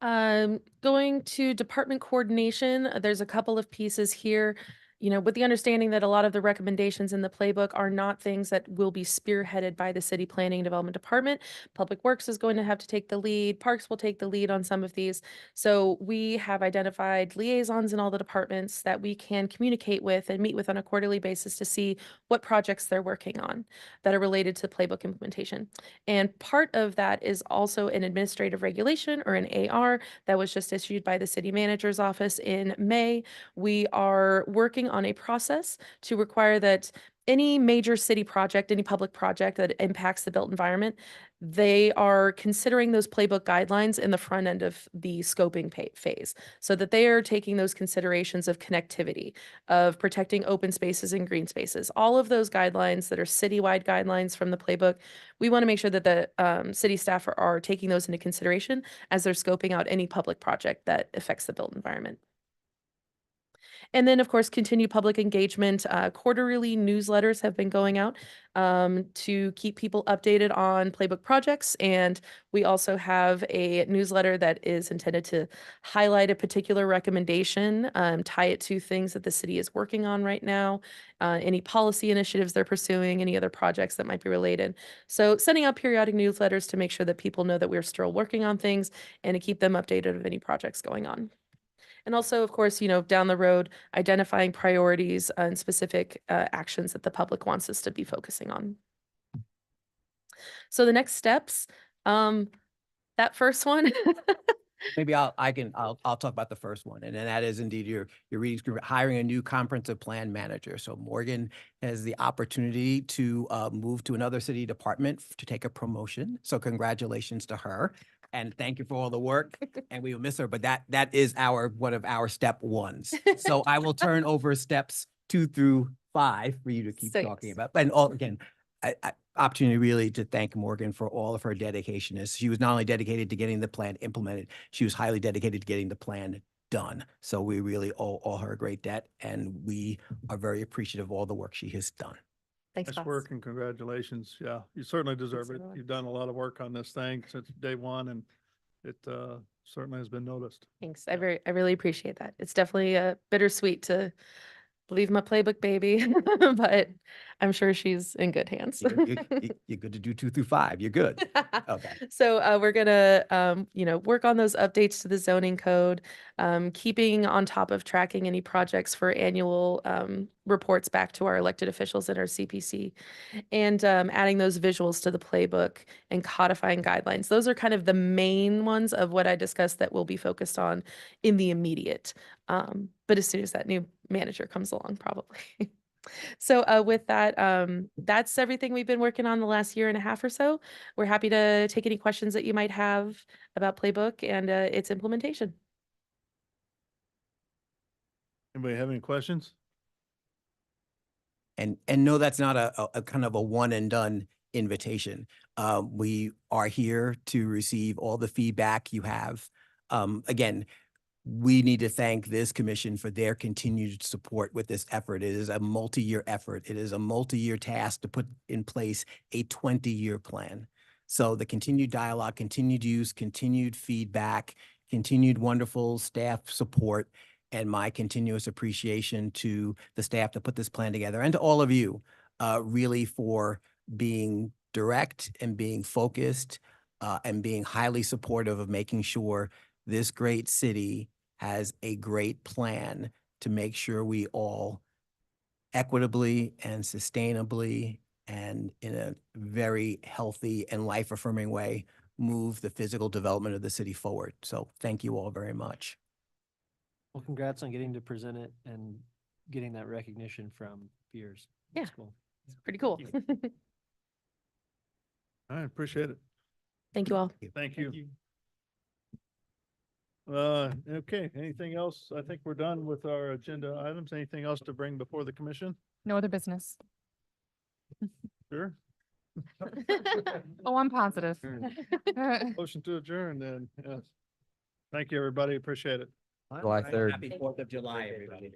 Going to department coordination, there's a couple of pieces here. With the understanding that a lot of the recommendations in the playbook are not things that will be spearheaded by the city planning and development department. Public Works is going to have to take the lead. Parks will take the lead on some of these. So we have identified liaisons in all the departments that we can communicate with and meet with on a quarterly basis to see what projects they're working on that are related to playbook implementation. And part of that is also an administrative regulation, or an AR, that was just issued by the city manager's office in May. We are working on a process to require that any major city project, any public project that impacts the built environment, they are considering those playbook guidelines in the front end of the scoping phase, so that they are taking those considerations of connectivity, of protecting open spaces and green spaces, all of those guidelines that are citywide guidelines from the playbook. We want to make sure that the city staff are taking those into consideration as they're scoping out any public project that affects the built environment. And then, of course, continue public engagement. Quarterly newsletters have been going out to keep people updated on playbook projects. And we also have a newsletter that is intended to highlight a particular recommendation, tie it to things that the city is working on right now, any policy initiatives they're pursuing, any other projects that might be related. So sending out periodic newsletters to make sure that people know that we're still working on things and to keep them updated of any projects going on. And also, of course, down the road, identifying priorities and specific actions that the public wants us to be focusing on. So the next steps, that first one. Maybe I'll talk about the first one, and then that is indeed your reading group hiring a new comprehensive plan manager. So Morgan has the opportunity to move to another city department to take a promotion. So congratulations to her, and thank you for all the work. And we will miss her, but that is one of our step ones. So I will turn over steps 2 through 5 for you to keep talking about. And again, opportunity really to thank Morgan for all of her dedication. As she was not only dedicated to getting the plan implemented, she was highly dedicated to getting the plan done. So we really owe her a great debt, and we are very appreciative of all the work she has done. Thanks, Nice work and congratulations. Yeah, you certainly deserve it. You've done a lot of work on this thing since day one, and it certainly has been noticed. Thanks. I really appreciate that. It's definitely bittersweet to leave my playbook baby, but I'm sure she's in good hands. You're good to do 2 through 5. You're good. Okay. So we're gonna, work on those updates to the zoning code, keeping on top of tracking any projects for annual reports back to our elected officials and our CPC, and adding those visuals to the playbook and codifying guidelines. Those are kind of the main ones of what I discussed that we'll be focused on in the immediate. But as soon as that new manager comes along, probably. So with that, that's everything we've been working on the last year and a half or so. We're happy to take any questions that you might have about Playbook and its implementation. Anybody have any questions? And no, that's not a kind of a one and done invitation. We are here to receive all the feedback you have. Again, we need to thank this commission for their continued support with this effort. It is a multi-year effort. It is a multi-year task to put in place a 20-year plan. So the continued dialogue, continued use, continued feedback, continued wonderful staff support, and my continuous appreciation to the staff that put this plan together and to all of you, really for being direct and being focused and being highly supportive of making sure this great city has a great plan to make sure we all equitably and sustainably and in a very healthy and life-affirming way move the physical development of the city forward. So thank you all very much. Well, congrats on getting to present it and getting that recognition from peers. Yeah. That's cool. It's pretty cool. I appreciate it. Thank you all. Thank you. Okay, anything else? I think we're done with our agenda items. Anything else to bring before the commission? No other business. Sure. Oh, I'm positive. Motion to adjourn then. Yes. Thank you, everybody. Appreciate it. July 3rd. Happy 4th of July, everybody.